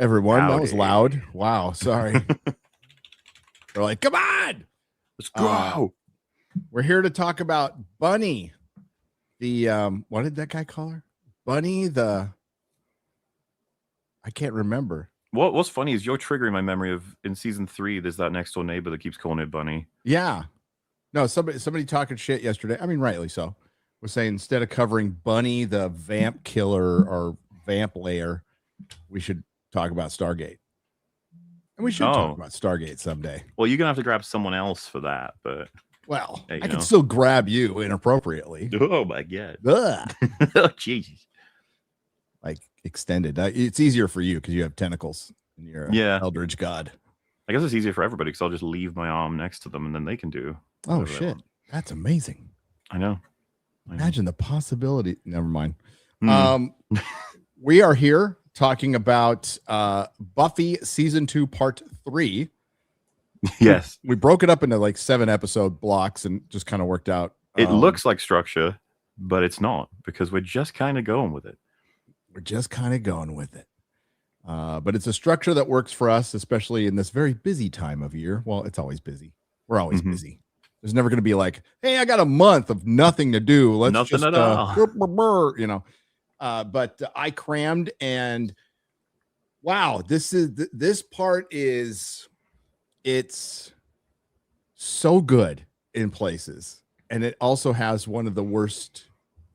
everyone. Howdy. That was loud. Wow, sorry. They're like, come on, let's go. We're here to talk about Bunny. The what did that guy call her? Bunny I can't remember. What's funny is you're triggering my memory of in season 3. There's that next door neighbor that keeps calling it Bunny. Yeah, no, somebody talking shit yesterday. I mean, rightly so. Was saying instead of covering Bunny the vamp killer or vamp layer, we should talk about Stargate. And we should talk about Stargate someday. Well, you're gonna have to grab someone else for that, but well, I can still grab you inappropriately. Oh my god! Oh Jesus! Like extended. It's easier for you because you have tentacles and you're an Eldritch god. I guess it's easier for everybody because I'll just leave my arm next to them and then they can do. Oh shit! That's amazing. I know. Imagine the possibility. Never mind. We are here talking about Buffy season 2 part 3. Yes, we broke it up into like 7 episode blocks and just kind of worked out. It looks like structure, but it's not because we're just kind of going with it. But it's a structure that works for us, especially in this very busy time of year. Well, it's always busy. We're always busy. There's never going to be like, hey, I got a month of nothing to do. Let's nothing just, at all. But I crammed and wow, this part it's so good in places. And it also has one of the worst,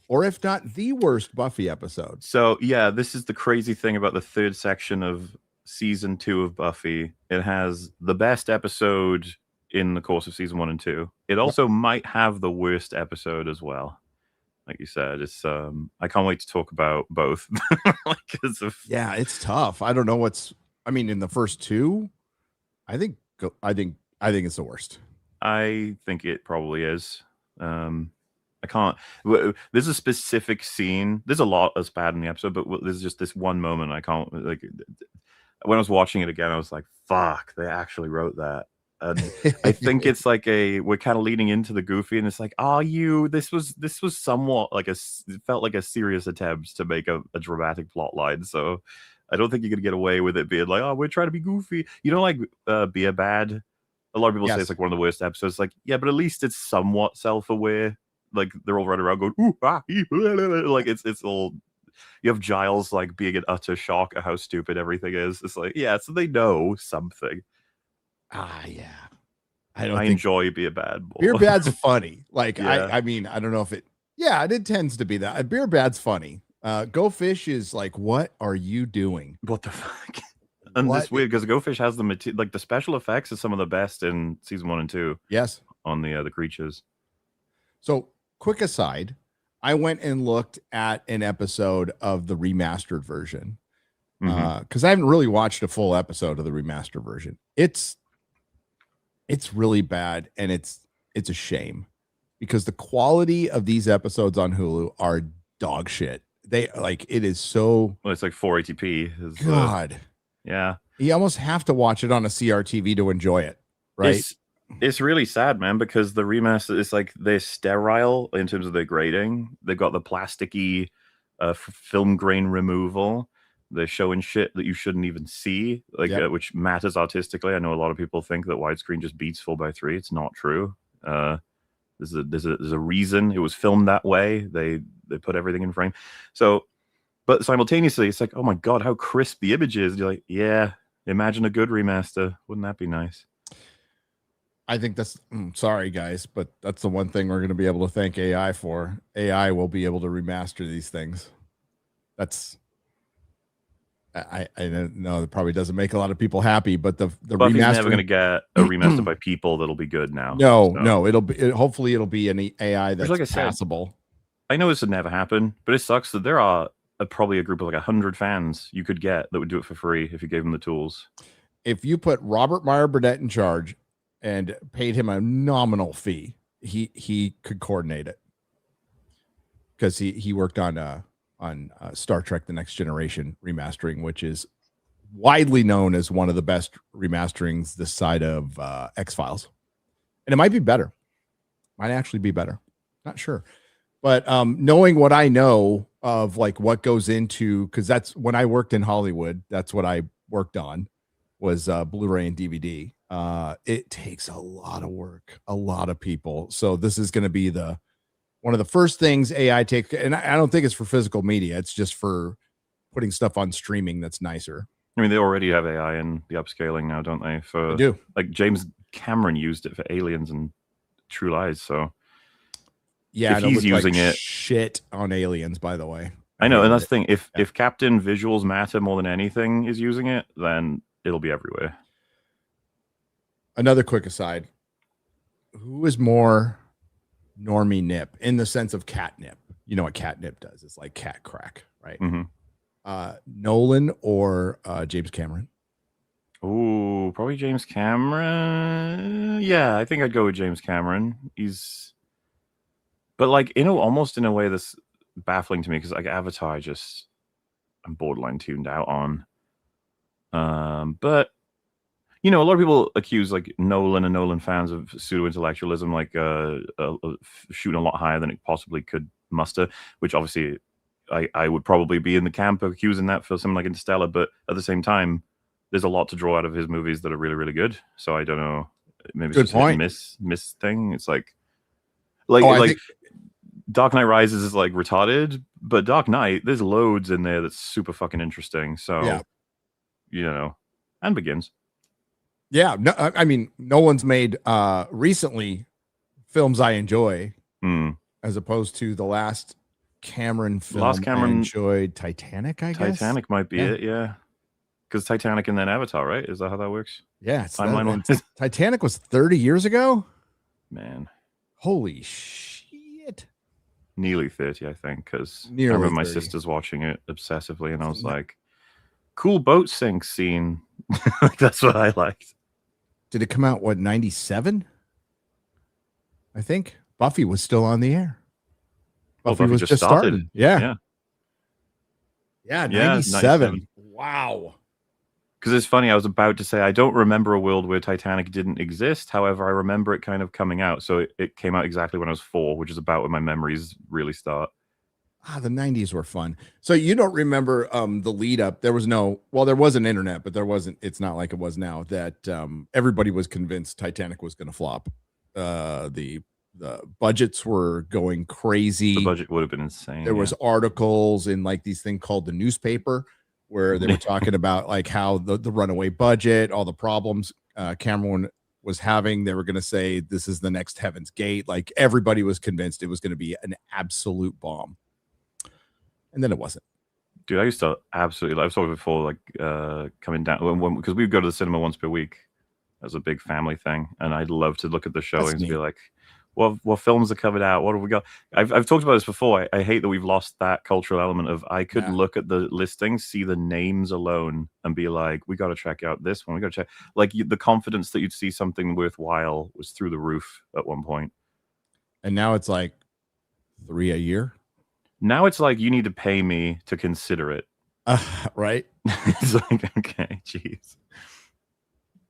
or if not the worst, Buffy episodes. So yeah, this is the crazy thing about the 3rd section of season 2 of Buffy. It has the best episode in the course of season 1 and 2. It also might have the worst episode as well. Like you said, it's I can't wait to talk about both. It's tough. I don't know in the first 2, I think it's the worst. I think it probably is. I can't. There's a specific scene. There's a lot that's bad in the episode, but there's just this one moment I can't like. When I was watching it again, I was like, "Fuck!" They actually wrote that. And I think it's like we're kind of leading into the goofy, and it's like, this was somewhat like it felt like a serious attempt to make a dramatic plot line. So I don't think you're gonna get away with it being like, oh, we're trying to be goofy. You know, like Be a Bad. A lot of people say it's like one of the worst episodes. Like, yeah, but at least it's somewhat self-aware. Like they're all running around going, ooh, ah, like it's all. You have Giles like being in utter shock at how stupid everything is. It's like, yeah, so they know something. Yeah. I enjoy Be a Bad boy. Beer Bad's funny. Like, I mean, I don't know if it tends to be that. Beer Bad's funny. Go Fish is like, what are you doing? What the fuck? And it's weird because Go Fish has the special effects is some of the best in season 1 and 2. Yes. On the creatures. So, quick aside, I went and looked at an episode of the remastered version because I haven't really watched a full episode of the remastered version. It's really bad, and it's a shame because the quality of these episodes on Hulu are dog shit. They like it is so. Well, it's like 480p. God, yeah. You almost have to watch it on a CRTV to enjoy it, right? It's really sad, man, because the remaster is like they're sterile in terms of their grading. They've got the plasticky film grain removal. They're showing shit that you shouldn't even see, like which matters artistically. I know a lot of people think that widescreen just beats 4:3. It's not true. There's a reason it was filmed that way. They put everything in frame. So, but simultaneously, it's like, oh my god, how crisp the image is. And you're like, yeah, imagine a good remaster. Wouldn't that be nice? I think that's sorry, guys, but that's the one thing we're going to be able to thank AI for. AI will be able to remaster these things. That's. I know it probably doesn't make a lot of people happy, but the Buffy's never going to get a remaster by people that'll be good now. No, hopefully it'll be an AI that's like passable. I know this would never happen, but it sucks that there are probably a group of like 100 fans you could get that would do it for free if you gave them the tools. If you put Robert Meyer Burnett in charge and paid him a nominal fee, he could coordinate it because he worked on Star Trek: The Next Generation remastering, which is widely known as one of the best remasterings this side of X-Files. And it might be better. Might actually be better. Not sure. But knowing what I know of like what goes into, because that's when I worked in Hollywood, that's what I worked on was Blu-ray and DVD. It takes a lot of work, a lot of people. So this is going to be one of the first things AI takes, and I don't think it's for physical media. It's just for putting stuff on streaming that's nicer. I mean, they already have AI in the upscaling now, don't they? They do. Like James Cameron used it for Aliens and True Lies. So yeah, if he's using like it, shit on Aliens, by the way. I know, and that's the thing. If Captain Visuals Matter more than anything is using it, then it'll be everywhere. Another quick aside: who is more normie nip in the sense of catnip? You know what catnip does? It's like cat crack, right? Mm-hmm. Nolan or James Cameron? Oh, probably James Cameron. Yeah, I think I'd go with James Cameron. But like almost in a way that's baffling to me because like Avatar, I'm borderline tuned out on. But a lot of people accuse like Nolan and Nolan fans of pseudo intellectualism, like shooting a lot higher than it possibly could muster, which obviously I would probably be in the camp of accusing that for something like Interstellar. But at the same time, there's a lot to draw out of his movies that are really, really good. So I don't know. Maybe it's good just point. Miss thing. It's like Dark Knight Rises is like retarded, but Dark Knight, there's loads in there that's super fucking interesting. So, and Begins. Yeah, no, I mean, Nolan's made recently films I enjoy, as opposed to the last Cameron film I enjoyed, Titanic. I guess Titanic might be it, yeah. Because Titanic and then Avatar, right? Is that how that works? Yeah, Titanic was 30 years ago. Man, holy shit! Nearly 30, I think. Because I remember my sisters watching it obsessively, and I was like, "Cool boat sink scene." That's what I liked. Did it come out 97? I think Buffy was still on the air. Buffy was just started. Yeah, 97. Wow. Because it's funny, I was about to say I don't remember a world where Titanic didn't exist. However, I remember it kind of coming out. So it came out exactly when I was 4, which is about when my memories really start. The 90s were fun. So you don't remember the lead up. There was an internet, but it's not like it was now that everybody was convinced Titanic was going to flop. The budgets were going crazy. The budget would have been insane. There was articles in like these thing called the newspaper where they were talking about like how the runaway budget, all the problems Cameron was having. They were going to say this is the next Heaven's Gate. Like everybody was convinced it was going to be an absolute bomb. And then it wasn't. Dude, I used to absolutely. I've talked before, like coming down because we would go to the cinema once per week. That was a big family thing, and I'd love to look at the showings and be like, "What films are coming out? What have we got?" I've talked about this before. I hate that we've lost that cultural element of I could look at the listings, see the names alone, and be like, "We got to check out this one. We got to check." Like the confidence that you'd see something worthwhile was through the roof at one point, and now it's like 3 a year. Now it's like you need to pay me to consider it. Right? It's like, okay, jeez.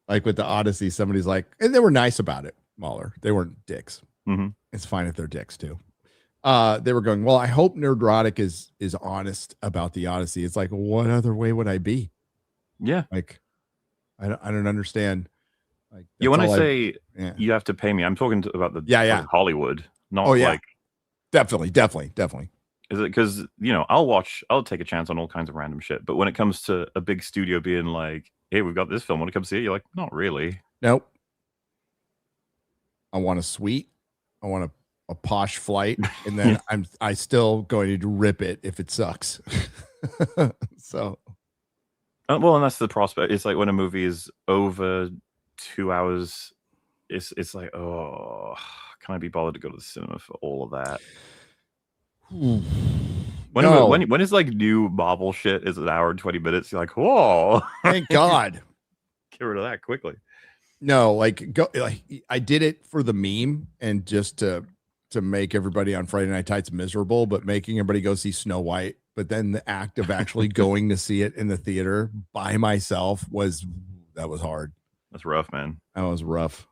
Like with the Odyssey, somebody's like, and they were nice about it, MauLer. They weren't dicks. Mm-hmm. It's fine if they're dicks too. They were going, well, I hope Nerdrotic is honest about the Odyssey. It's like, what other way would I be? Yeah. Like, I don't understand. Like, when I say you have to pay me, I'm talking about like Hollywood, not like. Definitely. Is it because I'll take a chance on all kinds of random shit, but when it comes to a big studio being like, "Hey, we've got this film, want to come see it?" You're like, "Not really." Nope. I want a suite. I want a posh flight, and then I still going to rip it if it sucks. So, well, and that's the prospect. It's like when a movie is over 2 hours, it's like, oh, can I be bothered to go to the cinema for all of that? When is like new Marvel shit is an hour and 20 minutes, you're like, whoa, thank God. Get rid of that quickly. No, like I did it for the meme and just to make everybody on Friday Night Tights miserable, but making everybody go see Snow White. But then the act of actually going to see it in the theater by myself was hard. That's rough, man. That was rough.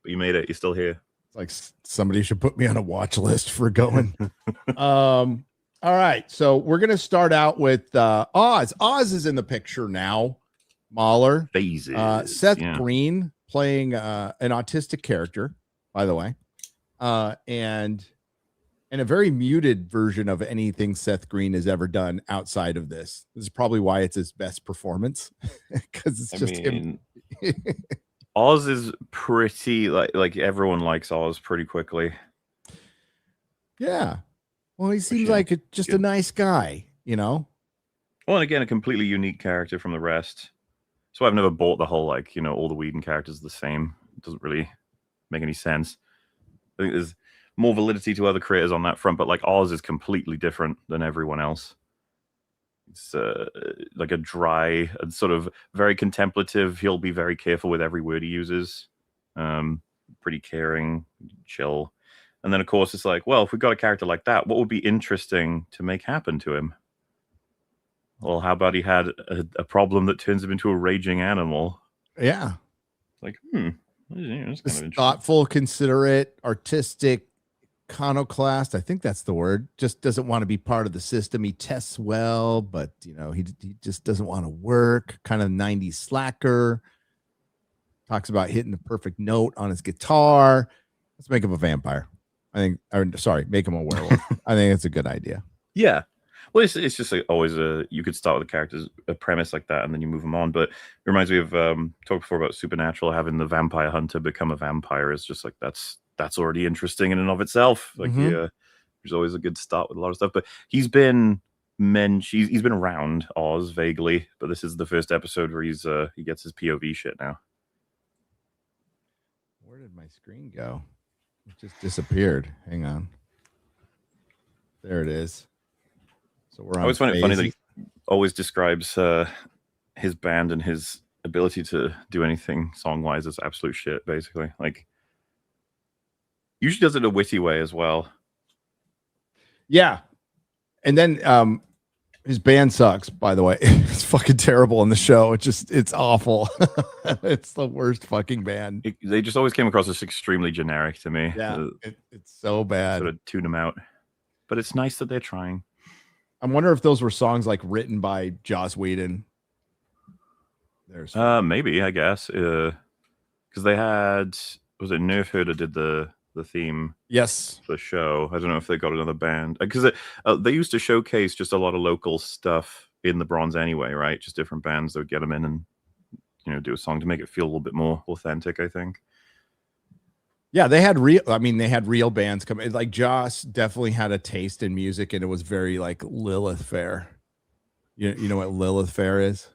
But you made it. You're still here. Like somebody should put me on a watch list for going. All All right. So we're going to start out with Oz. Oz is in the picture now. MauLer. Phases. Seth Green playing an autistic character, by the way. And a very muted version of anything Seth Green has ever done outside of this. This is probably why it's his best performance, because it's just him. Oz is pretty like everyone likes Oz pretty quickly. Yeah. Well, he seems like just a nice guy, you know? Well, and again, a completely unique character from the rest. So I've never bought the whole, like, you know, all the Whedon characters are the same. It doesn't really make any sense. I think there's more validity to other creators on that front, but like Oz is completely different than everyone else. It's like a dry and sort of very contemplative. He'll be very careful with every word he uses. Pretty caring, chill. And then, of course, it's like, well, if we've got a character like that, what would be interesting to make happen to him? Well, how about he had a problem that turns him into a raging animal? Yeah. Like, that's kind of thoughtful, considerate, artistic, iconoclast. I think that's the word. Just doesn't want to be part of the system. He tests well, but, you know, he just doesn't want to work. Kind of 90s slacker. Talks about hitting the perfect note on his guitar. Let's make him a vampire. make him a werewolf. I think it's a good idea. Yeah. Well, it's just like always you could start with a character's a premise like that, and then you move them on. But it reminds me of talked before about Supernatural, having the vampire hunter become a vampire is just like that's already interesting in and of itself. Like there's always a good start with a lot of stuff. But he's been around Oz vaguely, but this is the first episode where he gets his POV shit now. Where did my screen go? It just disappeared. Hang on. There it is. So we're on. I always find it funny that he always describes his band and his ability to do anything song-wise as absolute shit, basically. Like, usually does it in a witty way as well. Yeah. And then his band sucks, by the way. It's fucking terrible in the show. It's awful. It's the worst fucking band. They just always came across as extremely generic to me. Yeah, it's so bad. Sort of tune them out. But it's nice that they're trying. I wonder if those were songs like written by Joss Whedon. Maybe, I guess. Because they had, was it Nerf Herder did the theme? Yes. For the show. I don't know if they got another band. Because they used to showcase just a lot of local stuff in the Bronze anyway, right? Just different bands that would get them in and, you know, do a song to make it feel a little bit more authentic, I think. Yeah, they had real bands come in. Like Joss definitely had a taste in music, and it was very like Lilith Fair. You know what Lilith Fair is?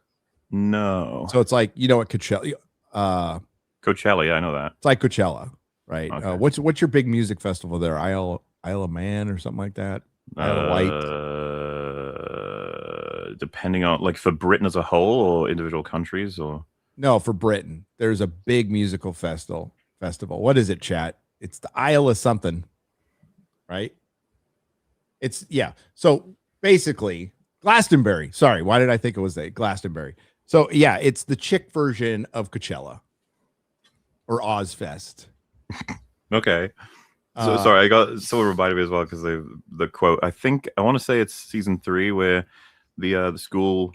No. So it's like, you know what Coachella? Coachella, yeah, I know that. It's like Coachella, right? Okay. What's your big music festival there? Isle of Man or something like that? Isle of Wight? Depending on, like, for Britain as a whole or individual countries, or no, for Britain. There's a big musical festival. What is it, chat? It's the Isle of something, right? It's So basically, Glastonbury. Sorry, why did I think it was Glastonbury? So yeah, it's the chick version of Coachella or Ozfest. Okay. So sorry, I got someone reminded me as well because the quote. I want to say it's season 3 where the school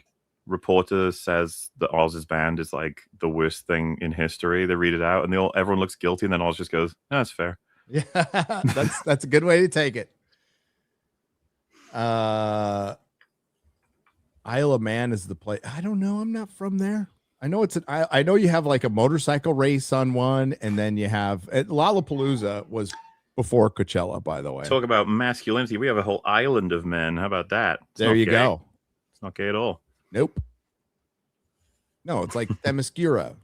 reporter says that Oz's band is like the worst thing in history. They read it out and everyone looks guilty, and then Oz just goes, "No, that's fair." Yeah, that's a good way to take it. Isle of Man is the place. I don't know. I'm not from there. I know I know you have like a motorcycle race on one, and then you have Lollapalooza was before Coachella, by the way. Talk about masculinity. We have a whole island of men. How about that? There you go. It's not gay at all. Nope. No, it's like Themyscira.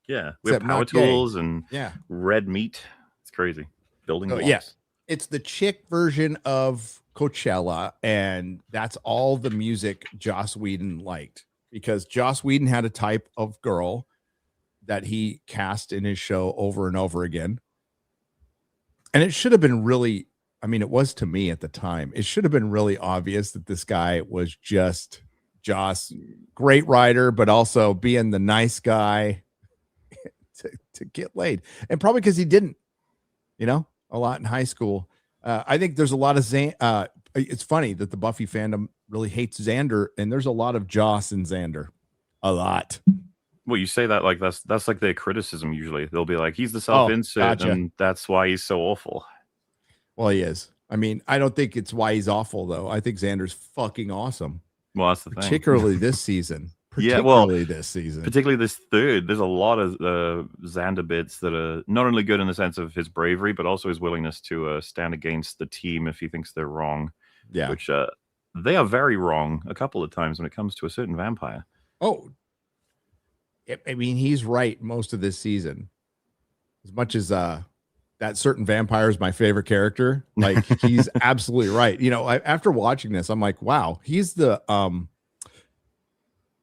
Yeah, we have power tools and red meat. It's crazy. Building blocks. Yeah, it's the chick version of Coachella, and that's all the music Joss Whedon liked, because Joss Whedon had a type of girl that he cast in his show over and over again. And it should have been really, I mean, it was to me at the time, it should have been really obvious that this guy was just Joss, great writer, but also being the nice guy to get laid. And probably because he didn't, a lot in high school. I think there's a lot of it's funny that the Buffy fandom really hates Xander, and there's a lot of Joss and Xander, a lot. Well, you say that like that's like their criticism. Usually, they'll be like, "He's the self-insert, gotcha. and that's why he's so awful." Well, he is. I mean, I don't think it's why he's awful though. I think Xander's fucking awesome. Well, that's the thing. Particularly this season. Yeah, well, this season. Particularly this third. There's a lot of Xander bits that are not only good in the sense of his bravery, but also his willingness to stand against the team if he thinks they're wrong. Yeah. Which they are very wrong a couple of times when it comes to a certain vampire. Oh, I mean, he's right most of this season. As much as that certain vampire is my favorite character, like he's absolutely right. You know, after watching this, I'm like, wow, he's the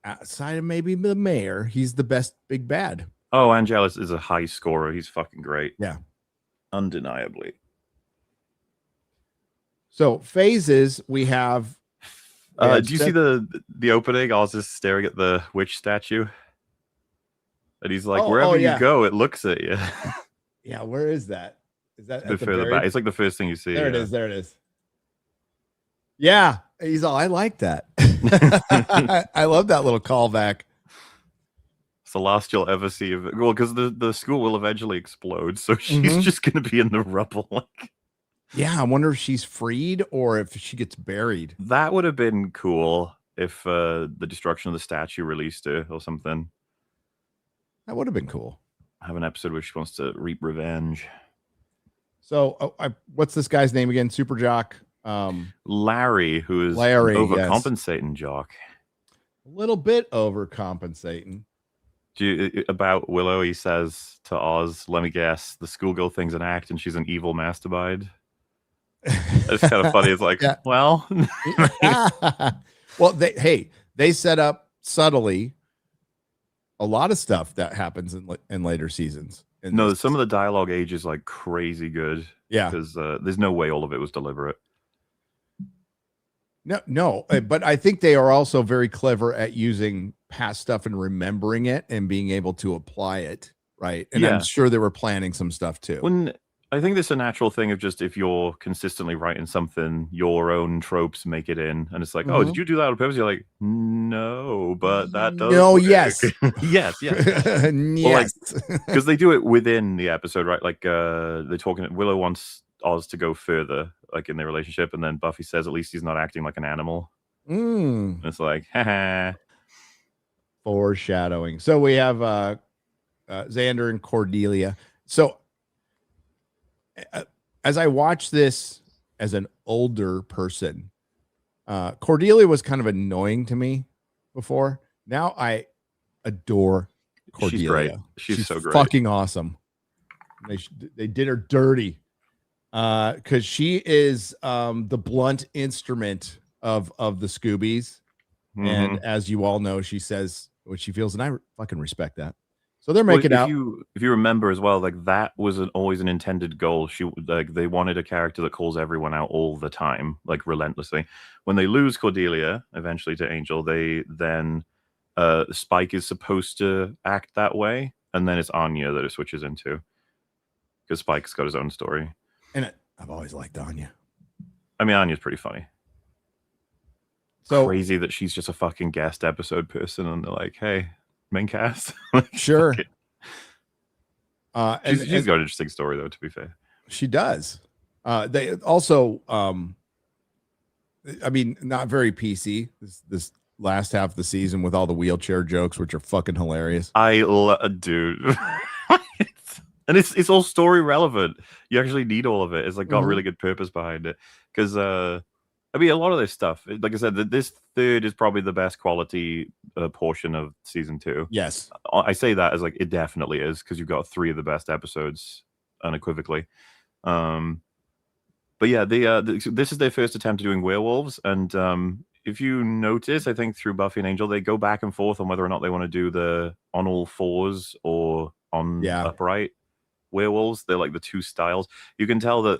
outside of maybe the mayor, he's the best big bad. Oh, Angelus is a high scorer. He's fucking great. Yeah, undeniably. So phases we have. Do you see the opening? I was just staring at the witch statue, and he's like, wherever you go, it looks at you. Yeah, where is that? Is that the further back? It's like the first thing you see. There it is. There it is. Yeah, he's all. I like that. I love that little callback. It's the last you'll ever see of it. Well, because the school will eventually explode, so she's just going to be in the rubble. Like, yeah, I wonder if she's freed or if she gets buried. That would have been cool if the destruction of the statue released her or something. That would have been cool. Have an episode where she wants to reap revenge. So, what's this guy's name again? Super Jock. Larry, who is overcompensating Jock. A little bit overcompensating. About Willow, he says to Oz, "Let me guess, the schoolgirl thing's an act, and she's an evil mastermind." It's kind of funny. It's like, well, well, they set up subtly a lot of stuff that happens in later seasons. No, some of the dialogue ages like crazy good. Yeah, because there's no way all of it was deliberate. No, but I think they are also very clever at using past stuff and remembering it and being able to apply it, right? And I'm sure they were planning some stuff too. I think it's a natural thing of just if you're consistently writing something, your own tropes make it in, and it's like, oh, did you do that on purpose? You're like, no, but that does. No, work. yes, yes, yes, because they do it within the episode, right? Like they're talking. Willow wants Oz to go further, like in their relationship, and then Buffy says, at least he's not acting like an animal. And it's like, haha. Foreshadowing. So we have Xander and Cordelia. So as I watch this as an older person, Cordelia was kind of annoying to me before. Now I adore Cordelia. She's great. She's so great. Fucking awesome. They did her dirty because she is the blunt instrument of the Scoobies. And as you all know, she says what she feels, and I fucking respect that. So they're making out. If you remember as well, like that was always an intended goal. They wanted a character that calls everyone out all the time, like relentlessly. When they lose Cordelia eventually to Angel, they then Spike is supposed to act that way, and then it's Anya that it switches into, because Spike's got his own story. And I've always liked Anya. I mean, Anya's pretty funny. So crazy that she's just a fucking guest episode person, and they're like, hey, main cast. Sure. She's got an interesting story, though, to be fair. She does. They also, I mean, not very PC this last half of the season with all the wheelchair jokes, which are fucking hilarious. Dude. And it's all story relevant. You actually need all of it. It's like got really good purpose behind it. Because I mean, a lot of this stuff, like I said, this third is probably the best quality portion of season 2. Yes. I say that as like, it definitely is, because you've got 3 of the best episodes unequivocally. But yeah, this is their first attempt at doing werewolves. And if you notice, I think through Buffy and Angel, they go back and forth on whether or not they want to do the on all fours or on upright werewolves. They're like the two styles. You can tell that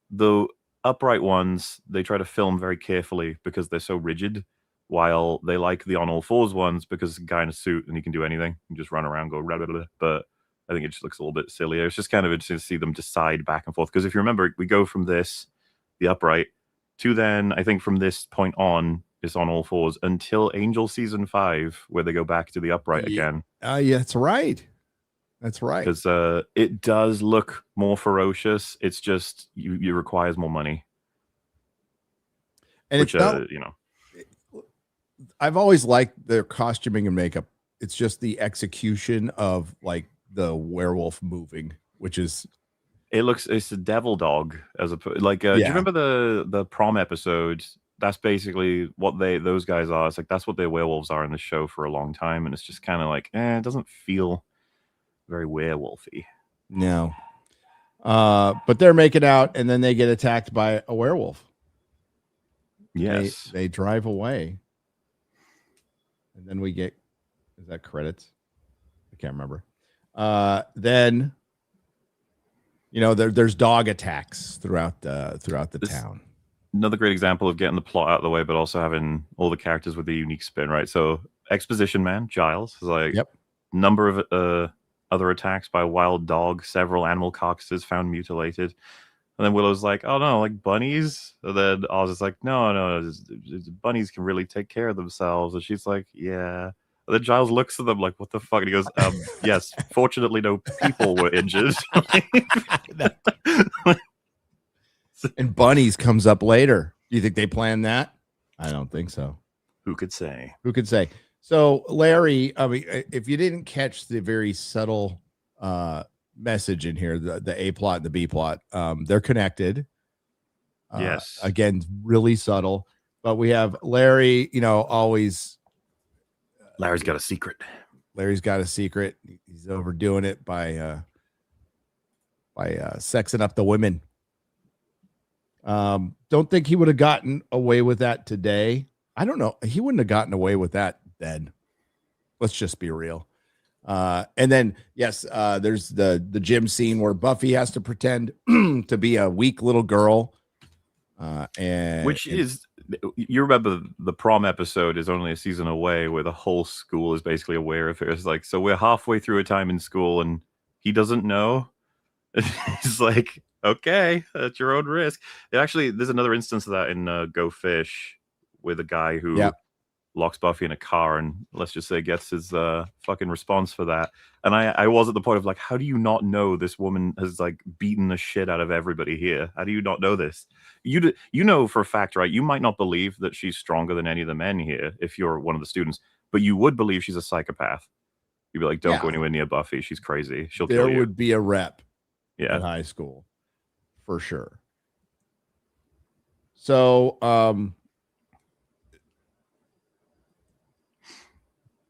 the upright ones, they try to film very carefully because they're so rigid, while they like the on all fours ones because it's a guy in a suit and he can do anything and just run around, go blah, blah, blah. But I think it just looks a little bit sillier. It's just kind of interesting to see them decide back and forth, because if you remember, we go from this, the upright, to then, I think from this point on, it's on all fours until Angel season 5, where they go back to the upright again. Yeah, that's right. That's right. Because it does look more ferocious. It's just you requires more money. And which, it's not, you know, I've always liked their costuming and makeup. It's just the execution of like the werewolf moving, which is it's a devil dog as a like. Do you remember the prom episode? That's basically what those guys are. It's like that's what their werewolves are in the show for a long time, and it's just kind of like, it doesn't feel very werewolfy. No. But they're making out, and then they get attacked by a werewolf. Yes, they drive away, and then we get, is that credits? I can't remember. Then, there's dog attacks throughout the town. Another great example of getting the plot out of the way, but also having all the characters with a unique spin, right? So, exposition man Giles is like, number of other attacks by a wild dog, several animal carcasses found mutilated. And then Willow's like, oh no, like bunnies. And then Oz is like, no, bunnies can really take care of themselves. And she's like, yeah. And then Giles looks at them like, what the fuck? And he goes, yes, fortunately no people were injured. And bunnies comes up later. Do you think they planned that? I don't think so. Who could say? So Larry, I mean, if you didn't catch the very subtle message in here, the A plot and the B plot, they're connected. Yes. Again, really subtle. But we have Larry, always. Larry's got a secret. He's overdoing it by sexing up the women. Don't think he would have gotten away with that today. I don't know. He wouldn't have gotten away with that then. Let's just be real. And then, yes, there's the gym scene where Buffy has to pretend to be a weak little girl. You remember the prom episode is only a season away, where the whole school is basically aware of it. It's like, so we're halfway through a time in school and he doesn't know. He's like, okay, at your own risk. Actually, there's another instance of that in Go Fish, with a guy who locks Buffy in a car and, let's just say, gets his fucking response for that. And I was at the point of like, how do you not know this woman has like beaten the shit out of everybody here? How do you not know this? You know for a fact, right? You might not believe that she's stronger than any of the men here if you're one of the students, but you would believe she's a psychopath. You'd be like, don't go anywhere near Buffy. She's crazy. She'll kill you. There would be a rep in high school for sure. So,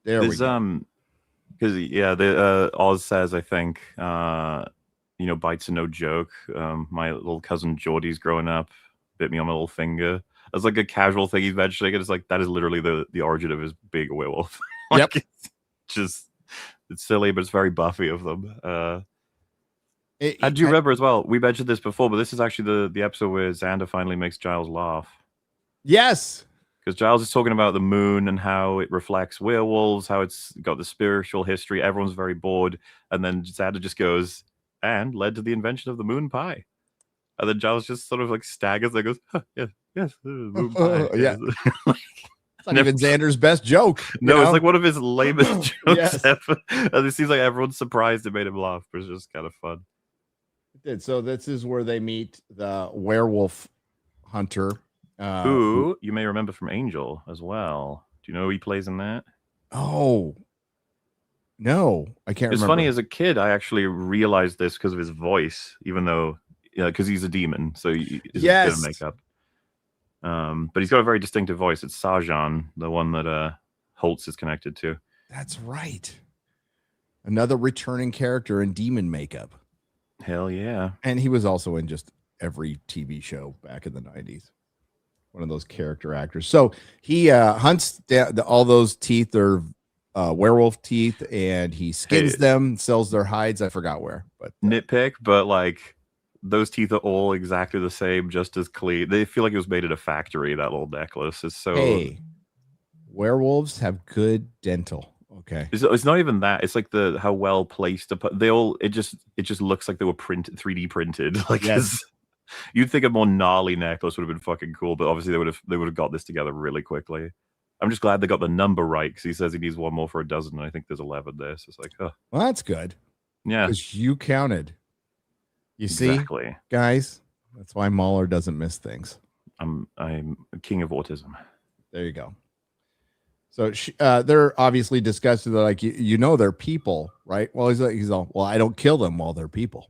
there's because the Oz says, I think, bites are no joke. My little cousin Geordie's growing up, bit me on my little finger. It's like a casual thing he's mentioning. It's like that is literally the origin of his being a werewolf. Yep. It's silly, but it's very Buffy of them. And do you remember as well? We mentioned this before, but this is actually the episode where Xander finally makes Giles laugh. Yes. Because Giles is talking about the moon and how it reflects werewolves, how it's got the spiritual history. Everyone's very bored. And then Xander just goes, and led to the invention of the moon pie. And then Giles just sort of like staggers and goes, huh, yes, moon pie. Yeah. It's not even Xander's best joke. No, it's like one of his lamest jokes ever. And it seems like everyone's surprised it made him laugh, but it's just kind of fun. It did. So this is where they meet the werewolf hunter. Who you may remember from Angel as well. Do you know who he plays in that? Oh, no, I can't remember. It's funny, as a kid, I actually realized this because of his voice, even though, because he's a demon, so he's a bit of makeup. But he's got a very distinctive voice. It's Sajan, the one that Holtz is connected to. That's right. Another returning character in demon makeup. Hell yeah. And he was also in just every TV show back in the 90s. One of those character actors. So he hunts down all those teeth are werewolf teeth, and he skins them, sells their hides. I forgot where, but nitpick, but like those teeth are all exactly the same, just as clean. They feel like it was made at a factory. That little necklace is so. Hey, werewolves have good dental. Okay, it's not even that. It's like how well placed. They all. It just looks like they were 3D printed. Like yes. You'd think a more gnarly necklace would have been fucking cool, but obviously they would have got this together really quickly. I'm just glad they got the number right because he says he needs one more for a dozen, and I think there's 11 there. So it's like, oh, Well, that's good. yeah, Because you counted. You exactly. see, guys, that's why MauLer doesn't miss things. I'm a king of autism. There you go. So they're obviously disgusted. They're like, you know, they're people, right? Well, he's all, well, I don't kill them while they're people.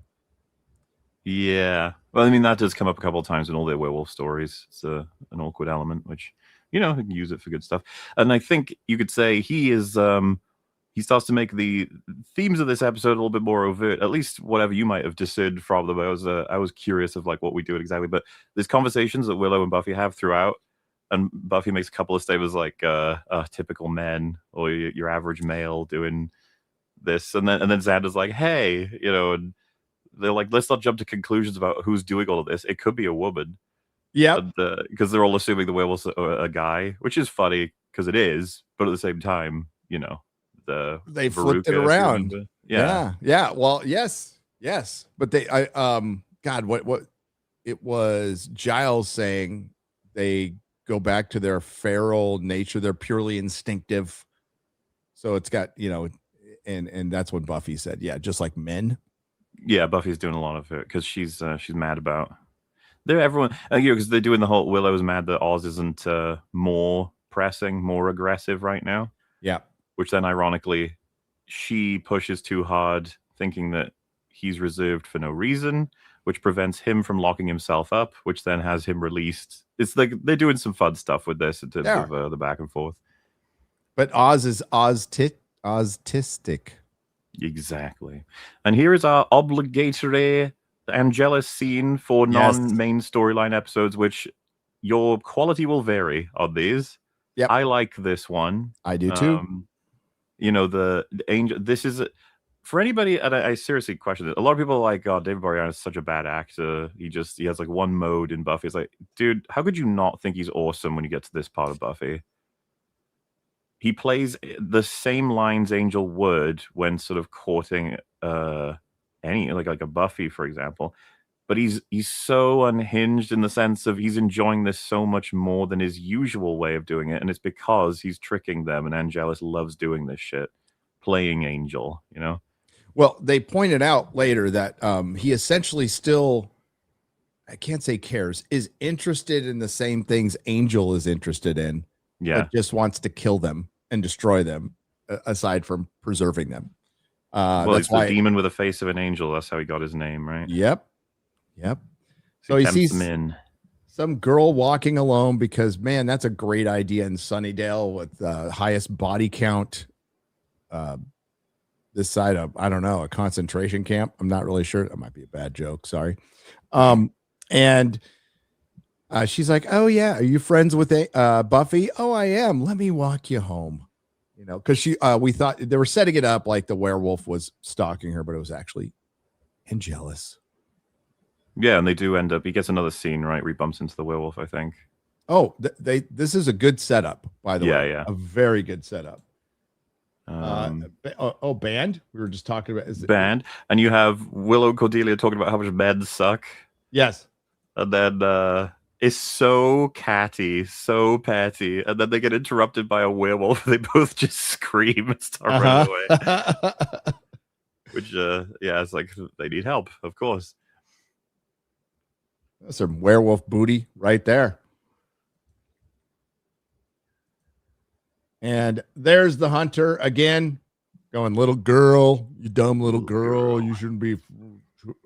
Yeah. Well, I mean, that does come up a couple of times in all their werewolf stories. It's an awkward element, which, you know, you can use it for good stuff. And I think you could say he is, he starts to make the themes of this episode a little bit more overt, at least whatever you might have discerned from them. I was curious of like what we do exactly, but there's conversations that Willow and Buffy have throughout. And Buffy makes a couple of statements like typical men or your average male doing this. And then Xander's like, hey, you know, and they're like, let's not jump to conclusions about who's doing all of this. It could be a woman. Yeah. Because they're all assuming the werewolf's a guy, which is funny because it is. But at the same time, you know, they flipped it around. Yeah. Well, yes. But God, what it was Giles saying they go back to their feral nature. They're purely instinctive. So it's got, you know, and that's what Buffy said. Yeah. Just like men. Yeah. Buffy's doing a lot of it because she's mad about everyone, you know, because they're doing the whole Willow's mad that Oz isn't more pressing, more aggressive right now. Yeah. Which then ironically she pushes too hard, thinking that he's reserved for no reason, which prevents him from locking himself up, which then has him released. It's like they're doing some fun stuff with this in terms of the back and forth. But Oz is autistic. Exactly. And here is our obligatory Angelus scene for non-main storyline episodes, which your quality will vary on these. Yeah, I like this one. I do too. You know, the angel. This is for anybody. And I seriously question it. A lot of people are like, "Oh, David Boreanaz is such a bad actor. He has like one mode in Buffy." It's like, dude, how could you not think he's awesome when you get to this part of Buffy? He plays the same lines Angel would when sort of courting any like a Buffy, for example. But he's so unhinged in the sense of he's enjoying this so much more than his usual way of doing it. And it's because he's tricking them. And Angelus loves doing this shit, playing Angel, you know? Well, they pointed out later that he essentially still, I can't say cares, is interested in the same things Angel is interested in. Yeah. But just wants to kill them and destroy them, aside from preserving them. Well, that's the demon with the face of an angel. That's how he got his name, right? Yep. So he sees some girl walking alone because, man, that's a great idea in Sunnydale with the highest body count this side of, I don't know, a concentration camp. I'm not really sure. That might be a bad joke. Sorry. And she's like, oh, yeah. Are you friends with Buffy? Oh, I am. Let me walk you home. You know, because we thought they were setting it up like the werewolf was stalking her, but it was actually Angelus. Yeah, and they do end up. He gets another scene, right? Where he bumps into the werewolf, I think. Oh, this is a good setup, by the way. Yeah, a very good setup. Band. We were just talking about band, and you have Willow and Cordelia talking about how much beds suck. Yes, and then it's so catty, so petty, and then they get interrupted by a werewolf. They both just scream and start running away. Which, it's like they need help, of course. That's some werewolf booty right there. And there's the hunter again, going, little girl, you dumb little girl. You shouldn't be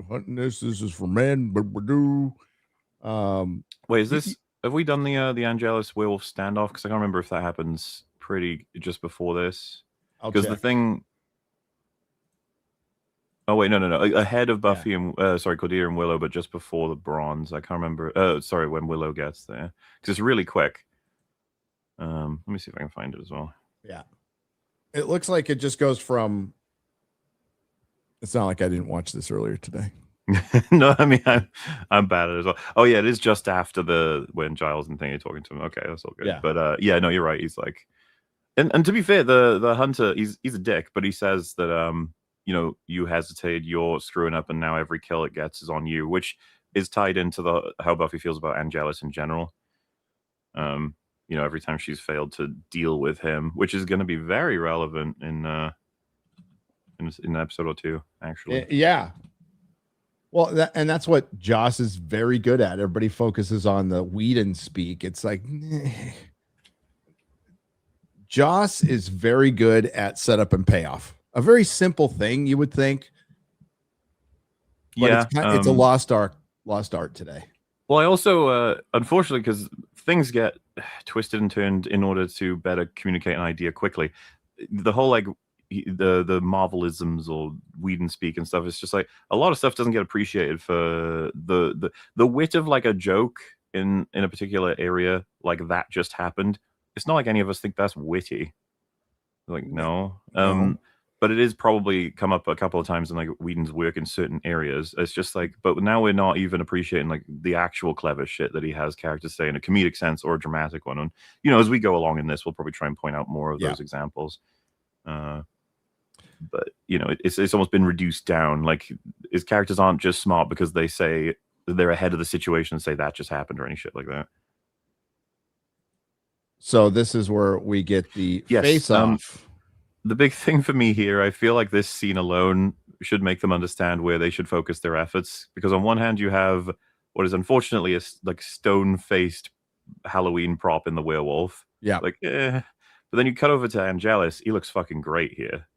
hunting this. This is for men. Wait, is this? Have we done the Angelus werewolf standoff? Because I can't remember if that happens just before this. Because the thing. Oh wait, no. Ahead of Buffy and Cordelia and Willow, but just before the bronze. I can't remember. When Willow gets there, because it's really quick. Let me see if I can find it as well. Yeah, it looks like it just goes from. It's not like I didn't watch this earlier today. No, I mean I'm bad at it as well. Oh yeah, it is just after when Giles and Thingy are talking to him. Okay, that's all good. Yeah. But no, you're right. He's like, and to be fair, the hunter, he's a dick, but he says that you hesitated, you're screwing up, and now every kill it gets is on you, which is tied into how Buffy feels about Angelus in general. Every time she's failed to deal with him, which is going to be very relevant in an episode or two, actually. Yeah. Well, that's what Joss is very good at. Everybody focuses on the Whedon speak. It's like Joss is very good at setup and payoff. A very simple thing, you would think. But it's a lost art today. Well, I also, unfortunately, because things get twisted and turned in order to better communicate an idea quickly. The whole the Marvelisms or Whedon speak and stuff, it's just like a lot of stuff doesn't get appreciated for the wit of like a joke in a particular area, like that just happened. It's not like any of us think that's witty. Like, no. But it is probably come up a couple of times in like Whedon's work in certain areas. It's just like, but now we're not even appreciating like the actual clever shit that he has characters say in a comedic sense or a dramatic one. And as we go along in this, we'll probably try and point out more of those examples. But it's almost been reduced down. Like his characters aren't just smart because they say they're ahead of the situation and say that just happened or any shit like that. So this is where we get the face off. The big thing for me here, I feel like this scene alone should make them understand where they should focus their efforts. Because on one hand, you have what is unfortunately a like stone-faced Halloween prop in the werewolf. Yeah. But then you cut over to Angelus. He looks fucking great here.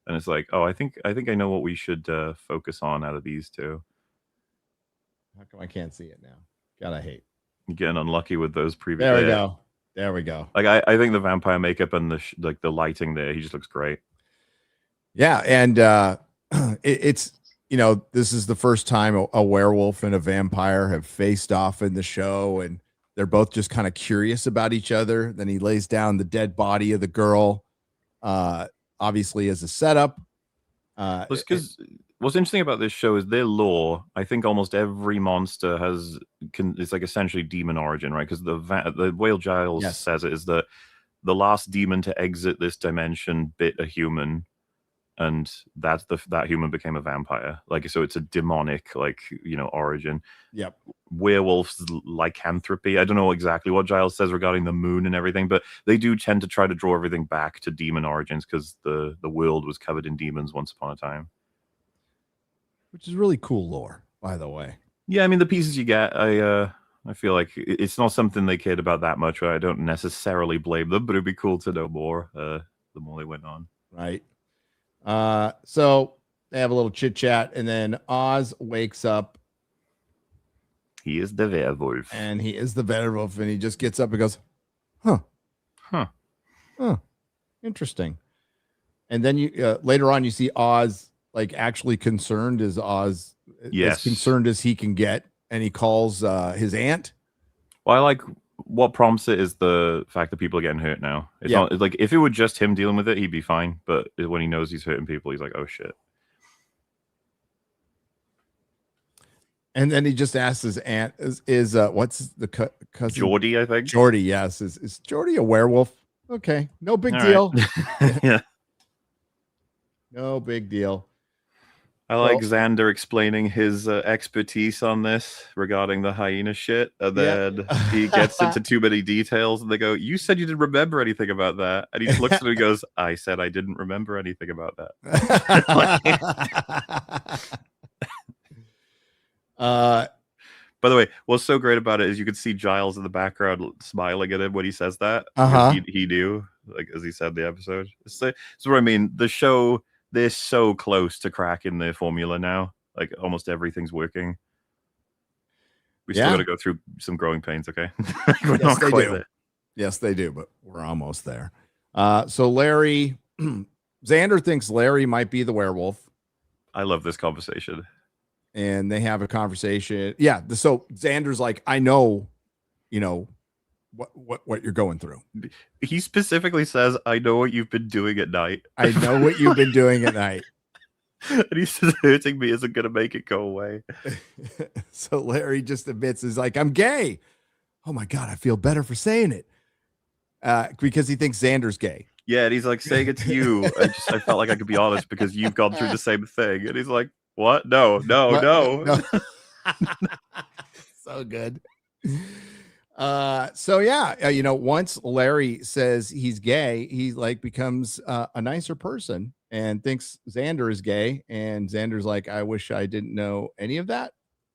And it's like, oh, I think I know what we should focus on out of these two. How come I can't see it now? God, I hate. You're getting unlucky with those previous. There we go. There we go. Like I think the vampire makeup and the lighting there, he just looks great. Yeah, and it's this is the first time a werewolf and a vampire have faced off in the show, and they're both just kind of curious about each other. Then he lays down the dead body of the girl, obviously as a setup. Because what's interesting about this show is their lore. I think almost every monster is like essentially demon origin, right? Because the Whale Giles says it is the last demon to exit this dimension bit a human, and that human became a vampire. Like, so it's a demonic origin. Yep. Werewolves lycanthropy. I don't know exactly what Giles says regarding the moon and everything, but they do tend to try to draw everything back to demon origins because the world was covered in demons once upon a time. Which is really cool lore, by the way. Yeah, I mean, the pieces you get, I feel like it's not something they cared about that much. I don't necessarily blame them, but it'd be cool to know more the more they went on. Right. So they have a little chit chat, and then Oz wakes up. He is the werewolf. And he just gets up and goes, huh, interesting. And then you later on, you see Oz like actually concerned as concerned as he can get, and he calls his aunt. Well, I like what prompts it is the fact that people are getting hurt now. It's not like if it were just him dealing with it, he'd be fine. But when he knows he's hurting people, he's like, oh shit. And then he just asks his aunt, "Is what's the cousin?" Geordie, I think. Geordie, yes. Is Geordie a werewolf? Okay, no big deal. Right. Yeah, no big deal. I like Xander explaining his expertise on this regarding the hyena shit, and then he gets into too many details, and they go, "You said you didn't remember anything about that," and he just looks at him and goes, "I said I didn't remember anything about that." By the way, what's so great about it is you could see Giles in the background smiling at him when he says that. He knew, like, as he said in the episode. So what I mean. The show, they're so close to cracking their formula now. Like, almost everything's working. We still got to go through some growing pains, okay? We're not quite there. Yes, they do, but we're almost there. So Larry, Xander thinks Larry might be the werewolf. I love this conversation. And they have a conversation. Yeah. So Xander's like, I know, what you're going through. He specifically says, I know what you've been doing at night. I know what you've been doing at night. And he says, hurting me isn't going to make it go away. So Larry just admits, he's like, I'm gay. Oh my God, I feel better for saying it. Because he thinks Xander's gay. Yeah. And he's like, saying it to you. I felt like I could be honest because you've gone through the same thing. And he's like, what? No. So good. So yeah, once Larry says he's gay, he like becomes a nicer person and thinks Xander is gay, and Xander's like, I wish I didn't know any of that.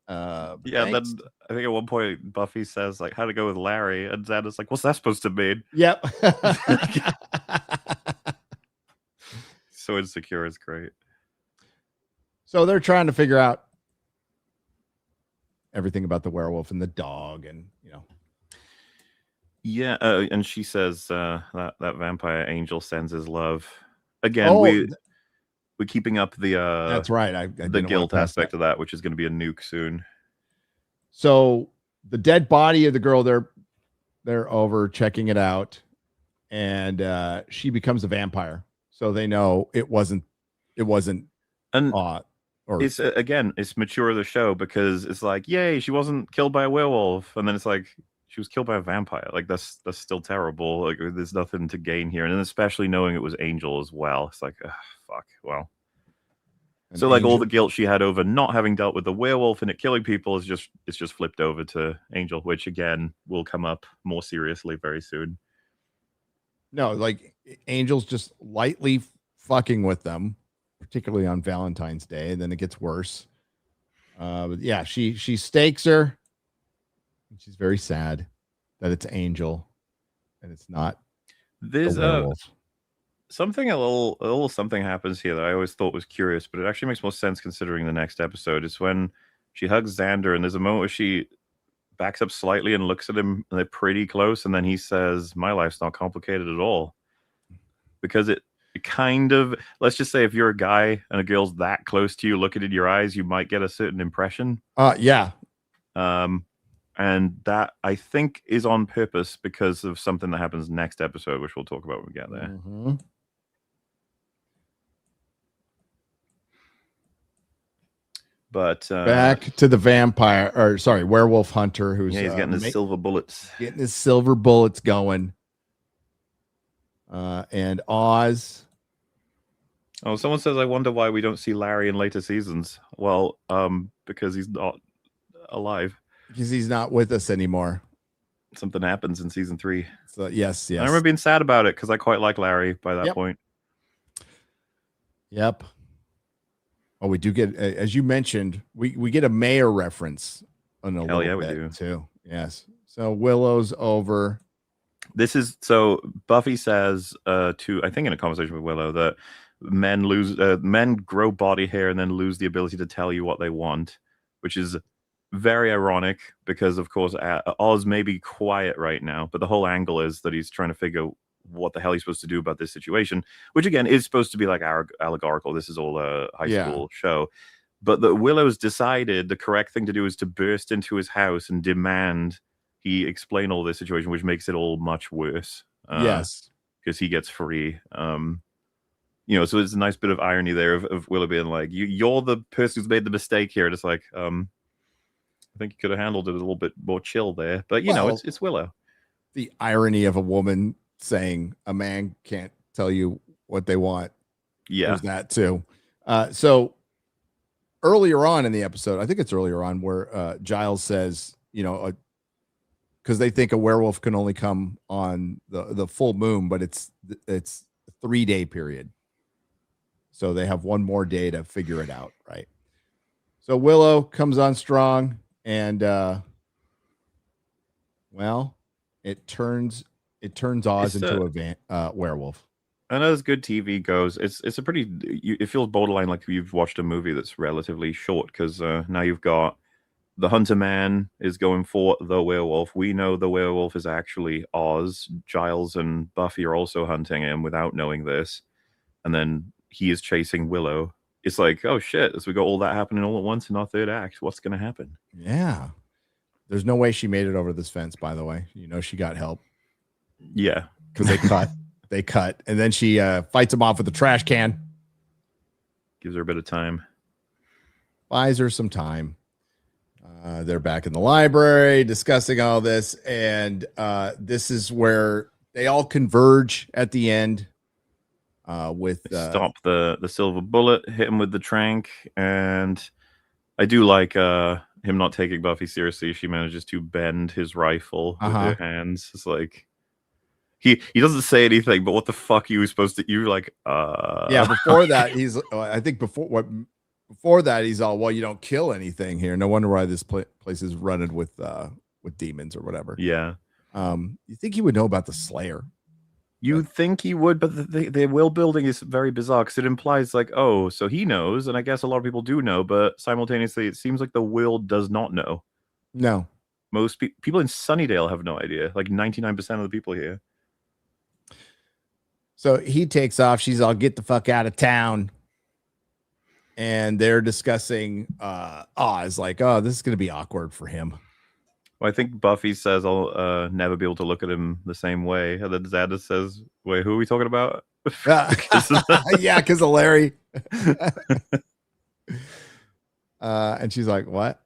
But Yeah, thanks. then I think at one point Buffy says like, "How to go with Larry?" and Xander's like, "What's that supposed to mean?" Yep. So insecure is great. So they're trying to figure out everything about the werewolf and the dog, and Yeah, and she says that vampire angel sends his love. Again, Oh, we're keeping up the that's right. I the didn't guilt want to pass aspect of that, which is going to be a nuke soon. So the dead body of the girl, they're over checking it out, and she becomes a vampire. So they know it wasn't And or it's again, it's mature of the show because it's like, yay, she wasn't killed by a werewolf, and then it's like she was killed by a vampire. Like that's still terrible. Like there's nothing to gain here, and then especially knowing it was Angel as well. It's like, fuck. Well, so like all the guilt she had over not having dealt with the werewolf and it killing people is just flipped over to Angel, which again will come up more seriously very soon. No, like Angel's just lightly fucking with them, particularly on Valentine's Day, and then it gets worse. But yeah, she stakes her. And she's very sad that it's Angel and it's not. There's something a little something happens here that I always thought was curious, but it actually makes more sense considering the next episode. Is when she hugs Xander, and there's a moment where she backs up slightly and looks at him, and they're pretty close, and then he says, "My life's not complicated at all," because it kind of, let's just say, if you're a guy and a girl's that close to you, looking in your eyes, you might get a certain impression. Yeah. And that I think is on purpose because of something that happens next episode, which we'll talk about when we get there. Mm-hmm. But back to the werewolf hunter who's he's getting his silver bullets. Getting his silver bullets going. And Oz. Oh, someone says, I wonder why we don't see Larry in later seasons. Well, because he's not alive. Because he's not with us anymore. Something happens in season 3. So yes. I remember being sad about it because I quite like Larry by that point. Yep. Oh, we do get, as you mentioned, we get a mayor reference on a little bit, we do too. Yes. So Willow's over. This is so Buffy says to, I think in a conversation with Willow, that men grow body hair and then lose the ability to tell you what they want, which is very ironic because of course Oz may be quiet right now, but the whole angle is that he's trying to figure what the hell he's supposed to do about this situation, which again is supposed to be like allegorical. This is all a high school show, but the Willow's decided the correct thing to do is to burst into his house and demand he explain all this situation, which makes it all much worse. Yes, because he gets free. So it's a nice bit of irony there of Willow being like, you're the person who's made the mistake here. And it's like, I think you could have handled it a little bit more chill there, but it's Willow. The irony of a woman saying a man can't tell you what they want. Yeah. There's that too. So earlier on in the episode, I think it's earlier on where Giles says, because they think a werewolf can only come on the full moon, but it's a 3-day period. So they have one more day to figure it out. Right. So Willow comes on strong and, it turns Oz into a werewolf. And as good TV goes, it's a pretty, it feels borderline like you've watched a movie that's relatively short because now you've got the Hunter Man is going for the werewolf. We know the werewolf is actually Oz. Giles and Buffy are also hunting him without knowing this. And then he is chasing Willow. It's like, oh shit, so we got all that happening all at once in our third act. What's going to happen? Yeah. There's no way she made it over this fence, by the way. She got help. Yeah. Because they cut. And then she fights him off with a trash can. Gives her a bit of time. Buys her some time. They're back in the library discussing all this. And this is where they all converge at the end with... stop the silver bullet, hit him with the trank. And I do like him him not taking Buffy seriously, she manages to bend his rifle with her hands. It's like he doesn't say anything, but what the fuck you supposed to? You're like, yeah. Before that, I think before that, he's all, well, you don't kill anything here. No wonder why this place is running with demons or whatever. Yeah. You think he would know about the Slayer? You think he would, but the world building is very bizarre because it implies like, oh, so he knows, and I guess a lot of people do know, but simultaneously, it seems like the world does not know. No, most people in Sunnydale have no idea. Like 99% of the people here. So he takes off. She's all, get the fuck out of town. And they're discussing Oz, like, oh, this is going to be awkward for him. Well, I think Buffy says I'll never be able to look at him the same way. And then Xander says, wait, who are we talking about? Yeah, because of Larry. And she's like, what?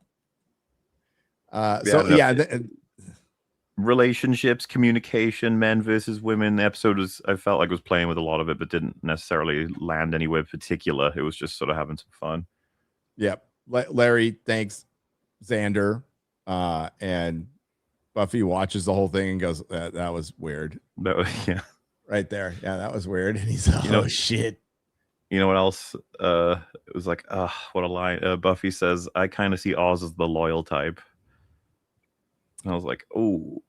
Relationships, communication, men versus women. The episode I felt like was playing with a lot of it, but didn't necessarily land anywhere particular. It was just sort of having some fun. Yep. Larry thanks Xander, and Buffy watches the whole thing and goes, that was weird. Yeah. Right there. Yeah, that was weird. And he's like, oh, shit. You know what else? It was like, what a line. Buffy says, I kind of see Oz as the loyal type. And I was like, oh.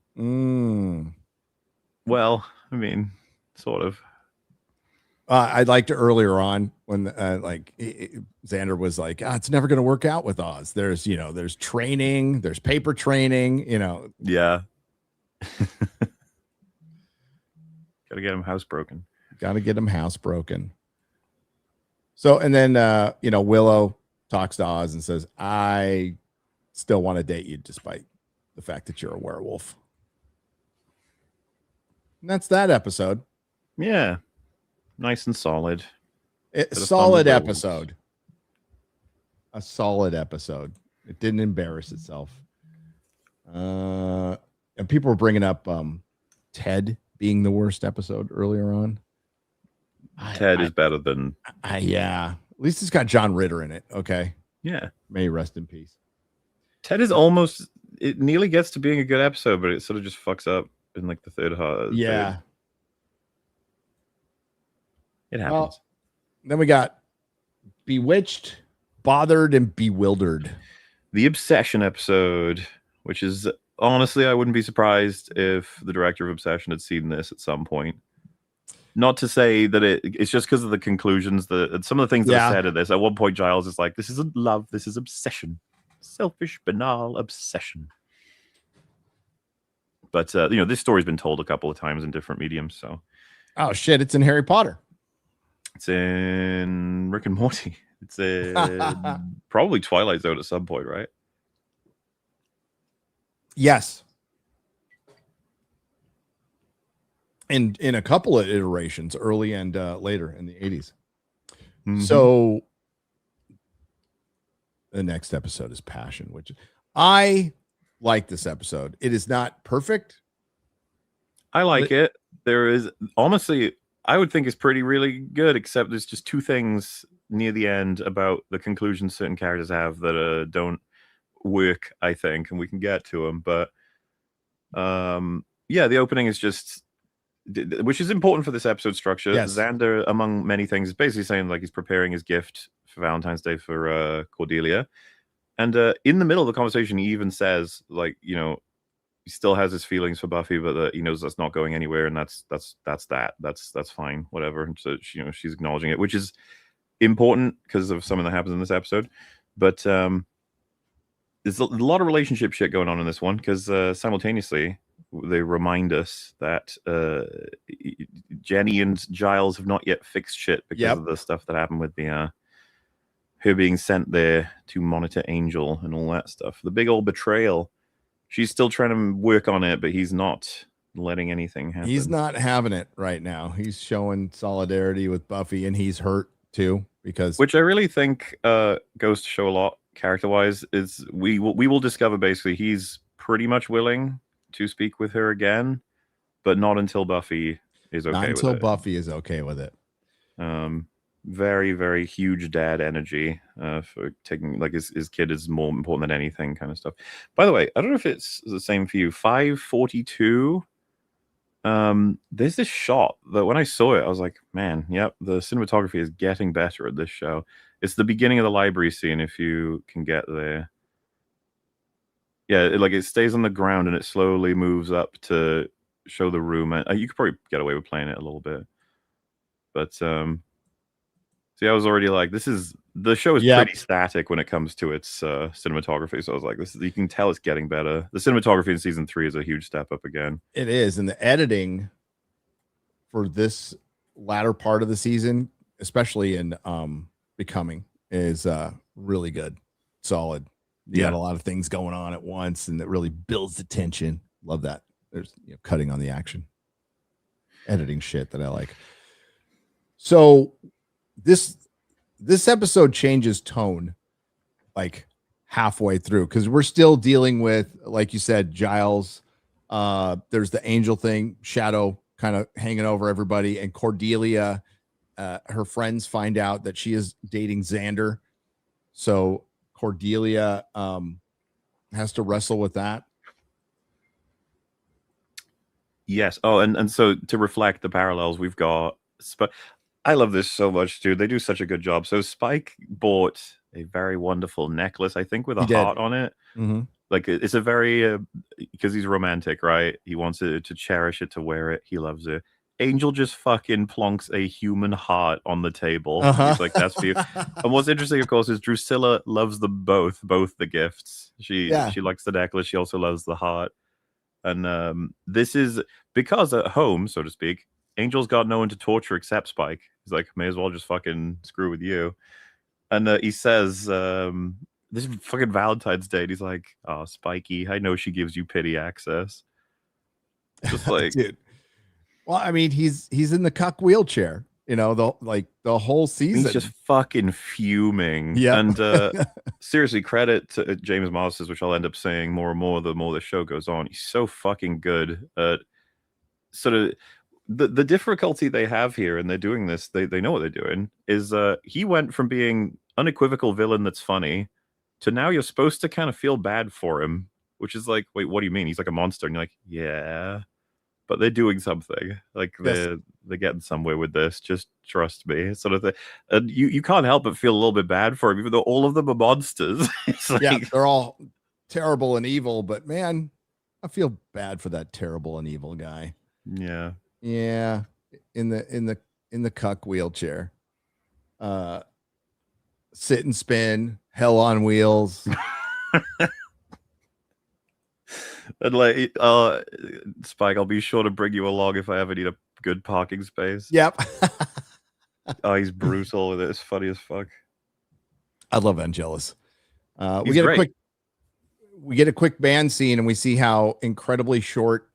Well, I mean, sort of. I liked it earlier on when Xander was like, it's never going to work out with Oz. There's training, there's paper training, Yeah. Gotta get him housebroken. So, and then, Willow talks to Oz and says, I still want to date you despite the fact that you're a werewolf. And that's that episode. Yeah. Nice and solid. A solid episode. A solid episode. It didn't embarrass itself. And people were bringing up Ted being the worst episode earlier on. Ted is better than... yeah. At least it's got John Ritter in it. Okay. Yeah. May he rest in peace. Ted is almost... It nearly gets to being a good episode, but it sort of just fucks up in like the third half. Yeah. It happens. Well, then we got Bewitched, Bothered, and Bewildered. The Obsession episode, which is... Honestly, I wouldn't be surprised if the director of Obsession had seen this at some point. Not to say that it's just because of the conclusions, some of the things that are said in this. At one point, Giles is like, this isn't love, this is obsession. Selfish, banal obsession. But, this story's been told a couple of times in different mediums, so. Oh, shit, it's in Harry Potter. It's in Rick and Morty. It's in probably Twilight Zone at some point, right? Yes. In a couple of iterations, early and later in the 80s. Mm-hmm. So the next episode is Passion, which I like this episode. It is not perfect. I like it. There is, honestly, I would think it's really good, except there's just two things near the end about the conclusions certain characters have that don't work, I think, and we can get to them. But the opening is just... which is important for this episode structure. Yes. Xander, among many things, is basically saying like he's preparing his gift for Valentine's Day for Cordelia, and in the middle of the conversation, he even says like, he still has his feelings for Buffy, but he knows that's not going anywhere, and that's fine, whatever. And so she's acknowledging it, which is important because of something that happens in this episode. But there's a lot of relationship shit going on in this one because simultaneously, they remind us that Jenny and Giles have not yet fixed shit because of the stuff that happened with the her being sent there to monitor Angel and all that stuff. The big old betrayal. She's still trying to work on it, but he's not letting anything happen. He's not having it right now. He's showing solidarity with Buffy, and he's hurt too which I really think goes to show a lot character-wise. Is we will discover basically he's pretty much willing to speak with her again, but not until Buffy is okay with it. Buffy is okay with it. very, very huge dad energy for taking, like, his kid is more important than anything kind of stuff. By the way, I don't know if it's the same for you. 542. There's this shot that when I saw it, I was like, man, yep, the cinematography is getting better at this show. It's the beginning of the library scene, if you can get there. Yeah, it stays on the ground and it slowly moves up to show the room. You could probably get away with playing it a little bit, but see, I was already like, the show is pretty static when it comes to its cinematography. So I was like, you can tell it's getting better. The cinematography in season 3 is a huge step up again. It is, and the editing for this latter part of the season, especially in Becoming, is really good, solid. You got a lot of things going on at once, and it really builds the tension. Love that. There's cutting on the action, editing shit that I like. So this episode changes tone like halfway through, because we're still dealing with, like you said, Giles. There's the angel thing, shadow kind of hanging over everybody, and Cordelia, her friends find out that she is dating Xander. So Cordelia has to wrestle with that. Yes. Oh, and so to reflect the parallels, we've got I love this so much, dude. They do such a good job. So Spike bought a very wonderful necklace, I think, with a heart on it. Mm-hmm. Like, it's a very because he's romantic, right? He wants to cherish it, to wear it. He loves it. Angel just fucking plonks a human heart on the table. He's like, that's for you. And what's interesting, of course, is Drusilla loves them both the gifts. She likes the necklace. She also loves the heart. And this is because at home, so to speak, Angel's got no one to torture except Spike. He's like, may as well just fucking screw with you. And he says, this is fucking Valentine's Day. And he's like, oh, Spikey, I know she gives you pity access. Just like, dude. Well, I mean, he's in the cuck wheelchair, the whole season. He's just fucking fuming. Yeah. And seriously, credit to James Masters, which I'll end up saying more and more the more the show goes on. He's so fucking good at sort of the difficulty they have here, and they're doing this, they know what they're doing, is he went from being unequivocal villain that's funny to now you're supposed to kind of feel bad for him, which is like, wait, what do you mean? He's like a monster. And you're like, yeah. But they're doing something. Like, they're getting somewhere with this. Just trust me, sort of thing. And you can't help but feel a little bit bad for him, even though all of them are monsters. Like, they're all terrible and evil. But man, I feel bad for that terrible and evil guy. Yeah, in the cuck wheelchair, sit and spin, hell on wheels. And like, Spike, I'll be sure to bring you along if I ever need a good parking space. Yep. Oh, he's brutal with it. It's funny as fuck. I love Angelus. We get a quick band scene, and we see how incredibly short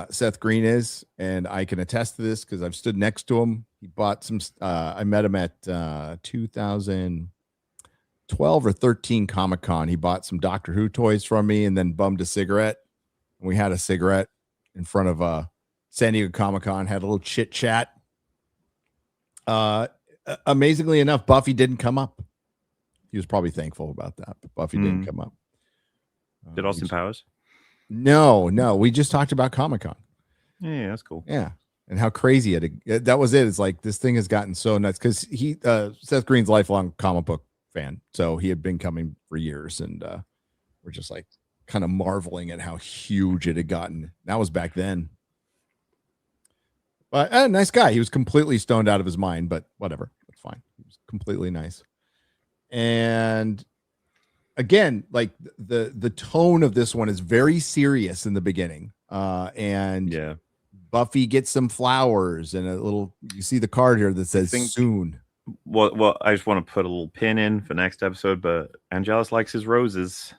Seth Green is, and I can attest to this because I've stood next to him. He bought some. I met him at 2012 or 13 Comic-Con. He bought some Doctor Who toys from me, and then bummed a cigarette. And we had a cigarette in front of San Diego Comic-Con. Had a little chit chat. Amazingly enough, Buffy didn't come up. He was probably thankful about that, but Buffy didn't come up. Did Austin Powers? No. We just talked about Comic-Con. Yeah, that's cool. Yeah, and how crazy that was. It's like this thing has gotten so nuts because Seth Green's lifelong comic book fan, so he had been coming for years, and we're just like kind of marveling at how huge it had gotten. That was back then. But nice guy. He was completely stoned out of his mind, but whatever, that's fine. He was completely nice. And again, like the tone of this one is very serious in the beginning. And Buffy gets some flowers and you see the card here that says soon. Well, I just want to put a little pin in for next episode, but Angelus likes his roses.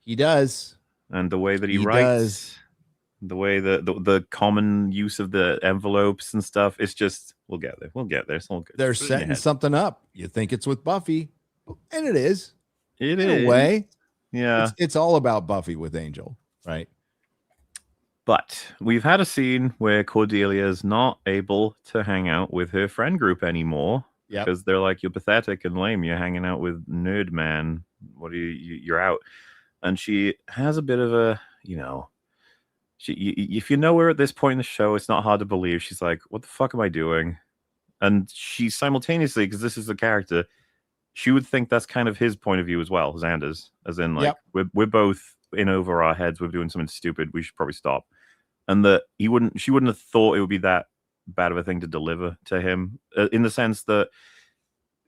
He does. And the way that he writes, the way the common use of the envelopes and stuff, it's just, we'll get there. It's all good. They're setting something up. You think it's with Buffy, and it is. In a way. Yeah. It's all about Buffy with Angel, right? But we've had a scene where Cordelia is not able to hang out with her friend group anymore. Yeah. Because they're like, you're pathetic and lame. You're hanging out with Nerd Man. What are you're out. And she has a bit of a, if you know her at this point in the show, it's not hard to believe. She's like, what the fuck am I doing? And she simultaneously, because this is the character, she would think that's kind of his point of view as well, Xander's. As in, like, we're both in over our heads. We're doing something stupid. We should probably stop. And that she wouldn't have thought it would be that bad of a thing to deliver to him, in the sense that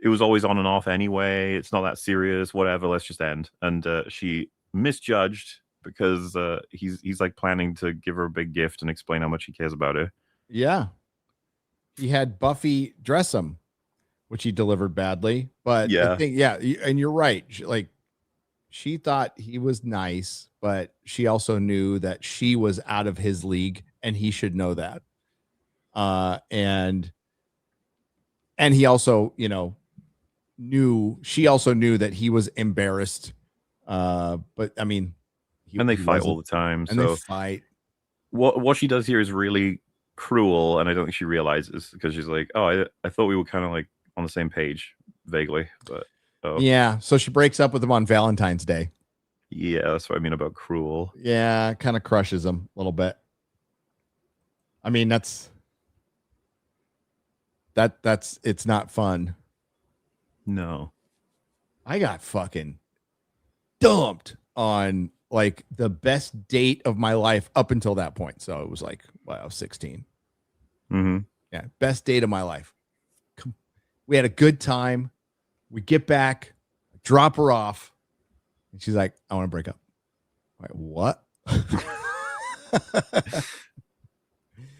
it was always on and off anyway. It's not that serious. Whatever. Let's just end. And she misjudged because he's like planning to give her a big gift and explain how much he cares about her. Yeah. He had Buffy dress him, which he delivered badly. But yeah, and you're right. She thought he was nice, but she also knew that she was out of his league, and he should know that. And he also, she also knew that he was embarrassed. But I mean, and they fight all the time. And they fight. What she does here is really cruel, and I don't think she realizes, because she's like, oh, I thought we were kind of like on the same page vaguely, but yeah, so she breaks up with him on Valentine's Day. Yeah, that's what I mean about cruel. Yeah, kind of crushes him a little bit. I mean, that's it's not fun. No, I got fucking dumped on like the best date of my life up until that point. So it was like, well, I was 16. Mm-hmm. Yeah, best date of my life. We had a good time. We get back, drop her off, and she's like, I want to break up. I'm like, what?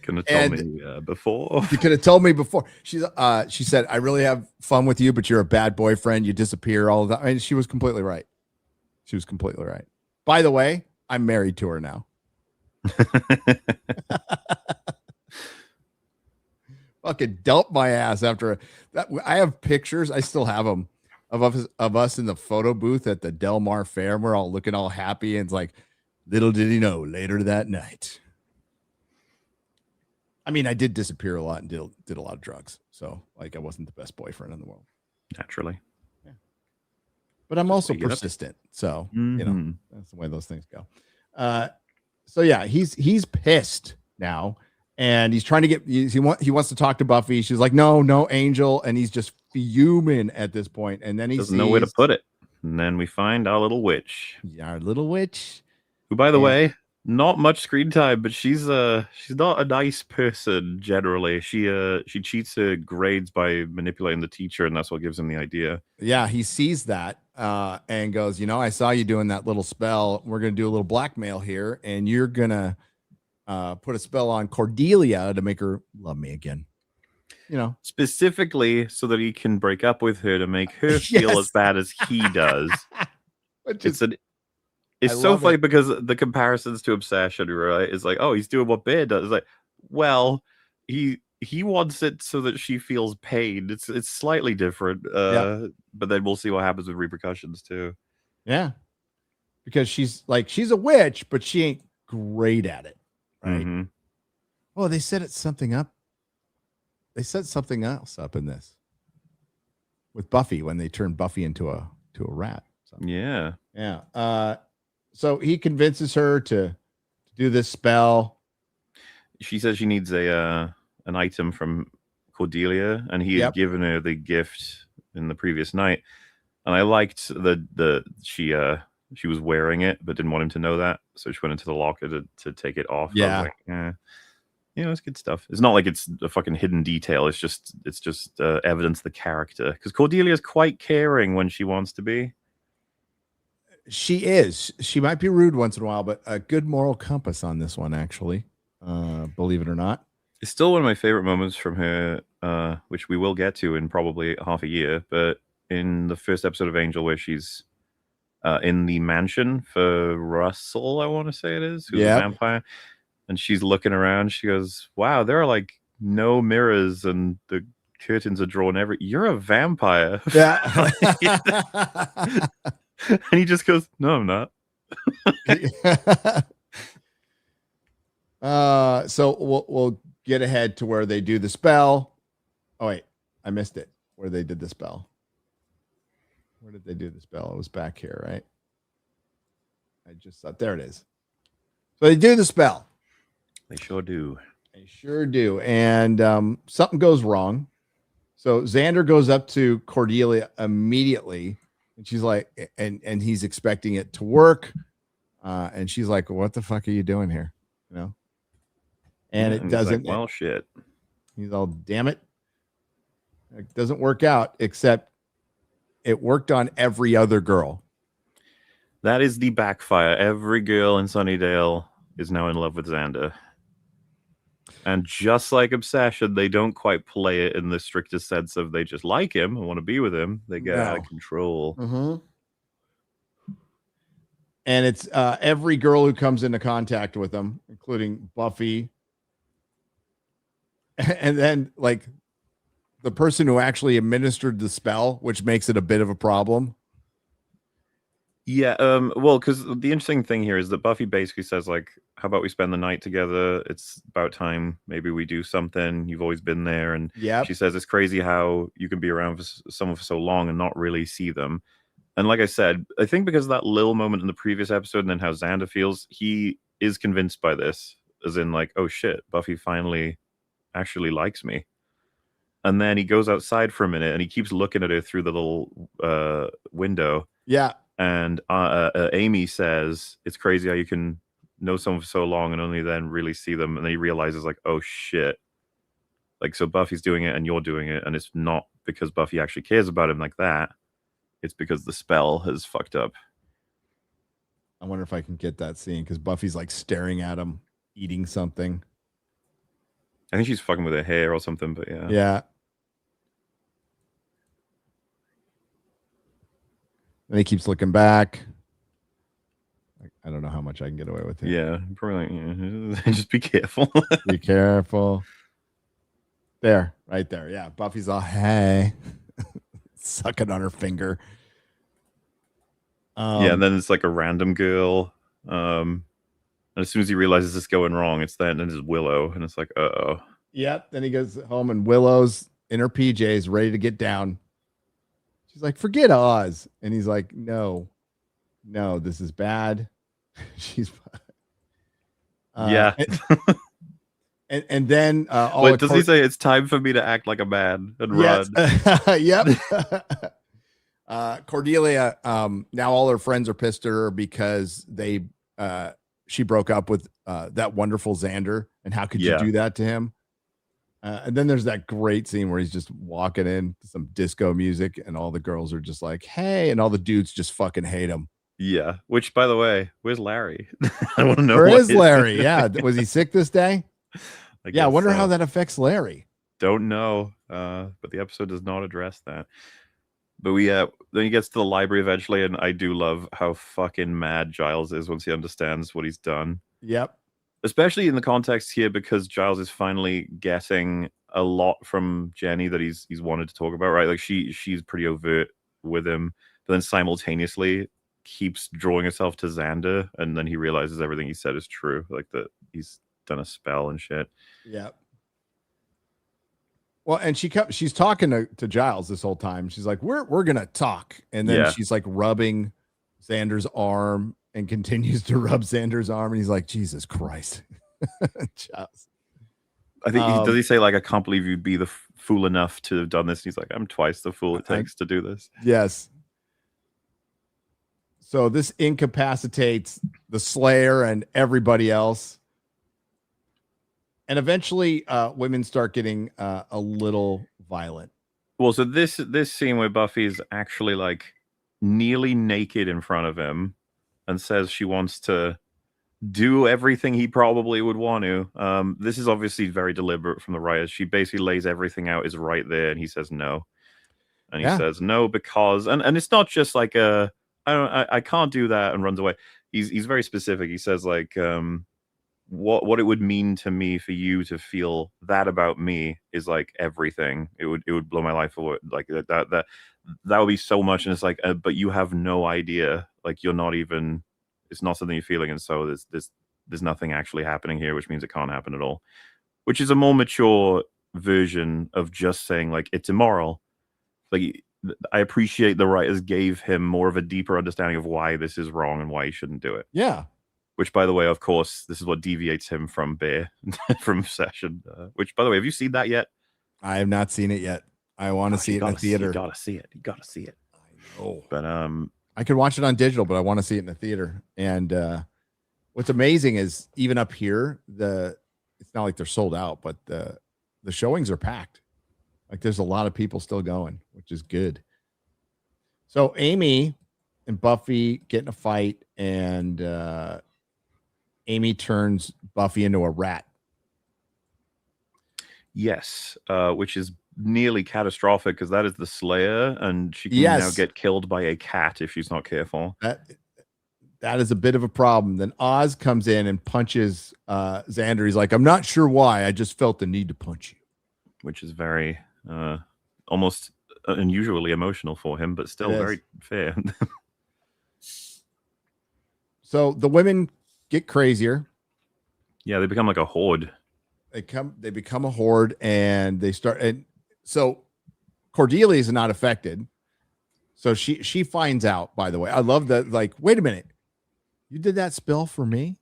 Couldn't have told me before. You could have told me before. She said, I really have fun with you, but you're a bad boyfriend. You disappear all the time. And she was completely right. She was completely right. By the way, I'm married to her now. Fucking dumped my ass after that. I have pictures. I still have them of us in the photo booth at the Del Mar Fair. We're all looking all happy. And it's like, little did he know, later that night. I mean, I did disappear a lot and did a lot of drugs. So like, I wasn't the best boyfriend in the world. Naturally. Yeah. But I'm also persistent. So, that's the way those things go. So yeah, he's pissed now. And he's trying to get, he wants to talk to Buffy. She's like, no, Angel. And he's just fuming at this point. And then he doesn't know where to put it. And then we find our little witch. Yeah, our little witch. Who, by the way, not much screen time, but she's not a nice person generally. She cheats her grades by manipulating the teacher, and that's what gives him the idea. Yeah, he sees that and goes, I saw you doing that little spell. We're gonna do a little blackmail here, and you're gonna put a spell on Cordelia to make her love me again. Specifically so that he can break up with her to make her feel as bad as he does. It's so funny because the comparisons to Obsession, right, is like, oh, he's doing what Bear does. It's like, well, he wants it so that she feels pain. It's slightly different, but then we'll see what happens with repercussions too. Yeah, because she's a witch, but she ain't great at it, right? Mm-hmm. Oh, they set something up. They set something else up in this with Buffy when they turned Buffy into a rat. So. Yeah. So he convinces her to do this spell. She says she needs an item from Cordelia, and he had given her the gift in the previous night. And I liked she was wearing it, but didn't want him to know that, so she went into the locker to take it off. Yeah. It's good stuff. It's not like it's a fucking hidden detail. It's just evidence the character, because Cordelia is quite caring when she wants to be. She is. She might be rude once in a while, but a good moral compass on this one, actually. Believe it or not. It's still one of my favorite moments from her, which we will get to in probably half a year. But in the first episode of Angel, where she's in the mansion for Russell, I want to say it is, who's a vampire, and she's looking around. She goes, "Wow, there are like no mirrors, and the curtains are drawn You're a vampire." Yeah. And he just goes, "No, I'm not." So we'll get ahead to where they do the spell. Oh wait, I missed it. where they did the spell. Where did they do the spell? It was back here, right? I just thought there it is. So they do the spell. They sure do. They sure do. And something goes wrong. So Xander goes up to Cordelia immediately, and she's like, and he's expecting it to work. And she's like, "What the fuck are you doing here?" You know? And it doesn't. Like, well, shit. He's all, damn it. It doesn't work out, except it worked on every other girl. That is the backfire. Every girl in Sunnydale is now in love with Xander. And just like Obsession, they don't quite play it in the strictest sense of they just like him and want to be with him. They get out of control. Mm-hmm. And it's every girl who comes into contact with him, including Buffy. And then, like, the person who actually administered the spell, which makes it a bit of a problem. Yeah, well, because the interesting thing here is that Buffy basically says, like, how about we spend the night together? It's about time. Maybe we do something. You've always been there. And she says it's crazy how you can be around for someone for so long and not really see them. And like I said, I think because of that little moment in the previous episode and then how Xander feels, he is convinced by this, as in, like, oh shit, Buffy finally actually likes me. And then he goes outside for a minute and he keeps looking at her through the little window. Yeah. And Amy says, it's crazy how you can know someone for so long and only then really see them. And then he realizes, like, oh shit. Like, so Buffy's doing it and you're doing it. And it's not because Buffy actually cares about him like that. It's because the spell has fucked up. I wonder if I can get that scene because Buffy's like staring at him, eating something. I think she's fucking with her hair or something, but yeah. Yeah. And he keeps looking back. I don't know how much I can get away with it. Yeah, probably. Yeah. Just be careful. Be careful. There, right there. Yeah, Buffy's all, hey, sucking on her finger. Yeah, and then it's like a random girl. And as soon as he realizes it's going wrong, it's then it's Willow, and it's like, uh-oh. Yep. Then he goes home, and Willow's in her PJs, ready to get down. She's like, forget Oz. And he's like, no, this is bad. She's yeah. And then wait, does he say it's time for me to act like a man and run? Yep. Cordelia, now all her friends are pissed at her because she broke up with that wonderful Xander, and how could you do that to him? And then there's that great scene where he's just walking in to some disco music and all the girls are just like, hey, and all the dudes just fucking hate him. Yeah. Which, by the way, where's Larry? I want to know. Where is Larry? Yeah. Was he sick this day? I wonder how that affects Larry. Don't know. But the episode does not address that. But then he gets to the library eventually, and I do love how fucking mad Giles is once he understands what he's done. Yep. Especially in the context here, because Giles is finally getting a lot from Jenny that he's wanted to talk about, right? Like she's pretty overt with him, but then simultaneously keeps drawing herself to Xander, and then he realizes everything he said is true, like that he's done a spell and shit. Yeah. Well, and she's talking to Giles this whole time. She's like, we're gonna talk, and then she's like rubbing Xander's arm and continues to rub Xander's arm, and he's like, Jesus Christ. Giles. I think does he say, like, I can't believe you'd be the fool enough to have done this? And he's like, I'm twice the fool it takes to do this. Yes. So this incapacitates the Slayer and everybody else. And eventually women start getting a little violent. Well, so this scene where Buffy's actually like nearly naked in front of him and says she wants to do everything he probably would want to. This is obviously very deliberate from the writers. She basically lays everything out is right there, and he says no. And he says no because, and it's not just like I can't do that and runs away. He's very specific. He says, like, what it would mean to me for you to feel that about me is like everything. It would blow my life away. Like that would be so much. And it's like, but you have no idea. Like, you're not even. It's not something you're feeling, and so there's nothing actually happening here, which means it can't happen at all. Which is a more mature version of just saying, like, it's immoral, like I appreciate the writers gave him more of a deeper understanding of why this is wrong and why he shouldn't do it. Yeah. Which, by the way, of course, this is what deviates him from Bear, from Session. Which, by the way, have you seen that yet? I have not seen it yet. I want to see it in the theater. You gotta see it. You gotta see it. I know. But I could watch it on digital, but I want to see it in the theater. And what's amazing is even up here, it's not like they're sold out, but the showings are packed. Like there's a lot of people still going, which is good. So Amy and Buffy get in a fight, and Amy turns Buffy into a rat. Yes, which is nearly catastrophic because that is the Slayer, and she can now get killed by a cat if she's not careful. That is a bit of a problem. Then Oz comes in and punches Xander. He's like, I'm not sure why. I just felt the need to punch you. Which is very almost unusually emotional for him, but still very fair. So the women get crazier. Yeah, they become like a horde. They become a horde, and they start. And so Cordelia is not affected. So she finds out, by the way. I love that. Like, wait a minute. You did that spell for me?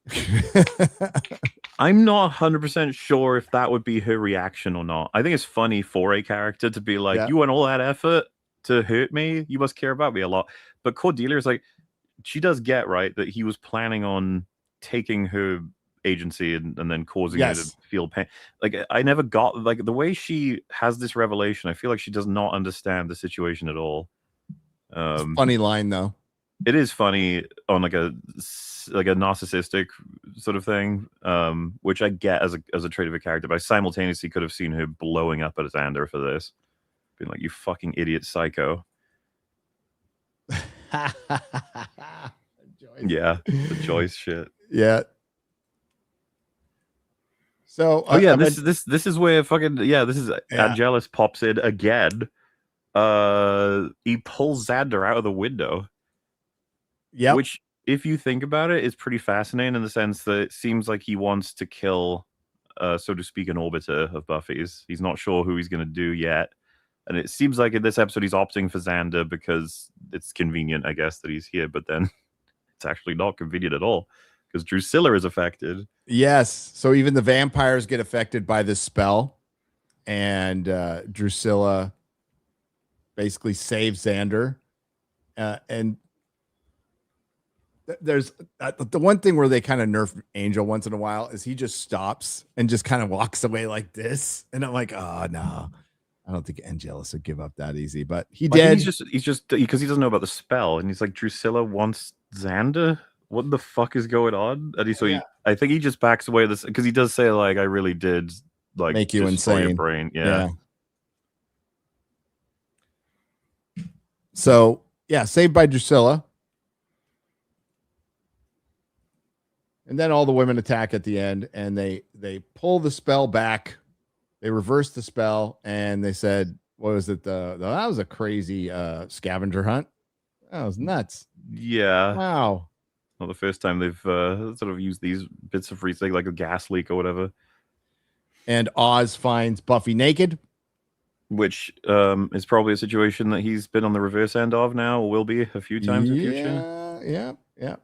I'm not 100% sure if that would be her reaction or not. I think it's funny for a character to be like, you went all that effort to hurt me? You must care about me a lot. But Cordelia is like, she does get, right, that he was planning on taking her agency and then causing her to feel pain. Like, I never got, like, the way she has this revelation, I feel like she does not understand the situation at all. Funny line, though. It is funny on like a narcissistic sort of thing, which I get as a trait of a character, but I simultaneously could have seen her blowing up at Xander for this, being like, "You fucking idiot, psycho." Yeah, the Joyce shit. Yeah. So this is where fucking this is Angelus pops in again. He pulls Xander out of the window. Yeah. Which, if you think about it, is pretty fascinating in the sense that it seems like he wants to kill, so to speak, an orbiter of Buffy's. He's not sure who he's going to do yet. And it seems like in this episode he's opting for Xander because it's convenient, I guess, that he's here. But then it's actually not convenient at all because Drusilla is affected. Yes. So even the vampires get affected by this spell. And Drusilla basically saves Xander. And there's the one thing where they kind of nerf Angel once in a while is he just stops and just kind of walks away like this. And I'm like, oh, no. I don't think Angelus would give up that easy, but he did. He's just because he doesn't know about the spell, and he's like, Drusilla wants Xander. What the fuck is going on? And I think he just backs away this because he does say like, I really did like make you insane. Your brain. Yeah. So saved by Drusilla. And then all the women attack at the end, and they pull the spell back. They reversed the spell, and they said, what was it? That was a crazy scavenger hunt. That was nuts. Yeah. Wow. Not the first time they've sort of used these bits of free, like a gas leak or whatever. And Oz finds Buffy naked. Which is probably a situation that he's been on the reverse end of now, or will be a few times in the future. Yeah.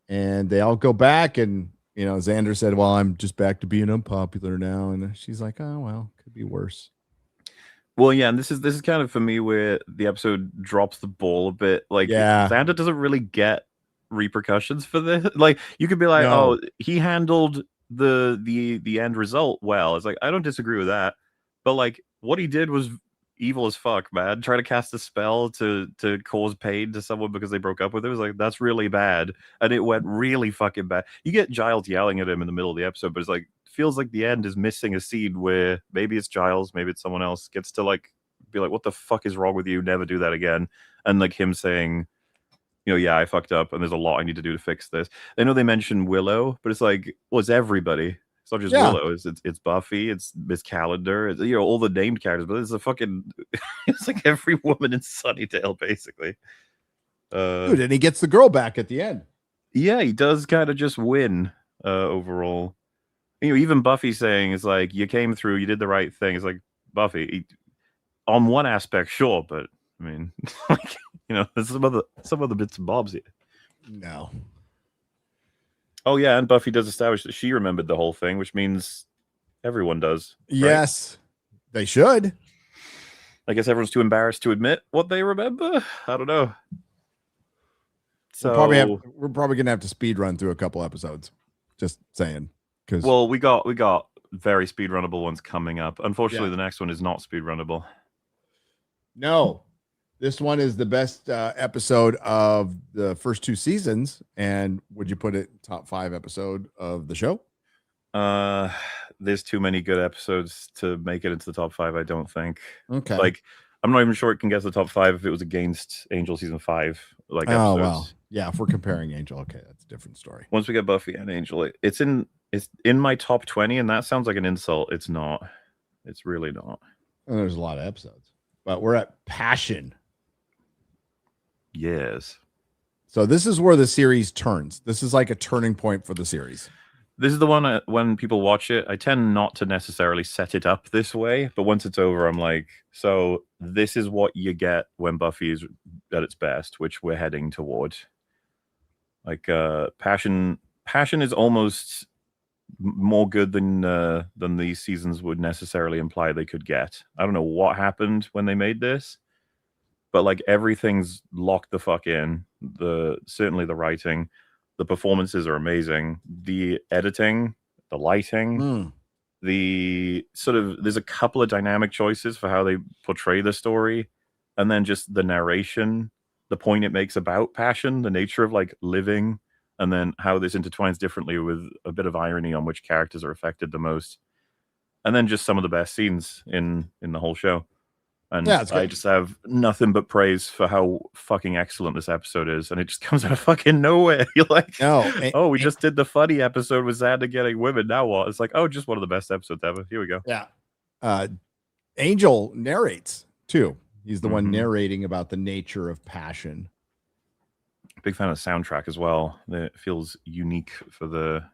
And they all go back, and Xander said, well, I'm just back to being unpopular now. And she's like, oh, well, could be worse. Well, yeah, and this is kind of for me where the episode drops the ball a bit. Like, Xander doesn't really get repercussions for this. Like, you could be like, oh, he handled the end result well. It's like, I don't disagree with that. But like, what he did was evil as fuck, man. Try to cast a spell to cause pain to someone because they broke up with him. It was like, that's really bad. And it went really fucking bad. You get Giles yelling at him in the middle of the episode, but it's like, feels like the end is missing a scene where maybe it's Giles, maybe it's someone else gets to like be like, what the fuck is wrong with you? Never do that again. And like him saying, I fucked up and there's a lot I need to do to fix this. I know they mentioned Willow, but it's like, well, it's everybody. It's not just Willow. It's Buffy. It's Miss Calendar. It's, all the named characters. But it's a fucking. It's like every woman in Sunnydale, basically. Dude, and he gets the girl back at the end. Yeah, he does kind of just win overall. Even Buffy saying is like, you came through. You did the right thing. It's like Buffy. on one aspect, sure, but I mean, like, there's some other bits and bobs here. No. Oh yeah, and Buffy does establish that she remembered the whole thing, which means everyone does. Right? Yes, they should. I guess everyone's too embarrassed to admit what they remember. I don't know. So we're probably gonna have to speed run through a couple episodes. Just saying, because we got very speed runnable ones coming up. Unfortunately, the next one is not speed runnable. No, this one is the best episode of the first 2 seasons. And would you put it top 5 episode of the show? There's too many good episodes to make it into the top 5. I don't think. Okay. Like, I'm not even sure it can get to the top 5 if it was against Angel season 5. Like, episodes. Well, yeah. If we're comparing Angel, okay, that's a different story. Once we get Buffy and Angel, it's in my top 20, and that sounds like an insult. It's not. It's really not. And there's a lot of episodes, but we're at Passion. Yes. So this is where the series turns. This is like a turning point for the series. This is the one when people watch it, I tend not to necessarily set it up this way, but once it's over, I'm like, so this is what you get when Buffy is at its best, which we're heading toward. Like, Passion is almost more good than these seasons would necessarily imply they could get. I don't know what happened when they made this, but like everything's locked the fuck in. Certainly the writing. The performances are amazing. The editing, the lighting, there's a couple of dynamic choices for how they portray the story. And then just the narration, the point it makes about passion, the nature of like living, and then how this intertwines differently with a bit of irony on which characters are affected the most. And then just some of the best scenes in the whole show. And I just have nothing but praise for how fucking excellent this episode is. And it just comes out of fucking nowhere. You're like, we just did the funny episode with Xander getting women. Now what? It's like, just one of the best episodes ever. Here we go. Yeah. Angel narrates too. He's the one narrating about the nature of passion. Big fan of the soundtrack as well. It feels unique for the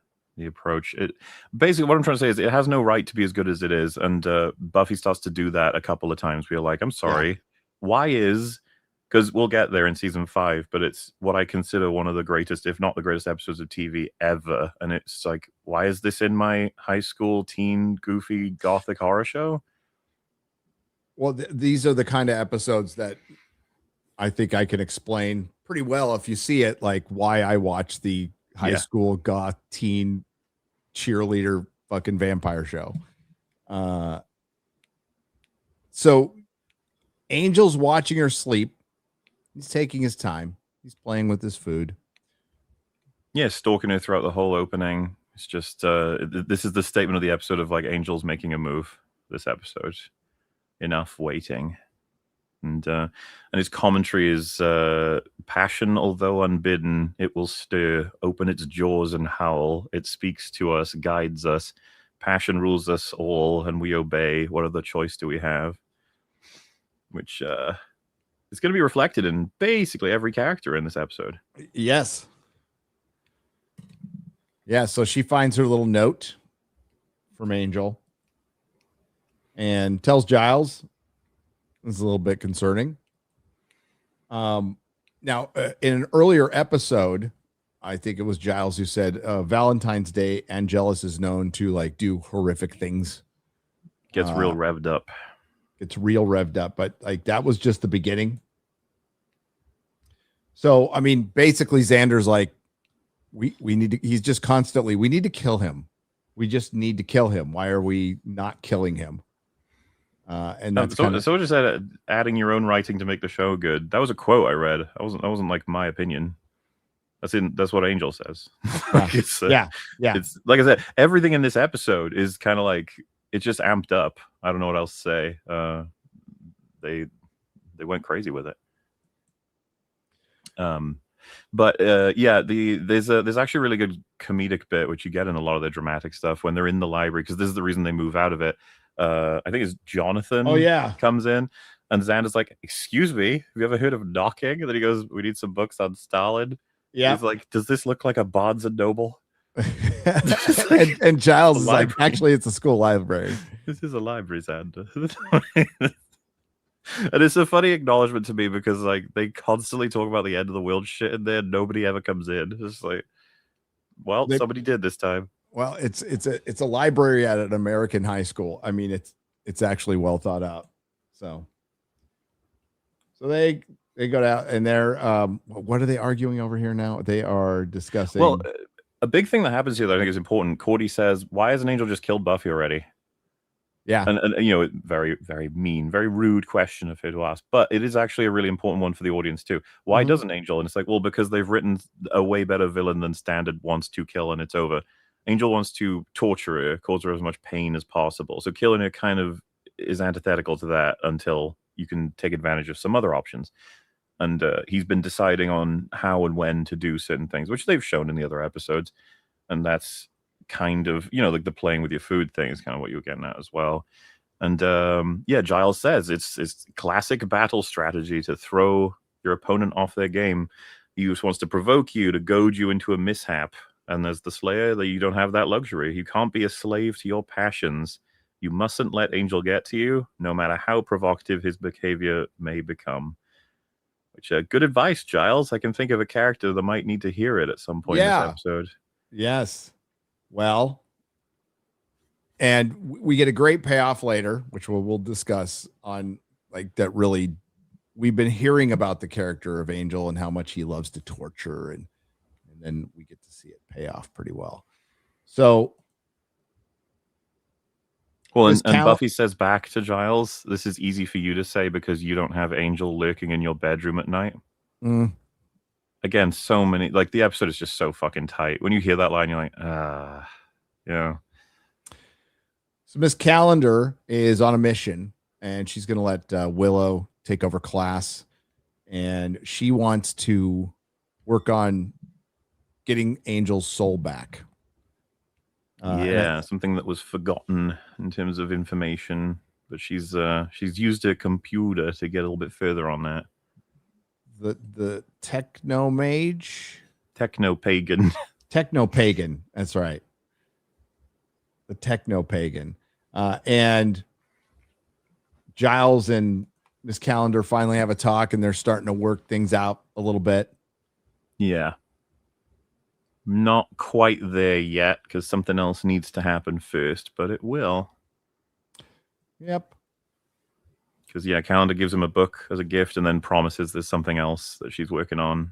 approach. It basically, what I'm trying to say is it has no right to be as good as it is, and Buffy starts to do that a couple of times. We're like, I'm sorry, why is, because we'll get there in season 5, but it's what I consider one of the greatest, if not the greatest episodes of TV ever, and it's like, why is this in my high school teen goofy gothic horror show? Well, these are the kind of episodes that I think I can explain pretty well if you see it, like why I watch the high school goth teen cheerleader fucking vampire show. So Angel's watching her sleep. He's taking his time. He's playing with his food. Yeah, stalking her throughout the whole opening. It's just this is the statement of the episode of like Angel's making a move. This episode, enough waiting. And his commentary is passion, although unbidden, it will stir, open its jaws and howl. It speaks to us, guides us. Passion rules us all, and we obey. What other choice do we have? Which is going to be reflected in basically every character in this episode. Yes. Yeah, so she finds her little note from Angel and tells Giles. This is a little bit concerning. Now, in an earlier episode, I think it was Giles who said Valentine's Day, Angelus is known to like do horrific things. Gets real revved up. It's real revved up, but like that was just the beginning. So, I mean, basically Xander's like, we need to, he's just constantly, we need to kill him. We just need to kill him. Why are we not killing him? And that's so just adding your own writing to make the show good. That was a quote I read. That wasn't like my opinion. That's what Angel says. It's like I said, everything in this episode is kind of like it's just amped up. I don't know what else to say. They went crazy with it. But there's actually a really good comedic bit which you get in a lot of the dramatic stuff when they're in the library, because this is the reason they move out of it. I think it's Jonathan comes in, and Xander's like, excuse me, have you ever heard of knocking? And then he goes, we need some books on Stalin. Yeah. He's like, does this look like a Barnes and Noble? and Giles is like, actually, it's a school library. This is a library, Xander. And it's a funny acknowledgement to me because like they constantly talk about the end of the world shit in there. Nobody ever comes in. It's like, well, somebody did this time. Well, it's a library at an American high school. I mean, it's actually well thought out. So they go out and they're what are they arguing over here now? They are discussing. Well, a big thing that happens here that I think is important. Cordy says, "Why has an angel just killed Buffy already?" Yeah, and you know, very very mean, very rude question of her to ask, but it is actually a really important one for the audience too. Why doesn't Angel? And it's like, well, because they've written a way better villain than Standard wants to kill, and it's over. Angel wants to torture her, cause her as much pain as possible. So killing her kind of is antithetical to that until you can take advantage of some other options. And he's been deciding on how and when to do certain things, which they've shown in the other episodes, and that's kind of, you know, like the playing with your food thing is kind of what you're getting at as well. And yeah, Giles says it's classic battle strategy to throw your opponent off their game. He just wants to provoke you, to goad you into a mishap. And as the Slayer, that you don't have that luxury. You can't be a slave to your passions. You mustn't let Angel get to you, no matter how provocative his behavior may become. Which good advice, Giles. I can think of a character that might need to hear it at some point in this episode. Yes. Well, and we get a great payoff later, which we'll discuss on like that. Really, we've been hearing about the character of Angel and how much he loves to torture, and then we get to see it pay off pretty well. So, well, and Buffy says back to Giles, "This is easy for you to say because you don't have Angel lurking in your bedroom at night." Again, so many, like the episode is just so fucking tight. When you hear that line, you're like, yeah. So Miss Calendar is on a mission, and she's going to let Willow take over class, and she wants to work on getting Angel's soul back. Something that was forgotten in terms of information, but she's used her computer to get a little bit further on that. The techno mage, techno pagan. That's right. The techno pagan, and Giles and Miss Calendar finally have a talk, and they're starting to work things out a little bit. Yeah, not quite there yet because something else needs to happen first, but it will. Yep. Because, yeah, Calendar gives him a book as a gift and then promises there's something else that she's working on,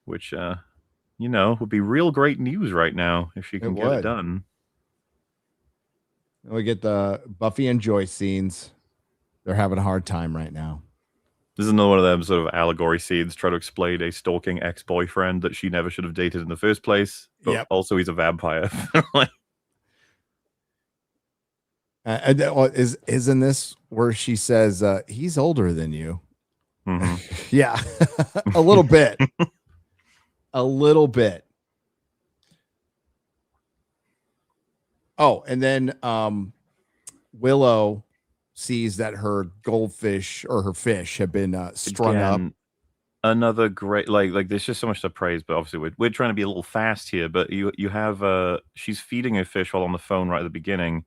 which, you know, would be real great news right now if she can get it done. We get the Buffy and Joyce scenes. They're having a hard time right now. This is another one of them sort of allegory scenes, try to explain a stalking ex-boyfriend that she never should have dated in the first place, but also he's a vampire. Isn't this where she says he's older than you? Yeah, a little bit. Oh, and then Willow sees that her goldfish or her fish have been strung up. Another great, like there's just so much to praise, but obviously we're trying to be a little fast here. But you have she's feeding her fish while on the phone right at the beginning.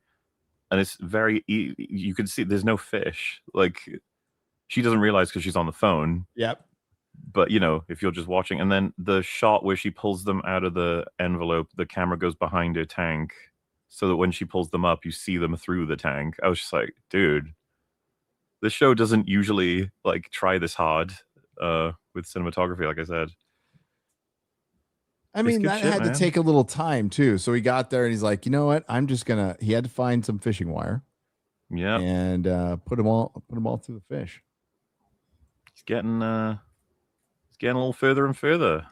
And it's very, you can see there's no fish. Like, she doesn't realize because she's on the phone. Yep. But, you know, if you're just watching, and then the shot where she pulls them out of the envelope, the camera goes behind her tank so that when she pulls them up, you see them through the tank. I was just like, dude, this show doesn't usually, like, try this hard with cinematography, like I said. I mean, that had to take a little time too. So he got there and he's like, you know what? He had to find some fishing wire. Yeah. And put them all through the fish. He's getting a little further and further.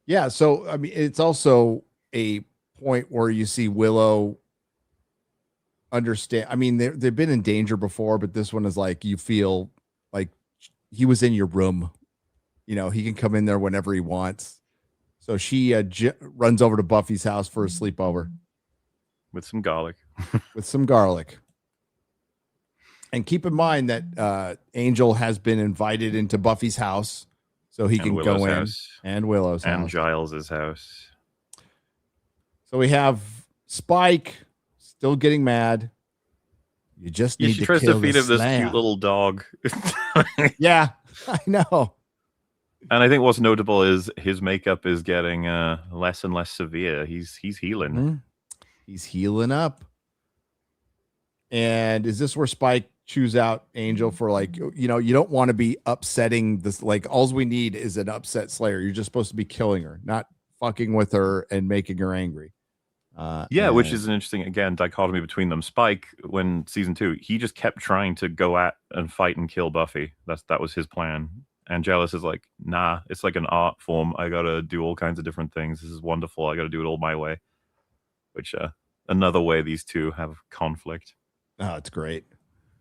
Yeah. So, I mean, it's also a point where you see Willow understand. I mean, they've been in danger before, but this one is like, you feel like he was in your room. You know, he can come in there whenever he wants. So she runs over to Buffy's house for a sleepover. With some garlic. And keep in mind that Angel has been invited into Buffy's house so he can go in. And Willow's house. And Giles's house. So we have Spike still getting mad. You just Yeah, need she to tries to kill feed the him this Slayer. cute little dog. Yeah, I know. And I think what's notable is his makeup is getting less and less severe. He's healing. Mm-hmm. He's healing up. And is this where Spike chews out Angel for, like, you know, you don't want to be upsetting this. Like, all we need is an upset Slayer. You're just supposed to be killing her, not fucking with her and making her angry. Yeah, which is an interesting, again, dichotomy between them. Spike, when season 2, he just kept trying to go at and fight and kill Buffy. That was his plan. Angelus is like, nah, it's like an art form. I gotta do all kinds of different things. This is wonderful. I gotta do it all my way. Which another way these two have conflict. Oh, it's great.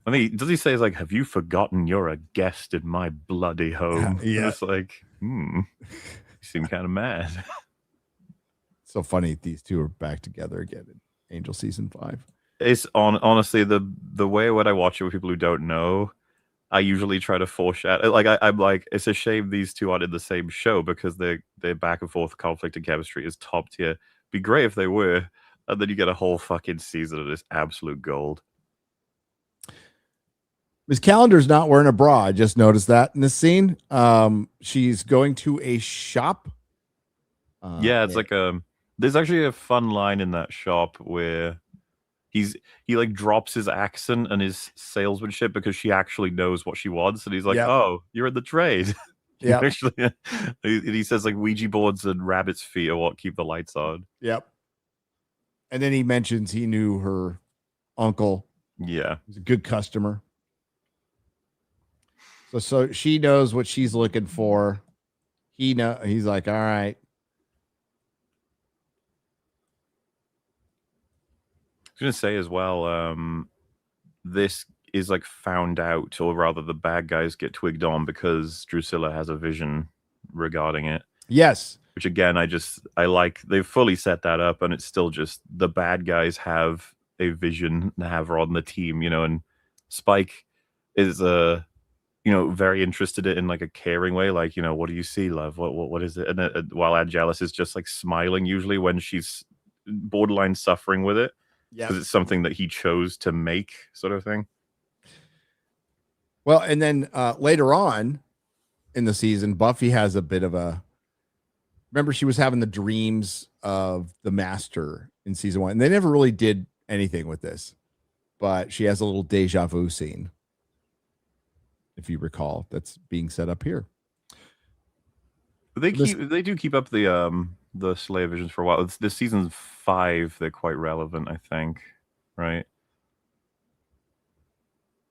I mean, does he say, like, have you forgotten you're a guest in my bloody home? Yeah. It's like, you seem kind of mad. So funny these two are back together again in Angel season 5. It's honestly the way when I watch it with people who don't know, I usually try to foreshadow. Like I'm like, it's a shame these two aren't in the same show because their back and forth conflict and chemistry is top tier. Be great if they were, and then you get a whole fucking season of this absolute gold. Miss Calendar's not wearing a bra. I just noticed that in this scene. She's going to a shop. Yeah, it's like there's actually a fun line in that shop where he like drops his accent and his salesmanship because she actually knows what she wants, and he's like, "Oh, you're in the trade." Yeah, actually, he says like Ouija boards and rabbit's feet are what keep the lights on. Yep. And then he mentions he knew her uncle. Yeah, he's a good customer. So she knows what she's looking for. He's like, all right. I was gonna say as well, this is like found out, or rather the bad guys get twigged on because Drusilla has a vision regarding it. Yes. Which again, I like they've fully set that up, and it's still just the bad guys have a vision to have her on the team, you know, and Spike is very interested in like a caring way, like, you know, what do you see, love? What is it? And while Angelus is just like smiling usually when she's borderline suffering with it. Yeah, because it's something that he chose to make, sort of thing. Well, and then later on in the season, Buffy has a bit of a. Remember, she was having the dreams of the Master in season 1, and they never really did anything with this. But she has a little deja vu scene, if you recall, that's being set up here. They do keep up the Slayer visions for a while. This season 5, they're quite relevant, I think. Right?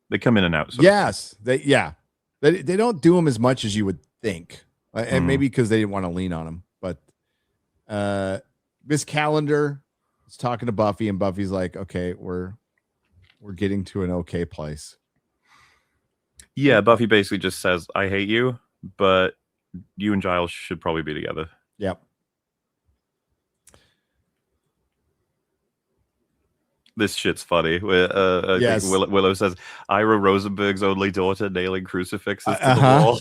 They come in and out. Yes, they don't do them as much as you would think, and maybe because they didn't want to lean on them. But Miss Calendar is talking to Buffy, and Buffy's like, "Okay, we're getting to an okay place." Yeah, Buffy basically just says, "I hate you, but you and Giles should probably be together." Yep. This shit's funny. I think Willow says, Ira Rosenberg's only daughter nailing crucifixes to the wall.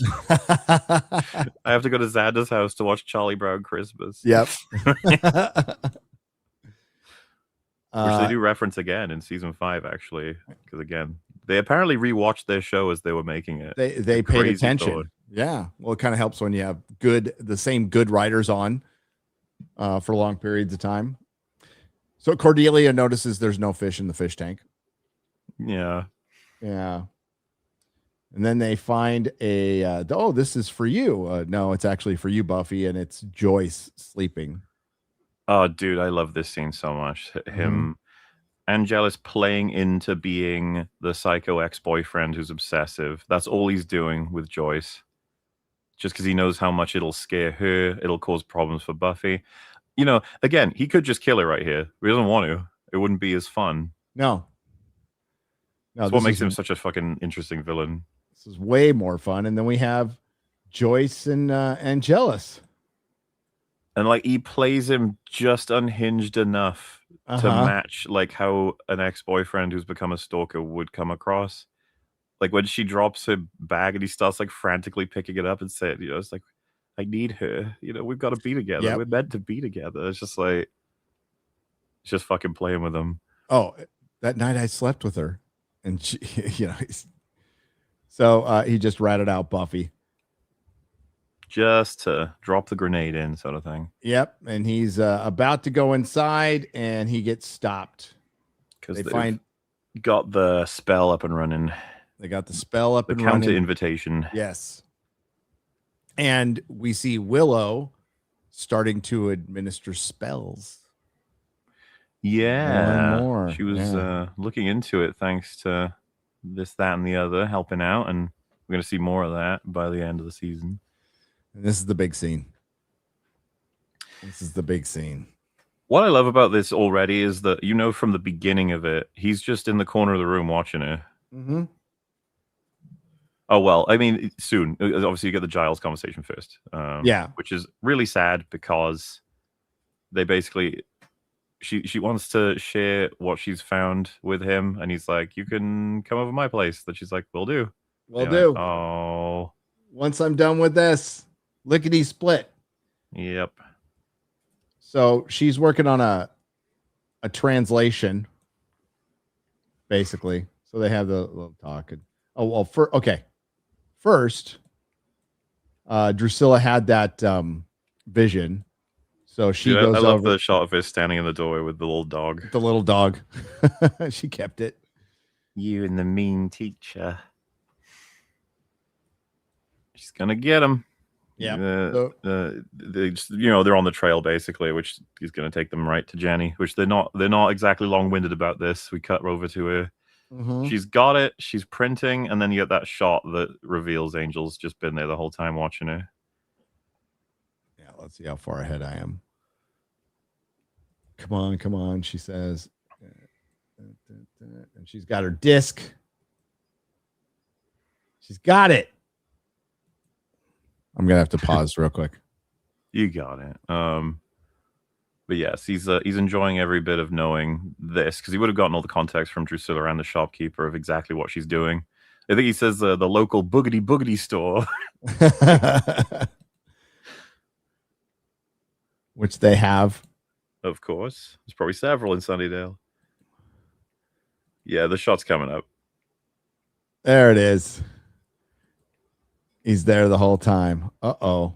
I have to go to Xander's house to watch Charlie Brown Christmas. Yep. Which they do reference again in season 5, actually. Because again, they apparently rewatched their show as they were making it. They paid attention. Thought. Yeah. Well, it kind of helps when you have the same good writers on for long periods of time. So Cordelia notices there's no fish in the fish tank. Yeah. Yeah. And then they find this is for you. No, it's actually for you, Buffy, and it's Joyce sleeping. Oh, dude, I love this scene so much. Him, Angelus playing into being the psycho ex-boyfriend who's obsessive. That's all he's doing with Joyce. Just because he knows how much it'll scare her, it'll cause problems for Buffy. You know, again, he could just kill her right here. He doesn't want to. It wouldn't be as fun. No. That's what makes him such a fucking interesting villain. This is way more fun. And then we have Joyce and Angelus. And like he plays him just unhinged enough to match like how an ex-boyfriend who's become a stalker would come across. Like when she drops her bag and he starts like frantically picking it up and saying, you know, it's like, I need her. You know, we've got to be together. Yep. We're meant to be together. It's just like, just fucking playing with him. Oh, that night I slept with her. And she, so he just ratted out Buffy. Just to drop the grenade in, sort of thing. Yep, and he's about to go inside, and he gets stopped because they got the spell up and running. They got the spell up and running. The counter invitation. Yes, and we see Willow starting to administer spells. Yeah, more. She was looking into it thanks to this, that, and the other helping out, and we're going to see more of that by the end of the season. And this is the big scene. This is the big scene. What I love about this already is that, from the beginning of it, he's just in the corner of the room watching it. Mm-hmm. Oh, well, I mean, soon. Obviously, you get the Giles conversation first. Which is really sad because they basically... She wants to share what she's found with him, and he's like, you can come over my place. That she's like, will do. Will do. Like, oh. Once I'm done with this, lickety split. Yep. So she's working on a translation, basically. So they have the little talk. First, Drusilla had that vision. So she goes over. I love the shot of her standing in the doorway with the little dog. The little dog. She kept it. You and the mean teacher. She's gonna get him. Yeah. They're on the trail basically, which is gonna take them right to Jenny. Which they're not exactly long-winded about this. We cut over to her. Mm-hmm. She's got it. She's printing, and then you get that shot that reveals Angel's just been there the whole time watching her. Yeah, let's see how far ahead I am. Come on, she says. And she's got her disc. She's got it. I'm gonna have to pause real quick. You got it. But yes, he's enjoying every bit of knowing this, because he would have gotten all the context from Drusilla and the shopkeeper of exactly what she's doing. I think he says the local boogity store. Which they have. Of course. There's probably several in Sunnydale. Yeah, the shot's coming up. There it is. He's there the whole time. Uh-oh.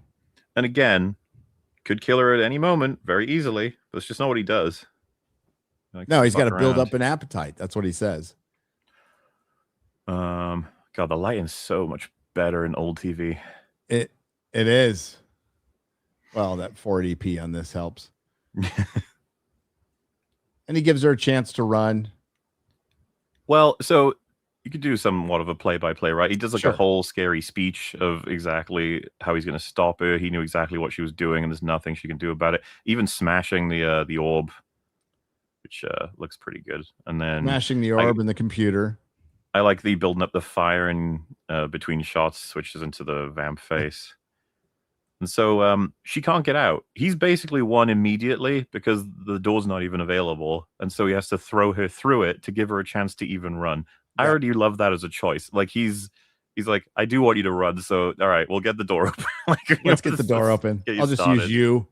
And again, could kill her at any moment very easily. But it's just not what he does. No, he's got to build up an appetite. That's what he says. God, the lighting's so much better in old TV. It is. Well, that 480p on this helps. And he gives her a chance to run. Well, so you could do somewhat of a play-by-play, right? He does a whole scary speech of exactly how he's going to stop her. He knew exactly what she was doing, and there's nothing she can do about it. Even smashing the orb, which looks pretty good. And then smashing the orb in the computer. I like the building up the fire in between shots, switches into the vamp face. And so she can't get out. He's basically won immediately because the door's not even available. And so he has to throw her through it to give her a chance to even run. Yeah. I already love that as a choice. Like he's like, I do want you to run. So, all right, we'll get the door open. Let's get the door open. I'll just use you.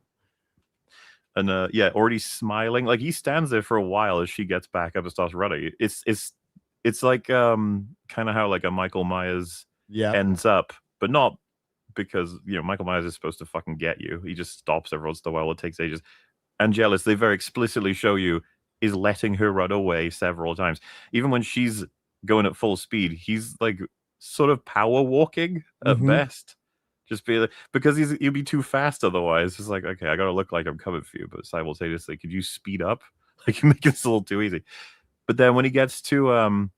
And already smiling. Like he stands there for a while as she gets back up and starts running. It's like kind of how like a Michael Myers ends up, but not because Michael Myers is supposed to fucking get you. He just stops every once in a while. It takes ages. Angelus, they very explicitly show you, is letting her run away several times. Even when she's going at full speed, he's like sort of power walking at best. Just because he'd be too fast otherwise. It's like, okay, I gotta look like I'm coming for you, but simultaneously, could you speed up? Like you make it a little too easy. But then when he gets to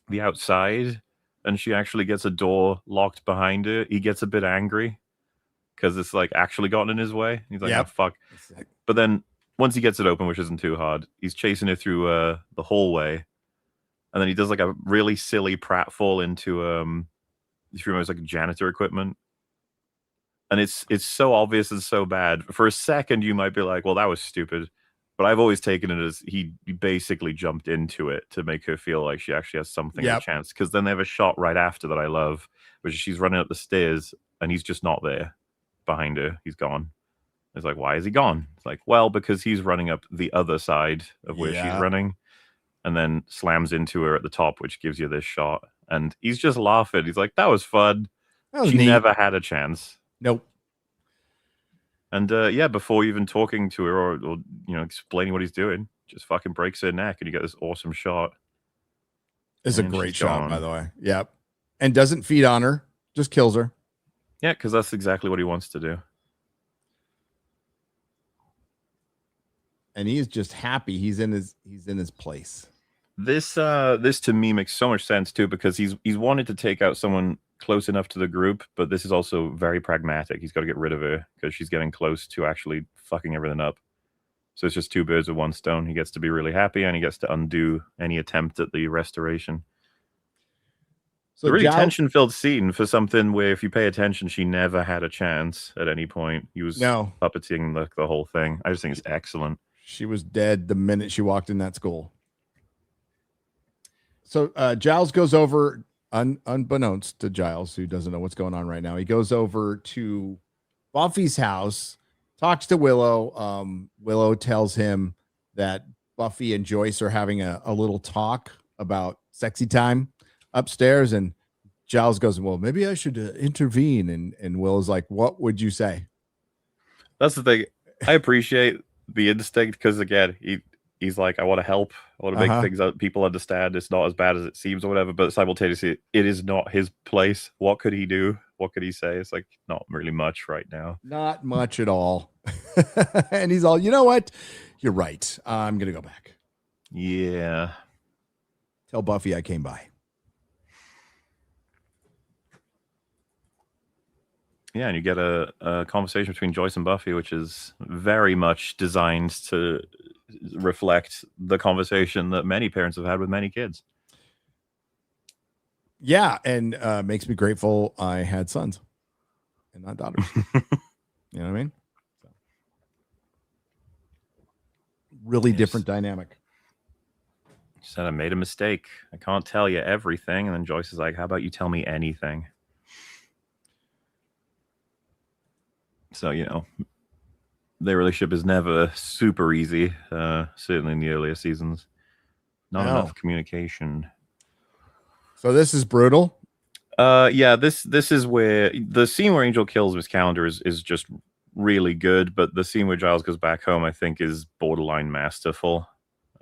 the outside and she actually gets a door locked behind her, he gets a bit angry because it's like actually gotten in his way. He's like, oh, fuck. But then once he gets it open, which isn't too hard, he's chasing her through the hallway. And then he does like a really silly pratfall into almost like janitor equipment. And it's so obvious and so bad. For a second, you might be like, well, that was stupid. But I've always taken it as he basically jumped into it to make her feel like she actually has something of a chance. Because then they have a shot right after that I love, which is she's running up the stairs and he's just not there behind her. He's gone. It's like, why is he gone? It's like, well, because he's running up the other side of where she's running. and then slams into her at the top, which gives you this shot. And he's just laughing. He's like, that was fun. That was She neat. never had a chance. Nope. And yeah, before even talking to her or explaining what he's doing, just fucking breaks her neck, and you get this awesome shot. It's a And great she's shot, gone. by the way. Yep. And doesn't feed on her, just kills her. Yeah, because that's exactly what he wants to do. And he is just happy. He's in his place. This to me makes so much sense too, because he's wanted to take out someone close enough to the group, but this is also very pragmatic. He's got to get rid of her because she's getting close to actually fucking everything up. So it's just two birds with one stone. He gets to be really happy, and he gets to undo any attempt at the restoration. So a really tension-filled scene for something where, if you pay attention, she never had a chance at any point. He was puppeting the whole thing. I just think it's excellent. She was dead the minute she walked in that school. So Giles goes over, unbeknownst to Giles, who doesn't know what's going on right now. He goes over to Buffy's house, talks to Willow. Willow tells him that Buffy and Joyce are having a little talk about sexy time upstairs. And Giles goes, well, maybe I should intervene. And Willow's like, what would you say? That's the thing. I appreciate the instinct, because again, he's like, I want to help. I want to make things that people understand. It's not as bad as it seems or whatever, but simultaneously, it is not his place. What could he do? What could he say? It's like, not really much right now. Not much at all. And he's all, you know what? You're right. I'm going to go back. Yeah. Tell Buffy I came by. Yeah, and you get a conversation between Joyce and Buffy, which is very much designed to reflect the conversation that many parents have had with many kids. Yeah, and makes me grateful I had sons and not daughters. You know what I mean? So, really different dynamic. She said, I made a mistake. I can't tell you everything. And then Joyce is like, how about you tell me anything? So, their relationship is never super easy, certainly in the earlier seasons. Not enough communication. So this is brutal. Yeah, this is where the scene where Angel kills Miss Calendar is just really good, but the scene where Giles goes back home, I think, is borderline masterful.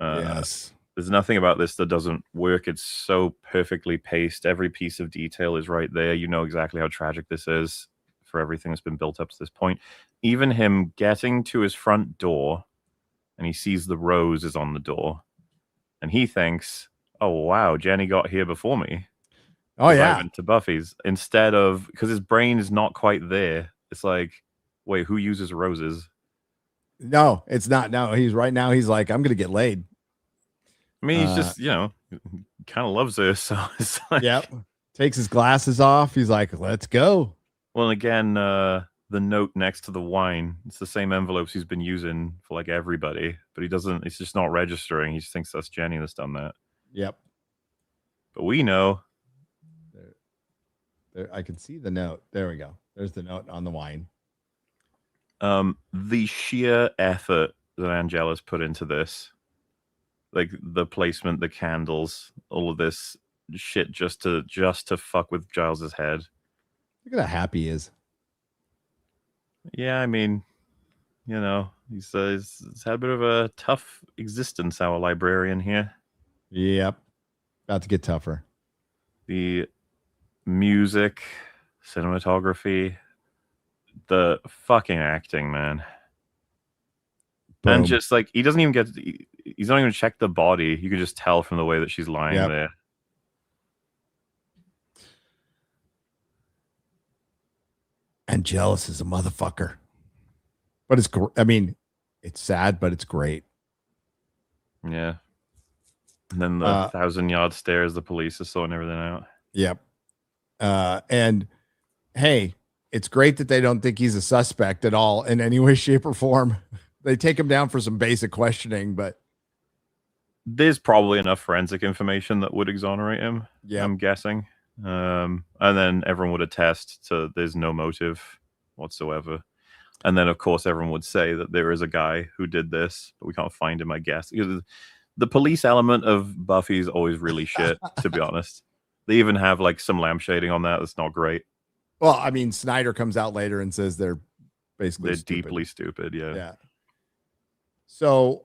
Yes. There's nothing about this that doesn't work. It's so perfectly paced. Every piece of detail is right there. You know exactly how tragic this is for everything that's been built up to this point. Even him getting to his front door, and he sees the rose is on the door, and he thinks, oh, wow, Jenny got here before me. Oh, yeah. I went to Buffy's, instead of, because his brain is not quite there. It's like, wait, who uses roses? No, it's not. No, he's like, I'm going to get laid. I mean, he's just, kind of loves her. So it's like, yep. Takes his glasses off. He's like, let's go. Well, again, the note next to the wine, it's the same envelopes he's been using for like everybody, but it's just not registering. He just thinks that's Jenny that's done that. Yep. But we know. There, I can see the note. There we go. There's the note on the wine. The sheer effort that Angela's put into this, like the placement, the candles, all of this shit just to fuck with Giles's head. Look at how happy he is. Yeah, I mean, he's had a bit of a tough existence, our librarian here. Yep. About to get tougher. The music, cinematography, the fucking acting, man. Boom. And just like, he's not even check the body. You can just tell from the way that she's lying there. And jealous is a motherfucker. But it's sad, but it's great. Yeah. And then the 1,000-yard stare as the police are sorting everything out. Yep. And hey, it's great that they don't think he's a suspect at all in any way, shape, or form. They take him down for some basic questioning, but there's probably enough forensic information that would exonerate him. Yeah, I'm guessing. And then everyone would attest to there's no motive whatsoever. And then, of course, everyone would say that there is a guy who did this, but we can't find him, I guess. The police element of Buffy is always really shit, to be honest. They even have like some lampshading on that. That's not great. Well, I mean, Snyder comes out later and says they're basically deeply stupid. Yeah. Yeah. So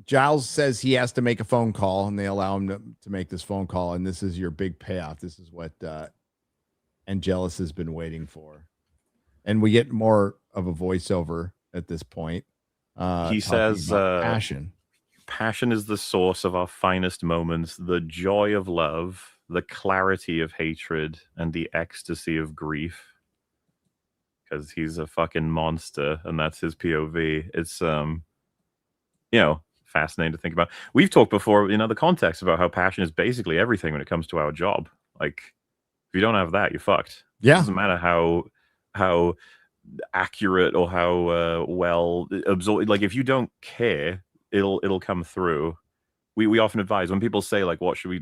Giles says he has to make a phone call, and they allow him to make this phone call. And this is your big payoff. This is what Angelus has been waiting for. And we get more of a voiceover at this point. He says, passion. Passion is the source of our finest moments, the joy of love, the clarity of hatred, and the ecstasy of grief. Because he's a fucking monster, and that's his POV. It's fascinating to think about. We've talked before in other contexts about how passion is basically everything when it comes to our job. Like, if you don't have that, you're fucked. Yeah. It doesn't matter how accurate or how well absorbed. Like, if you don't care, it'll come through. We often advise when people say like, what should we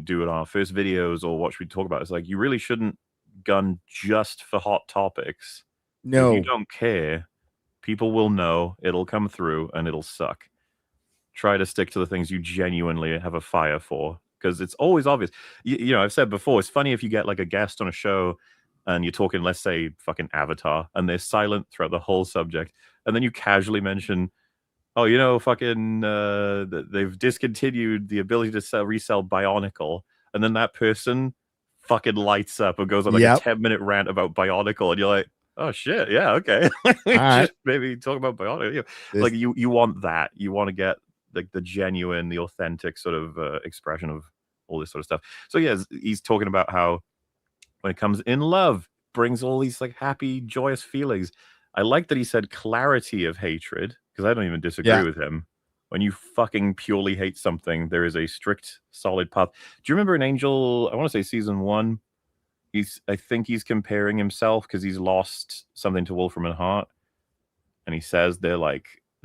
do in our first videos, or what should we talk about? It's like, you really shouldn't gun just for hot topics. No, if you don't care, people will know, it'll come through, and it'll suck. Try to stick to the things you genuinely have a fire for, because it's always obvious. I've said before, it's funny if you get like a guest on a show and you're talking, let's say, fucking Avatar, and they're silent throughout the whole subject, and then you casually mention, oh, fucking they've discontinued the ability to resell Bionicle, and then that person fucking lights up and goes on like a 10-minute rant about Bionicle, and you're like, oh shit, yeah, okay. Just maybe talk about Bionicle. Like you want that. You want to get like the genuine, the authentic sort of expression of all this sort of stuff. So yeah, he's talking about how when it comes in love, brings all these like happy, joyous feelings. I like that he said clarity of hatred, because I don't even disagree with him. When you fucking purely hate something, there is a strict, solid path. Do you remember in Angel, I want to say season 1, I think he's comparing himself because he's lost something to Wolfram and Hart, and he says they're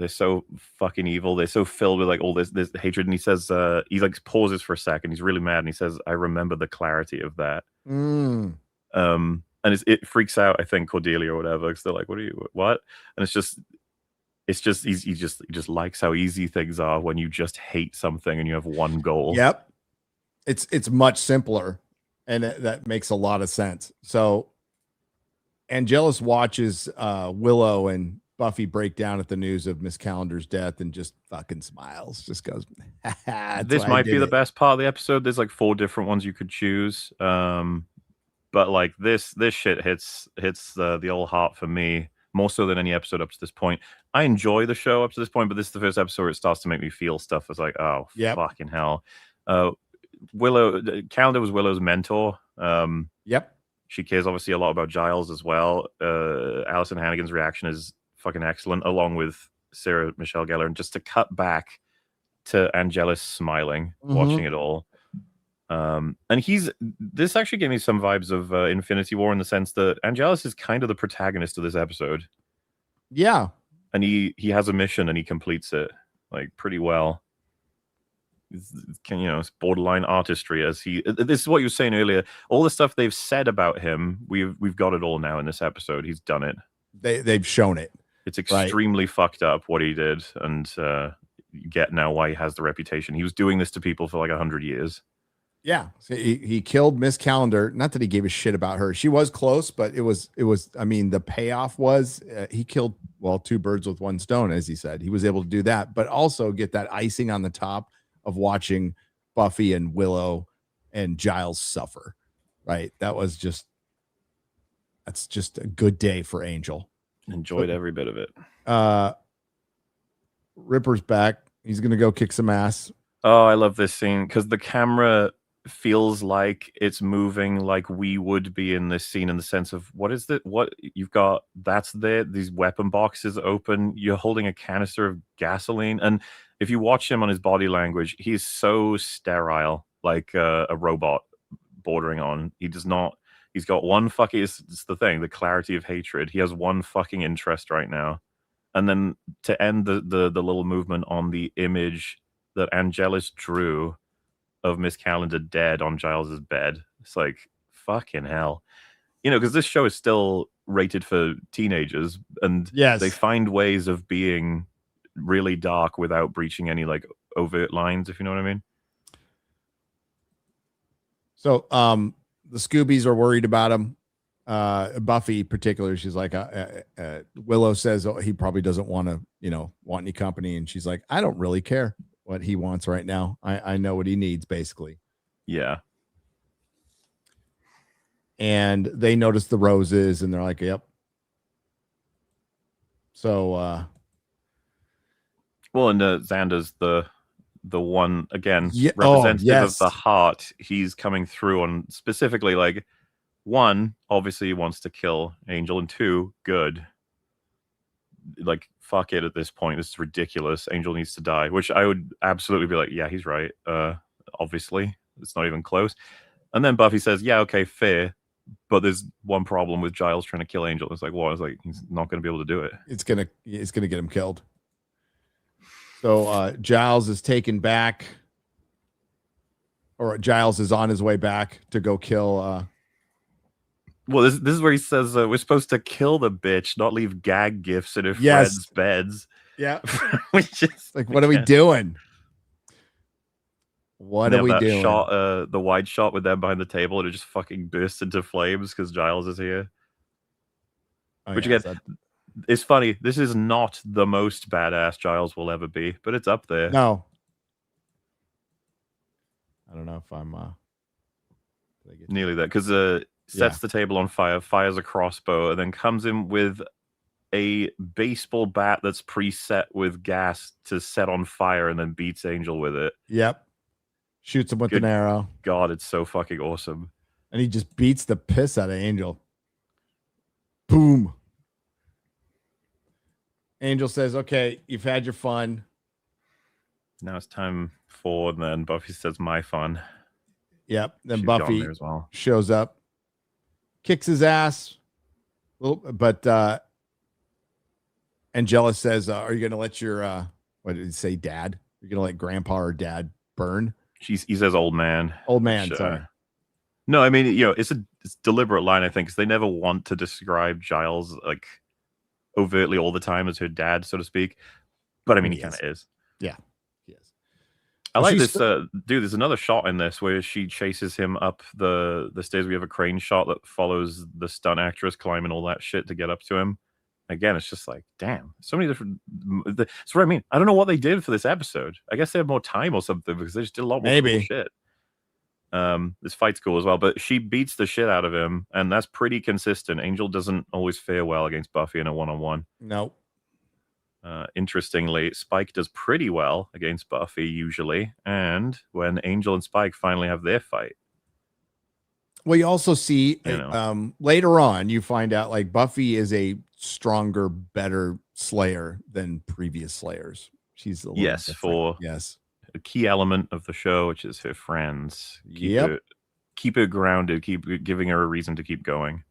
so fucking evil, they're so filled with like all this hatred, and he says he like pauses for a second, he's really mad, and he says, I remember the clarity of that. And it freaks out, I think, Cordelia or whatever, because they're like, what? And it's just he just likes how easy things are when you just hate something and you have one goal. Yep. It's much simpler. And that makes a lot of sense. So Angelus watches Willow and Buffy break down at the news of Miss Calendar's death and just fucking smiles. Just goes, this might be the best part of the episode. There's like 4 different ones you could choose. But like this shit hits the old heart for me, more so than any episode up to this point. I enjoy the show up to this point, but this is the first episode where it starts to make me feel stuff. It's like, oh, fucking hell. Willow, Calendar was Willow's mentor. She cares obviously a lot about Giles as well. Alison Hannigan's reaction is fucking excellent, along with Sarah Michelle Gellar. And just to cut back to Angelus smiling, watching it all. And this actually gave me some vibes of Infinity War, in the sense that Angelus is kind of the protagonist of this episode. Yeah. And he has a mission and he completes it like pretty well. It's borderline artistry, as this is what you were saying earlier. All the stuff they've said about him, we've got it all now in this episode. He's done it. They've shown it. It's extremely fucked up what he did, and you get now why he has the reputation. He was doing this to people for like 100 years. Yeah, so he killed Miss Calendar. Not that he gave a shit about her. She was close, but it was. I mean, the payoff was he killed 2 birds with one stone, as he said. He was able to do that, but also get that icing on the top of watching Buffy and Willow and Giles suffer. Right, that's just a good day for Angel. Enjoyed every bit of it. Ripper's back. He's gonna go kick some ass. Oh, I love this scene because the camera feels like it's moving like we would be in this scene, in the sense of what you've got, that's there, these weapon boxes open, you're holding a canister of gasoline, and if you watch him on his body language, he's so sterile, like a robot bordering on. He's got one fucking, it's the thing, the clarity of hatred. He has one fucking interest right now. And then to end the little movement on the image that Angelus drew of Miss Calendar dead on Giles's bed. It's like, fucking hell. Because this show is still rated for teenagers, and they find ways of being really dark without breaching any like overt lines, if you know what I mean. So the Scoobies are worried about him. Buffy particularly, she's like, Willow says he probably doesn't want to, want any company. And she's like, I don't really care what he wants right now. I know what he needs, basically. Yeah. And they notice the roses and they're like, yep. So, well, and Xander's the one, again, yeah, representative of the heart. He's coming through on specifically, like, one, obviously he wants to kill Angel, and two, good. Like, fuck it at this point. This is ridiculous. Angel needs to die, which I would absolutely be like, yeah, he's right. Obviously, it's not even close. And then Buffy says, yeah, okay, fair. But there's one problem with Giles trying to kill Angel. It's like, what? It's like, he's not going to be able to do it. It's gonna get him killed. So Giles is taken back, or Giles is on his way back to go kill. Well, this is where he says we're supposed to kill the bitch, not leave gag gifts in her friends' beds. Yeah, which is like, what are we doing? What are we doing? Shot, the wide shot with them behind the table, and it just fucking bursts into flames because Giles is here. Which again, it's funny. This is not the most badass Giles will ever be, but it's up there. No, I don't know if I'm nearly there, because sets the table on fire, fires a crossbow, and then comes in with a baseball bat that's preset with gas to set on fire, and then beats Angel with it. Yep. Shoots him with an arrow. God, it's so fucking awesome. And he just beats the piss out of Angel. Boom. Angel says, okay, you've had your fun. Now it's time for, and then Buffy says, my fun. Yep. Then Buffy shows up, kicks his ass. But Angela says, are you going to let your, what did he say, dad? You're going to let grandpa or dad burn? He says old man. Old man, sorry. No, I mean, it's a deliberate line, I think, because they never want to describe Giles, like, overtly all the time as her dad, so to speak. But, I mean, he kind of is. Yeah, he is. I like this, dude, there's another shot in this where she chases him up the stairs. We have a crane shot that follows the stunt actress climbing all that shit to get up to him. Again, it's just like, damn, so many different. That's what I mean. I don't know what they did for this episode. I guess they have more time or something because they just did a lot more cool shit. This fight's cool as well, but she beats the shit out of him, and that's pretty consistent. Angel doesn't always fare well against Buffy in a one-on-one. Nope. Interestingly, Spike does pretty well against Buffy usually, and when Angel and Spike finally have their fight. Well, you also see later on, you find out like Buffy is a stronger, better Slayer than previous Slayers. She's a little different. A key element of the show, which is her friends. Keep her grounded, keep giving her a reason to keep going.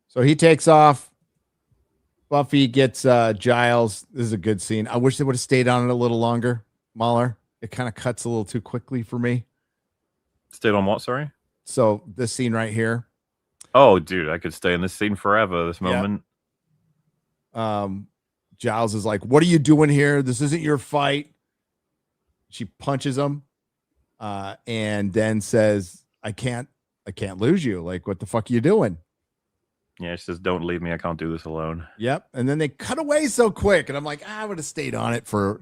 So he takes off. Buffy gets Giles. This is a good scene. I wish they would have stayed on it a little longer. MauLer. It kind of cuts a little too quickly for me. Stayed on what, sorry? So this scene right here. Oh, dude, I could stay in this scene forever, this moment. Giles is like, what are you doing here? This isn't your fight. She punches him and then says, I can't lose you. Like, what the fuck are you doing? Yeah, she says, don't leave me. I can't do this alone. Yep. And then they cut away so quick. And I'm like, I would have stayed on it for,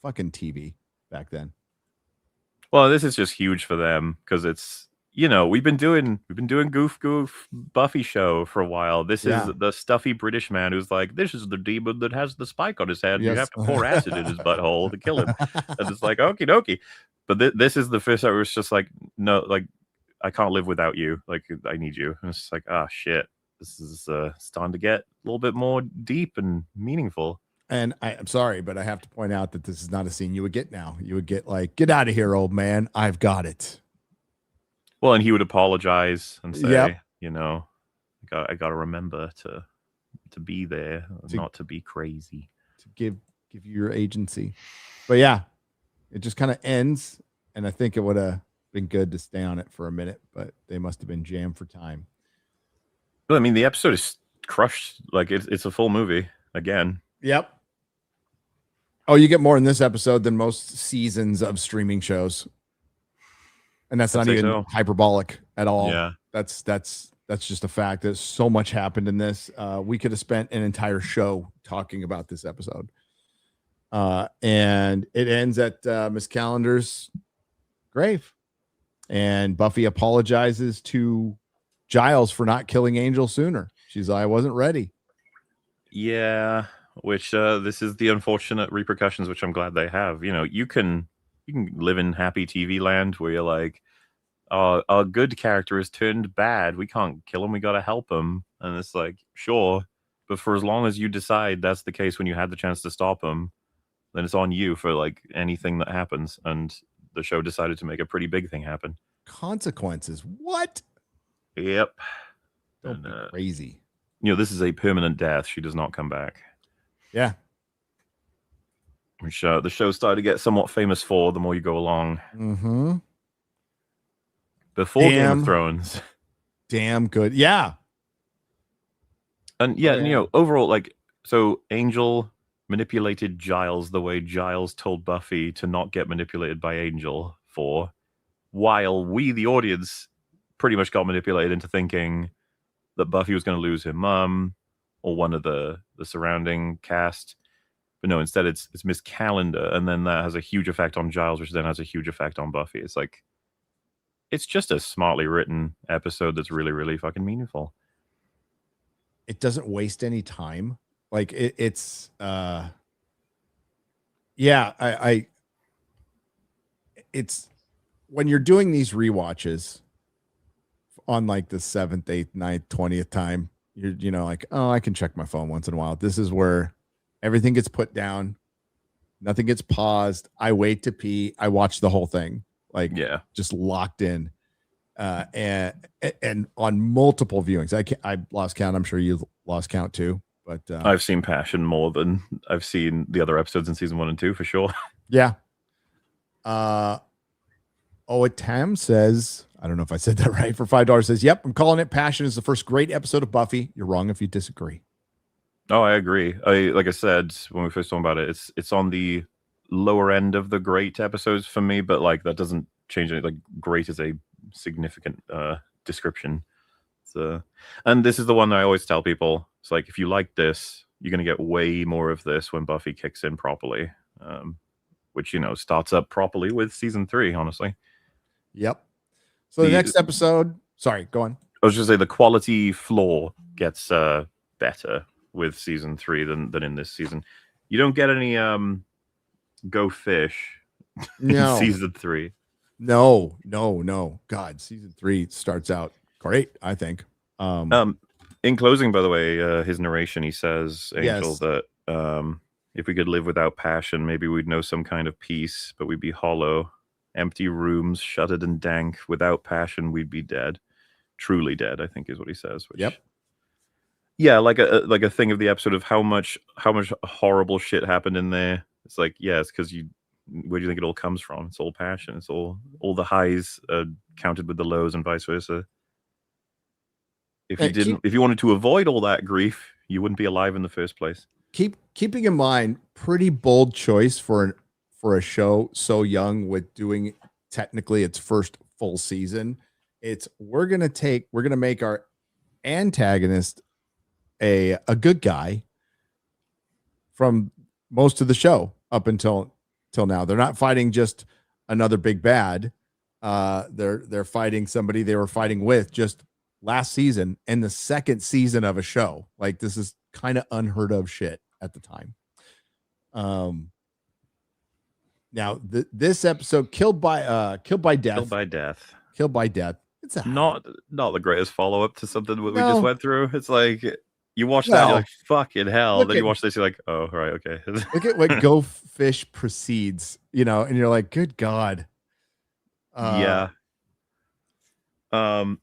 fucking TV back then. Well, this is just huge for them because it's, we've been doing goof Buffy show for a while. This is the stuffy British man who's like, this is the demon that has the spike on his head. Yes. You have to pour acid in his butthole to kill him. And it's like, okie dokie. But this is the first time where it's just like, no, like, I can't live without you. Like, I need you. And it's like, oh, shit. This is starting to get a little bit more deep and meaningful. And I'm sorry, but I have to point out that this is not a scene you would get now. You would get like, get out of here, old man. I've got it. Well, and he would apologize and say, I got to remember to be there, not to be crazy. To give you your agency. But yeah, it just kind of ends. And I think it would have been good to stay on it for a minute, but they must have been jammed for time. Well, I mean, the episode is crushed. Like, it's a full movie again. Yep. Oh, you get more in this episode than most seasons of streaming shows. And that's not even hyperbolic at all. Yeah. That's just a fact. There's so much happened in this. We could have spent an entire show talking about this episode. And it ends at Miss Calendar's grave. And Buffy apologizes to Giles for not killing Angel sooner. She's like, I wasn't ready. Yeah, which this is the unfortunate repercussions, which I'm glad they have. You know, you can live in happy TV land where you're like, our good character is turned bad. We can't kill him. We got to help him. And it's like, sure. But for as long as you decide that's the case when you had the chance to stop him, then it's on you for like anything that happens. And the show decided to make a pretty big thing happen. Consequences. What? Yep. Don't be crazy. You know, this is a permanent death. She does not come back. Yeah. Which the show started to get somewhat famous for the more you go along. Mm-hmm. Before Game of Thrones. Damn good. Yeah. And yeah, you know, overall, like, so Angel manipulated Giles the way Giles told Buffy to not get manipulated by Angel for, while we, the audience, pretty much got manipulated into thinking that Buffy was going to lose her mum or one of the surrounding cast. But no, instead it's Miss Calendar, and then that has a huge effect on Giles, which then has a huge effect on Buffy. It's like, it's just a smartly written episode that's really, really fucking meaningful. It doesn't waste any time. Like it's yeah, I it's when you're doing these rewatches on like the 7th, 8th, 9th, 20th time, you know, like, oh, I can check my phone once in a while. This is where everything gets put down, nothing gets paused. I wait to pee. I watch the whole thing. Like, yeah, just locked in. And on multiple viewings. I lost count. I'm sure you lost count too. But I've seen Passion more than I've seen the other episodes in season 1 and 2 for sure. Yeah. Tam says, I don't know if I said that right, for $5 says, yep, I'm calling it. Passion is the first great episode of Buffy. You're wrong if you disagree. Oh, I agree. Like I said when we first talked about it, it's on the lower end of the great episodes for me, but like that doesn't change anything. Like, great is a significant description. So, and this is the one that I always tell people. It's like, if you like this, you're going to get way more of this when Buffy kicks in properly, which, you know, starts up properly with season 3, honestly. Yep. So the next episode, sorry, go on. I was just say the quality floor gets better with season 3 than in this season. You don't get any go fish in season 3. No. God, season 3 starts out great, I think. In closing, by the way, his narration, he says, Angel, that if we could live without passion, maybe we'd know some kind of peace, but we'd be hollow, empty rooms, shuttered and dank. Without passion, we'd be dead. Truly dead, I think is what he says. Which, yep. Yeah, like a thing of the episode of how much horrible shit happened in there. It's like, yeah, it's because where do you think it all comes from? It's all passion. It's all the highs counted with the lows and vice versa. If you wanted to avoid all that grief, you wouldn't be alive in the first place. Keeping in mind, pretty bold choice for a show so young with doing technically its first full season. We're gonna make our antagonist a good guy from most of the show up until now. They're not fighting just another big bad. They're fighting somebody they were fighting with just last season and the second season of a show. Like, this is kind of unheard of shit at the time. Now this episode, killed by death. It's not the greatest follow up to something that we just went through. It's like, you watch that, you're like, fucking hell. Then you watch this, you're like, oh, right, okay. Look at what Go Fish proceeds, and you're like, good God. Yeah. So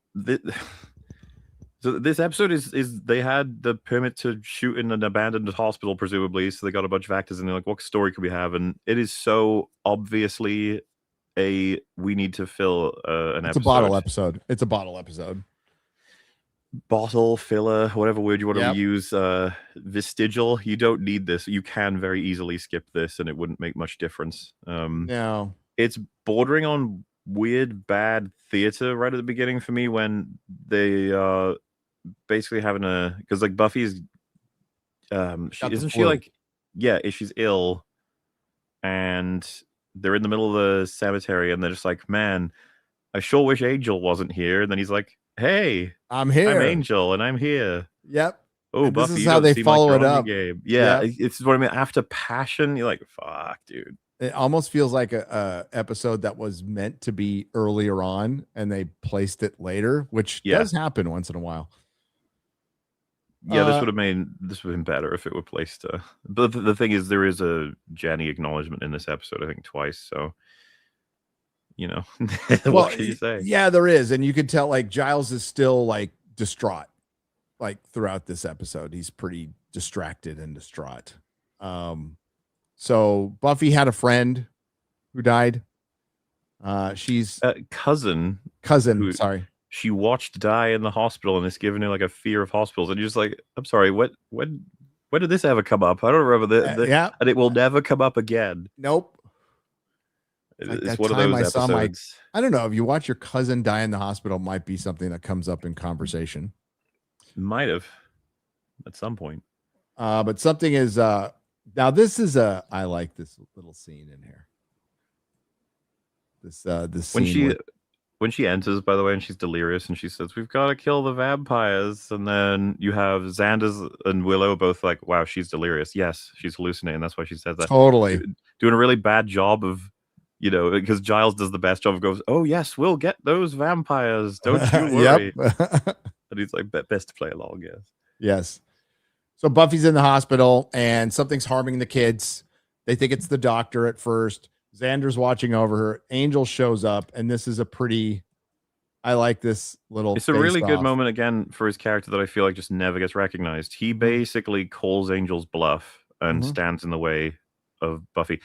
this episode is they had the permit to shoot in an abandoned hospital, presumably. So they got a bunch of actors and they're like, what story could we have? And it is so obviously we need to fill an episode. It's a bottle episode. bottle filler, whatever word you want to Yep. use, vestigial. You don't need this. You can very easily skip this, and it wouldn't make much difference. No. It's bordering on weird bad theater right at the beginning for me when they basically having a because like Buffy's she Got the isn't she flu. like she's ill and they're in the middle of the cemetery and they're just like, man, I sure wish Angel wasn't here. And then he's like, hey, I'm I'm here. Angel and I'm here. Yep. Oh, And this Buffy, is you how don't they seem like follow you're it on your up. game. Yeah, Yep. it's what I mean. After Passion, you're like, fuck, dude. It almost feels like a episode that was meant to be earlier on and they placed it later, which Yeah. does happen once in a while. Yeah, this would have been better if it were placed. But the thing is, there is a Jenny acknowledgement in this episode, I think, twice. So, you know, what can you say? Yeah, there is, and you could tell like Giles is still like distraught, like throughout this episode. He's pretty distracted and distraught. So Buffy had a friend who died. She's cousin. Sorry. She watched die in the hospital and it's given her like a fear of hospitals. And you're just like, I'm sorry, when did this ever come up? I don't remember yeah. And it will never come up again. Nope. It's one of those episodes. I don't know, if you watch your cousin die in the hospital, might be something that comes up in conversation. Might have at some point. But something is now this is I like this little scene in here. This scene when she enters, by the way, and she's delirious and she says, we've got to kill the vampires. And then you have Xander and Willow both like, wow, she's delirious. Yes, she's hallucinating. That's why she says that. Totally. Doing a really bad job of, because Giles does the best job of goes, oh, yes, we'll get those vampires. Don't you worry. And he's like, best to play along, yes. Yes. So Buffy's in the hospital and something's harming the kids. They think it's the doctor at first. Xander's watching over her. Angel shows up, and this is I like this little. It's a really good moment again for his character that I feel like just never gets recognized. He basically calls Angel's bluff and stands in the way of Buffy.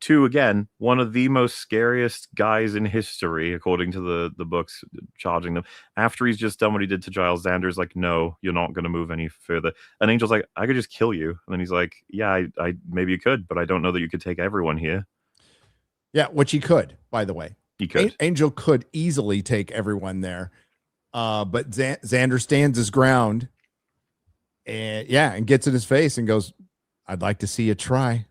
To, again, one of the most scariest guys in history, according to the books, charging them. After he's just done what he did to Giles, Xander's like, no, you're not going to move any further. And Angel's like, I could just kill you. And then he's like, yeah, I maybe you could, but I don't know that you could take everyone here. Yeah, which he could, by the way. He could. Angel could easily take everyone there. But Xander stands his ground and gets in his face and goes, I'd like to see you try.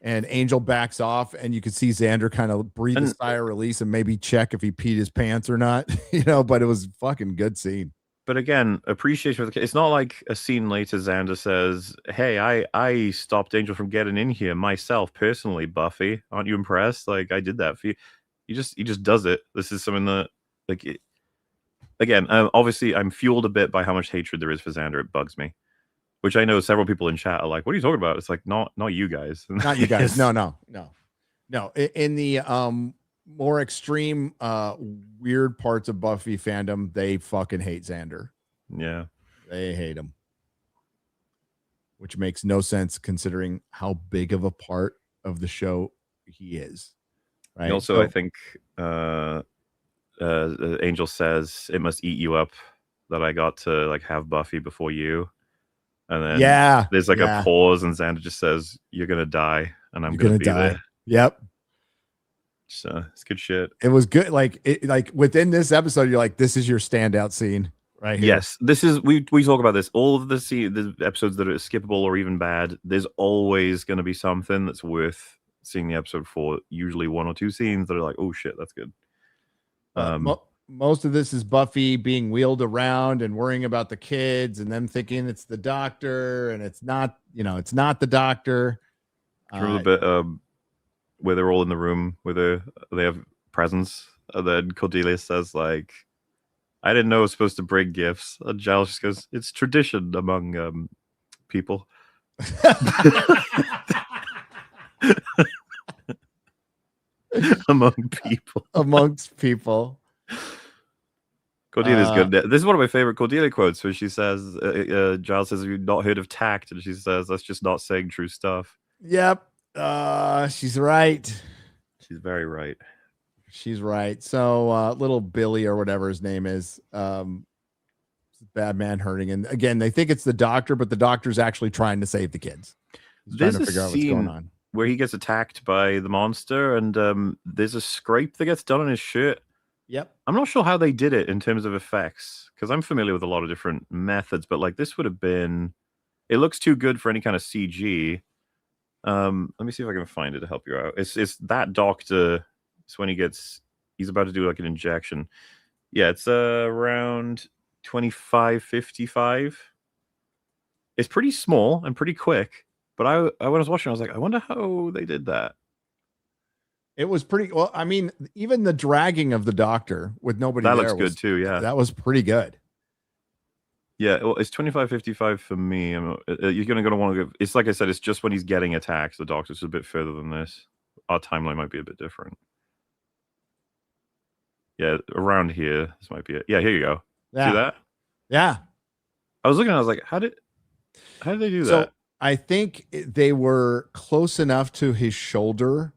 And Angel backs off, and you can see Xander kind of breathe a sigh of release and maybe check if he peed his pants or not, but it was a fucking good scene. But again, appreciation for the. It's not like a scene later Xander says, hey, I stopped Angel from getting in here myself personally, Buffy. Aren't you impressed? Like, I did that for you. He just does it. This is something that, like, again, obviously I'm fueled a bit by how much hatred there is for Xander. It bugs me. Which I know several people in chat are like, what are you talking about? It's like, not you guys. Not you guys. No. In the more extreme weird parts of Buffy fandom, they fucking hate Xander. Yeah. They hate him. Which makes no sense considering how big of a part of the show he is. Right. And also, I think Angel says it must eat you up that I got to like have Buffy before you. And then there's like a pause, and Xander just says, "You're gonna die, and I'm gonna be die." There. Yep. So it's good shit. It was good. Like within this episode, you're like, "This is your standout scene, right here." Yes, this is. We talk about this. All of the episodes that are skippable or even bad. There's always going to be something that's worth seeing the episode for. Usually one or two scenes that are like, "Oh shit, that's good." Most of this is Buffy being wheeled around and worrying about the kids and them thinking it's the doctor, and it's not, it's not the doctor. A bit where they're all in the room where they have presents, and then Cordelia says like, I didn't know I was supposed to bring gifts. And Giles just goes, it's tradition among people. Amongst people. Cordelia's good. This is one of my favorite Cordelia quotes where she says, Giles says, have you not heard of tact? And she says, that's just not saying true stuff. Yep. She's right. She's very right. She's right. So little Billy or whatever his name is bad man hurting. And again, they think it's the doctor, but the doctor's actually trying to save the kids. He's trying There's to a figure out what's going scene on. where he gets attacked by the monster, and there's a scrape that gets done on his shirt. Yep. I'm not sure how they did it in terms of effects, because I'm familiar with a lot of different methods, but like this would have been. It looks too good for any kind of CG. Let me see if I can find it to help you out. It's that doctor. It's when he's about to do like an injection. Yeah, it's around 25:55. It's pretty small and pretty quick, but I when I was watching, I was like, I wonder how they did that. It was pretty well. I mean, even the dragging of the doctor with nobody That there looks good too. Yeah, that was pretty good. yeah. Well, it's 25:55 for me. You're gonna want to go. It's like I said. It's just when he's getting attacked. The doctor's a bit further than this. Our timeline might be a bit different. Yeah, around here. This might be it. Yeah, here you go. Yeah. See that? Yeah. I was looking. I was like, how did they do So that? I think they were close enough to his shoulder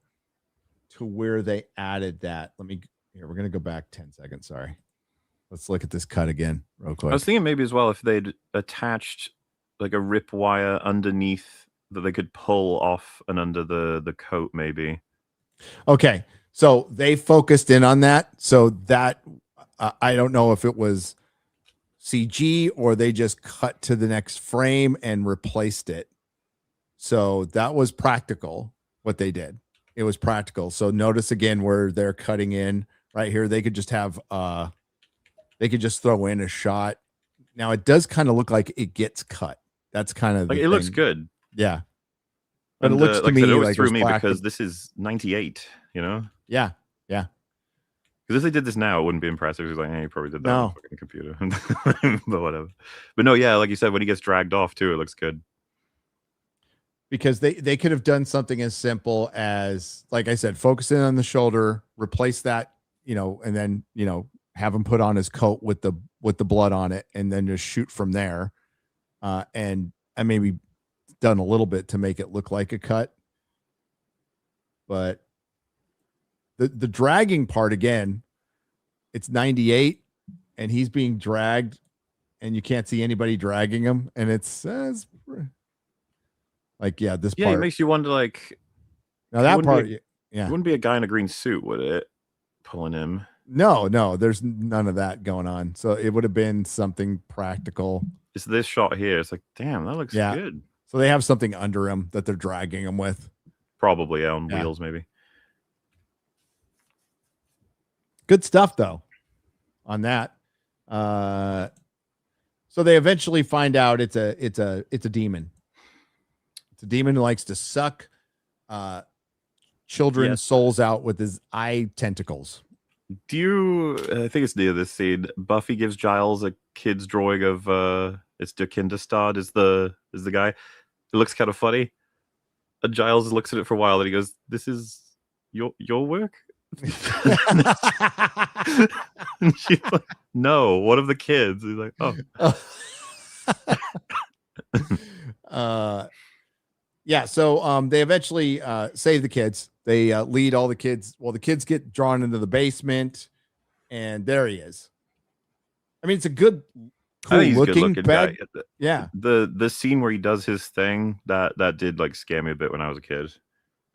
to where they added that. We're going to go back 10 seconds. Sorry. Let's look at this cut again real quick. I was thinking maybe as well if they'd attached like a rip wire underneath that they could pull off and under the coat, maybe. Okay. So they focused in on that. So that I don't know if it was CG or they just cut to the next frame and replaced it. So that was practical what they did. It was practical. So notice again where they're cutting in right here. They could just have they could just throw in a shot. Now it does kind of look like it gets cut. That's kind of like it looks good. Yeah. But And, it looks to like me I said, it always like threw it was me plastic. because this is 98, you know? Yeah. Yeah. Because if they did this now, it wouldn't be impressive. He's like, hey, you probably did that on No. the fucking computer. But whatever. But no, yeah, like you said, when he gets dragged off too, it looks good. Because they could have done something as simple as, like I said, focus in on the shoulder, replace that, and then, have him put on his coat with the blood on it and then just shoot from there. And I maybe done a little bit to make it look like a cut. But the dragging part again, it's 98 and he's being dragged and you can't see anybody dragging him. And it's like, yeah, this part. It makes you wonder, like, now that part, it wouldn't be a guy in a green suit, would it? Pulling him. No, there's none of that going on. So it would have been something practical. It's this shot here. It's like, damn, that looks good. So they have something under him that they're dragging him with. Probably on wheels, maybe. Good stuff though on that. So they eventually find out it's a demon. It's a demon who likes to suck children's souls out with his eye tentacles. I think it's near this scene. Buffy gives Giles a kid's drawing of it's Der Kinderstad is the guy. It looks kind of funny. And Giles looks at it for a while and he goes, "This is your work?" And she's like, "No, one of the kids." He's like, "Oh." Yeah, so they eventually save the kids. They lead all the kids. Well, the kids get drawn into the basement, and there he is. I mean, it's a good, cool looking bad. Guy. Yeah. The scene where he does his thing, that did like scare me a bit when I was a kid.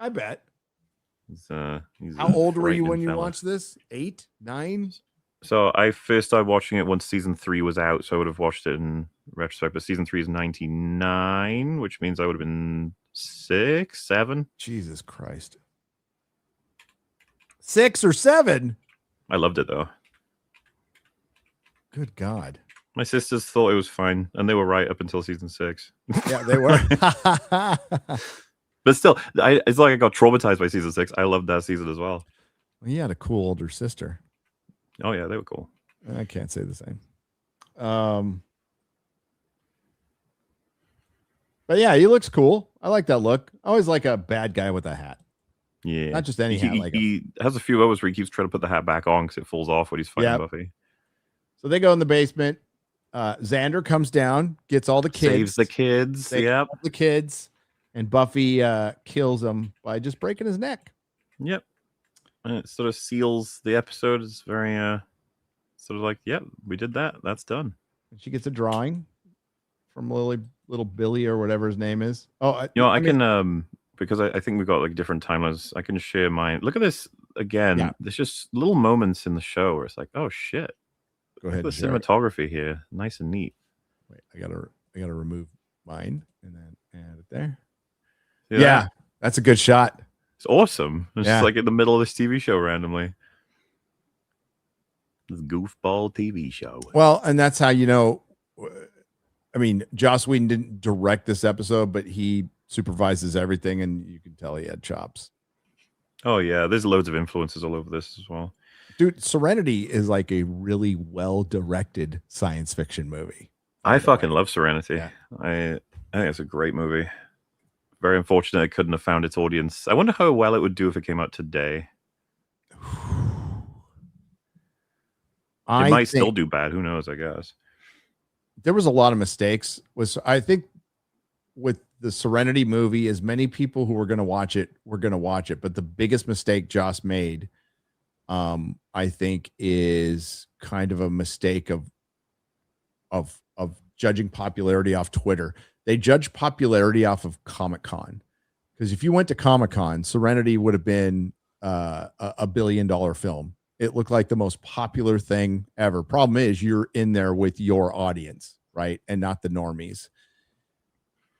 I bet. He's How old were you when you watched this? 8, 9? So I first started watching it once season 3 was out, so I would have watched it in retrospect. But season 3 is 99, which means I would have been 6, 7. Jesus Christ. 6 or 7? I loved it though. Good God. My sisters thought it was fine, and they were right up until season 6. Yeah, they were. But still, it's like I got traumatized by season 6. I loved that season as well. Well, you had a cool older sister. Oh yeah, they were cool. I can't say the same. But yeah, he looks cool. I like that look. I always like a bad guy with a hat. Yeah, not just any hat. He has a few others where he keeps trying to put the hat back on because it falls off when he's fighting Buffy. So they go in the basement. Xander comes down, gets all the kids, saves the kids. Yep, the kids, and Buffy kills him by just breaking his neck. Yep, and it sort of seals the episode. It's very sort of like, yep, we did that. That's done. And she gets a drawing from little Billy or whatever his name is. Oh, I can because I think we've got like different timelines. I can share mine. Look at this again. Yeah. There's just little moments in the show where it's like, oh shit. Go ahead. The cinematography here, nice and neat. Wait, I gotta remove mine and then add it there. See yeah, that? That's a good shot. It's awesome. It's just like in the middle of this TV show randomly. This goofball TV show. Well, and that's how I mean, Joss Whedon didn't direct this episode, but he supervises everything, and you can tell he had chops. Oh yeah, there's loads of influences all over this as well. Dude, Serenity is like a really well-directed science fiction movie. I fucking love Serenity. Yeah. I think it's a great movie. Very unfortunate it couldn't have found its audience. I wonder how well it would do if it came out today. It might still do bad. Who knows, I guess. There was a lot of mistakes. I think with the Serenity movie, as many people who were going to watch it were going to watch it. But the biggest mistake Joss made, I think, is kind of a mistake of judging popularity off Twitter. They judge popularity off of Comic-Con. Because if you went to Comic-Con, Serenity would have been a $1 billion film. It looked like the most popular thing ever. Problem is, you're in there with your audience, right? And not the normies.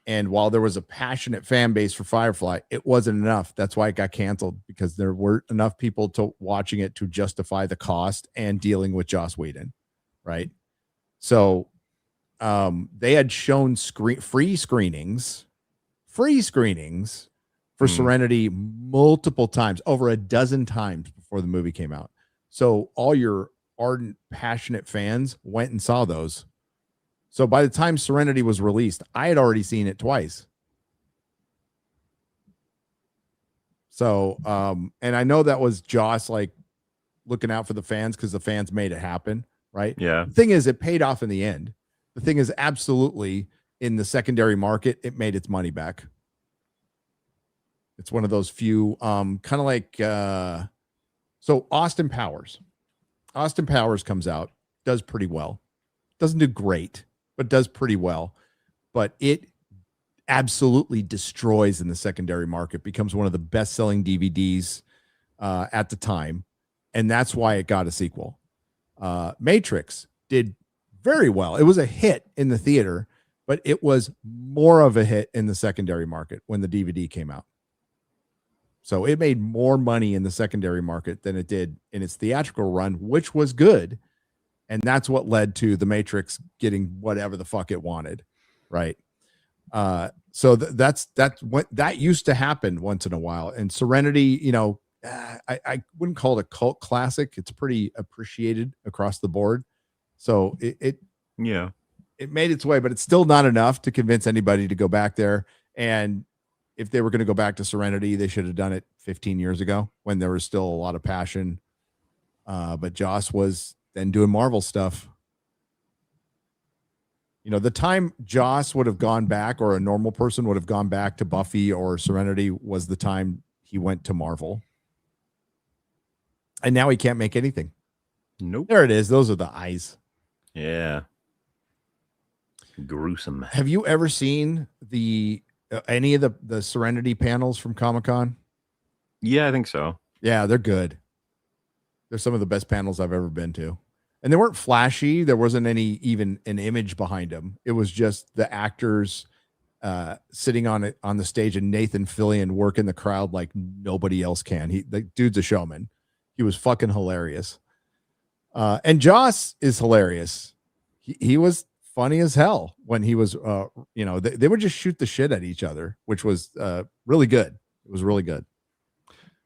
And while there was a passionate fan base for Firefly, it wasn't enough. That's why it got canceled, because there weren't enough people to watching it to justify the cost and dealing with Joss Whedon, right? So they had shown free screenings for Serenity multiple times, over a dozen times before the movie came out. So all your ardent, passionate fans went and saw those. So by the time Serenity was released, I had already seen it twice. So, and I know that was Joss like looking out for the fans because the fans made it happen, right? Yeah. The thing is, it paid off in the end. The thing is, absolutely, in the secondary market, it made its money back. It's one of those few, kind of like, so Austin Powers comes out, does pretty well. Doesn't do great, but does pretty well. But it absolutely destroys in the secondary market, becomes one of the best-selling DVDs at the time, and that's why it got a sequel. Matrix did very well. It was a hit in the theater, but it was more of a hit in the secondary market when the DVD came out. So it made more money in the secondary market than it did in its theatrical run, which was good. And that's what led to The Matrix getting whatever the fuck it wanted, right? So that used to happen once in a while. And Serenity, I wouldn't call it a cult classic. It's pretty appreciated across the board. So it made its way, but it's still not enough to convince anybody to go back there. And if they were going to go back to Serenity, they should have done it 15 years ago when there was still a lot of passion. But Joss was then doing Marvel stuff. The time Joss would have gone back, or a normal person would have gone back to Buffy or Serenity, was the time he went to Marvel. And now he can't make anything. Nope. There it is. Those are the eyes. Yeah. Gruesome. Have you ever seen any of the Serenity panels from Comic-Con? Yeah, I think so. Yeah, they're good. They're some of the best panels I've ever been to. And they weren't flashy. There wasn't even an image behind them. It was just the actors sitting on the stage, and Nathan Fillion working the crowd like nobody else can. The dude's a showman. He was fucking hilarious. And Joss is hilarious. He was funny as hell when he was, they would just shoot the shit at each other, which was really good. It was really good.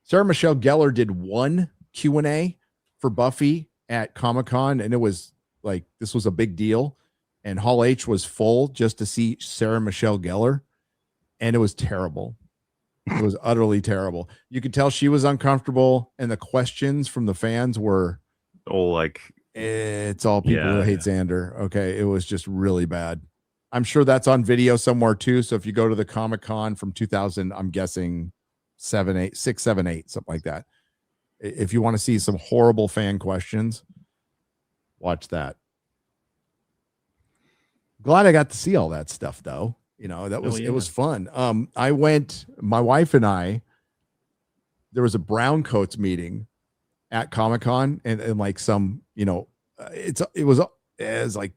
Sarah Michelle Gellar did one Q&A for Buffy at Comic-Con, and it was like, this was a big deal. And Hall H was full just to see Sarah Michelle Gellar, and it was terrible. It was utterly terrible. You could tell she was uncomfortable, and the questions from the fans were all like, it's all people who hate Xander. Okay, it was just really bad. I'm sure that's on video somewhere too. So if you go to the Comic-Con from 2000, I'm guessing 6, 7, 8, something like that. If you want to see some horrible fan questions, watch that. Glad I got to see all that stuff though. That was it was fun. My wife and I, there was a brown coats meeting at Comic-Con and like some, it was as like,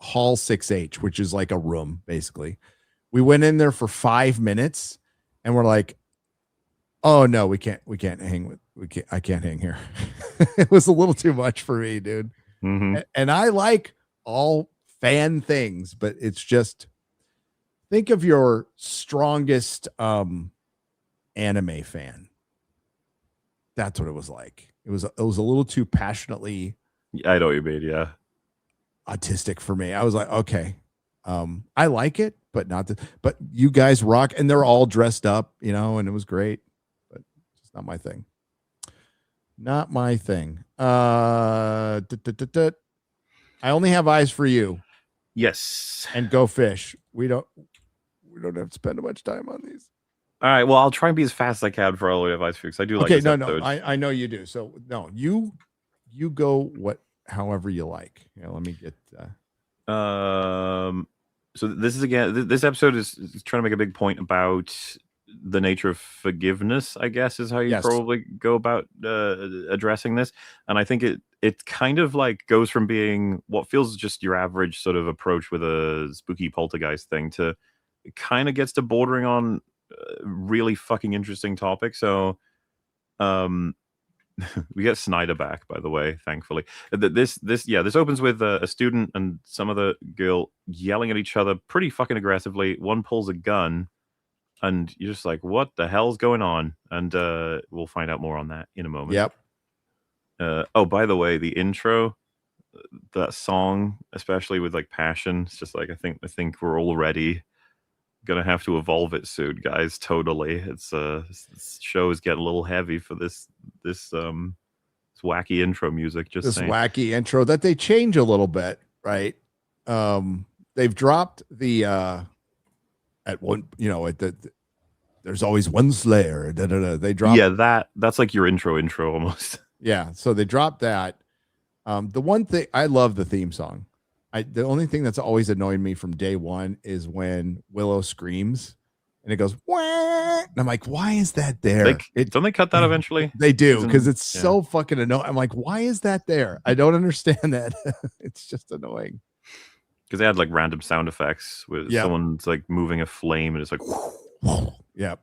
hall 6H, which is like a room basically. We went in there for 5 minutes and we're like, oh no, I can't hang here. It was a little too much for me, dude. Mm-hmm. And I like all fan things, but it's just, think of your strongest anime fan. That's what it was like. It was a little too passionately, I know what you mean, yeah, autistic for me. I was like, okay, I like it, but but you guys rock, and they're all dressed up, and it was great, but it's not my thing. Not my thing. I only have eyes for you. Yes. And Go Fish. We don't have to spend much time on these. All right. Well, I'll try and be as fast as I can for all the advice because I do like this episode. I know you do. So no, you go however you like. Let me get so this is again this episode is trying to make a big point about the nature of forgiveness, I guess, is how you probably go about addressing this. And I think it kind of like goes from being what feels just your average sort of approach with a spooky poltergeist thing to it kind of gets to bordering on really fucking interesting topic. So we get Snyder back, by the way, thankfully. This opens with a student and some other girl yelling at each other pretty fucking aggressively. One pulls a gun and you're just like, what the hell's going on? And we'll find out more on that in a moment. Yep. Oh, by the way, the intro, that song, especially with like passion, it's just like I think we're already gonna have to evolve it soon, guys. Totally. It's this show is getting a little heavy for this wacky intro music. Just this saying. Wacky intro that they change a little bit, right? They've dropped the at one, there's always one Slayer. They dropped that's like your intro almost. Yeah, so they dropped that. The one thing I love the theme song. The only thing that's always annoyed me from day one is when Willow screams and it goes, wah! And I'm like, why is that there? Don't they cut that eventually? They do, because it's so fucking annoying. I'm like, why is that there? I don't understand that. It's just annoying. Because they had like random sound effects with someone's like moving a flame and it's like, yep.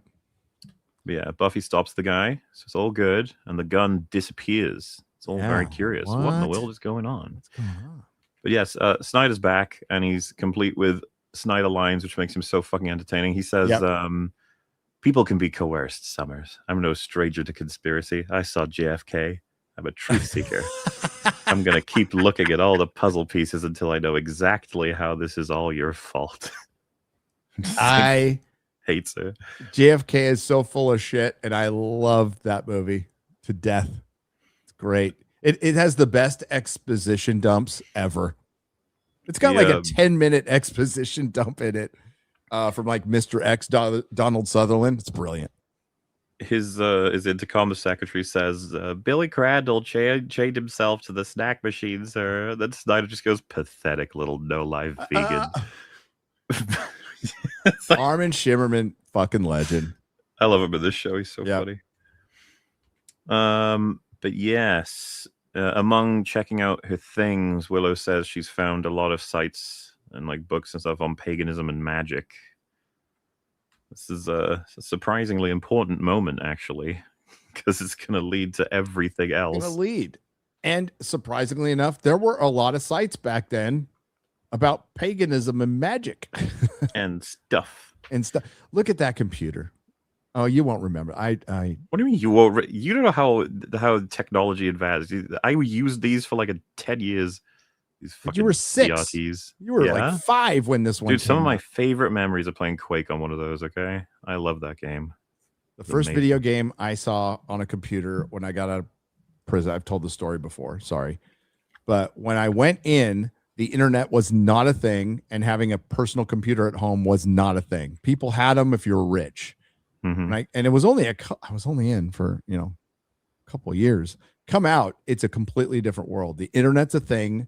Yeah, Buffy stops the guy, so it's all good, and the gun disappears. It's all very curious. What in the world is going on? What's going on? But yes, Snyder's back, and he's complete with Snyder lines, which makes him so fucking entertaining. He says, people can be coerced, Summers. I'm no stranger to conspiracy. I saw JFK. I'm a truth seeker. I'm going to keep looking at all the puzzle pieces until I know exactly how this is all your fault. I hates her. JFK is so full of shit, and I love that movie to death. It's great. It has the best exposition dumps ever. It's got like a 10-minute exposition dump in it from like Mr. X, Donald Sutherland. It's brilliant. His intercom, the secretary says, Billy Crandall chained himself to the snack machine, sir. Then Snyder just goes, pathetic little no-life vegan. Armin Shimmerman, fucking legend. I love him in this show. He's so funny. But yes, among checking out her things, Willow says she's found a lot of sites and like books and stuff on paganism and magic. This is a surprisingly important moment, actually, because it's going to lead to everything else. And surprisingly enough, there were a lot of sites back then about paganism and magic and stuff. Look at that computer. Oh, you won't remember. What do you mean you won't? You don't know how technology advanced. I used these for like 10 years. These fucking you were 6. CRTs. You were like 5 when this one. Dude, some of my favorite memories are playing Quake on one of those. Okay, I love that game. The first video game I saw on a computer when I got out of prison. I've told the story before. Sorry, but when I went in, the internet was not a thing, and having a personal computer at home was not a thing. People had them if you were rich. Mm-hmm. And it was only I was only in for a couple of years. Come out, it's a completely different world. The internet's a thing.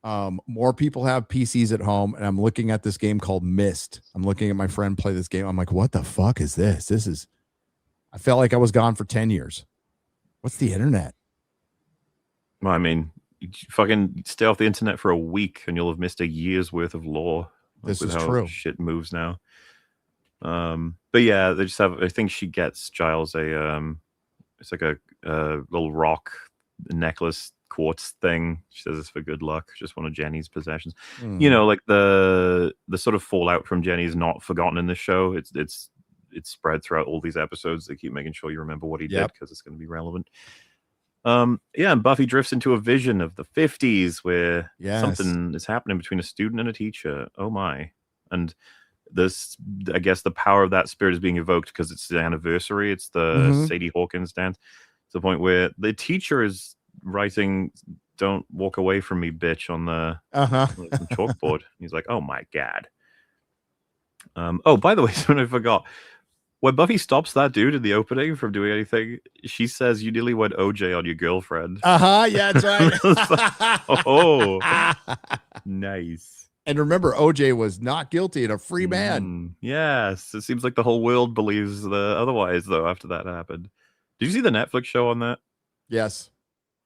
More people have PCs at home, and I'm looking at this game called Myst. I'm looking at my friend play this game. I'm like, what the fuck is this? I felt like I was gone for 10 years. What's the internet? Well, I mean, you fucking stay off the internet for a week and you'll have missed a year's worth of lore. This with is how true. shit moves now. But yeah, they just have. I think she gets Giles it's like a little rock necklace quartz thing. She says it's for good luck. Just one of Jenny's possessions. You know, like the sort of fallout from Jenny is not forgotten in this show. It's spread throughout all these episodes. They keep making sure you remember what he did because it's going to be relevant. Yeah, and Buffy drifts into a vision of the 50s where something is happening between a student and a teacher. Oh my. And this, I guess the power of that spirit is being evoked because it's the anniversary. It's the Sadie Hawkins dance. To the point where the teacher is writing "Don't walk away from me, bitch" on the chalkboard. He's like, oh my God. Oh, by the way, something I forgot. When Buffy stops that dude in the opening from doing anything, she says, "You nearly went OJ on your girlfriend." Yeah, that's right. Oh, nice. And remember, OJ was not guilty and a free man. Yes, it seems like the whole world believes otherwise, though, after that happened. Did you see the Netflix show on that? Yes.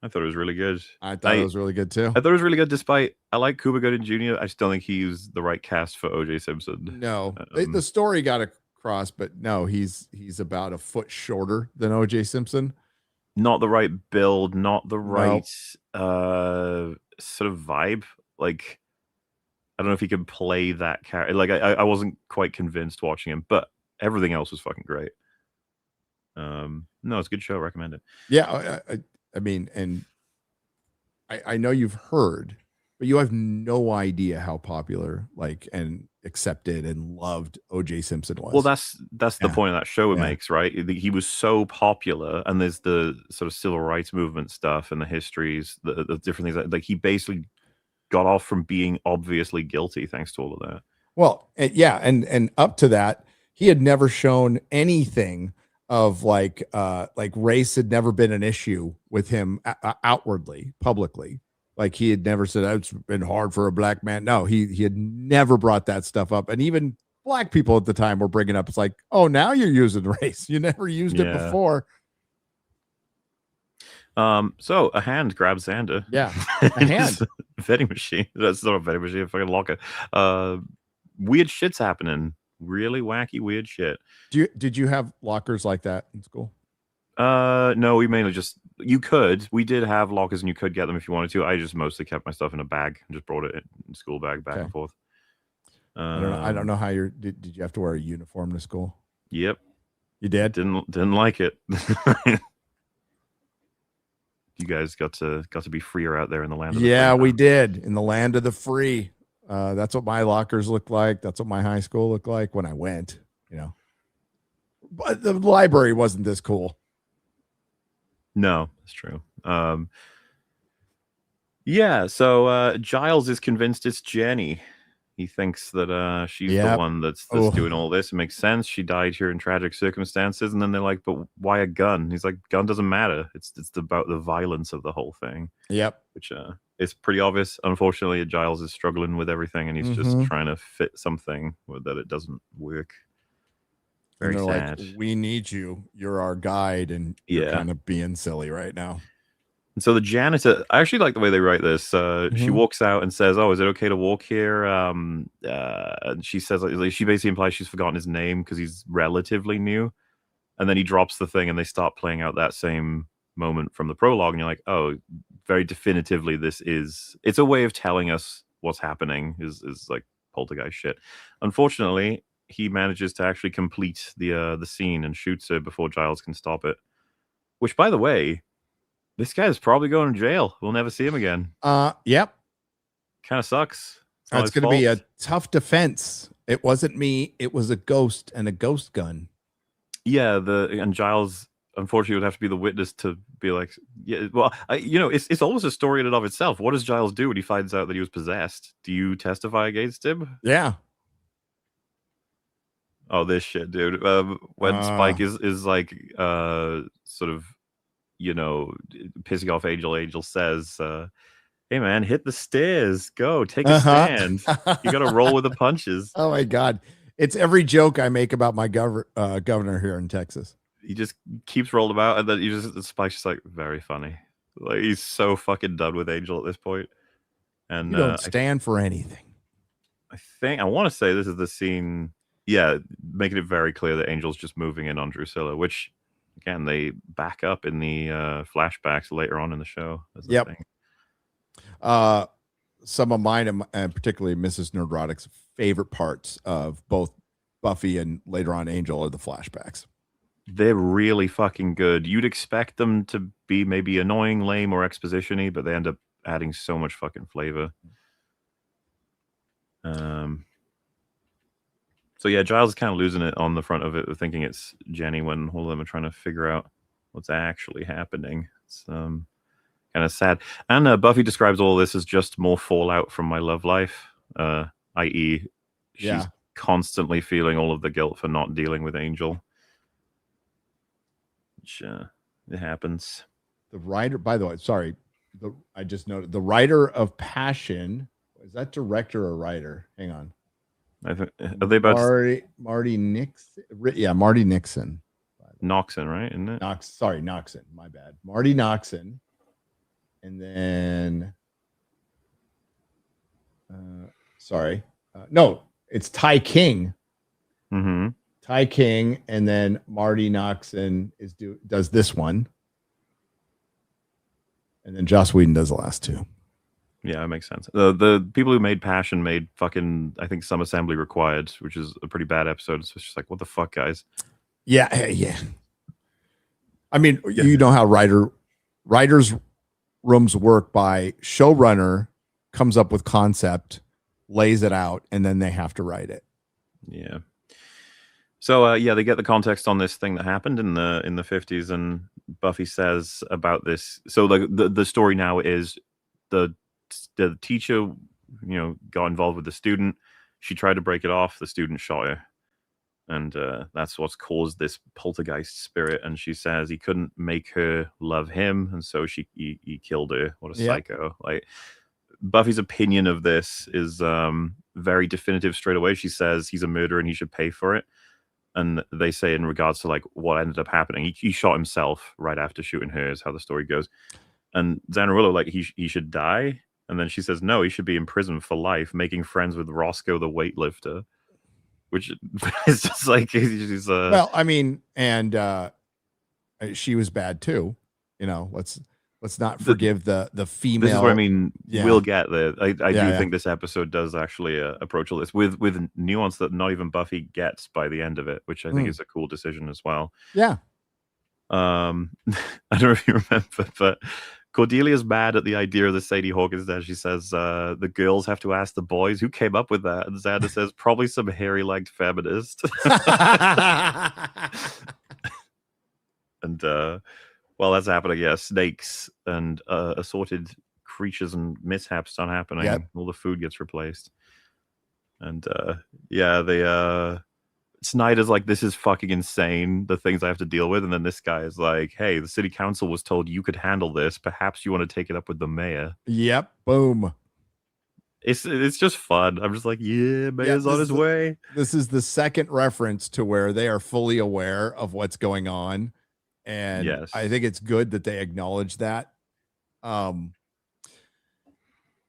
I thought it was really good. I thought it was really good, too. I thought it was really good, despite I like Cuba Gooding Jr. I just don't think he's the right cast for OJ Simpson. No. The story got across, but no, he's about a foot shorter than OJ Simpson. Not the right build, not the right sort of vibe. Like, I don't know if he could play that character. Like, I wasn't quite convinced watching him, but everything else was fucking great. No, it's a good show. Recommend it. Yeah, I mean, and I know you've heard, but you have no idea how popular, like, and accepted and loved OJ Simpson was. Well, that's the point of that show it makes, right? He was so popular, and there's the sort of civil rights movement stuff and the histories, the different things. Like, he basically got off from being obviously guilty thanks to all of that. Well, yeah, and up to that, he had never shown anything of like race had never been an issue with him outwardly, publicly. Like, he had never said it's been hard for a black man. No, he had never brought that stuff up. And even black people at the time were bringing up, it's like, oh, now you're using race. You never used it before. So a hand grabs Xander. Yeah, a hand. Vending machine. That's not a vending machine. A fucking locker. Weird shit's happening. Really wacky, weird shit. Did you have lockers like that in school? No, we mainly just, we did have lockers and you could get them if you wanted to. I just mostly kept my stuff in a bag and just brought it in school bag back and forth. I don't know how did you have to wear a uniform to school? Yep. You did? Didn't like it. You guys got to be freer out there in the land of the free. We did. In the land of the free. That's what my lockers looked like. That's what my high school looked like when I went, But the library wasn't this cool. No, that's true. Yeah, so Giles is convinced it's Jenny. He thinks that she's the one that's doing all this. It makes sense. She died here in tragic circumstances. And then they're like, but why a gun? He's like, gun doesn't matter. It's about the violence of the whole thing. Yep. Which is pretty obvious. Unfortunately, Giles is struggling with everything, and he's just trying to fit something that it doesn't work. Very sad. Like, we need you. You're our guide, and you're kind of being silly right now. And so the janitor, I actually like the way they write this. She walks out and says, "Oh, is it okay to walk here?" And she says, she basically implies she's forgotten his name because he's relatively new. And then he drops the thing, and they start playing out that same moment from the prologue, and you're like, "Oh, very definitively, it's a way of telling us what's happening." Is like poltergeist shit. Unfortunately, he manages to actually complete the scene and shoots her before Giles can stop it. Which, by the way, this guy's probably going to jail. We'll never see him again. Yep. Kind of sucks. It's going to be a tough defense. It wasn't me. It was a ghost and a ghost gun. Yeah, and Giles, unfortunately, would have to be the witness to be like, yeah, well, it's almost a story in and of itself. What does Giles do when he finds out that he was possessed? Do you testify against him? Yeah. Oh, this shit, dude. When Spike is like, sort of, pissing off Angel says, hey man, hit the stairs, go take a stand. You got to roll with the punches. Oh my God. It's every joke I make about my governor here in Texas. He just keeps rolling about, and then Spike's just like, very funny. Like, he's so fucking done with Angel at this point. And you don't stand for anything. I want to say this is the scene, making it very clear that Angel's just moving in on Drusilla, which again they back up in the flashbacks later on in the show. As the thing. Some of mine, and particularly Mrs. Nerdrotic's favorite parts of both Buffy and later on Angel are the flashbacks. They're really fucking good. You'd expect them to be maybe annoying, lame, or exposition-y, but they end up adding so much fucking flavor. So yeah, Giles is kind of losing it on the front of it, thinking it's Jenny when all of them are trying to figure out what's actually happening. It's kind of sad. And Buffy describes all this as just more fallout from my love life, i.e., she's constantly feeling all of the guilt for not dealing with Angel. Which it happens. The writer, by the way, sorry, I just noted the writer of Passion. Is that director or writer? Hang on. I think are they about Marty Nixon? Yeah, Marty Nixon. Noxon, right? Isn't it? Noxon. My bad. Marty Noxon. And then, no, it's Ty King. Mm-hmm. Ty King, and then Marty Noxon does this one, and then Joss Whedon does the last two. Yeah, it makes sense. The people who made Passion made fucking, I think, Some Assembly Required, which is a pretty bad episode. It's just like, what the fuck, guys? Yeah. I mean, you know how writers' rooms work by showrunner comes up with concept, lays it out, and then they have to write it. Yeah. So they get the context on this thing that happened in the 50s, and Buffy says about this. So the story now is the teacher, got involved with the student. She tried to break it off. The student shot her, and that's what's caused this poltergeist spirit. And she says he couldn't make her love him, and so he killed her. What a psycho! Like, Buffy's opinion of this is very definitive straight away. She says he's a murderer and he should pay for it. And they say in regards to like what ended up happening, he shot himself right after shooting her, is how the story goes. And Xanarillo, like, he should die. And then she says, no, he should be in prison for life, making friends with Roscoe the weightlifter. Which is just like, she's well, I mean, and she was bad too. Let's not forgive the female. This is what I mean. We'll get there. I do think this episode does actually approach all this with nuance that not even Buffy gets by the end of it, which I think is a cool decision as well. Yeah. I don't know if you remember, but Cordelia's mad at the idea of the Sadie Hawkins death. She says the girls have to ask the boys who came up with that. And Xander says probably some hairy-legged feminist. And while that's happening, snakes and assorted creatures and mishaps start happening. Yep. All the food gets replaced. And Snyder's like, this is fucking insane, the things I have to deal with. And then this guy is like, hey, the city council was told you could handle this. Perhaps you want to take it up with the mayor. Yep. Boom. It's just fun. I'm just like, mayor's on his way. This is the second reference to where they are fully aware of what's going on. And I think it's good that they acknowledge that.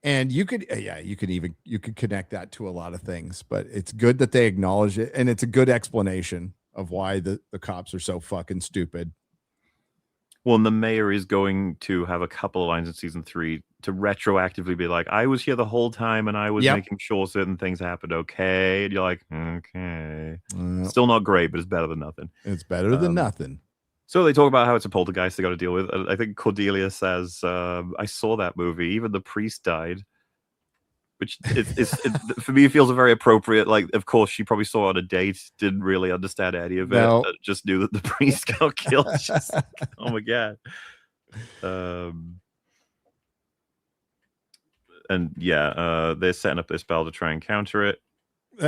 And you could connect that to a lot of things, but it's good that they acknowledge it. And it's a good explanation of why the cops are so fucking stupid. Well, and the mayor is going to have a couple of lines in season 3 to retroactively be like, I was here the whole time and I was making sure certain things happened. Okay. And you're like, okay. Still not great, but it's better than nothing. It's better than nothing. So they talk about how it's a poltergeist they got to deal with. I think Cordelia says, I saw that movie. Even the priest died. Which for me feels very appropriate. Like, of course, she probably saw it on a date, didn't really understand any of it, just knew that the priest got killed. Just, oh my god. They're setting up this spell to try and counter it.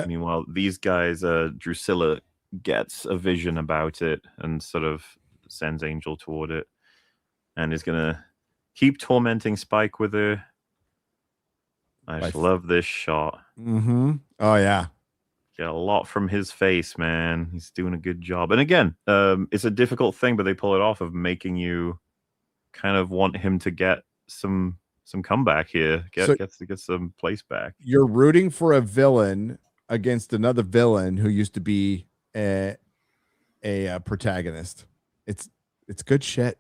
Meanwhile, these guys, Drusilla gets a vision about it and sort of sends Angel toward it, and is gonna keep tormenting Spike with her. I just love this shot. Mm-hmm. Oh yeah. Get a lot from his face, man. He's doing a good job. And again, it's a difficult thing, but they pull it off of making you kind of want him to get some comeback here. Get some place back. You're rooting for a villain against another villain who used to be a protagonist. It's good shit.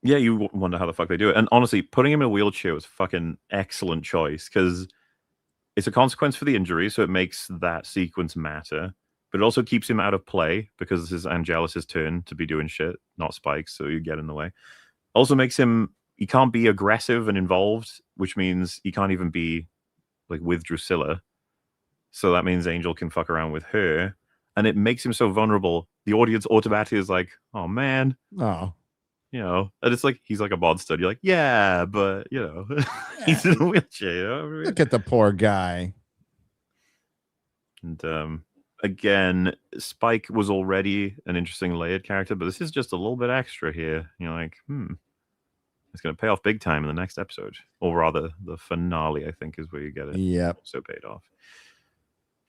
Yeah, you wonder how the fuck they do it. And honestly, putting him in a wheelchair was a fucking excellent choice because it's a consequence for the injury, so it makes that sequence matter. But it also keeps him out of play because this is Angelus' turn to be doing shit, not Spike's, so you get in the way. Also makes him, he can't be aggressive and involved, which means he can't even be like with Drusilla. So that means Angel can fuck around with her. And it makes him so vulnerable. The audience automatically is like, oh man. Oh. You know, and it's like he's like a monster. You're like, yeah, but you know, he's in a wheelchair. You know? Look at the poor guy. And again, Spike was already an interesting layered character, but this is just a little bit extra here. You're like, it's going to pay off big time in the next episode, or rather, the finale. I think is where you get it. Yep. So paid off.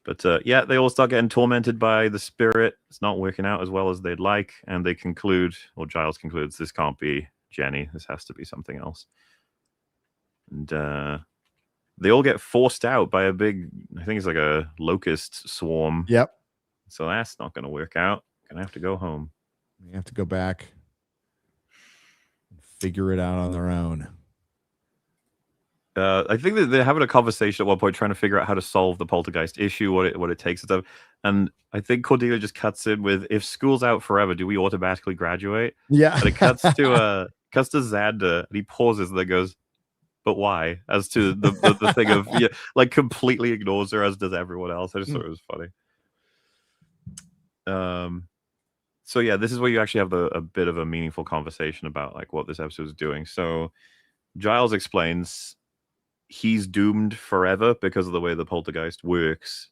But yeah, they all start getting tormented by the spirit. It's not working out as well as they'd like. And they conclude, or Giles concludes, this can't be Jenny. This has to be something else. And they all get forced out by a big, I think it's like a locust swarm. Yep. So that's not going to work out. Going to have to go home. You have to go back and figure it out on their own. I think that they're having a conversation at one point trying to figure out how to solve the poltergeist issue, what it takes and stuff. And I think Cordelia just cuts in with, if school's out forever, do we automatically graduate? Yeah. And it cuts to Xander, and he pauses and then goes, but why? As to the thing of, yeah, like completely ignores her, as does everyone else. I just thought it was funny. So yeah, this is where you actually have a bit of a meaningful conversation about like what this episode is doing. So Giles explains he's doomed forever because of the way the poltergeist works.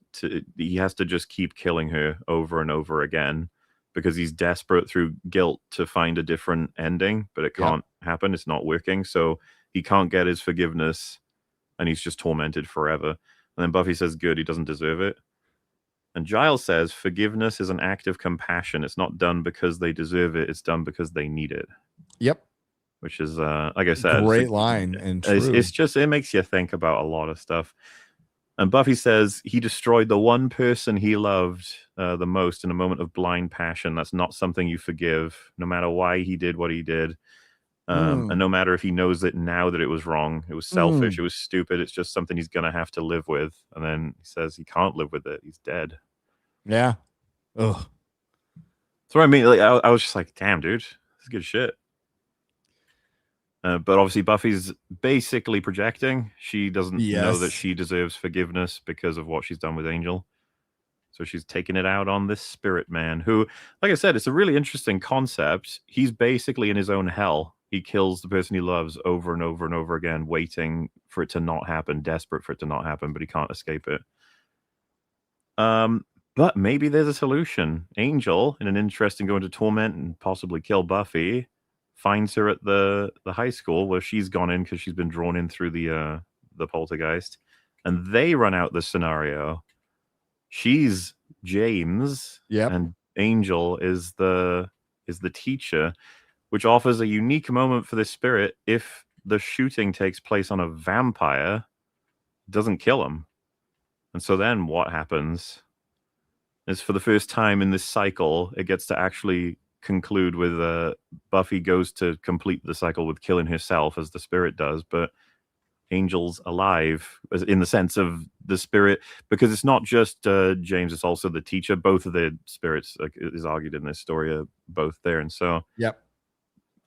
He has to just keep killing her over and over again because he's desperate through guilt to find a different ending, but it can't happen. It's not working. So he can't get his forgiveness and he's just tormented forever. And then Buffy says, good, he doesn't deserve it. And Giles says, forgiveness is an act of compassion. It's not done because they deserve it. It's done because they need it. Yep. Which is, like I said, great line. And it's just, it makes you think about a lot of stuff. And Buffy says he destroyed the one person he loved the most in a moment of blind passion. That's not something you forgive, no matter why he did what he did. And no matter if he knows it now that it was wrong, it was selfish, it was stupid, it's just something he's going to have to live with. And then he says he can't live with it. He's dead. Yeah. Ugh. So I mean, like, I was just like, damn, dude, this is good shit. But obviously Buffy's basically projecting. She doesn't know that she deserves forgiveness because of what she's done with Angel. So she's taking it out on this spirit man who, like I said, it's a really interesting concept. He's basically in his own hell. He kills the person he loves over and over and over again, waiting for it to not happen, desperate for it to not happen, but he can't escape it. But maybe there's a solution. Angel, in an interest in going to torment and possibly kill Buffy, finds her at the high school where she's gone in because she's been drawn in through the poltergeist, and they run out this scenario. She's James, and Angel is the teacher, which offers a unique moment for this spirit. If the shooting takes place on a vampire, it doesn't kill him. And so then what happens is, for the first time in this cycle, it gets to actually conclude with Buffy goes to complete the cycle with killing herself as the spirit does, but Angel's alive in the sense of the spirit, because it's not just James, it's also the teacher. Both of the spirits, like is argued in this story, are both there. And so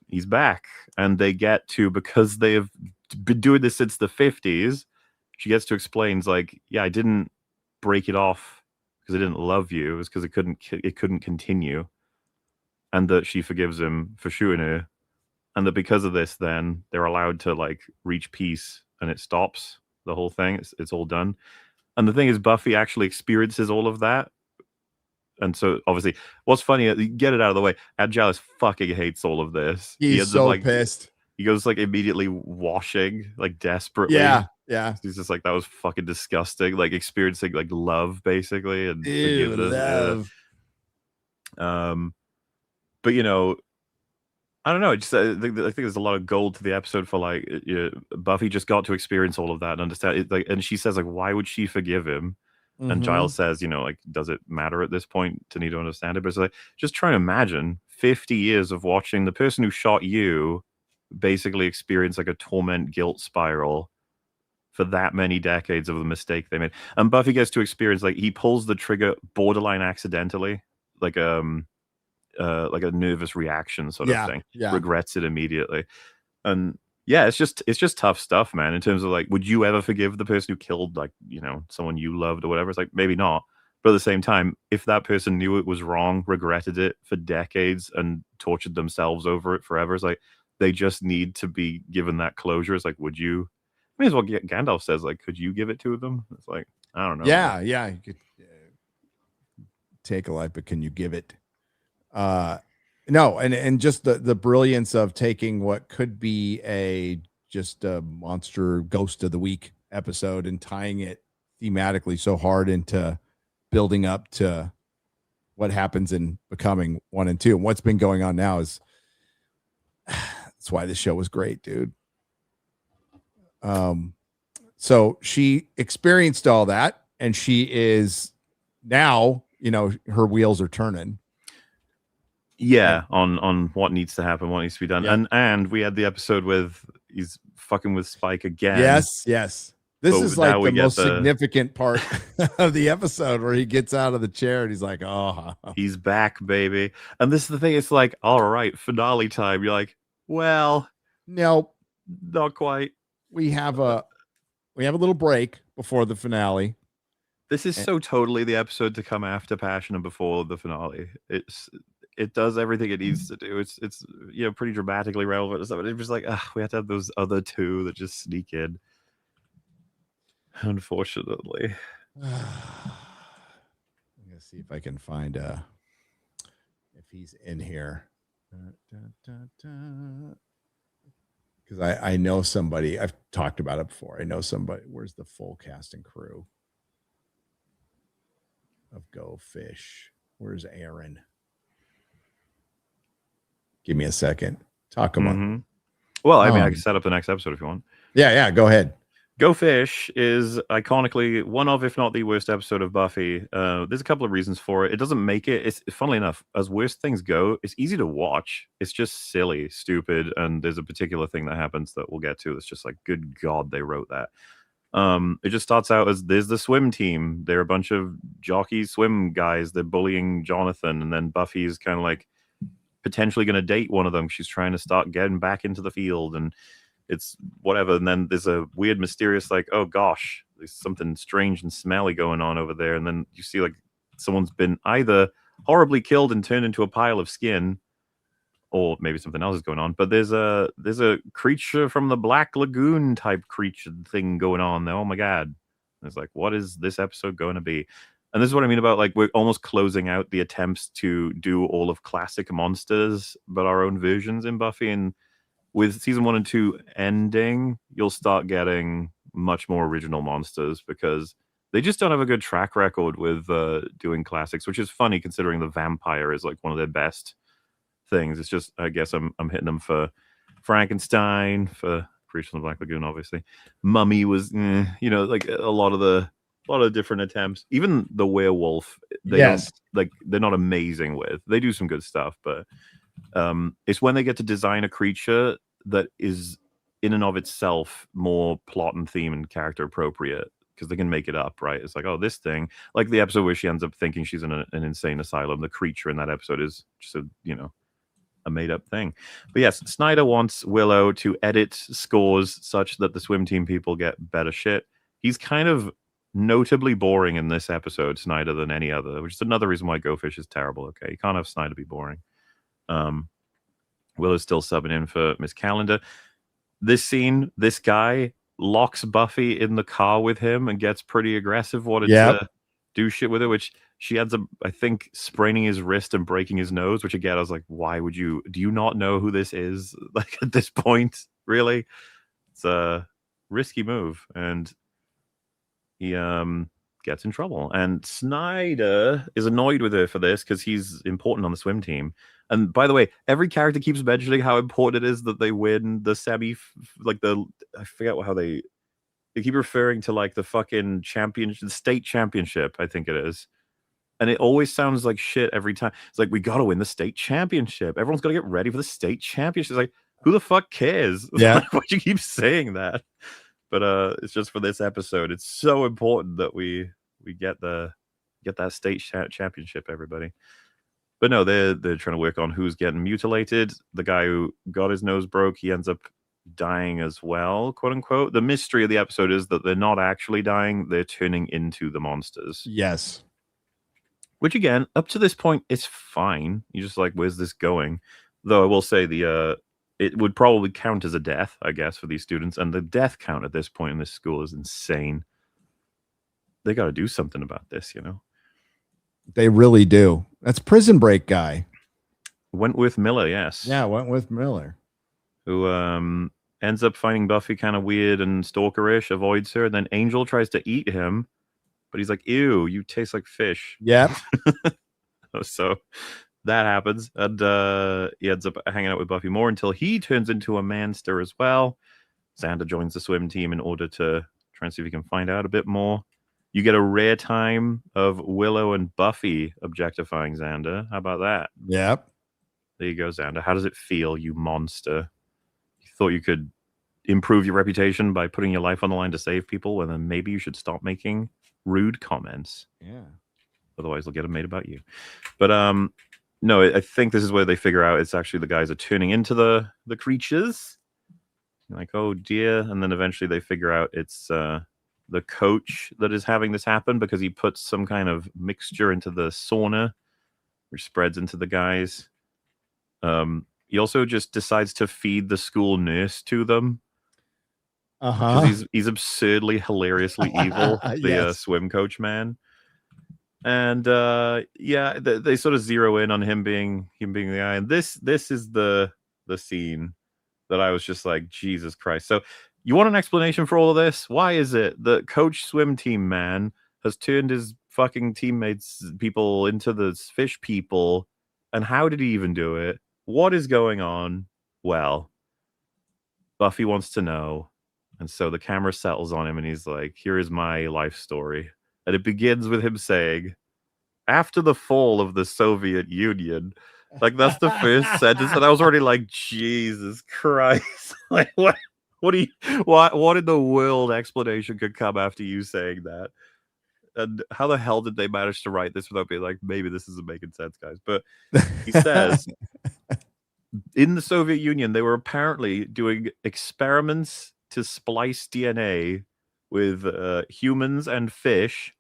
he's back, and they get to, because they have been doing this since the 50s, she gets to explain, like, yeah, I didn't break it off because I didn't love you. It was because it couldn't continue. And that she forgives him for shooting her, and that because of this, then they're allowed to like reach peace, and it stops the whole thing. It's all done. And the thing is, Buffy actually experiences all of that. And so obviously, what's funny, get it out of the way, Angelus fucking hates all of this. He's so pissed. He goes like immediately washing, like desperately. Yeah. Yeah. He's just like, that was fucking disgusting. Like experiencing like love basically and Ew, forgiveness. love. But you know, I don't know. I think there's a lot of gold to the episode for like Buffy just got to experience all of that and understand it. Like, and she says like, why would she forgive him? And Giles says, you know, like, does it matter at this point to need to understand it? But it's like, just try to imagine 50 years of watching the person who shot you basically experience like a torment guilt spiral for that many decades of the mistake they made. And Buffy gets to experience like he pulls the trigger borderline accidentally, like a nervous reaction sort of thing. Yeah. Regrets it immediately. And yeah, it's just tough stuff, man. In terms of like, would you ever forgive the person who killed like, you know, someone you loved or whatever? It's like, maybe not. But at the same time, if that person knew it was wrong, regretted it for decades and tortured themselves over it forever, it's like they just need to be given that closure. It's like, would you? I mean, as well, Gandalf says, like, could you give it to them? It's like, I don't know. Yeah. You could take a life, but can you give it? No, and just the brilliance of taking what could be just a monster ghost of the week episode and tying it thematically so hard into building up to what happens in Becoming 1 and 2. And what's been going on now is that's why this show was great, dude. So she experienced all that, and she is now, you know, her wheels are turning. Yeah, on what needs to happen, what needs to be done. Yeah. And we had the episode with he's fucking with Spike again. Yes. This is like the most significant part of the episode where he gets out of the chair and he's like, oh, he's back, baby. And this is the thing, it's like, all right, finale time. You're like, well, nope, not quite. We have a little break before the finale. This is so totally the episode to come after Passion and before the finale. It does everything it needs to do. It's you know, pretty dramatically relevant and stuff. But it was like, we had to have those other two that just sneak in. Unfortunately. I'm gonna see if I can find if he's in here. Because I know somebody. I've talked about it before. I know somebody. Where's the full cast and crew of Go Fish? Where's Aaron? Give me a second. Talk about. Well, I mean, I can set up the next episode if you want. Yeah. Go ahead. Go Fish is iconically one of, if not the worst episode of Buffy. There's a couple of reasons for it. It doesn't make it. It's funnily enough, as worst things go, it's easy to watch. It's just silly, stupid, and there's a particular thing that happens that we'll get to. That's just like, good God, they wrote that. It just starts out as there's the swim team. They're a bunch of jockey swim guys. They're bullying Jonathan, and then Buffy's kind of like potentially going to date one of them. She's trying to start getting back into the field, and it's whatever. And then there's a weird, mysterious, like, oh gosh, there's something strange and smelly going on over there. And then you see like someone's been either horribly killed and turned into a pile of skin, or maybe something else is going on. But there's a creature from the Black Lagoon type creature thing going on there. Oh my God. And it's like, what is this episode going to be? And this is what I mean about like we're almost closing out the attempts to do all of classic monsters, but our own versions in Buffy. And with season 1 and 2 ending, you'll start getting much more original monsters because they just don't have a good track record with doing classics, which is funny considering the vampire is like one of their best things. It's just, I guess I'm hitting them for Frankenstein, for Creature from the Black Lagoon, obviously. Mummy was, you know, like a lot of different attempts. Even the werewolf, they're not amazing with. They do some good stuff, but it's when they get to design a creature that is in and of itself more plot and theme and character appropriate, because they can make it up, right? It's like, oh, this thing, like the episode where she ends up thinking she's in an insane asylum. The creature in that episode is just a made up thing. But yes, Snyder wants Willow to edit scores such that the swim team people get better shit. He's kind of notably boring in this episode, Snyder, than any other, which is another reason why Go Fish is terrible. Okay, you can't have Snyder be boring. Willow's still subbing in for Miss Calendar. This scene, this guy locks Buffy in the car with him and gets pretty aggressive, wanted to do shit with her, which she ends up, I think, spraining his wrist and breaking his nose, which again, I was like, why would you, do you not know who this is? Like at this point, really? It's risky move, and he gets in trouble. And Snyder is annoyed with her for this because he's important on the swim team. And by the way, every character keeps mentioning how important it is that they win the I forget how they keep referring to like the fucking championship, the state championship, I think it is. And it always sounds like shit every time. It's like, we got to win the state championship. Everyone's got to get ready for the state championship. It's like, who the fuck cares? Yeah. Why'd you keep saying that? But it's just for this episode. It's so important that we get that state championship, everybody. But no, they're trying to work on who's getting mutilated. The guy who got his nose broke, he ends up dying as well, quote unquote. The mystery of the episode is that they're not actually dying; they're turning into the monsters. Yes. Which again, up to this point, is fine. You're just like, where's this going? Though I will say it would probably count as a death, I guess, for these students. And the death count at this point in this school is insane. They got to do something about this, you know? They really do. That's Prison Break guy. Wentworth Miller, yes. Yeah, Wentworth Miller. Who ends up finding Buffy kind of weird and stalkerish, avoids her. And then Angel tries to eat him. But he's like, ew, you taste like fish. Yeah. So that happens. And he ends up hanging out with Buffy more until he turns into a manster as well. Xander joins the swim team in order to try and see if he can find out a bit more. You get a rare time of Willow and Buffy objectifying Xander. How about that? Yep. There you go, Xander. How does it feel, you monster? You thought you could improve your reputation by putting your life on the line to save people, and then maybe you should stop making rude comments. Yeah. Otherwise, they'll get them made about you. But no, I think this is where they figure out it's actually the guys are turning into the creatures. Like, oh dear. And then eventually they figure out it's the coach that is having this happen because he puts some kind of mixture into the sauna, which spreads into the guys. He also just decides to feed the school nurse to them. Because he's absurdly, hilariously evil, the swim coach man. And yeah, they sort of zero in on him being the guy. And this is the scene that I was just like, Jesus Christ. So you want an explanation for all of this? Why is it that coach swim team man has turned his fucking teammates people into the fish people? And how did he even do it? What is going on? Well, Buffy wants to know. And so the camera settles on him and he's like, here is my life story. And it begins with him saying, after the fall of the Soviet Union, like that's the first sentence. And I was already like, Jesus Christ. Like what in the world explanation could come after you saying that? And how the hell did they manage to write this without being like, maybe this isn't making sense, guys? But he says, in the Soviet Union, they were apparently doing experiments to splice DNA with humans and fish,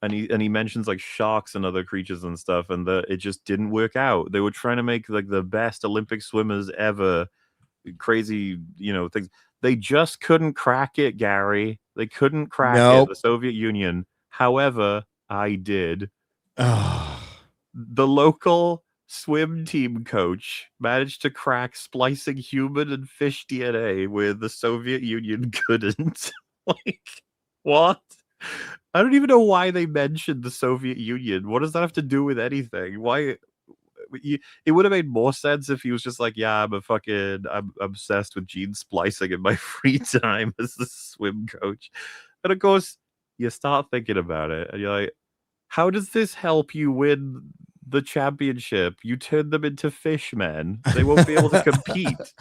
and he mentions like sharks and other creatures and stuff, and it just didn't work out. They were trying to make like the best Olympic swimmers ever, crazy, things. They just couldn't crack it, Gary. They couldn't crack it, the Soviet Union. However, I did. The local swim team coach managed to crack splicing human and fish DNA where the Soviet Union couldn't. Like, what? I don't even know why they mentioned the Soviet Union. What does that have to do with anything? Why? It would have made more sense if he was just like, yeah, I'm obsessed with gene splicing in my free time as the swim coach. And of course, you start thinking about it and you're like, how does this help you win the championship? You turn them into fish men. They won't be able to compete.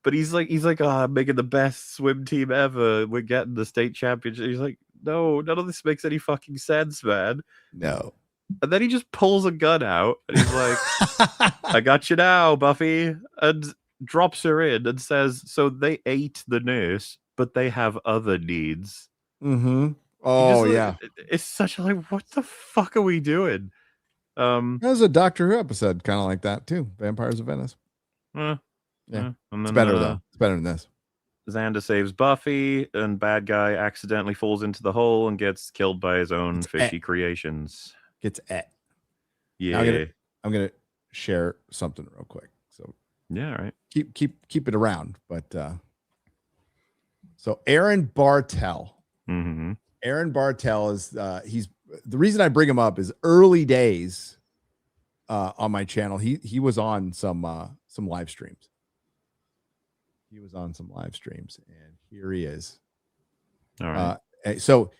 But he's like, oh, I'm making the best swim team ever. We're getting the state championship. He's like, no, none of this makes any fucking sense, man. No. And then he just pulls a gun out and he's like, I got you now, Buffy. And drops her in and says, so they ate the nurse, but they have other needs. Mm-hmm. Oh, yeah. It's such a like, what the fuck are we doing? There's a Doctor Who episode kind of like that too. Vampires of Venice. Yeah. And then, it's better though. It's better than this. Xander saves Buffy, and bad guy accidentally falls into the hole and gets killed by his own fishy creations. Gets et. Yeah. I'm gonna share something real quick. So yeah, all right. Keep it around, but So Aaron Bartel. Mm-hmm. Aaron Bartel is he's the reason I bring him up is early days on my channel. He was on some live streams. He was on some live streams, and here he is. All right. So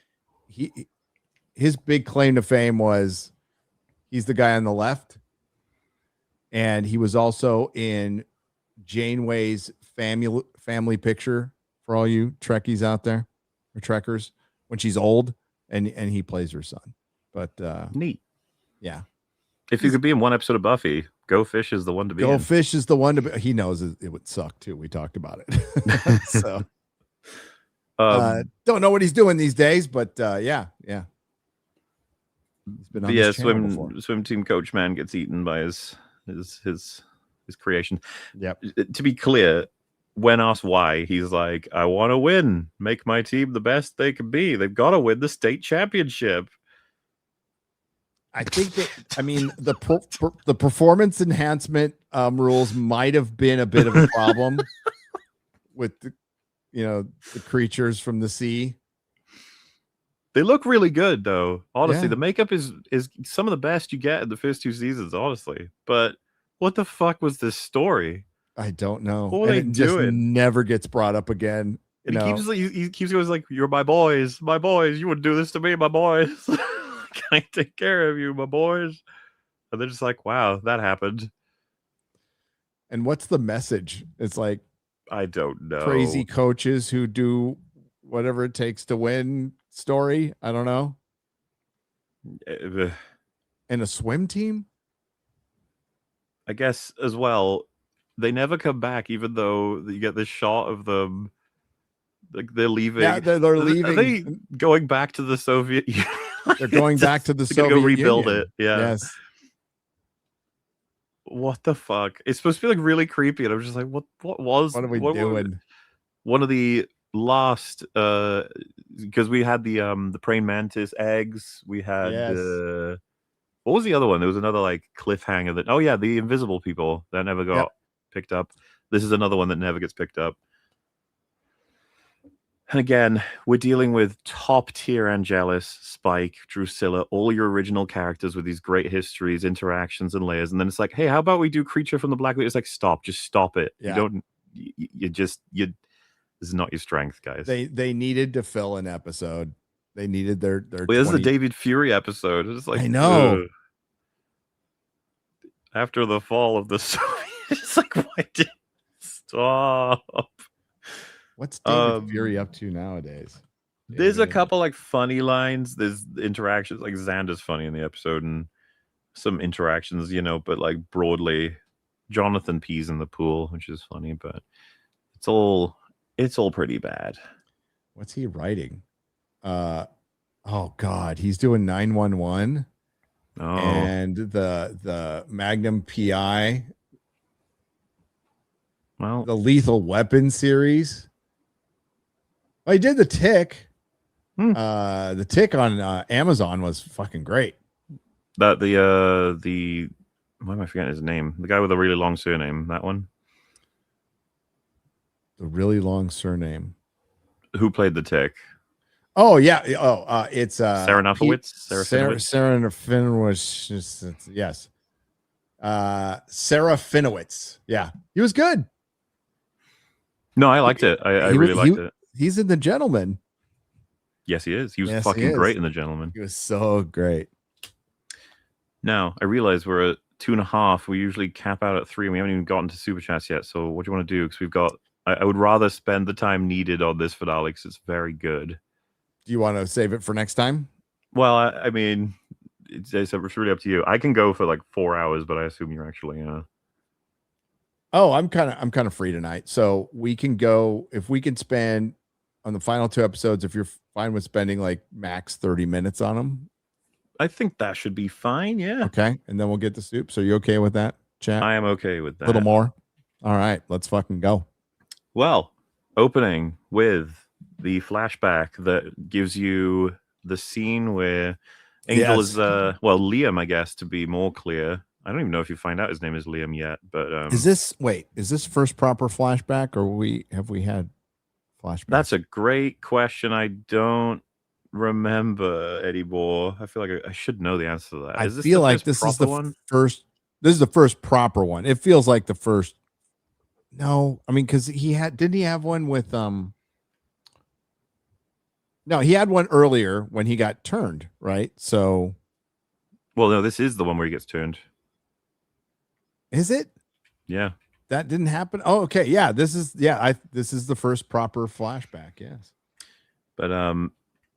his big claim to fame was he's the guy on the left, and he was also in Janeway's family picture for all you Trekkies out there or Trekkers when she's old, and he plays her son. But neat. Yeah. If you could be in one episode of Buffy, Go Fish is the one to be. Go Fish is the one to be. He knows it would suck too. We talked about it. So don't know what he's doing these days, but yeah. He's been on this channel before. Swim team coach man gets eaten by his creation. Yep. To be clear, when asked why, he's like, I want to win, make my team the best they can be. They've got to win the state championship. I think that, I mean, the performance enhancement rules might have been a bit of a problem with the creatures from the sea. They look really good, though. Honestly, Yeah. The makeup is some of the best you get in the first 2 seasons, honestly. But what the fuck was this story? I don't know. What were they doing? Just never gets brought up again. And he keeps going like, "You're my boys. You wouldn't do this to me, my boys. Can I take care of you, my boys?" And they're just like, "Wow, that happened." And what's the message? It's like, I don't know. Crazy coaches who do whatever it takes to win story. I don't know. And a swim team? I guess as well, they never come back, even though you get this shot of them. Like they're leaving. Yeah, they're leaving. Are they going back to the Soviet Union? They're going back to the Soviet Union. Rebuild it. Yeah. Yes. What the fuck? It's supposed to be like really creepy, and I'm just like, what are we doing? One of the last because we had the praying mantis eggs. We had what was the other one? There was another like cliffhanger that the invisible people that never got picked up. This is another one that never gets picked up. And again, we're dealing with top-tier Angelus, Spike, Drusilla, all your original characters with these great histories, interactions, and layers. And then it's like, hey, how about we do Creature from the Black Lagoon? It's like, just stop it. Yeah. This is not your strength, guys. They needed to fill an episode. They needed their this is a David Fury episode. It's like, I know. After the fall of the Soviet, it's like, why did stop? What's David Fury up to nowadays? There's a couple like funny lines. There's interactions, like Xander's funny in the episode, and some interactions, but like broadly, Jonathan pees in the pool, which is funny, but it's all pretty bad. What's he writing? Oh God, he's doing 911. Oh, and the Magnum PI. Well, the Lethal Weapon series. Well, he did The Tick. The Tick on Amazon was fucking great. That the why am I forgetting his name? The guy with a really long surname. That one. The really long surname. Who played The Tick? Oh yeah. Oh, it's Sarah Nufowitz. Sarah Nufowitz. Yes. Sarah Finowitz. Yeah, he was good. No, I liked it. I really liked it. He's in The Gentleman. Yes, he is. He was fucking great in The Gentleman. He was so great. Now, I realize we're at 2.5. We usually cap out at 3, and we haven't even gotten to Super Chats yet. So what do you want to do? Because we've got... I would rather spend the time needed on this finale because it's very good. Do you want to save it for next time? Well, I mean, it's really up to you. I can go for like 4 hours, but I assume you're actually... Oh, I'm kind of free tonight. So we can go, if we can spend on the final 2 episodes, if you're fine with spending like max 30 minutes on them. I think that should be fine. Yeah. Okay. And then we'll get the soup. So you okay with that, chat? I am okay with that. A little more. All right. Let's fucking go. Well, opening with the flashback that gives you the scene where Angel is, Liam, I guess, to be more clear. I don't even know if you find out his name is Liam yet, but is this first proper flashback, or have we had flashback? That's a great question. I don't remember anymore. I feel like I should know the answer to that. I Is this feel the like first this is proper the one? first. This is the first proper one. It feels like the first. No, I mean, because didn't he have one with No, he had one earlier when he got turned, right? So, Well, no, this is the one where he gets turned. is it? Yeah. That didn't happen. Oh, okay. Yeah, this is this is the first proper flashback. Yes. But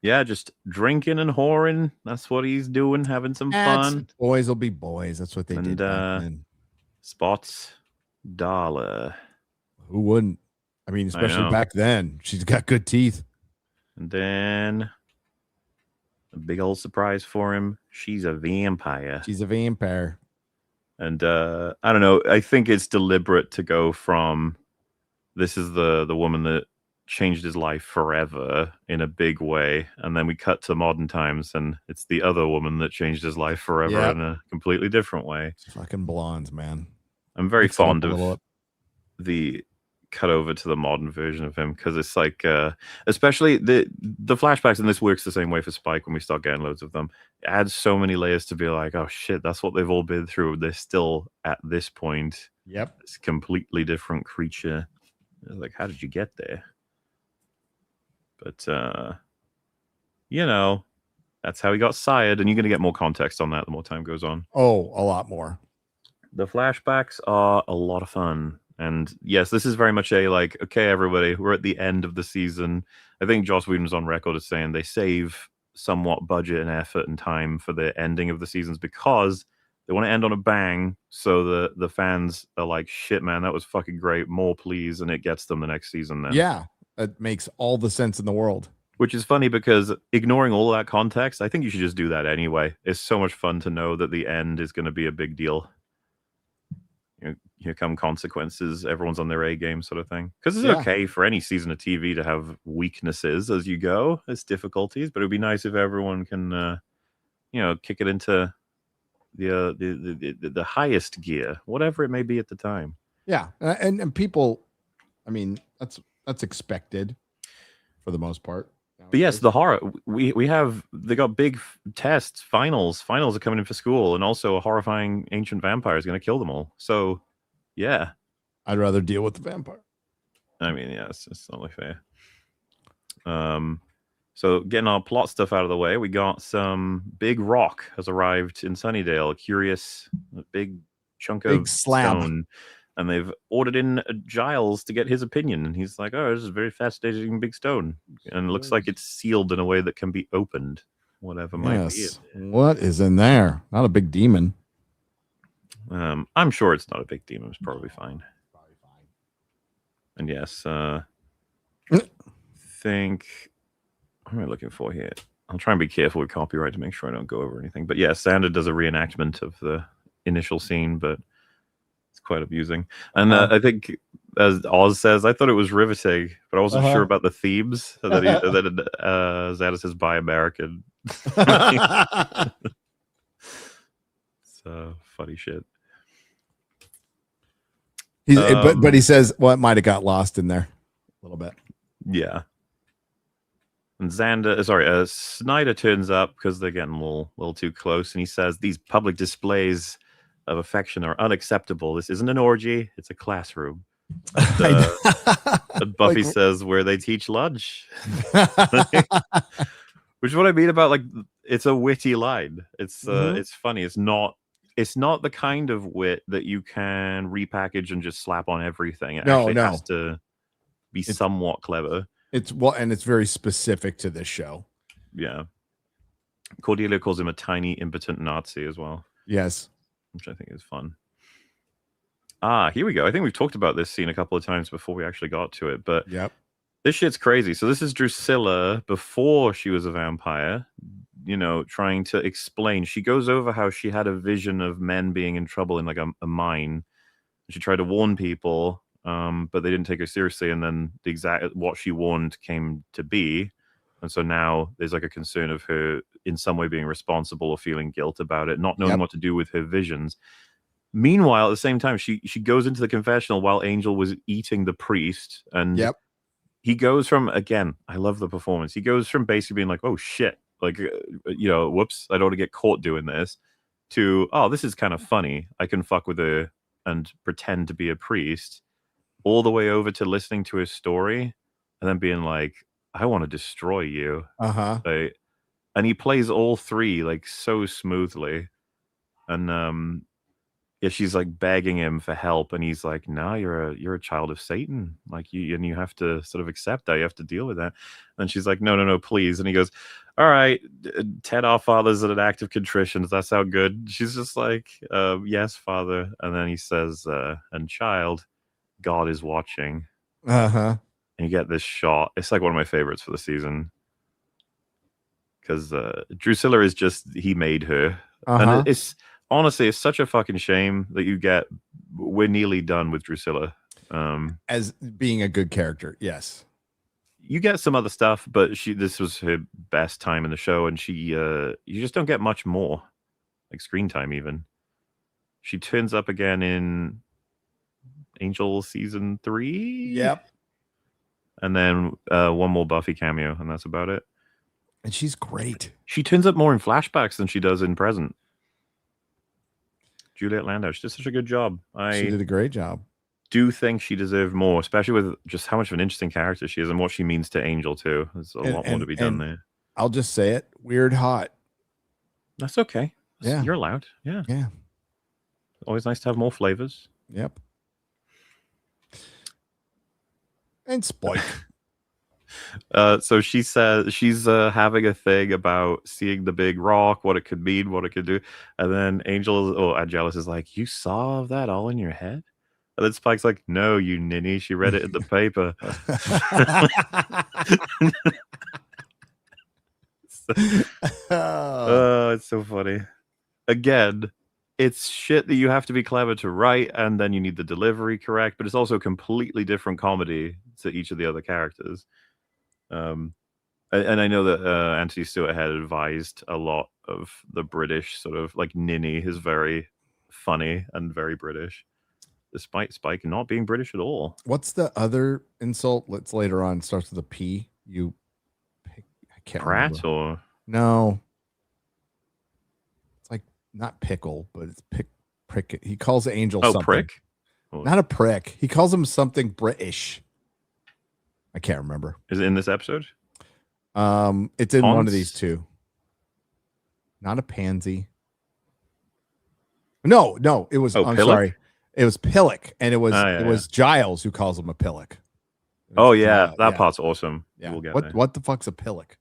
yeah, just drinking and whoring. That's what he's doing, having some fun. Boys will be boys. That's what they did back then. Spots Darla. Who wouldn't? I mean, especially back then. She's got good teeth. And then a big old surprise for him. She's a vampire. She's a vampire. And I don't know. I think it's deliberate to go from this is the woman that changed his life forever in a big way, and then we cut to modern times, and it's the other woman that changed his life forever in a completely different way. It's fucking blondes, man. I'm very fond of the cut over to the modern version of him because it's like especially the flashbacks, and this works the same way for Spike when we start getting loads of them. It adds so many layers to be like, oh shit, that's what they've all been through. They're still at this point. Yep. It's a completely different creature. Like, how did you get there? But you know, that's how he got sired, and you're gonna get more context on that the more time goes on. Oh, a lot more. The flashbacks are a lot of fun. And yes, this is very much a like, okay, everybody, we're at the end of the season. I think Joss Whedon's on record as saying they save somewhat budget and effort and time for the ending of the seasons because they want to end on a bang. So the fans are like, shit, man, that was fucking great. More, please. And it gets them the next season then. Yeah, it makes all the sense in the world. Which is funny because ignoring all of that context, I think you should just do that anyway. It's so much fun to know that the end is going to be a big deal. Here come consequences. Everyone's on their A game, sort of thing. Because it's okay for any season of TV to have weaknesses as you go, as difficulties. But it would be nice if everyone can, kick it into the highest gear, whatever it may be at the time. Yeah, and people, I mean, that's expected for the most part. But yes, the horror they got big tests, finals are coming in for school, and also a horrifying ancient vampire is going to kill them all. So, yeah, I'd rather deal with the vampire. I mean, yeah, it's only fair. So getting our plot stuff out of the way, we got some big rock has arrived in Sunnydale, a big chunk of slab. stone. And they've ordered in Giles to get his opinion. And he's like, oh, this is a very fascinating big stone. And it looks like it's sealed in a way that can be opened. Whatever might be it. What is in there? Not a big demon. I'm sure it's not a big demon. It's probably fine. And yes, think... What am I looking for here? I'll try and be careful with copyright to make sure I don't go over anything. But yeah, Sander does a reenactment of the initial scene, but... quite amusing. And I think, as Oz says, I thought it was riveting, but I wasn't sure about the themes. That Zada says, "Buy American." So funny shit. But he says, well, it might have got lost in there a little bit. Yeah. And Snyder turns up because they're getting a little too close, and he says, "These public displays of affection are unacceptable. This isn't an orgy, it's a classroom." And Buffy says, "Where they teach lunch." Which is what I mean about, like, it's a witty line. It's funny. It's not the kind of wit that you can repackage and just slap on everything. It has to be somewhat clever. It's very specific to this show. Yeah. Cordelia calls him a tiny, impotent Nazi as well. Yes. Which I think is fun. Here we go. I think we've talked about this scene a couple of times before we actually got to it, but this shit's crazy. So this is Drusilla before she was a vampire, trying to explain. She goes over how she had a vision of men being in trouble in like a mine. She tried to warn people, but they didn't take her seriously. And then what she warned came to be. And so now there's like a concern of her in some way being responsible or feeling guilt about it, not knowing what to do with her visions. Meanwhile, at the same time, she goes into the confessional while Angel was eating the priest, and he goes from, again, I love the performance. He goes from basically being like, oh shit, like, whoops, I don't want to get caught doing this, to, oh, this is kind of funny. I can fuck with her and pretend to be a priest, all the way over to listening to his story and then being like, I want to destroy you. Like, and he plays all three like so smoothly. And yeah, she's like begging him for help, and he's like, "No, you're a child of Satan. Like you have to sort of accept that. You have to deal with that." And she's like, "No, please." And he goes, "All right, 10 Our Fathers and an act of contrition. Does that sound good?" She's just like, "Yes, Father." And then he says, "And child, God is watching." And you get this shot. It's like one of my favorites for the season, because Drusilla is just, he made her, and it's. Honestly, it's such a fucking shame that we're nearly done with Drusilla. As being a good character, yes. You get some other stuff, but this was her best time in the show, and you just don't get much more, like screen time even. She turns up again in Angel season 3. Yep. And then one more Buffy cameo, and that's about it. And she's great. She turns up more in flashbacks than she does in present. Juliet Landau, she did such a good job. She did a great job. Do think she deserved more, especially with just how much of an interesting character she is and what she means to Angel too. There's a lot more to be done there. I'll just say it, weird hot. That's okay. Yeah, you're allowed. Yeah. Always nice to have more flavors. Yep. And Spike. So she says she's having a thing about seeing the big rock, what it could mean, what it could do, and then Angelus is like, "You saw that all in your head?" And then Spike's like, "No, you ninny, she read it in the paper." Oh, it's so funny. Again, it's shit that you have to be clever to write, and then you need the delivery correct, but it's also completely different comedy to each of the other characters. And I know that Anthony Stewart had advised a lot of the British sort of, like, ninny is very funny and very British, despite Spike not being British at all. What's the other insult? Let's later on starts with a P. I can't Pratt remember. or no. It's like not pickle, but it's prick. He calls Angel something. Prick? Not a prick. He calls him something British. I can't remember. Is it in this episode? It's in one of these two. Not a pansy. No, it was. I'm sorry, it was Pillock, and it was Giles who calls him a Pillock. That part's awesome. Yeah. We'll get what the fuck's a Pillock?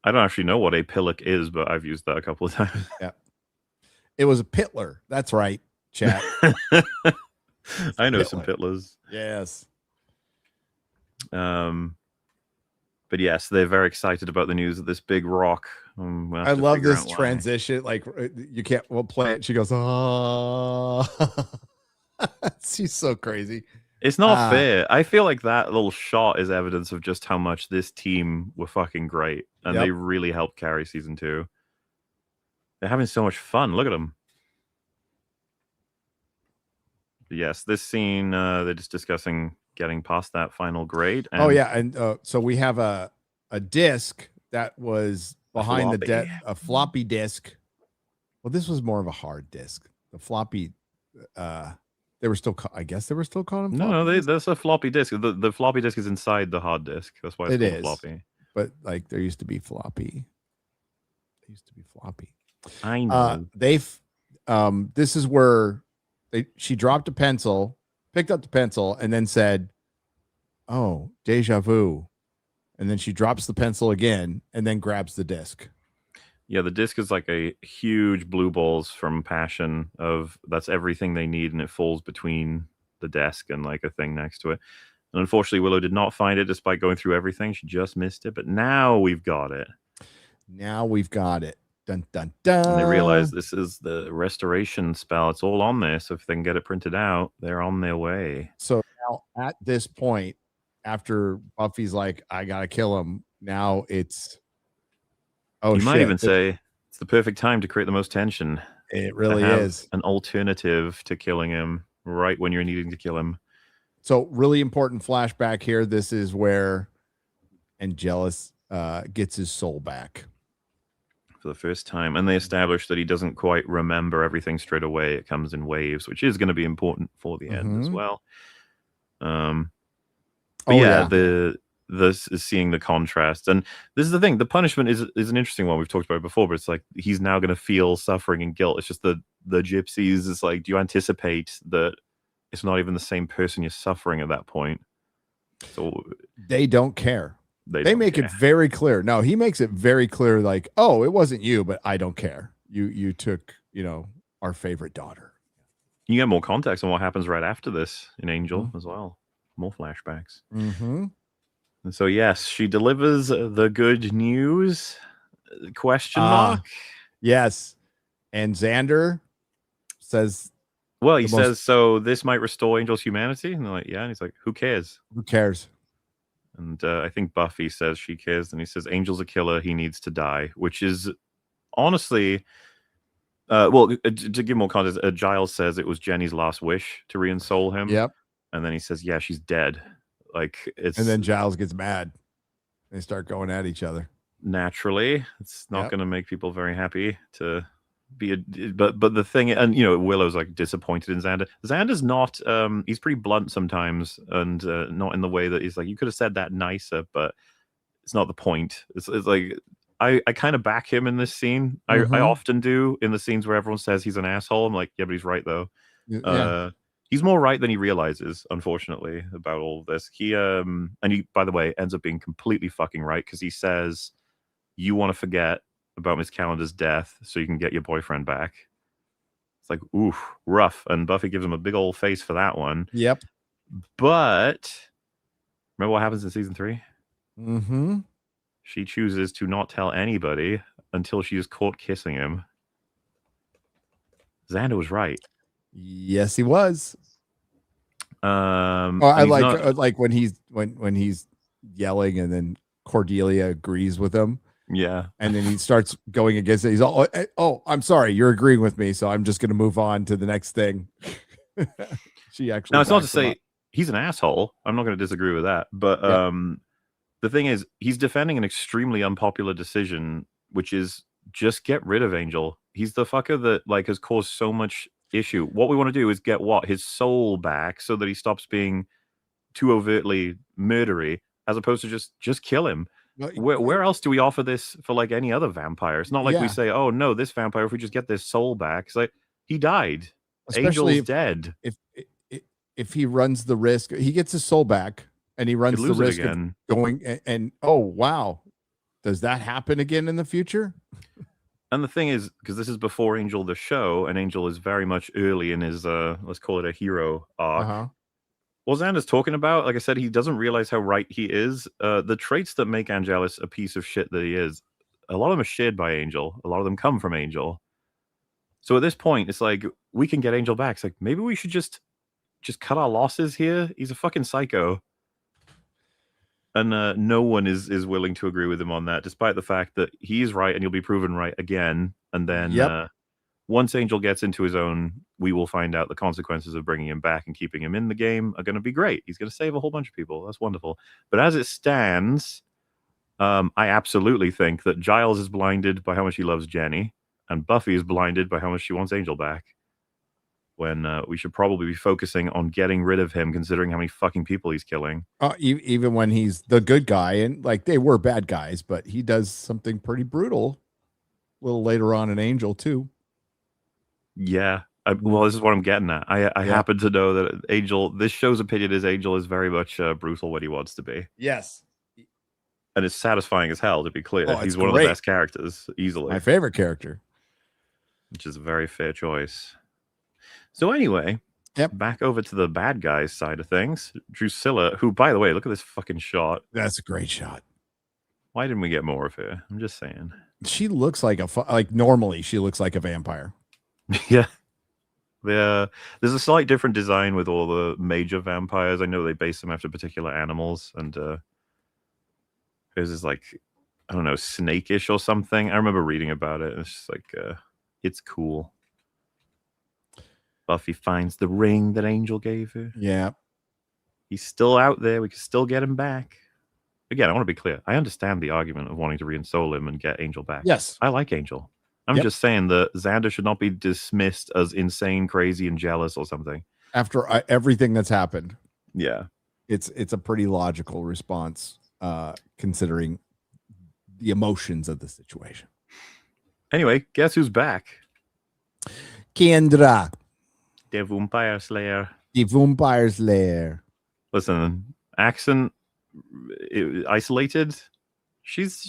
I don't actually know what a Pillock is, but I've used that a couple of times. Yeah, it was a Pittler. That's right, chat. I know some Pittlers. Yes. But yes, they're very excited about the news of this big rock. I love this transition. Like, you can't. We'll play it. She goes, "Oh," she's so crazy. It's not fair. I feel like that little shot is evidence of just how much this team were fucking great, and they really helped carry season 2. They're having so much fun. Look at them. But yes, this scene, they're just discussing getting past that final grade. And so we have a disc that was behind a floppy disk. Well, this was more of a hard disk. The floppy, they were still, I guess they were still calling them. No, that's a floppy disk. The floppy disk is inside the hard disk. That's why it's called floppy. But like, there used to be floppy. I know. This is where she dropped a pencil, picked up the pencil, and then said, "Oh, deja vu." And then she drops the pencil again and then grabs the disc. Yeah, the disc is like a huge blue balls from Passion that's everything they need, and it falls between the desk and like a thing next to it. And unfortunately, Willow did not find it despite going through everything. She just missed it, but now we've got it. Dun, dun, dun. And they realize this is the restoration spell. It's all on there. So if they can get it printed out, they're on their way. So now at this point, after Buffy's like, "I gotta kill him," now it's you might even say it's the perfect time to create the most tension. It really is an alternative to killing him right when you're needing to kill him. So really important flashback here. This is where Angelus gets his soul back for the first time, and they establish that he doesn't quite remember everything straight away. It comes in waves, which is going to be important for the end as well. But this is seeing the contrast, and this is the thing. The punishment is an interesting one. We've talked about it before, but it's like he's now going to feel suffering and guilt. It's just the gypsies. It's like, do you anticipate that it's not even the same person you're suffering at that point? So they don't care. They make it very clear. No, he makes it very clear. Like, oh, it wasn't you, but I don't care. You took, our favorite daughter. You get more context on what happens right after this in Angel as well. More flashbacks. And so, yes, she delivers the good news? Question mark? Yes. And Xander says... Well, he says, so this might restore Angel's humanity? And they're like, yeah. And he's like, who cares? Who cares? And I think Buffy says she cares. And he says, Angel's a killer. He needs to die. Which is, honestly... to give more context, Giles says it was Jenny's last wish to reinsole him. Yep. And then he says, yeah, she's dead. And then Giles gets mad. They start going at each other. Naturally, it's not going to make people very happy to be but the thing, and Willow's like disappointed in Xander. Xander's not he's pretty blunt sometimes, and not in the way that he's like, you could have said that nicer, but it's not the point. It's like I kind of back him in this scene. I often do in the scenes where everyone says he's an asshole. I'm like, yeah, but he's right though. He's more right than he realizes, unfortunately, about all of this. He by the way, ends up being completely fucking right, because he says, you want to forget about Miss Calendar's death so you can get your boyfriend back. It's like, oof, rough. And Buffy gives him a big old face for that one. Yep. But remember what happens in season 3? Mm-hmm. She chooses to not tell anybody until she is caught kissing him. Xander was right. Yes, he was. I like when he's yelling, and then Cordelia agrees with him. Yeah, and then he starts going against it. He's all, "Oh, I'm sorry, you're agreeing with me, so I'm just going to move on to the next thing." She actually. Now, it's not to say he's an asshole. I'm not going to disagree with that, but the thing is, he's defending an extremely unpopular decision, which is just get rid of Angel. He's the fucker that has caused so much issue. What we want to do is get his soul back, so that he stops being too overtly murdery, as opposed to just kill him. Where else do we offer this for any other vampire? It's not like we say, oh no, this vampire, if we just get this soul back, it's like, he died. Angel's dead. If he runs the risk, he gets his soul back, and he runs the risk of going and oh wow, does that happen again in the future? And the thing is, because this is before Angel the show, and Angel is very much early in his let's call it a hero arc. What Xander's talking about, like I said, he doesn't realize how right he is. The traits that make Angelus a piece of shit that he is, a lot of them are shared by Angel. A lot of them come from Angel. So at this point, it's like, we can get Angel back. It's like, maybe we should just cut our losses here. He's a fucking psycho. And no one is willing to agree with him on that, despite the fact that he's right and he'll be proven right again. And then once Angel gets into his own, we will find out the consequences of bringing him back and keeping him in the game are going to be great. He's going to save a whole bunch of people. That's wonderful. But as it stands, I absolutely think that Giles is blinded by how much he loves Jenny, and Buffy is blinded by how much she wants Angel back. When we should probably be focusing on getting rid of him, considering how many fucking people he's killing. Even when he's the good guy, and they were bad guys, but he does something pretty brutal a little later on in Angel too. Yeah. Well, this is what I'm getting at. I happen to know that Angel, this show's opinion is Angel is very much brutal when he wants to be. Yes. And it's satisfying as hell, to be clear. He's one of the best characters, easily. My favorite character. Which is a very fair choice. So anyway, back over to the bad guys side of things. Drusilla, who, by the way, look at this fucking shot. That's a great shot. Why didn't we get more of her? I'm just saying. She looks like normally she looks like a vampire. Yeah. There's a slight different design with all the major vampires. I know they base them after particular animals, and hers is I don't know, snake-ish or something. I remember reading about it. It's just it's cool. Buffy finds the ring that Angel gave her. Yeah. He's still out there. We can still get him back. Again, I want to be clear. I understand the argument of wanting to reinsole him and get Angel back. Yes. I like Angel. I'm just saying that Xander should not be dismissed as insane, crazy, and jealous or something. After everything that's happened. Yeah. It's a pretty logical response, considering the emotions of the situation. Anyway, guess who's back? Kendra. The Vampire Slayer. The Vampire Slayer. Listen, accent isolated.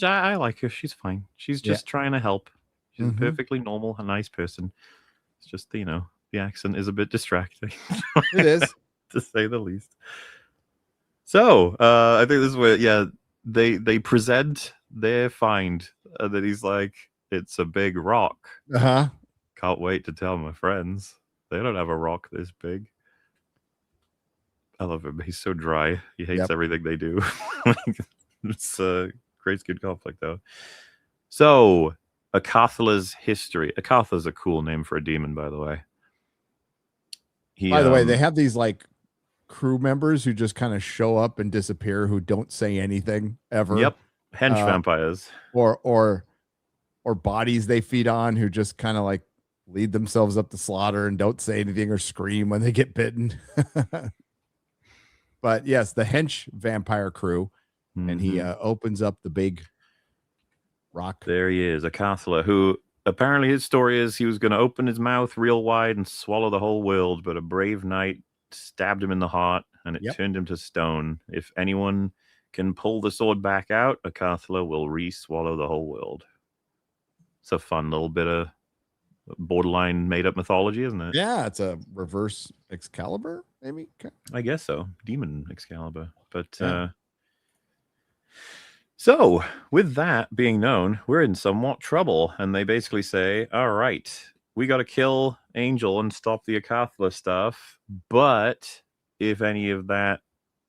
I like her. She's fine. She's just trying to help. She's a perfectly normal, a nice person. It's just, the accent is a bit distracting. It is. To say the least. So, I think this is where, they present their find that he's like, it's a big rock. Uh-huh. Can't wait to tell my friends. They don't have a rock this big. I love him. He's so dry. He hates everything they do. It's creates good conflict, though. So, Akathla's history. Akathla's a cool name for a demon, by the way. By the way, they have these like crew members who just kind of show up and disappear, who don't say anything ever. Yep, hench vampires, or bodies they feed on, who just kind of like lead themselves up to slaughter and don't say anything or scream when they get bitten. But yes, the hench vampire crew, and he opens up the big rock. There he is, Akathla, who apparently his story is he was going to open his mouth real wide and swallow the whole world, but a brave knight stabbed him in the heart and it turned him to stone. If anyone can pull the sword back out, Akathla will re-swallow the whole world. It's a fun little bit of borderline made-up mythology, isn't it? Yeah, it's a reverse Excalibur, maybe. I guess so. Demon Excalibur. But so, with that being known, we're in somewhat trouble. And they basically say, all right, we got to kill Angel and stop the Akathla stuff. But if any of that,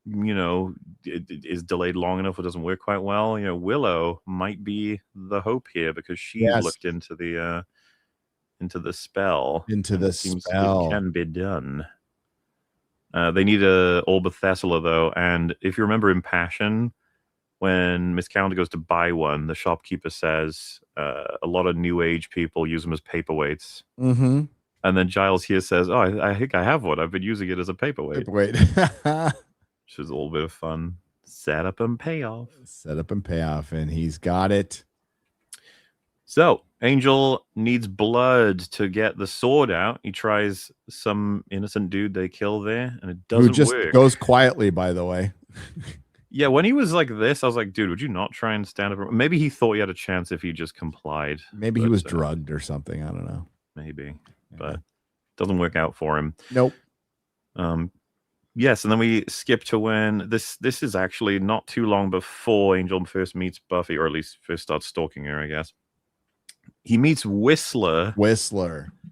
it is delayed long enough or doesn't work quite well, Willow might be the hope here because she looked into the spell. Seems it can be done. They need a Orb Thessala, though. And if you remember in Passion, when Miss Calendar goes to buy one, the shopkeeper says a lot of New Age people use them as paperweights. Mm-hmm. And then Giles here says, oh, I think I have one. I've been using it as a paperweight. Which is a little bit of fun. Set up and payoff. And he's got it. So, Angel needs blood to get the sword out. He tries some innocent dude they kill there, and it doesn't work. Goes quietly, by the way. Yeah, when he was like this, I was like, dude, would you not try and stand up? Maybe he thought he had a chance if he just complied. Maybe he was drugged or something. I don't know. Maybe. But it doesn't work out for him. Nope. Yes, and then we skip to when this is actually not too long before Angel first meets Buffy, or at least first starts stalking her, I guess. He meets Whistler,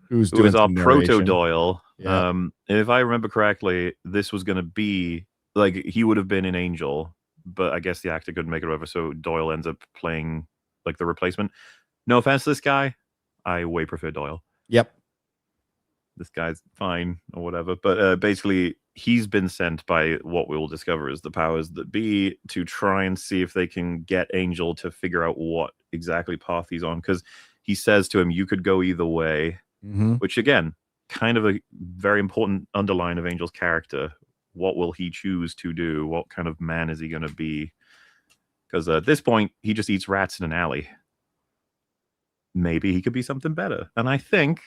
who is our proto Doyle. Yeah. And if I remember correctly, this was going to be like he would have been in Angel, but I guess the actor couldn't make it over, so Doyle ends up playing like the replacement. No offense to this guy, I way prefer Doyle. Yep, this guy's fine or whatever, but basically he's been sent by what we will discover is the powers that be to try and see if they can get Angel to figure out what exactly path he's on, because he says to him, you could go either way, which again, kind of a very important underline of Angel's character. What will he choose to do? What kind of man is he going to be? Because at this point, he just eats rats in an alley. Maybe he could be something better. And I think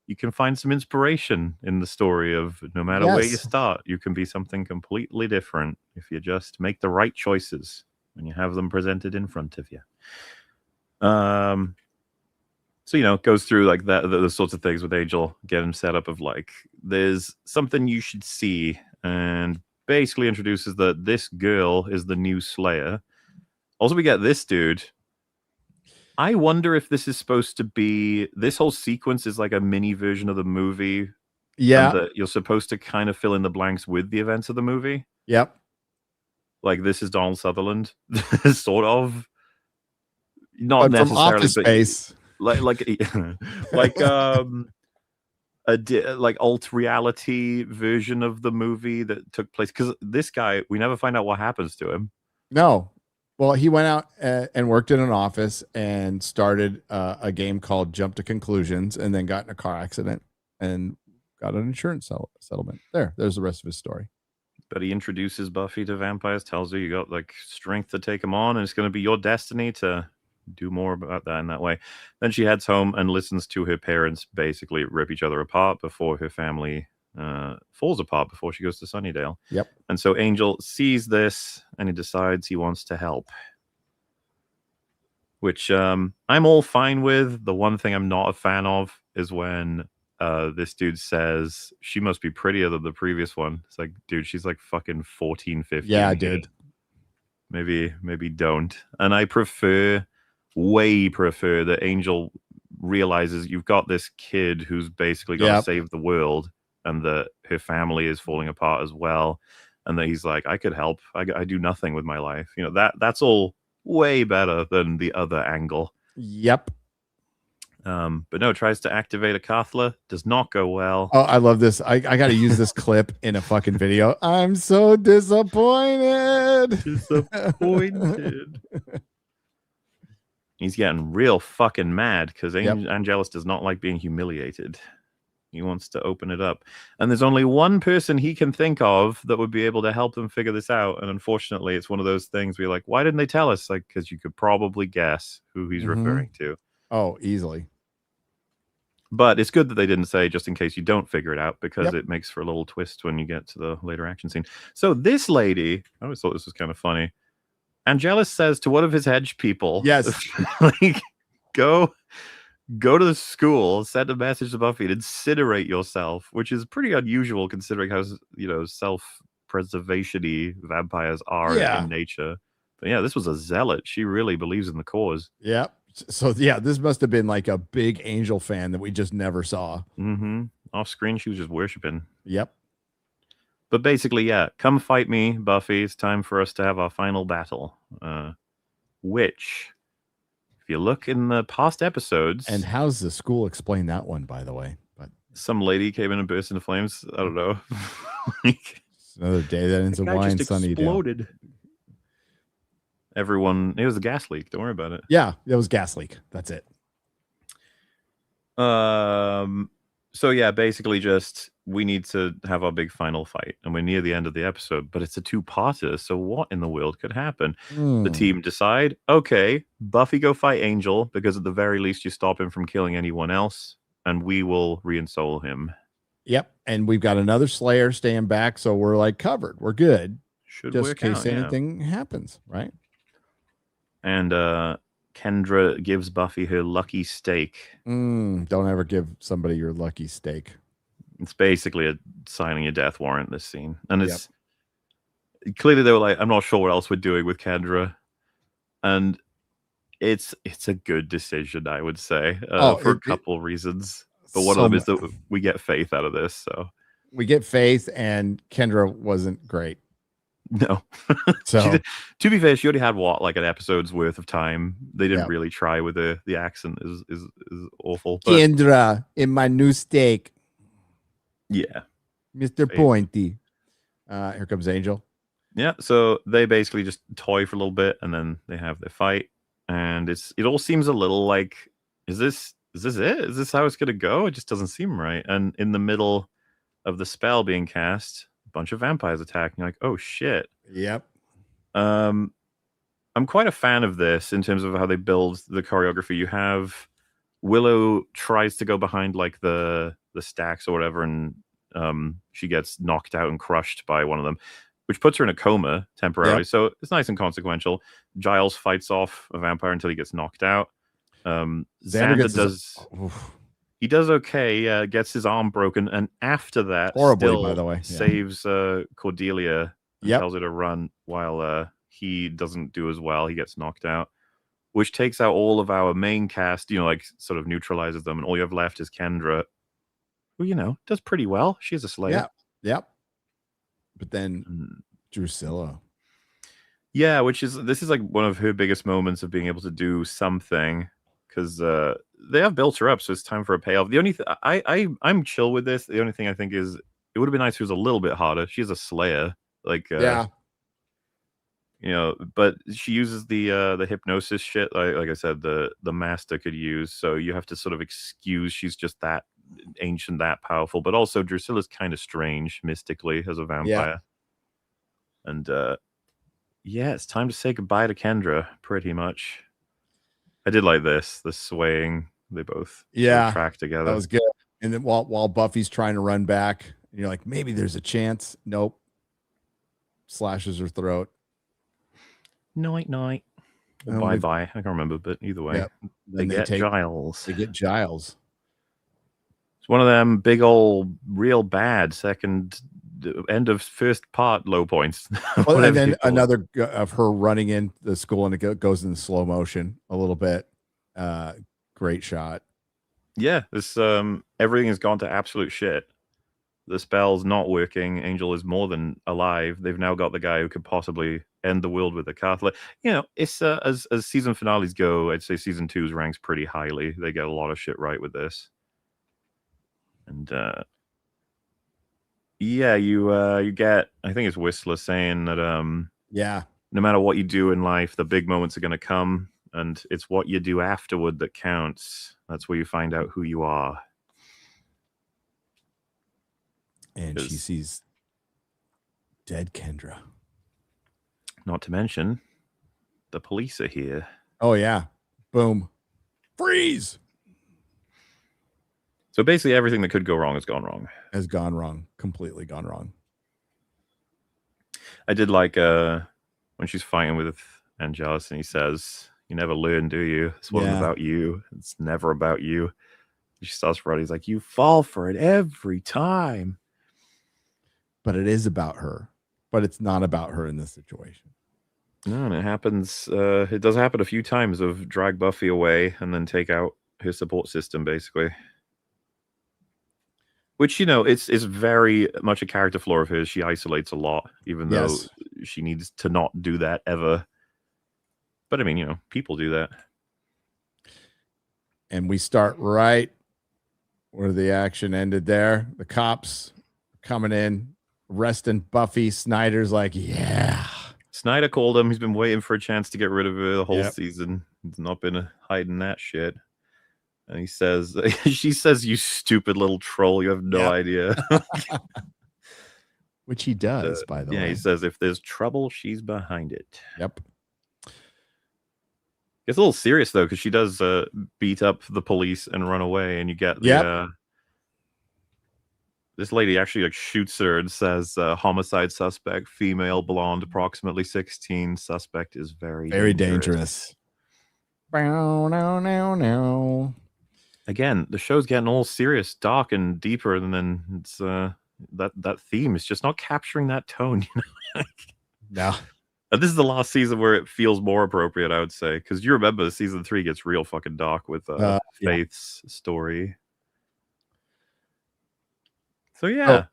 you can find some inspiration in the story of no matter where you start, you can be something completely different if you just make the right choices when you have them presented in front of you. So, it goes through like that, the sorts of things with Angel, get him set up of like, there's something you should see, and basically introduces that this girl is the new Slayer. Also, we get this dude. I wonder if this is supposed to be, this whole sequence is like a mini version of the movie. Yeah. And that you're supposed to kind of fill in the blanks with the events of the movie. Yep. Like this is Donald Sutherland, sort of. Not but necessarily, from Office Space. Like like alt reality version of the movie that took place? Because this guy, we never find out what happens to him. No. Well, he went out and worked in an office and started a game called Jump to Conclusions, and then got in a car accident and got an insurance settlement. There's the rest of his story. But he introduces Buffy to vampires, tells her you got like strength to take them on, and it's going to be your destiny to do more about that in that way. Then she heads home and listens to her parents basically rip each other apart before her family falls apart before she goes to Sunnydale. Yep. And so Angel sees this and he decides he wants to help, which I'm all fine with. The one thing I'm not a fan of is when this dude says she must be prettier than the previous one. It's like, dude, she's like fucking 14, 15. Yeah, dude. Maybe don't. And I way prefer that Angel realizes you've got this kid who's basically going to save the world, and that her family is falling apart as well, and that he's like, I could help. I do nothing with my life. You know, that's all way better than the other angle. Yep. But no, tries to activate a Kathla, does not go well. Oh, I love this. I got to use this clip in a fucking video. I'm so disappointed. He's getting real fucking mad because Angelus does not like being humiliated. He wants to open it up. And there's only one person he can think of that would be able to help them figure this out. And unfortunately, it's one of those things where you're like, why didn't they tell us? Like, because you could probably guess who he's referring to. Oh, easily. But it's good that they didn't say, just in case you don't figure it out, because it makes for a little twist when you get to the later action scene. So this lady, I always thought this was kind of funny. Angelus says to one of his hedge people, yes, like, go to the school, send a message to Buffy and incinerate yourself, which is pretty unusual considering how, you know, self-preservation-y vampires are in nature. But yeah, this was a zealot. She really believes in the cause. Yeah. So yeah, this must have been like a big Angel fan that we just never saw. Mm-hmm. Off screen, she was just worshiping. Yep. But basically, yeah, come fight me, Buffy. It's time for us to have our final battle. Which, if you look in the past episodes... And how's the school explain that one, by the way? But some lady came in and burst into flames. I don't know. It's another day that ends in wine, Sunnydale. Exploded. Everyone... It was a gas leak. Don't worry about it. Yeah, it was gas leak. That's it. So yeah, basically just we need to have our big final fight, and we're near the end of the episode, but it's a two-parter, so what in the world could happen? The team decide, okay, Buffy go fight Angel, because at the very least you stop him from killing anyone else, and we will re-ensoul him. Yep, and we've got another Slayer staying back, so we're like covered. We're good. Should just work in case out, anything happens, right? And Kendra gives Buffy her lucky steak. Don't ever give somebody your lucky steak. It's basically signing a death warrant, this scene. And it's clearly they were like, I'm not sure what else we're doing with Kendra. And it's a good decision, I would say, for a couple reasons. But one of them is that we get Faith out of this. So we get Faith, and Kendra wasn't great. No. So to be fair, she already had like an episode's worth of time. They didn't really try with the accent is awful. But, Kendra in my new steak. Yeah. Mr. Faith. Pointy. Here comes Angel. Yeah, so they basically just toy for a little bit, and then they have their fight, and it all seems a little like, is this it? Is this how it's gonna go? It just doesn't seem right. And in the middle of the spell being cast, bunch of vampires attacking. Like, oh shit. Yep. I'm quite a fan of this in terms of how they build the choreography. You have Willow tries to go behind like the stacks or whatever, and she gets knocked out and crushed by one of them, which puts her in a coma temporarily. Yep. So it's nice and consequential. Giles fights off a vampire until he gets knocked out. Xander does. He does okay, gets his arm broken, and after that, horribly, by the way, saves Cordelia and tells her to run while he doesn't do as well. He gets knocked out, which takes out all of our main cast, you know, like sort of neutralizes them, and all you have left is Kendra, who, you know, does pretty well. She's a Slayer. Yep. But then Drusilla. Yeah, this is like one of her biggest moments of being able to do something, because they have built her up, so it's time for a payoff. The only I'm chill with this. The only thing I think is it would have been nice if it was a little bit harder. She's a Slayer, like Yeah. but she uses the hypnosis shit. Like I said, the master could use. So you have to sort of excuse she's just that ancient, that powerful. But also Drusilla's kind of strange mystically as a vampire. And yeah, it's time to say goodbye to Kendra, pretty much. I did like the swaying. They both sort of track together. That was good. And then while Buffy's trying to run back, you're like, maybe there's a chance. Nope. Slashes her throat. Night. Or bye. I can't remember, but either way, they get Giles. They get Giles. It's one of them big old real bad second end of first part low points. Well, and then another of her running in the school, and it goes in slow motion a little bit. Great shot. Yeah, this everything has gone to absolute shit. The spell's not working. Angel is more than alive. They've now got the guy who could possibly end the world with a Catholic. It's as season finales go, I'd say season 2's ranks pretty highly. They get a lot of shit right with this. And you get, I think it's Whistler saying that no matter what you do in life, the big moments are going to come, and it's what you do afterward that counts. That's where you find out who you are. And she sees dead Kendra. Not to mention, the police are here. Oh, yeah. Boom. Freeze! So basically everything that could go wrong has gone wrong. Has gone wrong. Completely gone wrong. I did like when she's fighting with Angelus and he says, "You never learn, do you? This wasn't about you. It's never about you." She starts running. He's like, "You fall for it every time." But it is about her. But it's not about her in this situation. No, and it happens. It does happen a few times of drag Buffy away and then take out her support system, basically. Which, it's very much a character flaw of hers. She isolates a lot, even though she needs to not do that ever. But I mean, people do that. And we start right where the action ended there. The cops coming in, arresting Buffy. Snyder's like, yeah. Snyder called him. He's been waiting for a chance to get rid of her the whole season. He's not been hiding that shit. And he says, she says, "You stupid little troll. You have no idea." Which he does, by the way. Yeah, he says, "If there's trouble, she's behind it." Yep. It's a little serious, though, because she does beat up the police and run away. And you get this lady actually shoots her and says, "Homicide suspect, female, blonde, approximately 16. Suspect is very dangerous." No. Again, the show's getting all serious, dark, and deeper, and then it's that theme is just not capturing that tone. No. This is the last season where it feels more appropriate, I would say, because you remember season 3 gets real fucking dark with Faith's story. So yeah.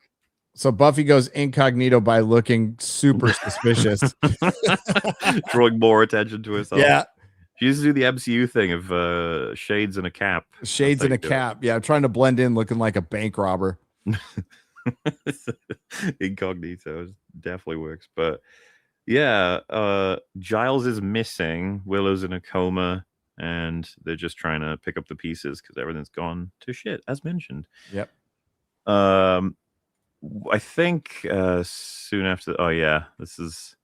So Buffy goes incognito by looking super suspicious, drawing more attention to herself. Yeah. She used to do the MCU thing of shades and a cap. Shades and a cap. Yeah, trying to blend in looking like a bank robber. Incognito definitely works. But yeah, Giles is missing. Willow's in a coma. And they're just trying to pick up the pieces because everything's gone to shit, as mentioned. Yep. I think soon after... Oh, yeah. This is...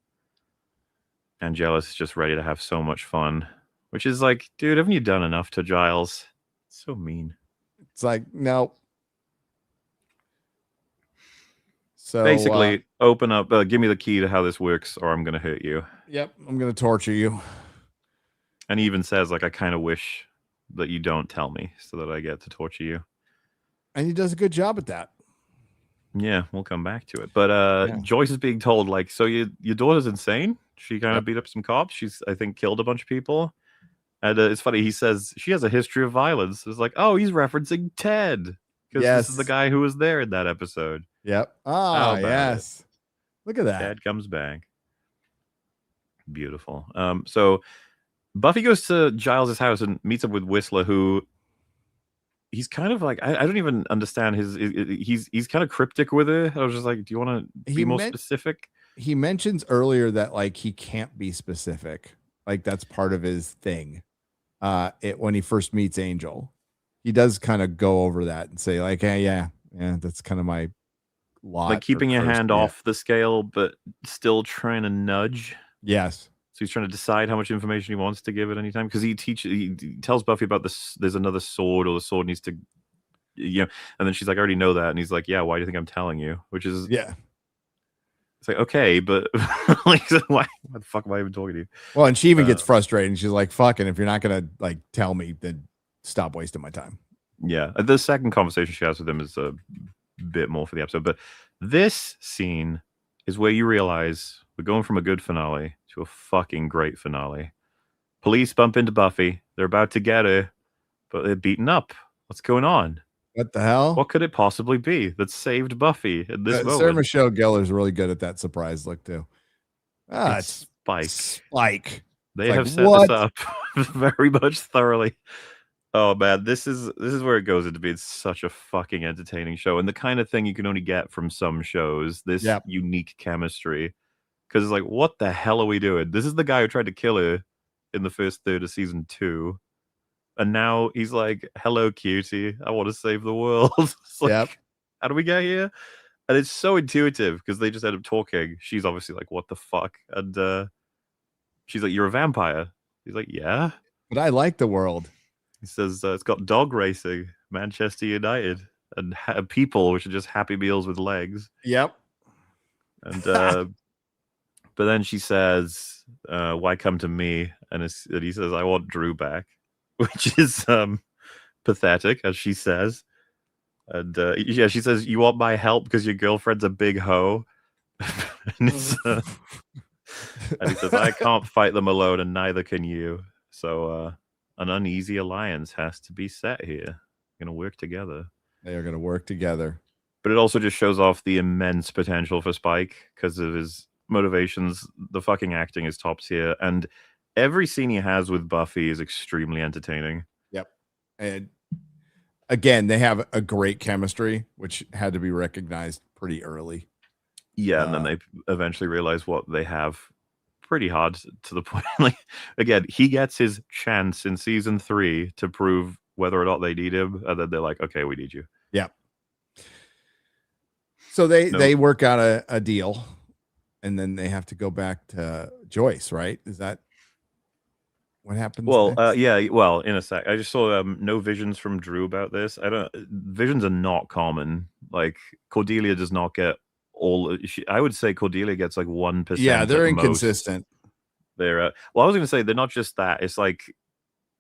Angelus is just ready to have so much fun. Which is like, dude, haven't you done enough to Giles? It's so mean. It's like, no. So basically, open up, give me the key to how this works, or I'm going to hurt you. Yep, I'm going to torture you. And he even says, like, I kind of wish that you don't tell me so that I get to torture you. And he does a good job at that. Yeah, we'll come back to it. But Joyce is being told, like, so your daughter's insane? She kind of beat up some cops. She's, I think, killed a bunch of people. And it's funny, he says she has a history of violence. It's like, oh, he's referencing Ted. Because this is the guy who was there in that episode. Yep. Ah, yes. Look at that. Ted comes back. Beautiful. So Buffy goes to Giles' house and meets up with Whistler, who he's kind of like I don't even understand he's kind of cryptic with it. I was just like, do you want to be more specific? He mentions earlier that like he can't be specific, like that's part of his thing. When he first meets Angel, he does kind of go over that and say like, hey, yeah, that's kind of my lot, like keeping your hand off the scale but still trying to nudge. Yes. So he's trying to decide how much information he wants to give at any time, because he tells Buffy about this. There's another sword, or the sword needs to, and then she's like, I already know that, and he's like, yeah, why do you think I'm telling you? Which is it's like, okay, but like, why the fuck am I even talking to you? Well, and she even gets frustrated, and she's like, fucking, if you're not gonna like tell me, then stop wasting my time. Yeah, the second conversation she has with him is a bit more for the episode, but this scene is where you realize we're going from a good finale to a fucking great finale. Police bump into Buffy. They're about to get her, but they're beaten up. What's going on? What the hell? What could it possibly be that saved Buffy in this moment? Sarah Michelle Gellar's really good at that surprise look too. It's Spike. Spike. They have set this up very much thoroughly. Oh man, this is where it goes into being such a fucking entertaining show, and the kind of thing you can only get from some shows. This unique chemistry, because it's like, what the hell are we doing? This is the guy who tried to kill her in the first third of season 2, and now he's like, "Hello, cutie, I want to save the world." It's like, how do we get here? And it's so intuitive because they just end up talking. She's obviously like, "What the fuck?" And she's like, "You're a vampire." He's like, "Yeah, but I like the world." He says it's got dog racing, Manchester United, and people, which are just Happy Meals with legs. Yep. And but then she says, "Why come to me?" And he says, "I want Drew back," which is pathetic, as she says. And she says, "You want my help because your girlfriend's a big hoe." And he says, "I can't fight them alone, and neither can you. So an uneasy alliance has to be set here. Going to work together." They are going to work together. But it also just shows off the immense potential for Spike because of his motivations. The fucking acting is top tier, and every scene he has with Buffy is extremely entertaining. Yep. And again, they have a great chemistry, which had to be recognized pretty early. Yeah, and then they eventually realize what they have pretty hard, to the point. Like, again, he gets his chance in season 3 to prove whether or not they need him, and then they're like, okay, we need you. Yeah. So they work out a deal, and then they have to go back to Joyce, right? Is that what happens? Well, yeah. Well, in a sec, I just saw no visions from Drew about this. Visions are not common. Like, Cordelia does not get all. I would say Cordelia gets like 1%. Yeah, they're inconsistent. They're well, I was going to say they're not just that. It's like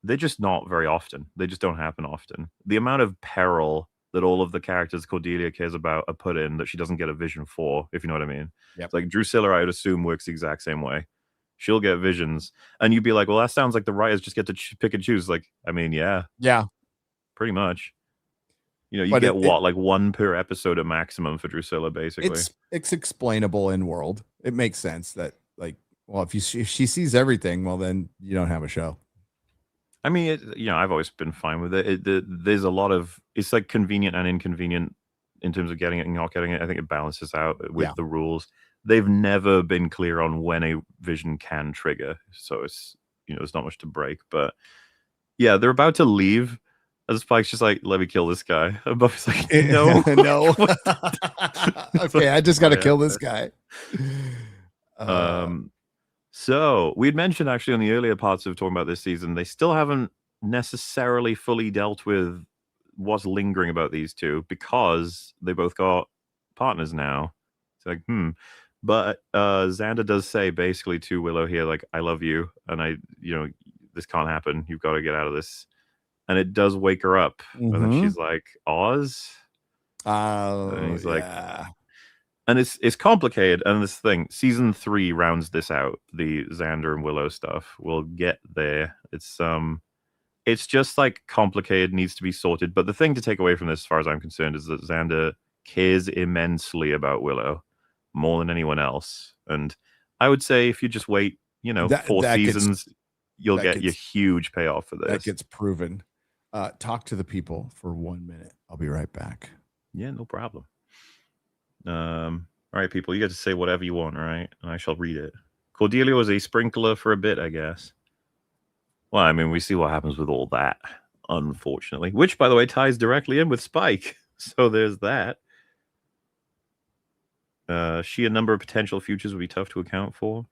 they're just not very often. They just don't happen often. The amount of peril that all of the characters Cordelia cares about are put in that she doesn't get a vision for, if you know what I mean. Yep. It's like Drusilla, I would assume, works the exact same way. She'll get visions, and you'd be like, well, that sounds like the writers just get to pick and choose. Like, I mean, yeah, pretty much. You know, you get like 1 per episode at maximum for Drusilla, basically. It's explainable in world. It makes sense that, like, well, if she sees everything, well, then you don't have a show. I mean, I've always been fine with it. There's a lot of, it's like convenient and inconvenient in terms of getting it and not getting it. I think it balances out with the rules. They've never been clear on when a vision can trigger, so it's it's not much to break. But yeah, they're about to leave, and Spike's just like, "Let me kill this guy." And Buffy's like, "No, no." Okay, I just got to kill this guy. So we'd mentioned actually on the earlier parts of talking about this season, they still haven't necessarily fully dealt with what's lingering about these two, because they both got partners now. It's like, But Xander does say basically to Willow here, like, I love you, and this can't happen. You've got to get out of this. And it does wake her up. And then she's like, Oz? And he's like, and it's complicated. And this thing, season 3 rounds this out, the Xander and Willow stuff. We'll get there. It's just like complicated, needs to be sorted. But the thing to take away from this, as far as I'm concerned, is that Xander cares immensely about Willow, more than anyone else. And I would say if you just wait, 4 seasons, you'll get your huge payoff for this. That gets proven. talk to the people for 1 minute. I'll be right back. Yeah, no problem. All right, people, you get to say whatever you want, all right? And I shall read it. Cordelia was a sprinkler for a bit, I guess. Well, I mean, we see what happens with all that, unfortunately. Which, by the way, ties directly in with Spike. So there's that. She a number of potential futures would be tough to account for.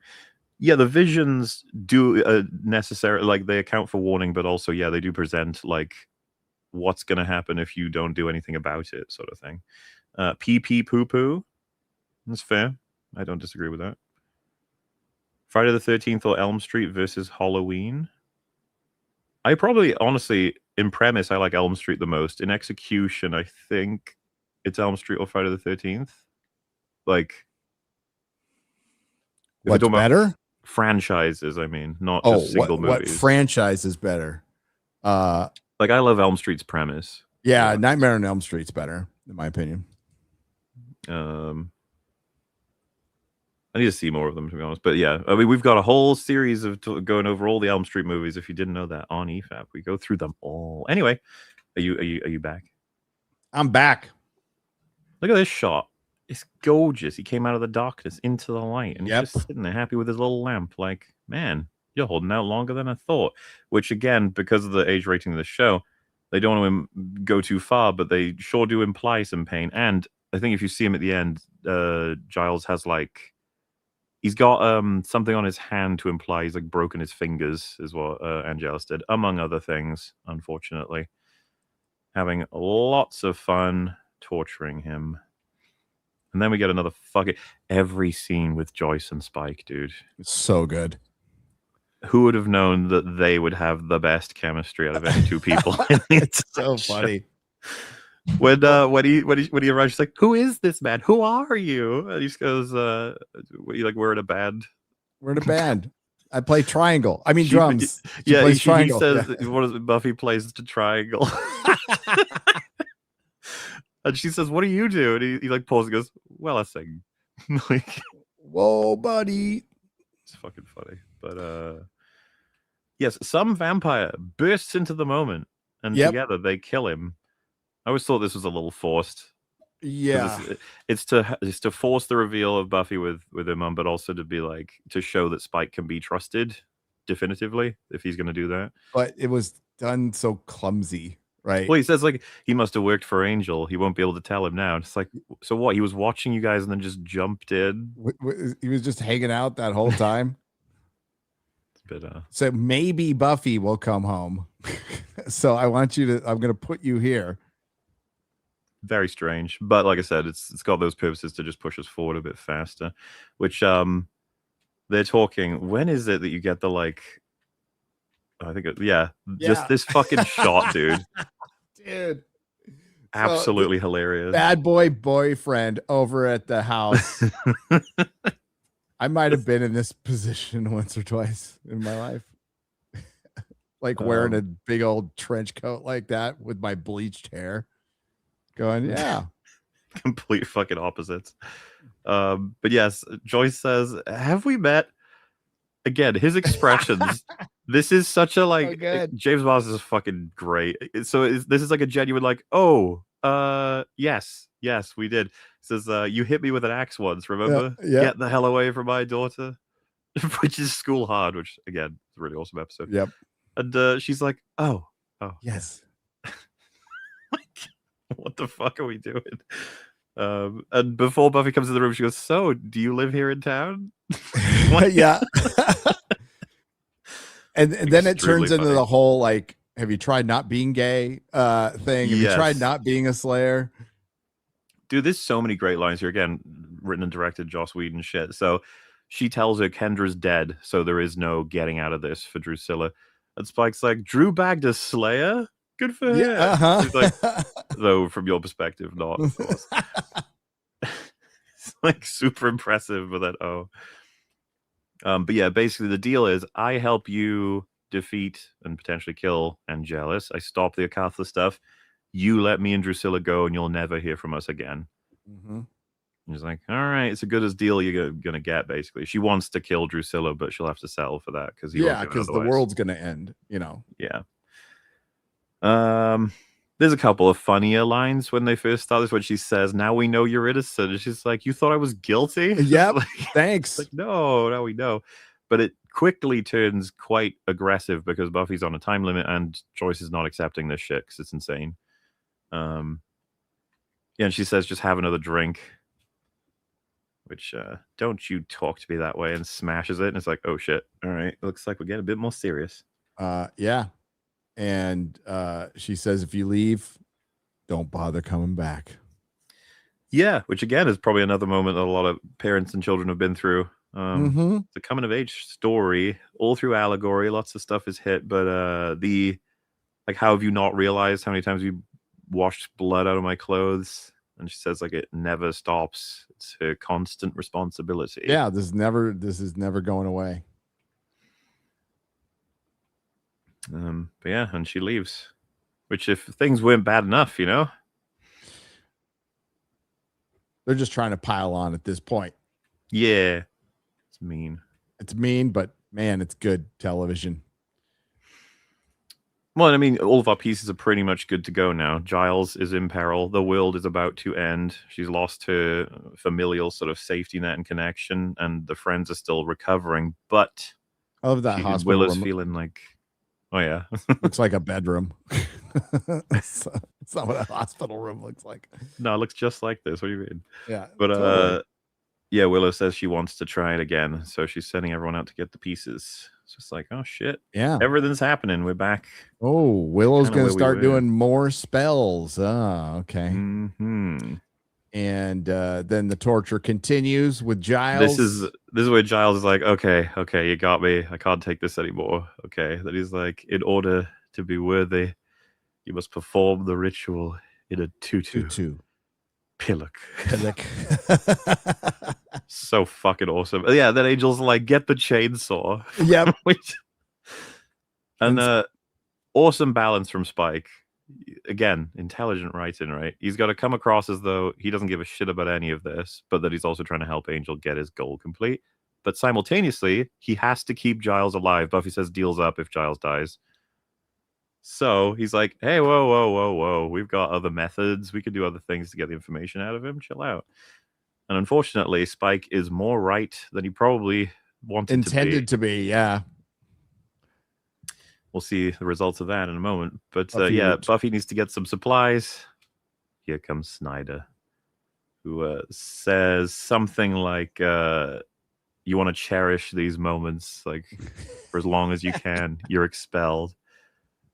Yeah, the visions do necessarily, like, they account for warning, but also, yeah, they do present, like, what's going to happen if you don't do anything about it, sort of thing. Pee poo poo. That's fair. I don't disagree with that. Friday the 13th or Elm Street versus Halloween. I probably, honestly, in premise, I like Elm Street the most. In execution, I think it's Elm Street or Friday the 13th. Like, what's better? Franchises, I mean, not just single movies. What franchise is better? Like, I love Elm Street's premise. Yeah, Nightmare on Elm Street's better, in my opinion. I need to see more of them, to be honest. But yeah, I mean, we've got a whole series of going over all the Elm Street movies. If you didn't know that, on EFAP, we go through them all. Anyway, are you back? I'm back. Look at this shot. It's gorgeous. He came out of the darkness into the light, and he's just sitting there happy with his little lamp. Like, man, you're holding out longer than I thought. Which, again, because of the age rating of the show, they don't want to go too far, but they sure do imply some pain. And I think if you see him at the end, Giles has, like, he's got something on his hand to imply he's, like, broken his fingers, is what Angelus did, among other things, unfortunately. Having lots of fun torturing him. And then we get another every scene with Joyce and Spike, dude. It's so good. Who would have known that they would have the best chemistry out of any two people? It's so funny. When he arrives, she's like, "Who is this man? Who are you?" And he just goes, "We're in a band. We're in a band. I play triangle. I mean drums." He says, "What is it? Buffy plays the triangle." And she says, "What do you do?" And he like pauses and goes, "Well, I sing." Like, whoa, buddy. It's fucking funny. But yes, some vampire bursts into the moment, and together they kill him. I always thought this was a little forced. Yeah, it's to force the reveal of Buffy with her mum, but also to be like to show that Spike can be trusted definitively if he's going to do that. But it was done so clumsy. Right. Well, he says, like, he must have worked for Angel. He won't be able to tell him now. It's like, so what? He was watching you guys and then just jumped in. He was just hanging out that whole time. But, so maybe Buffy will come home. So I want you to. I'm going to put you here. Very strange, but like I said, it's got those purposes to just push us forward a bit faster. Which they're talking. When is it that you get the like? I think just this fucking shot, dude. Dude, absolutely hilarious. Bad boy boyfriend over at the house. I might have been in this position once or twice in my life. Like wearing a big old trench coat like that with my bleached hair. Going, yeah. Complete fucking opposites. But yes, Joyce says, "Have we met?" Again, his expressions. This is such a like James Bond is fucking great. So this is like a genuine like, yes, we did. It says, "You hit me with an axe once, remember? Yeah. Get the hell away from my daughter." Which is School Hard, which again is a really awesome episode. Yep. And she's like, oh yes. What the fuck are we doing? And before Buffy comes in the room, she goes, "So, do you live here in town?" Yeah. And then it turns into the whole like, have you tried not being gay thing? Have you tried not being a Slayer? Dude, there's so many great lines here. Again, written and directed Joss Whedon shit. So she tells her Kendra's dead, so there is no getting out of this for Drusilla. And Spike's like, "Drew bagged a Slayer? Good for her." He's like, though from your perspective, not, of course. It's like super impressive, but then but yeah, basically the deal is I help you defeat and potentially kill Angelus. I stop the Akatha stuff. You let me and Drusilla go, and you'll never hear from us again. Mm-hmm. He's like, all right, it's a good as deal you're gonna get. Basically, she wants to kill Drusilla, but she'll have to settle for that because the world's gonna end. You know. Yeah. There's a couple of funnier lines when they first start this, when she says, "Now we know you're innocent." And she's like, "You thought I was guilty?" Yep. Like, Thanks. like, no, now we know. But it quickly turns quite aggressive because Buffy's on a time limit and Joyce is not accepting this shit because it's insane. Yeah, and she says, "Just have another drink." Which, don't you talk to me that way, and smashes it. And it's like, oh shit. All right. Looks like we're getting a bit more serious. Yeah. And she says, if you leave, don't bother coming back. Yeah, which again is probably another moment that a lot of parents and children have been through. It's a coming of age story, all through allegory. Lots of stuff is hit, but how have you not realized how many times you washed blood out of my clothes? And she says, like, it never stops. It's her constant responsibility. Yeah, this is never going away. But yeah, and she leaves. Which, if things weren't bad enough, they're just trying to pile on at this point. Yeah, it's mean. It's mean, but man, it's good television. Well, I mean, all of our pieces are pretty much good to go now. Giles is in peril. The world is about to end. She's lost her familial sort of safety net and connection, and the friends are still recovering. But I love that hospital Willow's room. feeling like, oh yeah, looks like a bedroom. It's not what a hospital room looks like. No, it looks just like this. What do you mean? Yeah, but totally. Yeah, Willow says she wants to try it again, so she's sending everyone out to get the pieces. It's just like, oh shit, yeah, everything's happening. We're back. Oh, Willow's gonna start doing more spells. Oh, okay. Mm-hmm. And then the torture continues with Giles. This is where Giles is like, okay, you got me. I can't take this anymore. Okay. Then he's like, in order to be worthy, you must perform the ritual in a tutu. Pillock. So fucking awesome. Yeah, then Angel's like, get the chainsaw. Yep. And awesome balance from Spike. Again, intelligent writing, right? He's got to come across as though he doesn't give a shit about any of this, but that he's also trying to help Angel get his goal complete. But simultaneously, he has to keep Giles alive. Buffy says deals up if Giles dies. So he's like, hey, whoa. We've got other methods. We could do other things to get the information out of him. Chill out. And unfortunately, Spike is more right than he probably intended to be. Yeah. We'll see the results of that in a moment. But Buffy needs to get some supplies. Here comes Snyder, who says something like, you want to cherish these moments like for as long as you can. You're expelled.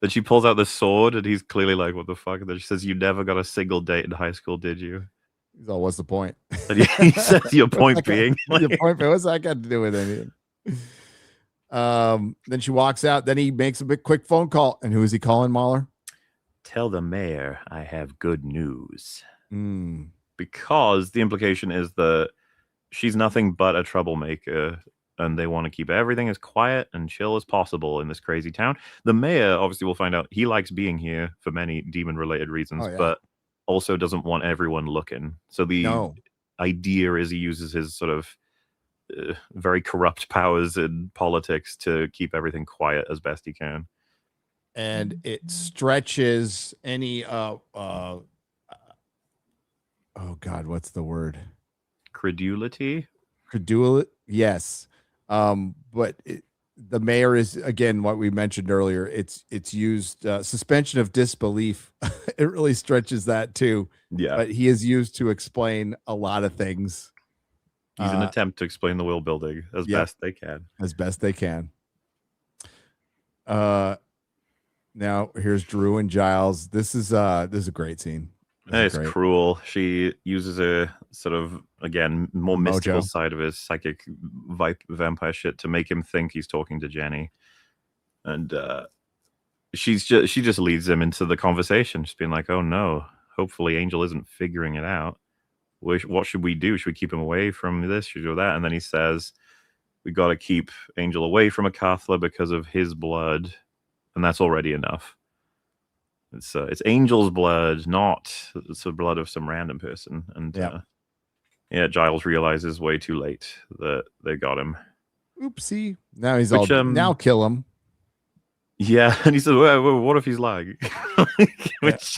Then she pulls out the sword, and he's clearly like, what the fuck? And then she says, you never got a single date in high school, did you? He's all, what's the point? And he says, your point being. Your point being, what's that got to do with anything? Then she walks out. Then he makes a quick phone call. And who is he calling, MauLer? Tell the mayor I have good news. Because the implication is that she's nothing but a troublemaker, and they want to keep everything as quiet and chill as possible in this crazy town. The mayor, obviously, we'll find out, he likes being here for many demon-related reasons, but also doesn't want everyone looking. So the idea is he uses his sort of very corrupt powers in politics to keep everything quiet as best he can. And it stretches any oh God, what's the word? Credulity. Yes. But the mayor is, again, what we mentioned earlier. It's used suspension of disbelief. It really stretches that too. Yeah. But he is used to explain a lot of things. He's an attempt to explain the will building as best they can. As best they can. Now here's Drew and Giles. This is a great scene. It's cruel. She uses a sort of, again, more mystical side of his psychic vampire shit to make him think he's talking to Jenny. And she just leads him into the conversation, just being like, oh no, hopefully Angel isn't figuring it out. What should we do? Should we keep him away from this? Should we do that? And then he says, we got to keep Angel away from Akathla because of his blood. And that's already enough. It's Angel's blood, not the blood of some random person. And Giles realizes way too late that they got him. Oopsie! Now he's now kill him. Yeah, and he said, well, what if he's lying? Which,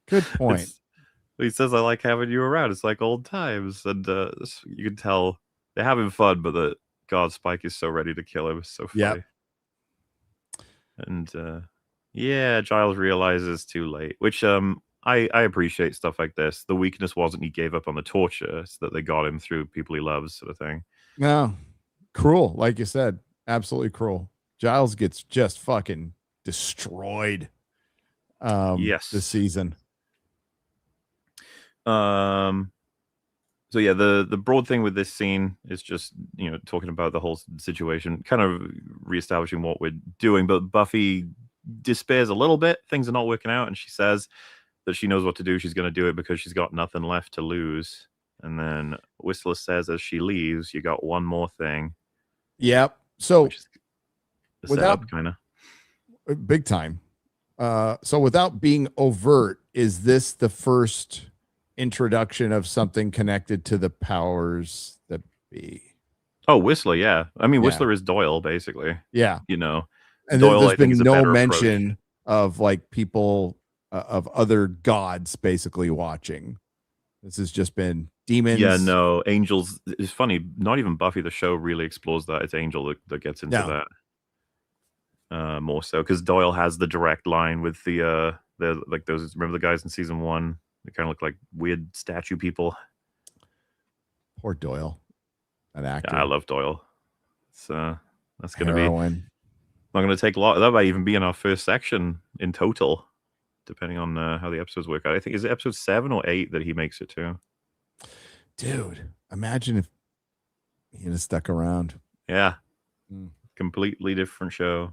good point. He says, I like having you around. It's like old times. And you can tell they're having fun, but God, Spike is so ready to kill him. It's so funny. Yep. And yeah, Giles realizes too late, which I appreciate stuff like this. The weakness wasn't he gave up on the torture, it's that they got him through people he loves, sort of thing. No, cruel, like you said, absolutely cruel. Giles gets just fucking destroyed. Yes, this season. So yeah, the broad thing with this scene is just, talking about the whole situation, kind of reestablishing what we're doing. But Buffy despairs a little bit. Things are not working out, and she says that she knows what to do. She's going to do it because she's got nothing left to lose. And then Whistler says as she leaves, "You got one more thing." Yep. So without kind of big time. So without being overt, is this the first introduction of something connected to the powers that be? Oh, Whistler, yeah. I mean, Whistler is Doyle, basically. Yeah. And Doyle, there's been no mention of like people of other gods basically watching. This has just been demons. Yeah, no, angels. It's funny. Not even Buffy the show really explores that. It's Angel that gets into that more so, because Doyle has the direct line with the like those. Remember the guys in season 1? They kind of look like weird statue people. Poor Doyle, an actor. Yeah, I love Doyle. So that's going to be not going to take a lot. That might even be in our first section in total, depending on how the episodes work out. I think is it episode 7 or 8 that he makes it to. Dude, imagine if he had stuck around. Yeah, completely different show.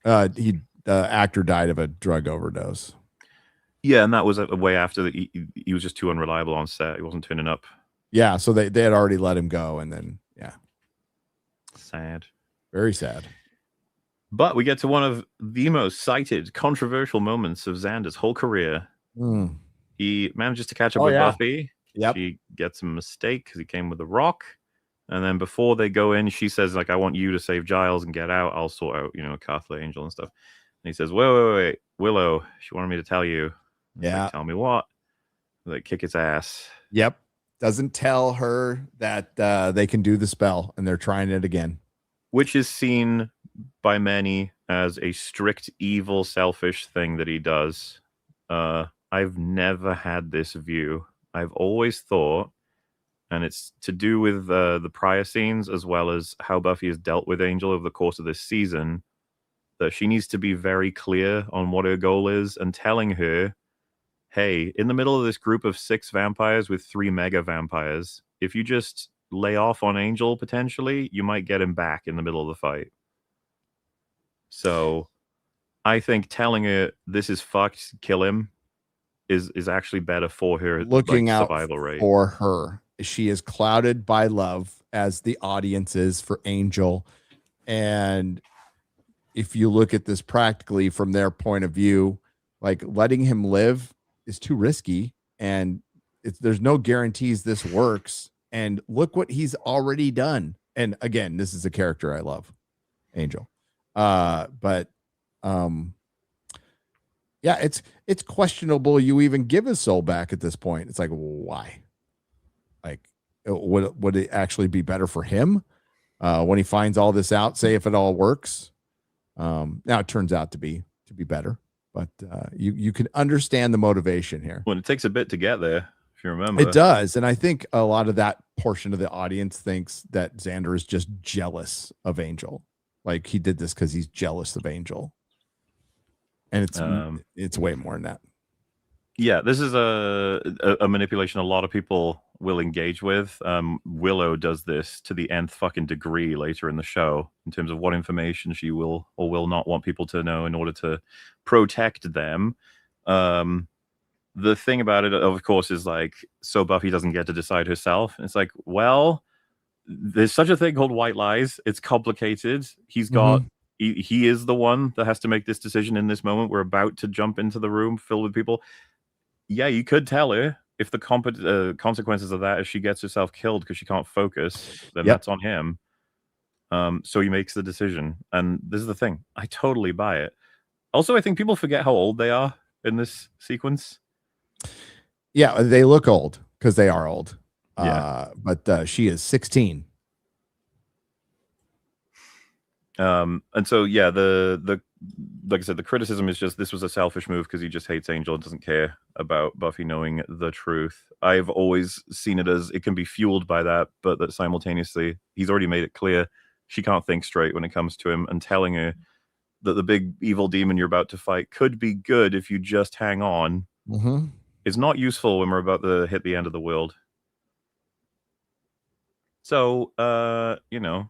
The actor died of a drug overdose. Yeah, and that was a way after that. He was just too unreliable on set. He wasn't turning up. Yeah, so they had already let him go, and then sad, very sad. But we get to one of the most cited, controversial moments of Xander's whole career. He manages to catch up with Buffy. Yep. She gets a mistake because he came with a rock. And then before they go in, she says, like, I want you to save Giles and get out. I'll sort out, Catholic Angel and stuff. And he says, wait, Willow, she wanted me to tell you. Yeah. Like, tell me what? Like, kick its ass. Yep. Doesn't tell her that they can do the spell, and they're trying it again. Which is seen by many as a strict, evil, selfish thing that he does. I've never had this view. I've always thought, and it's to do with the prior scenes as well as how Buffy has dealt with Angel over the course of this season, that she needs to be very clear on what her goal is and telling her, hey, in the middle of this group of 6 vampires with 3 mega vampires, if you just lay off on Angel potentially, you might get him back in the middle of the fight. So I think telling her this is fucked, kill him, is actually better for her. Looking out survival rate for her. She is clouded by love, as the audience is for Angel. And if you look at this practically from their point of view, like letting him live is too risky, and there's no guarantees this works. And look what he's already done. And again, this is a character I love, Angel. But yeah, it's questionable you even give his soul back at this point. It's like, why? Like, would it actually be better for him when he finds all this out? Say if it all works. Now it turns out to be better, but you can understand the motivation here. Well, it takes a bit to get there, if you remember. It does, and I think a lot of that portion of the audience thinks that Xander is just jealous of Angel. Like he did this because he's jealous of Angel. And it's way more than that. Yeah, this is a manipulation a lot of people will engage with. Willow does this to the nth fucking degree later in the show in terms of what information she will or will not want people to know in order to protect them. The thing about it, of course, is like, so Buffy doesn't get to decide herself. It's like, well, there's such a thing called white lies. It's complicated. He's got... He is the one that has to make this decision in this moment. We're about to jump into the room filled with people. Yeah, you could tell her if the consequences of that is she gets herself killed because she can't focus, then that's on him. So he makes the decision, and this is the thing: I totally buy it. Also, I think people forget how old they are in this sequence. Yeah, they look old because they are old. Yeah. But she is 16. And so yeah, the like I said, the criticism is just this was a selfish move because he just hates Angel and doesn't care about Buffy knowing the truth. I've always seen it as it can be fueled by that, but that simultaneously he's already made it clear she can't think straight when it comes to him, and telling her that the big evil demon you're about to fight could be good if you just hang on is not useful when we're about to hit the end of the world. So you know,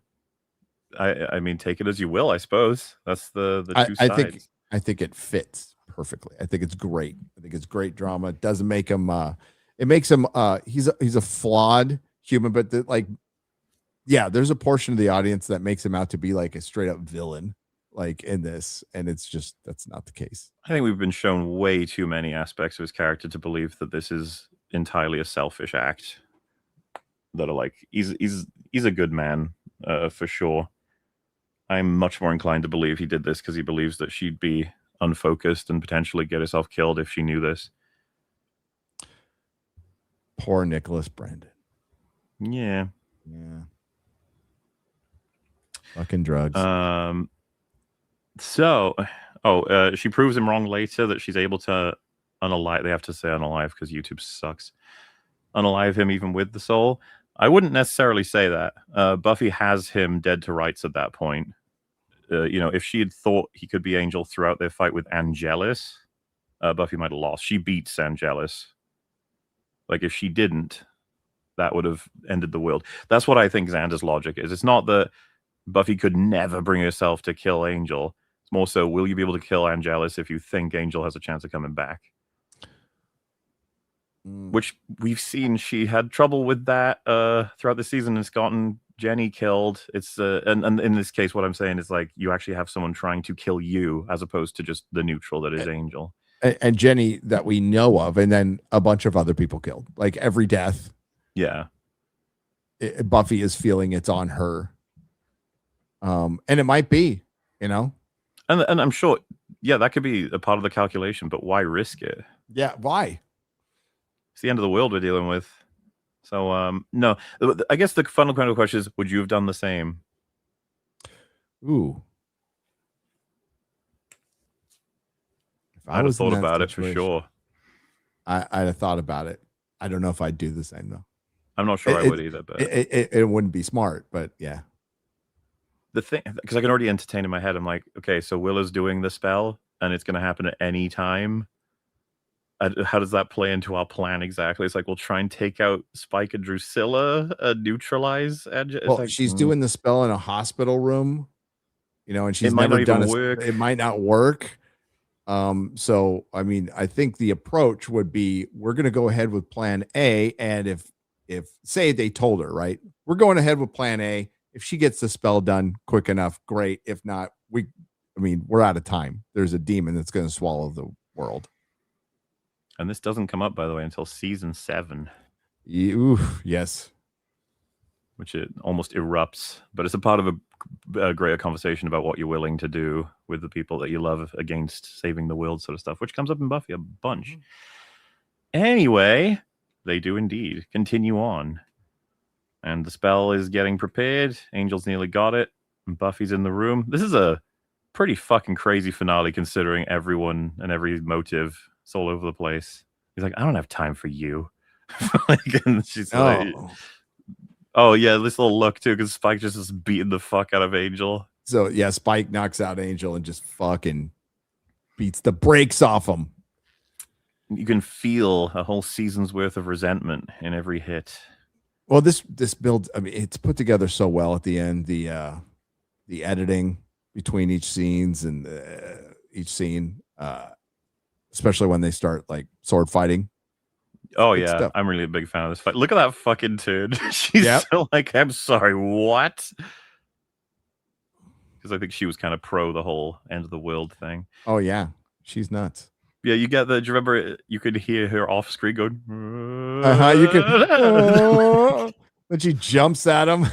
I mean, take it as you will, I suppose. That's the two sides. I think it fits perfectly. I think it's great. I think it's great drama. It doesn't make him it makes him he's a flawed human, but yeah, there's a portion of the audience that makes him out to be like a straight up villain, like in this, and it's just that's not the case. I think we've been shown way too many aspects of his character to believe that this is entirely a selfish act. That are like he's a good man for sure. I'm much more inclined to believe he did this because he believes that she'd be unfocused and potentially get herself killed if she knew this. Poor Nicholas Brandon. Yeah. Fucking drugs. She proves him wrong later that she's able to unalive. They have to say unalive because YouTube sucks. Unalive him even with the soul. I wouldn't necessarily say that. Buffy has him dead to rights at that point. If she had thought he could be Angel throughout their fight with Angelus, Buffy might have lost. She beats Angelus. Like, if she didn't, that would have ended the world. That's what I think Xander's logic is. It's not that Buffy could never bring herself to kill Angel. It's more so, will you be able to kill Angelus if you think Angel has a chance of coming back? Which we've seen she had trouble with that throughout the season. It's gotten Jenny killed. It's and in this case, what I'm saying is like you actually have someone trying to kill you as opposed to just the neutral that is Angel. And Jenny that we know of, and then a bunch of other people killed. Like every death. Yeah. Buffy is feeling it's on her. And it might be, And I'm sure, yeah, that could be a part of the calculation, but why risk it? Yeah, why? It's the end of the world we're dealing with. So, no. I guess the fundamental question is, would you have done the same? Ooh. I'd have thought about it for sure. I'd have thought about it. I don't know if I'd do the same, though. I'm not sure I would either, but it wouldn't be smart, but yeah. The thing, because I can already entertain in my head, I'm like, okay, so Willow's doing the spell, and it's going to happen at any time. How does that play into our plan exactly? It's like we'll try and take out Spike and Drusilla, neutralize. Well, she's doing the spell in a hospital room, and she's never done it. It might not work. So I mean, I think the approach would be we're going to go ahead with Plan A, and if say they told her right, we're going ahead with Plan A. If she gets the spell done quick enough, great. If not, we're out of time. There's a demon that's going to swallow the world. And this doesn't come up, by the way, until season 7. Yes. Which it almost erupts. But it's a part of a greater conversation about what you're willing to do with the people that you love against saving the world sort of stuff, which comes up in Buffy a bunch. Anyway, they do indeed continue on. And the spell is getting prepared. Angel's nearly got it. And Buffy's in the room. This is a pretty fucking crazy finale considering everyone and every motive. It's all over the place. He's like, I don't have time for you. And she's like, oh yeah, this little look too, because Spike just is beating the fuck out of Angel. So yeah, Spike knocks out Angel and just fucking beats the brakes off him. You can feel a whole season's worth of resentment in every hit. Well, this build, I mean, it's put together so well at the end. The editing between each scenes and each scene. Especially when they start like sword fighting. Oh yeah, stuff. I'm really a big fan of this fight. Look at that fucking dude. She's so like, I'm sorry, what? Because I think she was kind of pro the whole end of the world thing. Oh yeah, she's nuts. Yeah, you get the. Do you remember? You could hear her off screen going. You could. When she jumps at him.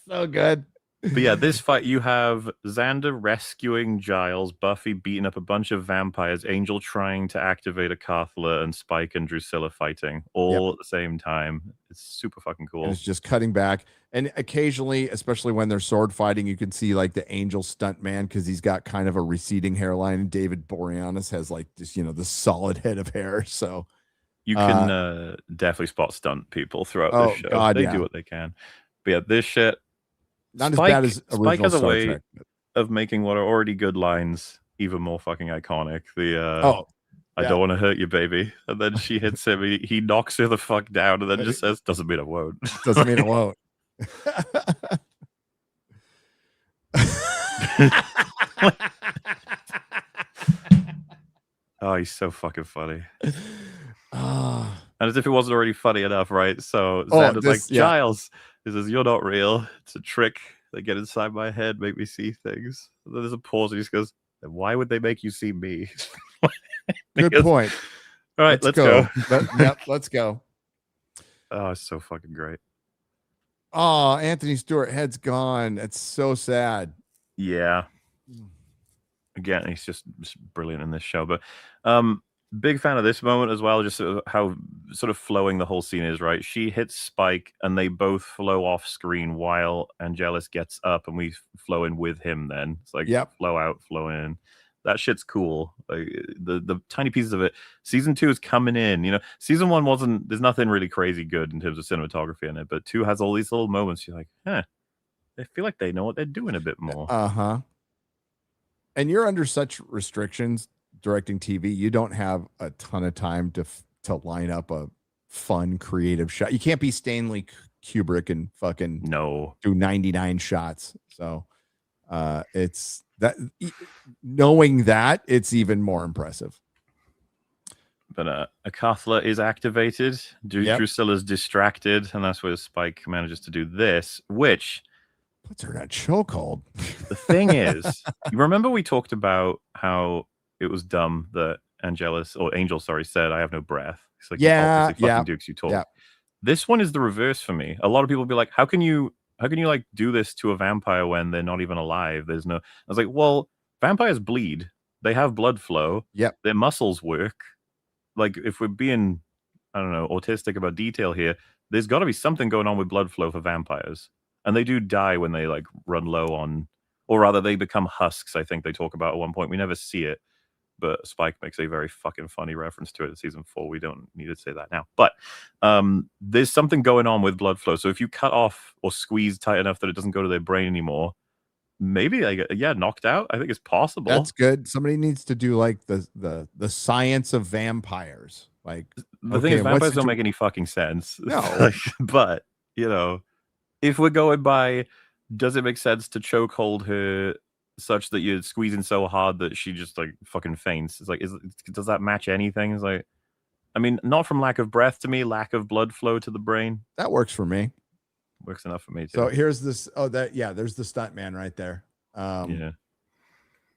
So good. But yeah, this fight, you have Xander rescuing Giles, Buffy beating up a bunch of vampires, Angel trying to activate a Cathla, and Spike and Drusilla fighting all at the same time. It's super fucking cool. And it's just cutting back. And occasionally, especially when they're sword fighting, you can see like the Angel stunt man because he's got kind of a receding hairline. And David Boreanaz has like this, the solid head of hair. So you can definitely spot stunt people throughout this show. God, they do what they can. But yeah, this shit, not as bad as original Spike has a Star way Trek. of making what are already good lines even more fucking iconic. I don't want to hurt you, baby. And then she hits him. He knocks her the fuck down and then just says, doesn't mean I won't. Doesn't mean it won't. Oh, he's so fucking funny. And as if it wasn't already funny enough, right? So Xander's like, Giles, he says, you're not real. It's a trick. They get inside my head, make me see things. And then there's a pause and he just goes, then why would they make you see me? Good point. All right, let's go. Let's go. Oh, it's so fucking great. Oh, Anthony Stewart head's gone. That's so sad. Yeah. Again, he's just brilliant in this show. But big fan of this moment as well, just how sort of flowing the whole scene is, right? She hits Spike and they both flow off screen while Angelus gets up and we flow in with him then. It's like flow out, flow in. That shit's cool. Like the tiny pieces of it. Season 2 is coming in. Season 1 there's nothing really crazy good in terms of cinematography in it, but 2 has all these little moments. You're like, they feel like they know what they're doing a bit more. And you're under such restrictions directing TV. You don't have a ton of time to line up a fun, creative shot. You can't be Stanley Kubrick and fucking do 99 shots. So it's that, knowing that, it's even more impressive. But a Cathla is activated. Drusilla's distracted, and that's where Spike manages to do this, which puts her in a chokehold. The thing is, you remember we talked about how it was dumb that Angel said, "I have no breath." It's like, obviously fucking Dukes, you talk. This one is the reverse for me. A lot of people will be like, how can you like do this to a vampire when they're not even alive? There's no. I was like, well, vampires bleed. They have blood flow. Their muscles work. Like, if we're being, I don't know, autistic about detail here, there's got to be something going on with blood flow for vampires. And they do die when they like run low on, or rather they become husks. I think they talk about at one point. We never see it, but Spike makes a very fucking funny reference to it in season 4. We don't need to say that now, but there's something going on with blood flow. So if you cut off or squeeze tight enough that it doesn't go to their brain anymore, maybe they get knocked out. I think it's possible. That's good. Somebody needs to do like the science of vampires. Like, the thing is, vampires don't make any fucking sense. No, but if we're going by, does it make sense to chokehold her such that you're squeezing so hard that she just like fucking faints? It's like, does that match anything? It's like, I mean, not from lack of breath to me, lack of blood flow to the brain. That works for me. Works enough for me too. So here's this. There's the stunt man right there. And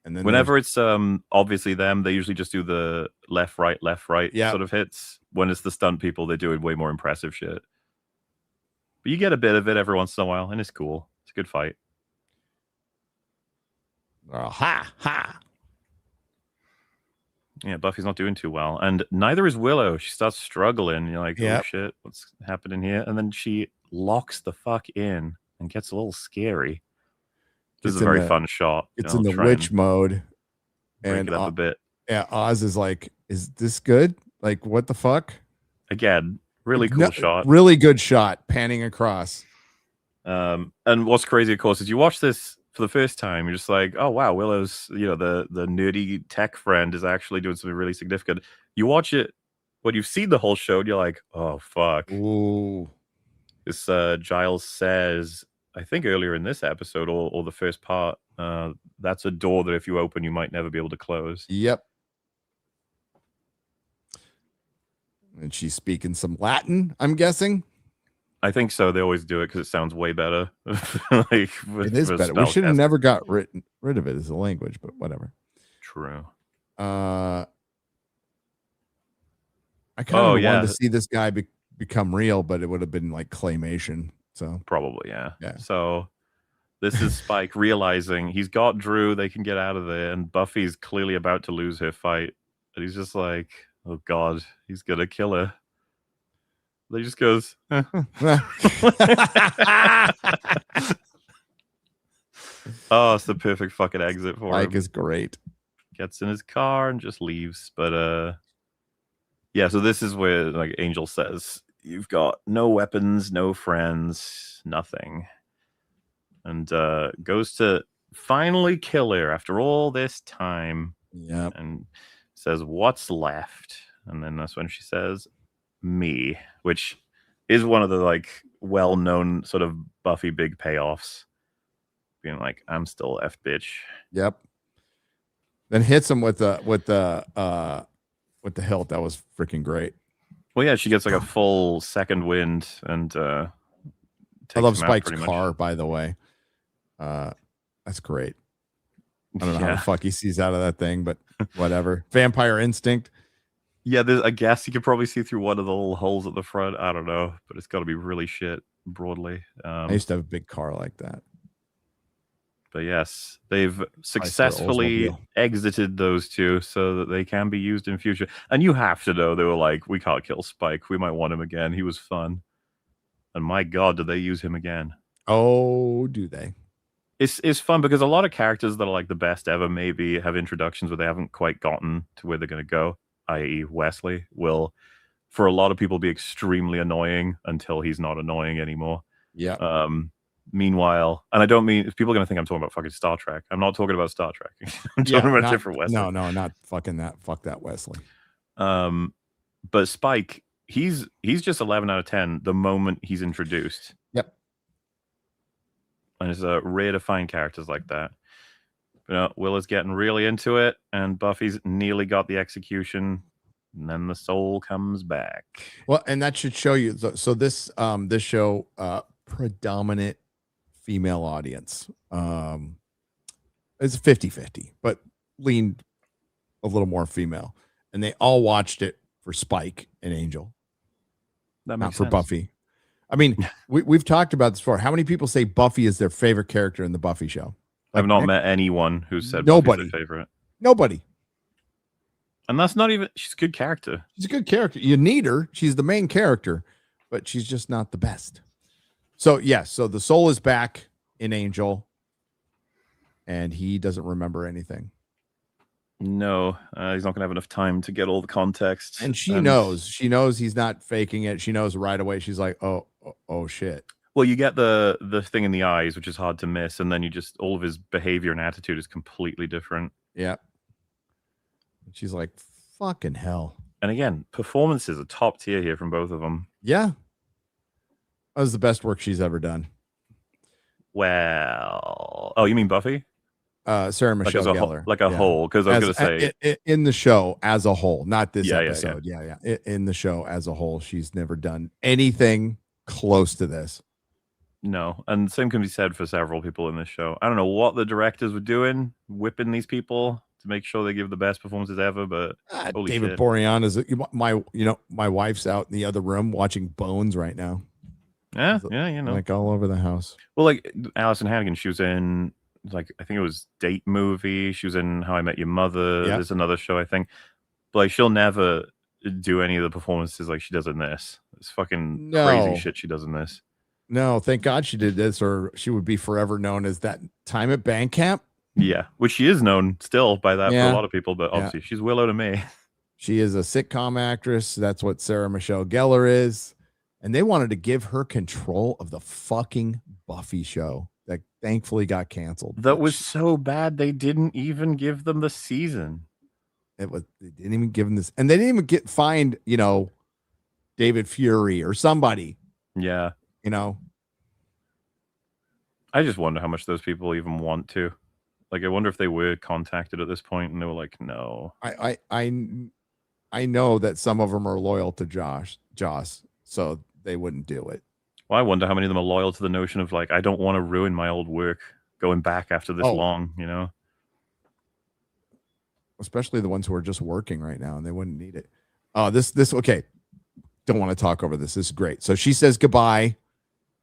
then whenever it's obviously them, they usually just do the left, right sort of hits. When it's the stunt people, they do way more impressive shit. But you get a bit of it every once in a while, and it's cool. It's a good fight. Yeah, Buffy's not doing too well, and neither is Willow. She starts struggling. You're like, oh shit, what's happening here? And then she locks the fuck in and gets a little scary. This is a very fun shot. It's in the witch mode, and it up a bit. Yeah, Oz is like, is this good? Like, what the fuck? Again, really cool shot. Really good shot, panning across. And what's crazy, of course, is you watch this for the first time, you're just like, oh wow, Willow's, the nerdy tech friend is actually doing something really significant. You watch it when you've seen the whole show, and you're like, oh fuck. Ooh. This Giles says, I think earlier in this episode or the first part, that's a door that if you open, you might never be able to close. Yep. And she's speaking some Latin, I'm guessing. I think so. They always do it because it sounds way better. It is better. We should have never got rid of it as a language, but whatever. True. I kind of wanted to see this guy become real, but it would have been like claymation. So probably, yeah. So This is Spike realizing he's got Drew. They can get out of there, and Buffy's clearly about to lose her fight, and he's just like, "Oh God, he's gonna kill her." They just goes. Eh. Oh, it's the perfect fucking exit for him. Spike is great. Gets in his car and just leaves. But yeah. So this is where like Angel says, "You've got no weapons, no friends, nothing." And goes to finally kill her after all this time. Yeah. And says, "What's left?" And then that's when she says, "Me," which is one of the like well-known sort of Buffy big payoffs. Being like, "I'm still F bitch." Yep. Then hits him with the hilt. That was freaking great. Well, yeah, she gets like a full second wind, and I love Spike's car, by the way. That's great. I don't know how the fuck he sees out of that thing, but whatever. Vampire instinct. Yeah, I guess you could probably see through one of the little holes at the front. I don't know, but it's got to be really shit broadly. I used to have a big car like that. But yes, they've successfully exited those two so that they can be used in future. And you have to know, they were like, "We can't kill Spike. We might want him again. He was fun." And my God, did they use him again? Oh, do they? It's fun because a lot of characters that are like the best ever maybe have introductions where they haven't quite gotten to where they're going to go, i.e. Wesley will, for a lot of people, be extremely annoying until he's not annoying anymore. Yeah. Meanwhile, and I don't mean, if people are going to think I'm talking about fucking Star Trek, I'm not talking about Star Trek. I'm talking about different Wesley. No, not fucking that. Fuck that Wesley. But Spike, he's just 11 out of 10 the moment he's introduced. Yep. And it's rare to find characters like that. But Will is getting really into it, and Buffy's nearly got the execution, and then the soul comes back. Well, and that should show you. So this show, predominant female audience. It's 50-50, but leaned a little more female, and they all watched it for Spike and Angel. That not makes for sense. Buffy. I mean, we've talked about this before. How many people say Buffy is their favorite character in the Buffy show? I've not met anyone who said nobody. Buffy's their favorite. Nobody. And that's not even, she's a good character. She's a good character. You need her. She's the main character, but she's just not the best. So, yes. So the soul is back in Angel, and he doesn't remember anything. No, he's not going to have enough time to get all the context. And she knows he's not faking it. She knows right away. She's like, oh shit. Well, you get the thing in the eyes, which is hard to miss. And then you just, all of his behavior and attitude is completely different. Yeah. She's like, fucking hell. And again, performances are top tier here from both of them. Yeah. That was the best work she's ever done. Well, oh, you mean Buffy? Sarah Michelle Gellar. Like a whole, because I was going to say in the show as a whole, not this episode. Yeah. In the show as a whole, she's never done anything close to this. No, and same can be said for several people in this show. I don't know what the directors were doing, whipping these people to make sure they give the best performances ever. But David Borean is my wife's out in the other room watching Bones right now. Yeah, like all over the house. Well, like Alison Hannigan, she was in, like, I think it was Date Movie. She was in How I Met Your Mother. There's another show, I think. But like, she'll never do any of the performances like she does in this. It's fucking crazy shit she does in this. No, thank God she did this, or she would be forever known as that time at band camp. Yeah, which she is known still by that for a lot of people, but obviously she's Willow to me. She is a sitcom actress. That's what Sarah Michelle Gellar is. And they wanted to give her control of the fucking Buffy show that thankfully got canceled. That was so bad they didn't even give them the season. They didn't even give them this, and they didn't even find David Fury or somebody. Yeah. I just wonder how much those people even want to. Like, I wonder if they were contacted at this point and they were like, no. I know that some of them are loyal to Joss, so they wouldn't do it. Well, I wonder how many of them are loyal to the notion of like, I don't want to ruin my old work going back after this long, Especially the ones who are just working right now and they wouldn't need it. This okay. Don't want to talk over this. This is great. So she says goodbye.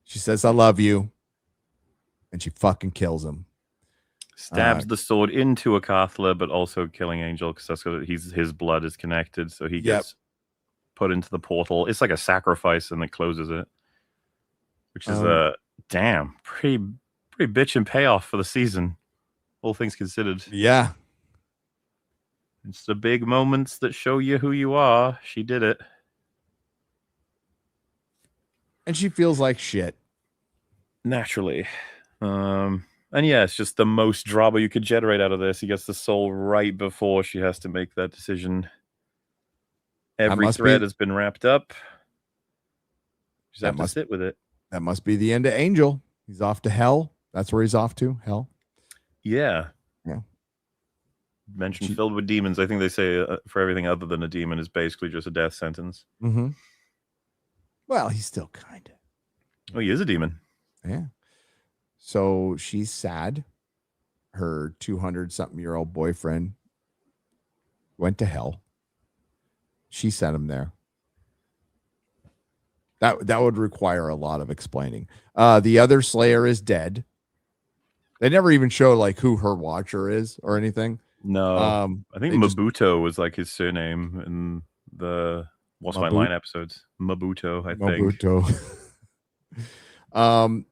She says, I love you. and she fucking kills him. Stabs the sword into a Cathler, but also killing Angel because that's what his blood is connected, so he gets put into the portal. It's like a sacrifice, and it closes it, which is a pretty bitchin' payoff for the season, all things considered. Yeah, it's the big moments that show you who you are. She did it, and she feels like shit naturally. And yeah, it's just the most drama you could generate out of this. He gets the soul right before she has to make that decision. Every thread has been wrapped up. You just have to sit with it. That must be the end of Angel. He's off to hell. That's where he's off to, hell. Yeah. Mentioned filled with demons. I think they say for everything other than a demon is basically just a death sentence. Mm-hmm. Well, he's still kind of. Oh, he is a demon. Yeah. So she's sad. Her 200-something-year-old boyfriend went to hell. She sent him there. That would require a lot of explaining. The other Slayer is dead. They never even show like who her watcher is or anything. No, I think Mabuto was like his surname in the What's My Line episodes. Mabuto, I think. Mabuto.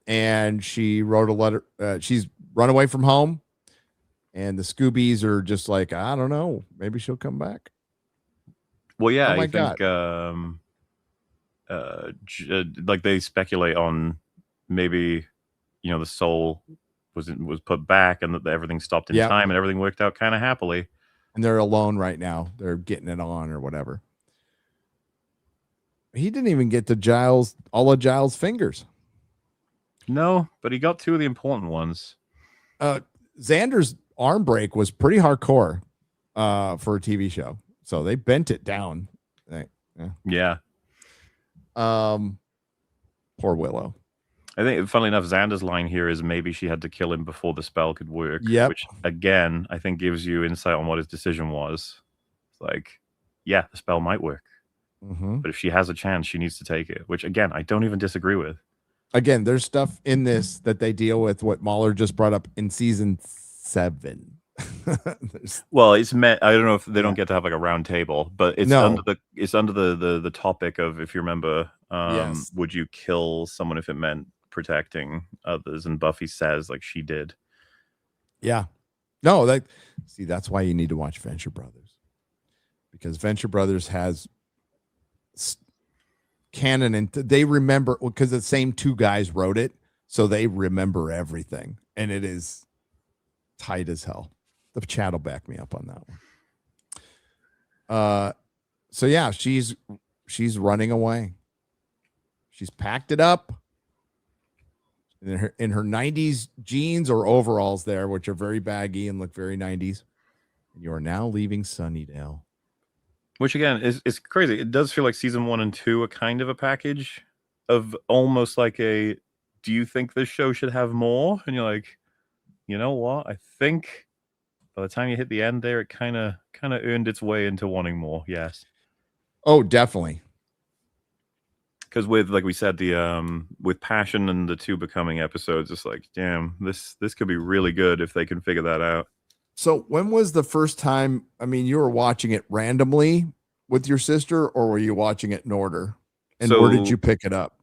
And she wrote a letter. She's run away from home, and the Scoobies are just like, I don't know, maybe she'll come back. Well, yeah, I think like they speculate on maybe the soul was put back and that everything stopped in time and everything worked out kind of happily. And they're alone right now. They're getting it on or whatever. He didn't even get to all of Giles' fingers. No, but he got two of the important ones. Xander's arm break was pretty hardcore for a TV show. So they bent it down. Yeah. Poor Willow. I think, funnily enough, Xander's line here is maybe she had to kill him before the spell could work. Yep. Which, again, I think gives you insight on what his decision was. It's like, yeah, the spell might work. Mm-hmm. But if she has a chance, she needs to take it. Which, again, I don't even disagree with. Again, there's stuff in this that they deal with what MauLer just brought up in season 7. Well, it's meant. I don't know if they don't get to have like a round table, but it's under the topic of, if you remember, would you kill someone if it meant protecting others? And Buffy says like she did. Yeah. No, that's why you need to watch Venture Brothers, because Venture Brothers has canon and they remember, because the same two guys wrote it, so they remember everything, and it is tight as hell. The chat will back me up on that one. So yeah, she's running away. She's packed it up in her 90s jeans or overalls there, which are very baggy and look very 90s. And you are now leaving Sunnydale. Which again is crazy. It does feel like season 1 and 2 are kind of a package of almost like a, do you think this show should have more? And you're like, you know what? I think by the time you hit the end there, it kind of earned its way into wanting more. Yes. Oh, definitely. Because with, like we said, the with Passion and the 2 becoming episodes, it's like, damn, this could be really good if they can figure that out. So when was the first time? I mean, you were watching it randomly with your sister, or were you watching it in order? And where did you pick it up?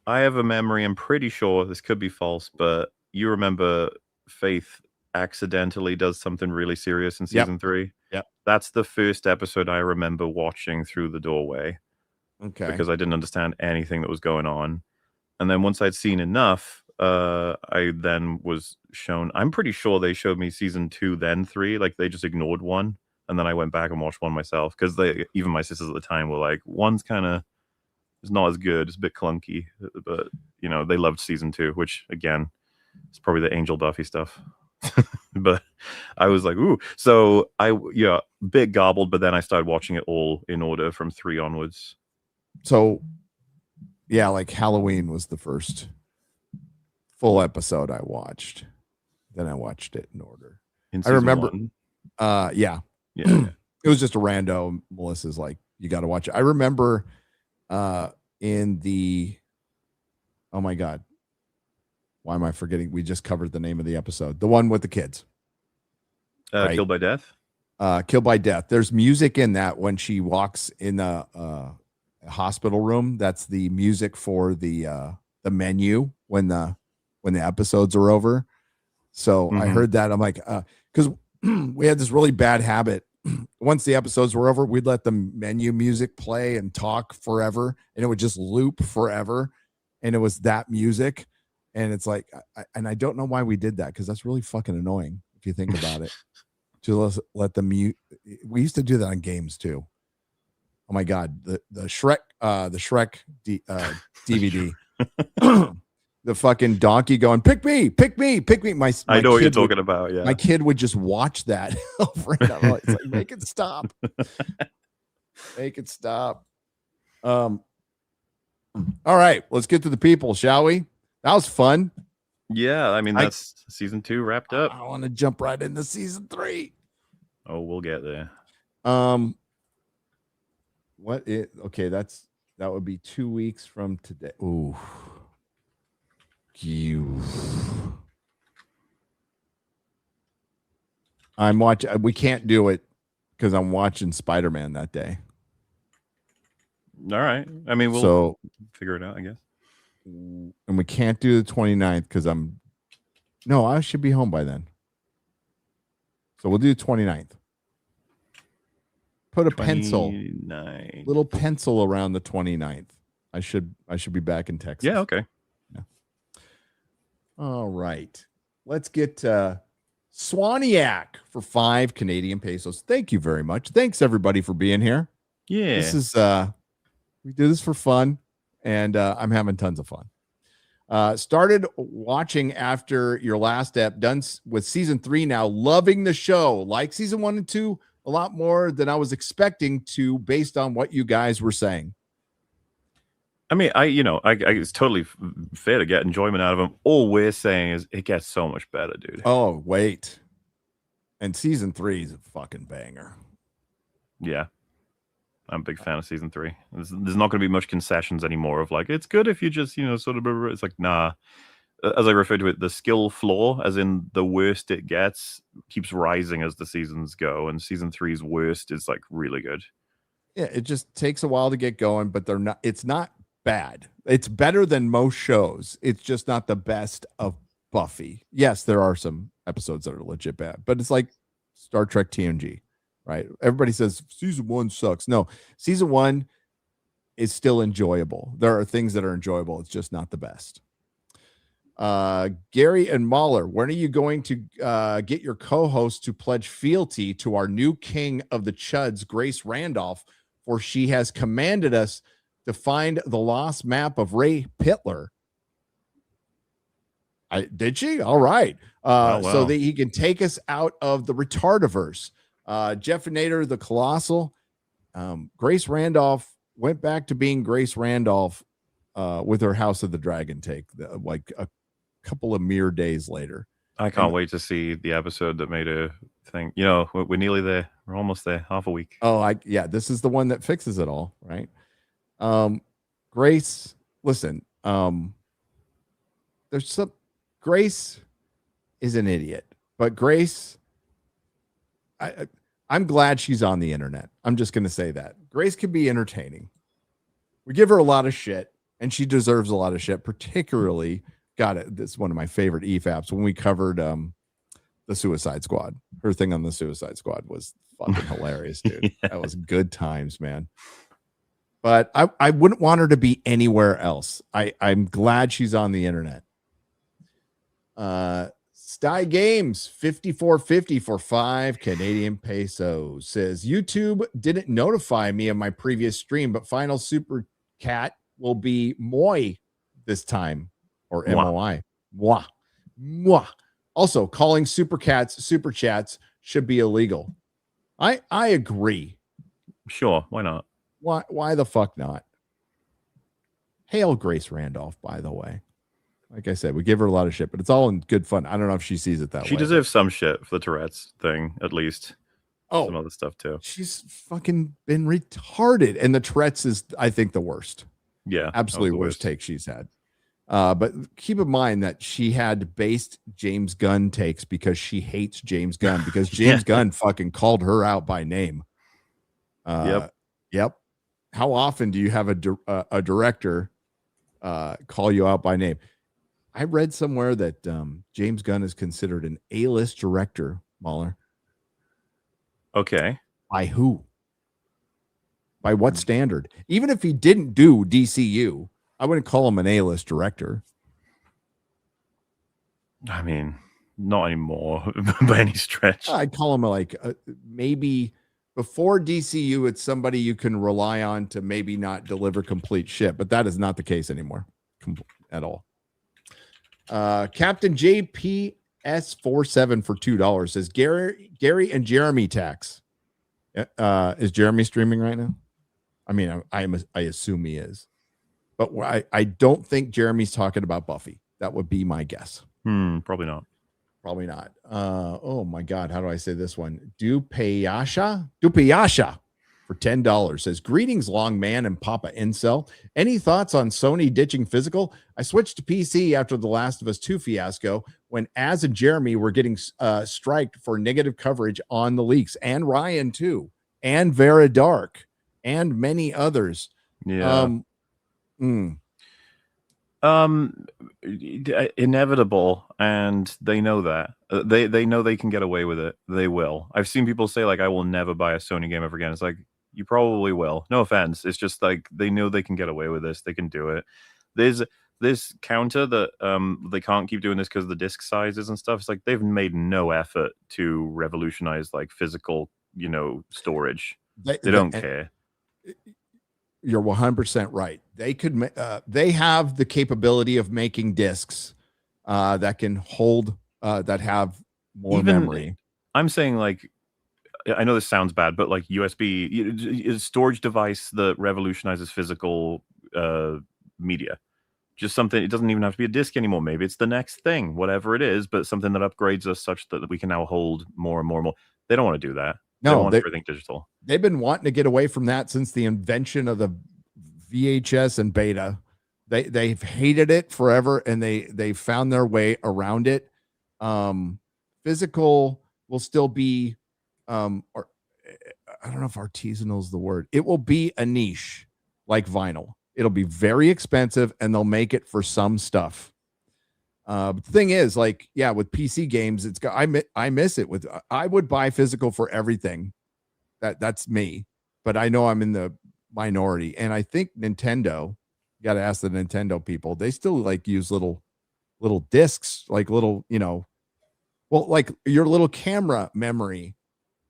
I have a memory. I'm pretty sure this could be false, but you remember Faith accidentally does something really serious in season 3. Yep. That's the first episode I remember watching through the doorway. Okay. Because I didn't understand anything that was going on. And then once I'd seen enough, I then was shown, I'm pretty sure they showed me season 2, then 3. Like they just ignored 1. And then I went back and watched 1 myself. Because even my sisters at the time were like, 1's kind of, it's not as good. It's a bit clunky. But, they loved season 2, which again, is probably the Angel Buffy stuff. But I was like, ooh. So bit gobbled, but then I started watching it all in order from 3 onwards. So yeah, like Halloween was the first full episode I watched. Then I watched it in order. I remember 1. Yeah. It was just a rando. Melissa's like, you got to watch it. I remember in the, oh my God, Why am I forgetting? We just covered the name of the episode. The one with the kids. Right? Killed by Death. Killed by Death. There's music in that when she walks in the hospital room. That's the music for the menu when the episodes are over. So I heard that. I'm like, because we had this really bad habit. Once the episodes were over, we'd let the menu music play and talk forever, and it would just loop forever. And it was that music. And it's like, I don't know why we did that, because that's really fucking annoying if you think about it. To let the mute. We used to do that on games too. Oh my god, the Shrek DVD. The fucking donkey going, pick me. My I know what you're talking about. Yeah, my kid would just watch that over and over. It's like, make it stop. Make it stop. All right, let's get to the people, shall we? That was fun. Yeah, I mean, that's season 2 wrapped up. I want to jump right into season 3. Oh, we'll get there. Okay, that would be 2 weeks from today. Ooh. I'm watching. We can't do it because I'm watching Spider-Man that day. All right. I mean, we'll figure it out, I guess. And we can't do the 29th because I should be home by then. So we'll do the 29th. Put a 29th. Little pencil around the 29th. I should be back in Texas. Yeah, okay. Yeah. All right. Let's get Swaniac for 5 Canadian pesos. Thank you very much. Thanks everybody for being here. Yeah. This is we do this for fun, and I'm having tons of fun. Started watching after your last ep, done with season 3 now, loving the show. Like season 1 and 2 a lot more than I was expecting to, based on what you guys were saying. I mean, it's totally fair to get enjoyment out of them. All we're saying is it gets so much better, dude. Oh, wait. And season 3 is a fucking banger. Yeah. I'm a big fan of season 3. There's not going to be much concessions anymore of like, it's good if you just, sort of, it's like, nah. As I refer to it, the skill floor, as in the worst it gets, keeps rising as the seasons go. And season 3's worst is like really good. Yeah, it just takes a while to get going, but it's not bad. It's better than most shows. It's just not the best of Buffy. Yes, there are some episodes that are legit bad, but it's like Star Trek TNG, right? Everybody says season 1 sucks. No, season 1 is still enjoyable. There are things that are enjoyable. It's just not the best. Gary and MauLer, when are you going to get your co-host to pledge fealty to our new king of the Chuds, Grace Randolph, for she has commanded us to find the lost map of Ray Pitler? Did she? All right. Wow. So that he can take us out of the retardiverse. Jeff and Nader, the Colossal. Grace Randolph went back to being Grace Randolph with her House of the Dragon take, like a couple of mere days later. I can't wait to see the episode that made her think, we're nearly there. We're almost there. Half a week. Oh, this is the one that fixes it all, right? Grace, listen, Grace is an idiot, but Grace, I'm glad she's on the internet. I'm just going to say that. Grace can be entertaining. We give her a lot of shit, and she deserves a lot of shit, particularly, this is one of my favorite EFAPs, when we covered the Suicide Squad. Her thing on the Suicide Squad was fucking hilarious, dude. Yeah. That was good times, man. But I wouldn't want her to be anywhere else. I'm glad she's on the internet. Sty Games 5450 for 5 Canadian pesos says YouTube didn't notify me of my previous stream, but final super cat will be moi this time, or MOI. Moi. Moi. Also, calling super chats should be illegal. I agree. Sure, why not? Why the fuck not? Hail Grace Randolph, by the way. Like I said, we give her a lot of shit, but it's all in good fun. I don't know if she sees it that way. She deserves some shit for the Tourette's thing, at least. Oh, some other stuff too. She's fucking been retarded. And the Tourette's is, I think, the worst. Yeah. Absolutely worst take she's had. But keep in mind that she had based James Gunn takes because she hates James Gunn because James Gunn fucking called her out by name. Yep. How often do you have a director call you out by name? I read somewhere that James Gunn is considered an A-list director, MauLer. Okay. By who? By what standard? Even if he didn't do DCU, I wouldn't call him an A-list director. I mean, not anymore by any stretch. I'd call him like maybe before DCU, it's somebody you can rely on to maybe not deliver complete shit, but that is not the case anymore at all. Captain JPS47 for $2 says Gary and Jeremy tax. Is Jeremy streaming right now? I mean, I assume he is, but I don't think Jeremy's talking about Buffy. That would be my guess. Probably not. Probably not. Oh my God, how do I say this one? Dupayasha for $10 says, greetings, long man and Papa Incel. Any thoughts on Sony ditching physical? I switched to PC after The Last of Us 2 fiasco when Az and Jeremy were getting striked for negative coverage on the leaks, and Ryan too, and Vera Dark, and many others. Inevitable, and they know that. They know they can get away with it. They will. I've seen people say like, I will never buy a Sony game ever again. It's like, you probably will. No offense. It's just like they know they can get away with this. They can do it. There's this counter that they can't keep doing this because of the disc sizes and stuff. It's like they've made no effort to revolutionize like physical, storage. They don't care. You're 100% right. They could. They have the capability of making discs that can hold that have more memory. I'm saying like, I know this sounds bad, but like USB storage device that revolutionizes physical media. Just something. It doesn't even have to be a disc anymore. Maybe it's the next thing, whatever it is, but something that upgrades us such that we can now hold more and more and more. They don't want to do that. No, they want everything digital. They've been wanting to get away from that since the invention of the VHS and beta. They've hated it forever, and they found their way around it. Physical will still be, or I don't know if artisanal is the word. It will be a niche like vinyl. It'll be very expensive, and they'll make it for some stuff. But the thing is, like, yeah, with PC games, I miss it. I would buy physical for everything. That's me, but I know I'm in the minority, and I think Nintendo. You got to ask the Nintendo people. They still like use little discs, like little, well, like your little camera memory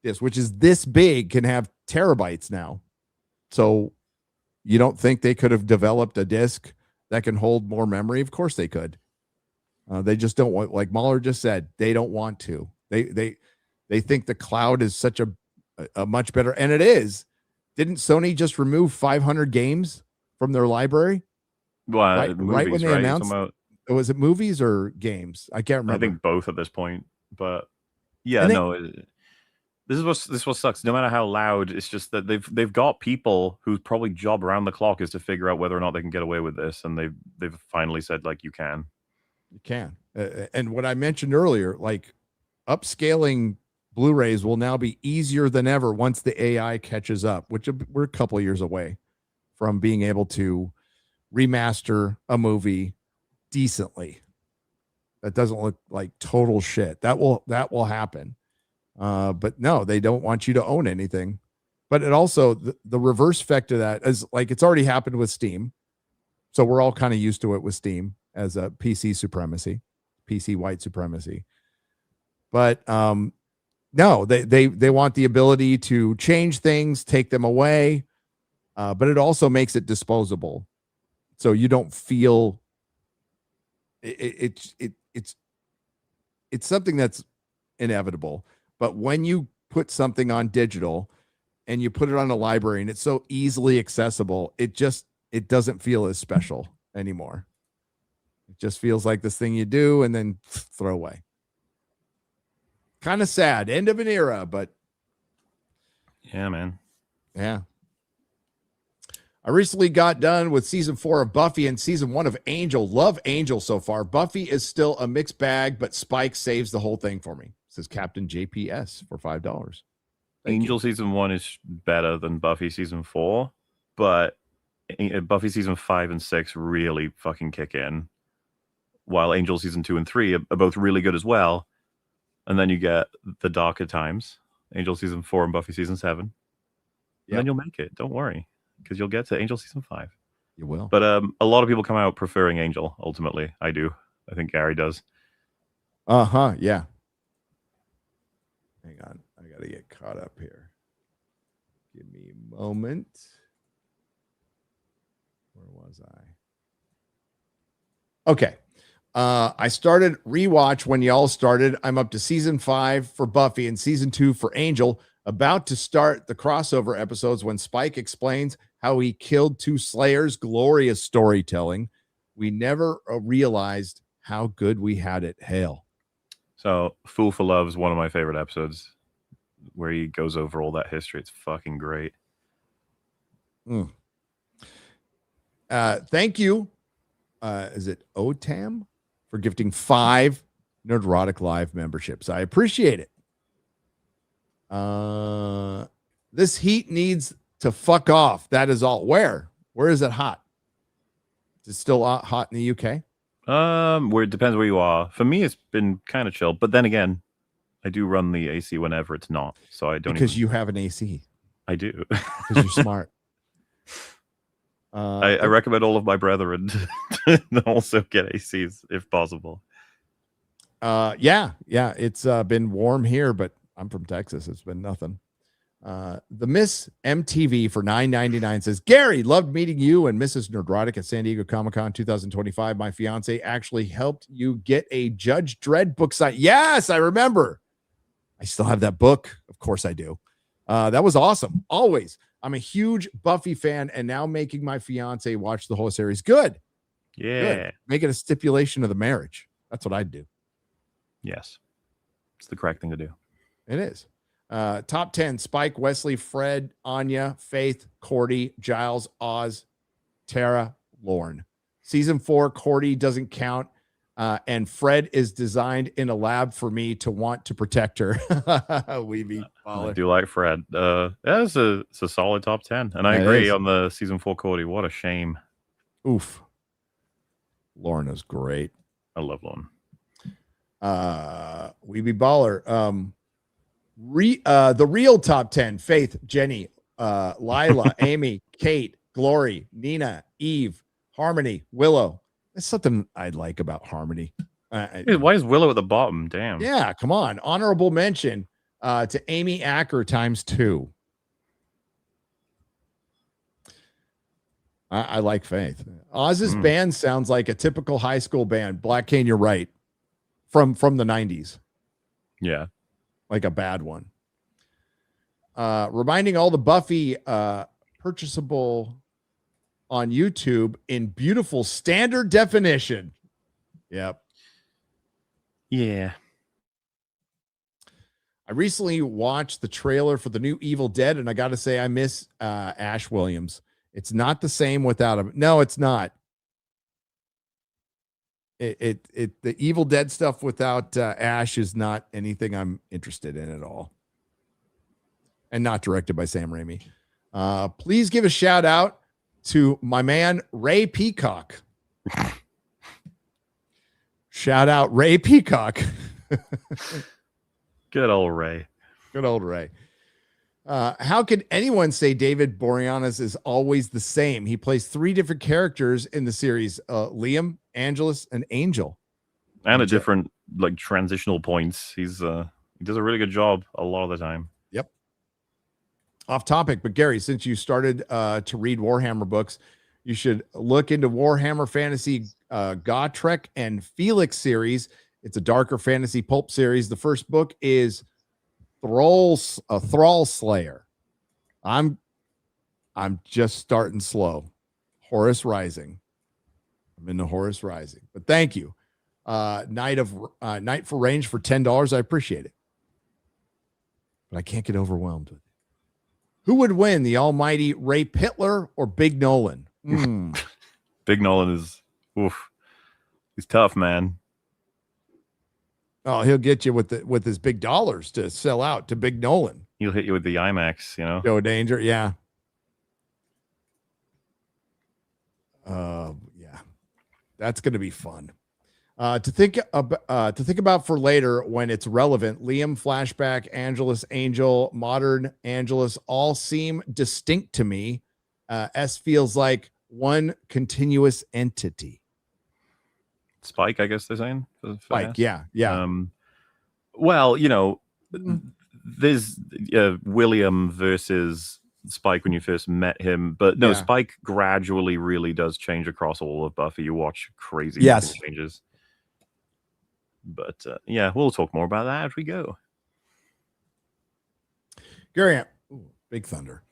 disc, which is this big, can have terabytes now. So you don't think they could have developed a disc that can hold more memory? Of course they could. They just don't want, like MauLer just said, they don't want to. They think the cloud is such a much better, and it is. Didn't Sony just remove 500 games from their library? Well, right when they announced, was it movies or games? I can't remember. I think both at this point, but yeah, this is what sucks. No matter how loud, it's just that they've got people whose probably job around the clock is to figure out whether or not they can get away with this, and they've finally said like, you can. And what I mentioned earlier, like upscaling Blu-rays will now be easier than ever once the AI catches up, which we're a couple of years away from being able to remaster a movie decently. That doesn't look like total shit. That will happen. But no, they don't want you to own anything. But it also, the reverse effect of that is like, it's already happened with Steam. So we're all kind of used to it with Steam as a PC supremacy, PC white supremacy. But no, they want the ability to change things, take them away, but it also makes it disposable, so you don't feel it's something that's inevitable. But when you put something on digital and you put it on a library and it's so easily accessible, it doesn't feel as special anymore. It just feels like this thing you do and then throw away. Kind of sad. End of an era, but yeah, man. Yeah. I recently got done with season 4 of Buffy and season 1 of Angel. Love Angel so far. Buffy is still a mixed bag, but Spike saves the whole thing for me. Says Captain JPS for $5. Angel season 1 is better than Buffy season 4, but Buffy season 5 and 6 really fucking kick in, while Angel season 2 and 3 are both really good as well. And then you get the darker times, Angel season 4 and Buffy season 7. And then you'll make it. Don't worry, because you'll get to Angel season 5. You will. But a lot of people come out preferring Angel, ultimately. I do. I think Gary does. Yeah. Hang on. I got to get caught up here. Give me a moment. Where was I? Okay. I started rewatch when y'all started. I'm up to season 5 for Buffy and season 2 for Angel. About to start the crossover episodes when Spike explains how he killed 2 Slayers. Glorious storytelling. We never realized how good we had it. Hail. So, Fool for Love is one of my favorite episodes where he goes over all that history. It's fucking great. Thank you. Is it OTAM for gifting 5 Nerdrotic Live memberships? I appreciate it. This heat needs to fuck off. That is all. Where is it hot? Is it still hot in the UK? Where it depends where you are. For me, it's been kind of chill. But then again, I do run the AC whenever it's not. So I don't you have an AC. I do. Because you're smart. I recommend all of my brethren to also get ACs if possible. Yeah. It's been warm here, but I'm from Texas. It's been nothing. The Miss MTV for $9.99 says, Gary, loved meeting you and Mrs. Nerdrotic at San Diego Comic-Con 2025. My fiance actually helped you get a Judge Dredd book signed. Yes, I remember. I still have that book. Of course I do. That was awesome. Always. I'm a huge Buffy fan and now making my fiance watch the whole series. Good. Yeah. Good. Make it a stipulation of the marriage. That's what I'd do. Yes. It's the correct thing to do. It is. Top 10, Spike, Wesley, Fred, Anya, Faith, Cordy, Giles, Oz, Tara, Lorne. Season 4, Cordy doesn't count. And Fred is designed in a lab for me to want to protect her. I do like Fred. It's a solid top 10. And I agree on the season 4 Cordy. What a shame. Oof. Lorne is great. I love Lorne. Weeby Baller. The real top 10, Faith, Jenny, Lila, Amy, Kate, Glory, Nina, Eve, Harmony, Willow. That's something I'd like about Harmony. Why is Willow at the bottom? Damn. Yeah, come on. Honorable mention to Amy Acker ×2. I like Faith. Oz's band sounds like a typical high school band. Black Cane, you're right. From the 90s. Yeah. Like a bad one. Reminding all the Buffy purchasable on YouTube in beautiful standard definition. Yep. Yeah. I recently watched the trailer for the new Evil Dead, and I got to say, I miss Ash Williams. It's not the same without him. No, it's not. The Evil Dead stuff without Ash is not anything I'm interested in at all. And not directed by Sam Raimi. Please give a shout out to my man, Ray Peacock. Shout out Ray Peacock. Good old Ray. Good old Ray. How can anyone say David Boreanaz is always the same? He plays 3 different characters in the series, Liam, Angelus, and Angel. And at different like transitional points. He does a really good job a lot of the time. Yep. Off topic, but Gary, since you started to read Warhammer books, you should look into Warhammer Fantasy Gotrek and Felix series. It's a darker fantasy pulp series. The first book is Thrall Slayer. I'm just starting slow. Horus Rising. I'm into Horus Rising. But thank you. Night for Range for $10. I appreciate it. But I can't get overwhelmed with it. Who would win, the almighty Ray Pittler or Big Nolan? Big Nolan is, oof, he's tough, man. Oh, he'll get you with his big dollars to sell out to Big Nolan. He'll hit you with the IMAX, you know. Joe Danger, yeah. Yeah, that's going to be fun. To think about for later when it's relevant. Liam, Flashback, Angelus, Angel, Modern Angelus all seem distinct to me. S feels like one continuous entity. Spike, I guess they're saying. Spike, yeah. Well, you know, there's William versus Spike when you first met him, but no, Spike gradually really does change across all of Buffy. You watch crazy changes. But yeah, we'll talk more about that as we go. Gary, Big Thunder.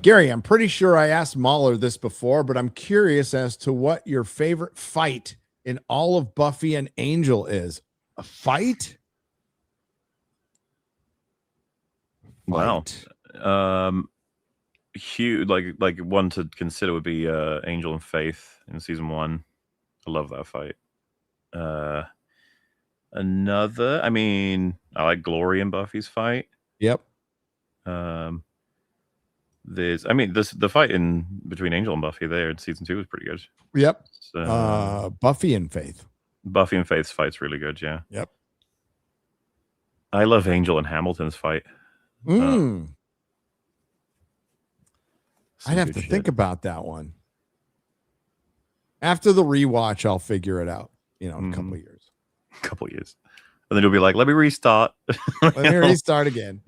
Gary, I'm pretty sure I asked MauLer this before, but I'm curious as to what your favorite fight in all of Buffy and Angel is. A fight? Wow. Huge, like one to consider would be Angel and Faith in season 1. I love that fight. Another, I mean, I like Glory and Buffy's fight. Yep. The fight in between Angel and Buffy there in season 2 was pretty good. Yep. Buffy and Faith. Buffy and Faith's fight's really good, yeah. Yep. I love Angel and Hamilton's fight. I'd have to think about that one. After the rewatch, I'll figure it out, in a couple of years. And then you'll be like, let me restart. Let me restart again.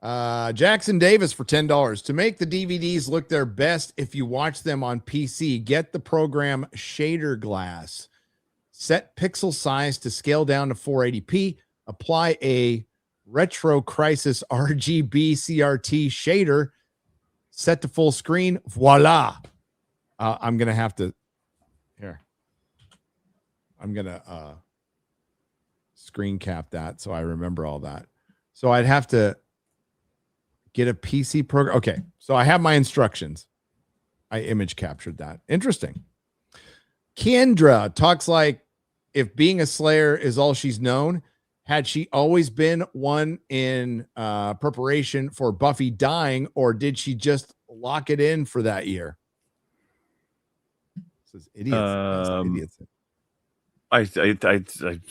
Jackson Davis for $10. To make the DVDs look their best if you watch them on PC, get the program Shader Glass. Set pixel size to scale down to 480p. Apply a Retro Crisis RGB CRT shader. Set to full screen. Voila. I'm going to have to... Here. I'm going to screen cap that so I remember all that. So I'd have to get a PC program. Okay, so I have my instructions. I image captured that. Interesting. Kendra talks like if being a Slayer is all she's known, had she always been one in preparation for Buffy dying, or did she just lock it in for that year? This is idiots. I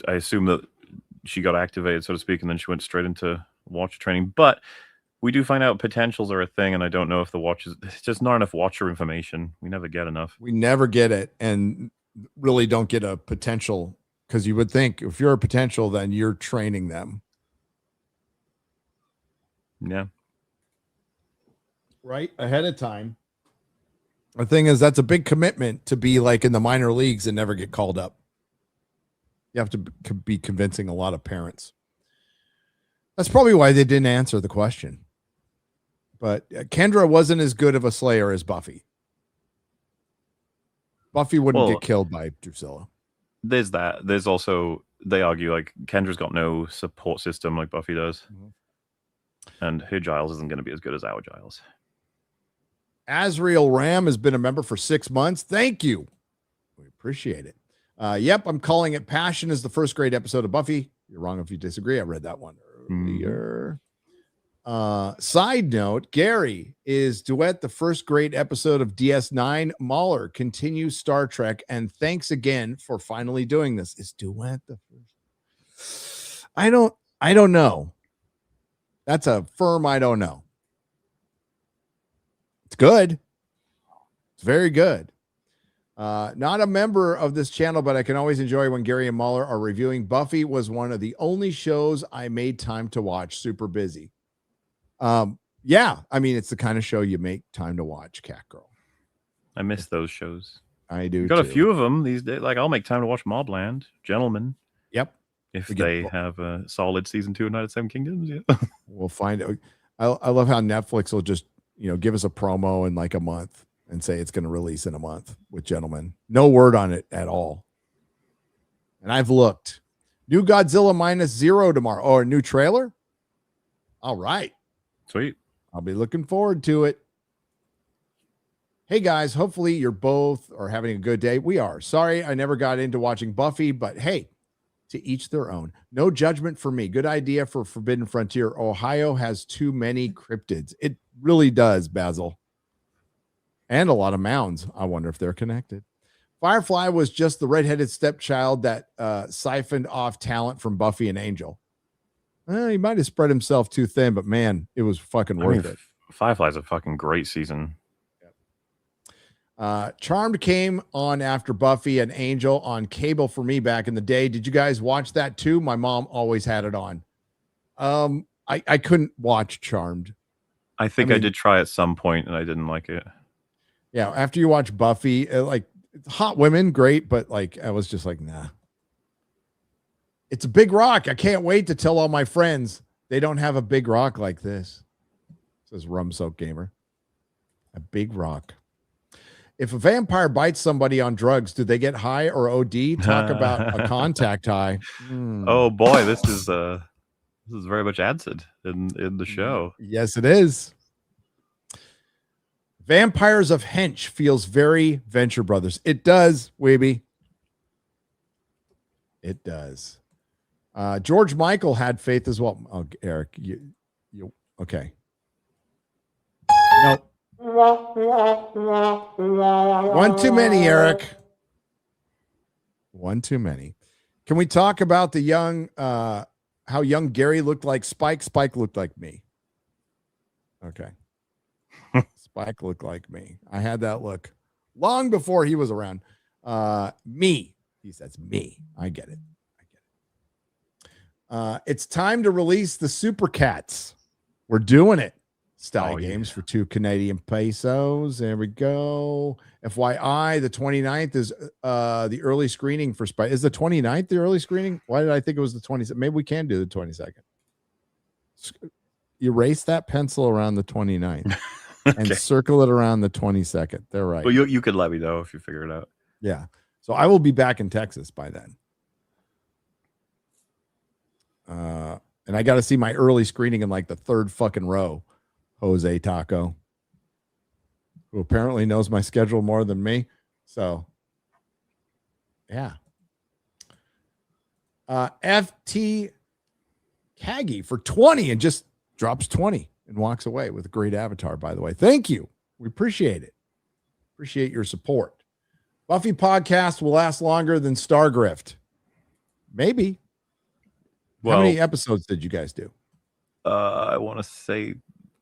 assume that she got activated, so to speak, and then she went straight into Watcher training. But we do find out potentials are a thing, and I don't know if the Watchers... It's just not enough Watcher information. We never get enough. We never get it, and really don't get a potential, because you would think if you're a potential, then you're training them. Yeah. Right ahead of time. The thing is, that's a big commitment to be like in the minor leagues and never get called up. You have to be convincing a lot of parents. That's probably why they didn't answer the question. But Kendra wasn't as good of a Slayer as Buffy. Buffy wouldn't get killed by Drusilla. There's that. There's also, they argue, like, Kendra's got no support system like Buffy does. And her Giles isn't going to be as good as our Giles. Azrael Ram has been a member for 6 months. Thank you. We appreciate it. Yep, I'm calling it Passion is the first great episode of Buffy. You're wrong if you disagree. I read that one earlier. Side note, Gary, is Duet the first great episode of DS9? MauLer continues Star Trek, and thanks again for finally doing this. Is Duet the first? I don't know. That's a firm I don't know. It's good. It's very good. Not a member of this channel, but I can always enjoy when Gary and MauLer are reviewing. Buffy was one of the only shows I made time to watch. Super busy. Yeah, I mean, it's the kind of show you make time to watch, Cat Girl. I miss those shows. I do. Got a few of them these days. Like, I'll make time to watch Mobland, Gentlemen. Yep. If they have a solid season 2 of Night of Seven Kingdoms, yeah. We'll find it. I love how Netflix will just, give us a promo in like a month and say it's going to release in a month with Gentlemen. No word on it at all. And I've looked. New Godzilla -0 tomorrow. Or a new trailer? All right. Sweet. I'll be looking forward to it. Hey guys, hopefully you're both are having a good day. We are. Sorry I never got into watching Buffy, but hey, to each their own. No judgment for me. Good idea for Forbidden Frontier. Ohio has too many cryptids. It really does, Basil. And a lot of mounds. I wonder if they're connected. Firefly was just the redheaded stepchild that siphoned off talent from Buffy and Angel. He might have spread himself too thin, but man, it was fucking worth it. Firefly's a fucking great season. Charmed came on after Buffy and Angel on cable for me back in the day. Did you guys watch that too? My mom always had it on. I couldn't watch Charmed. I think I did try at some point and I didn't like it. Yeah, after you watch Buffy, like hot women, great, but like I was just like, nah. It's a big rock. I can't wait to tell all my friends they don't have a big rock like this. Says Rum Soak Gamer. A big rock. If a vampire bites somebody on drugs, do they get high or OD? Talk about a contact high. Oh boy, this is very much answered in the show. Yes, it is. Vampires of Hench feels very Venture Brothers. It does, Weeby. It does. George Michael had faith as well. Oh, Eric, you okay? Nope. One too many, Eric. One too many. Can we talk about the young, how young Gary looked like Spike? Spike looked like me. Okay. Spike looked like me. I had that look long before he was around. Me. He says me. I get it. It's time to release the Super Cats. We're doing it. Style games for 2 Canadian pesos. There we go. FYI, the 29th is the early screening for Spike. Is the 29th the early screening? Why did I think it was the 22nd? Maybe we can do the 22nd. Erase that pencil around the 29th and circle it around the 22nd. They're right. Well, you could let me know if you figure it out. Yeah. So I will be back in Texas by then. And I got to see my early screening in like the 3rd fucking row. Jose Taco, who apparently knows my schedule more than me. So, yeah. FT Kagi for 20 and just drops 20 and walks away with a great avatar, by the way. Thank you. We appreciate it. Appreciate your support. Buffy podcast will last longer than Stargrift. Maybe. Well, how many episodes did you guys do? I want to say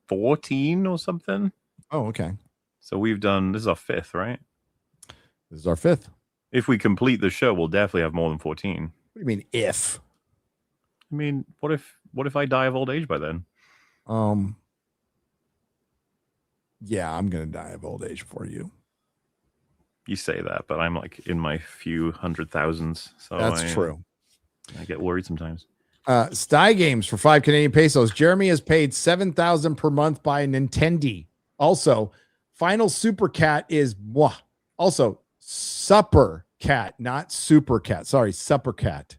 14 or something. Oh, okay. So we've done, this is our 5th, right? This is our 5th. If we complete the show, we'll definitely have more than 14. What do you mean if? I mean, what if I die of old age by then? Yeah, I'm gonna die of old age for you. You say that, but I'm like in my few 100,000s. So that's true. I get worried sometimes. Sty Games for 5 Canadian pesos. Jeremy has paid 7,000 per month by Nintendo. Also, Final Super Cat is moi. Also, Supper Cat, not Super Cat. Sorry, Supper Cat.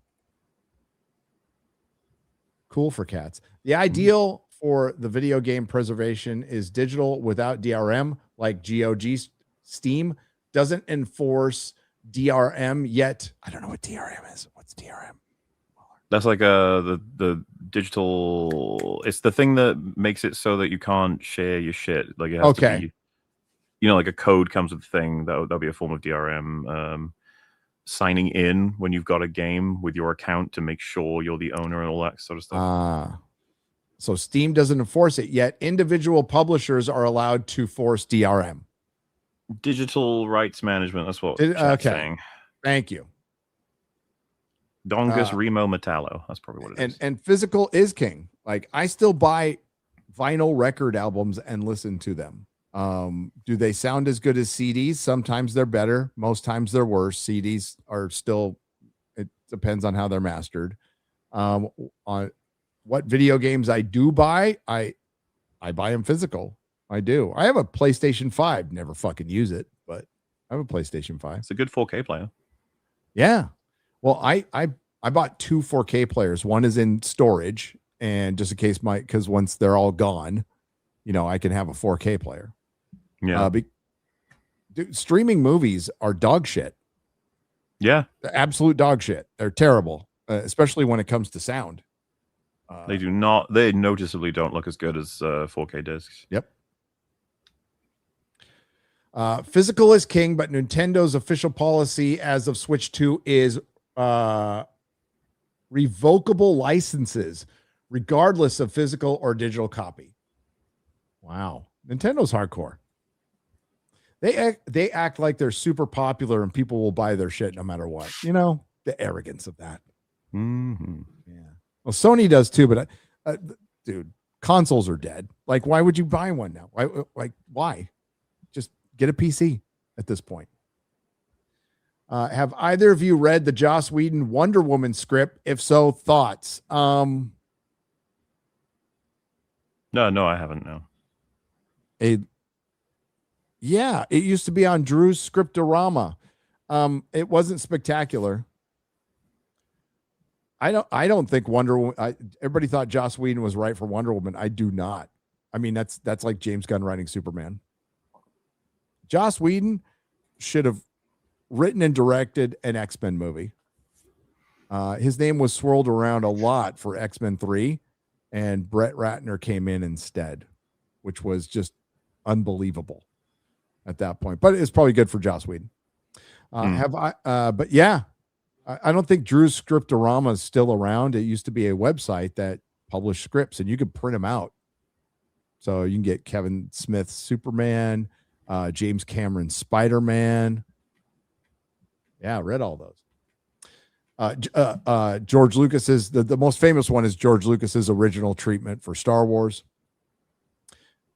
Cool for cats. The ideal for the video game preservation is digital without DRM, like GOG. Steam doesn't enforce DRM yet. I don't know what DRM is. What's DRM? That's like the digital. It's the thing that makes it so that you can't share your shit. Like it has to be, you know, like a code comes with the thing. That'll be a form of DRM. Signing in when you've got a game with your account to make sure you're the owner and all that sort of stuff. So Steam doesn't enforce it yet. Individual publishers are allowed to force DRM. Digital rights management. That's what chat's saying. Thank you. Dongus Remo Metallo. That's probably what it is. And physical is king. Like I still buy vinyl record albums and listen to them. Do they sound as good as CDs? Sometimes they're better. Most times they're worse. CDs are still, it depends on how they're mastered. On what video games I do buy, I buy them physical. I do. I have a PlayStation 5. Never fucking use it, but I have a PlayStation 5. It's a good 4K player. Yeah. Well, I bought 2 4K players. One is in storage, and just in case because once they're all gone, I can have a 4K player. Yeah. Dude, streaming movies are dog shit. Yeah. They're absolute dog shit. They're terrible, especially when it comes to sound. They do not. They noticeably don't look as good as 4K discs. Yep. Physical is king, but Nintendo's official policy as of Switch 2 is revocable licenses, regardless of physical or digital copy. Wow. Nintendo's hardcore. They act like they're super popular and people will buy their shit no matter what. The arrogance of that. Mm-hmm. Yeah. Well, Sony does too, but dude, consoles are dead. Like, why would you buy one now? Why? Just get a PC at this point. Have either of you read the Joss Whedon Wonder Woman script? If so, thoughts? No, I haven't. No. Yeah, it used to be on Drew's Scriptorama. It wasn't spectacular. I don't think Wonder Woman. Everybody thought Joss Whedon was right for Wonder Woman. I do not. I mean, that's like James Gunn writing Superman. Joss Whedon should have written and directed an X-Men movie. His name was swirled around a lot for X-Men 3, and Brett Ratner came in instead, which was just unbelievable at that point. But it's probably good for Joss Whedon. But yeah, I don't think Drew's Scriptorama is still around. It used to be a website that published scripts, and you could print them out. So you can get Kevin Smith's Superman, James Cameron's Spider-Man. Yeah, I read all those. George Lucas's, the most famous one is George Lucas's original treatment for Star Wars.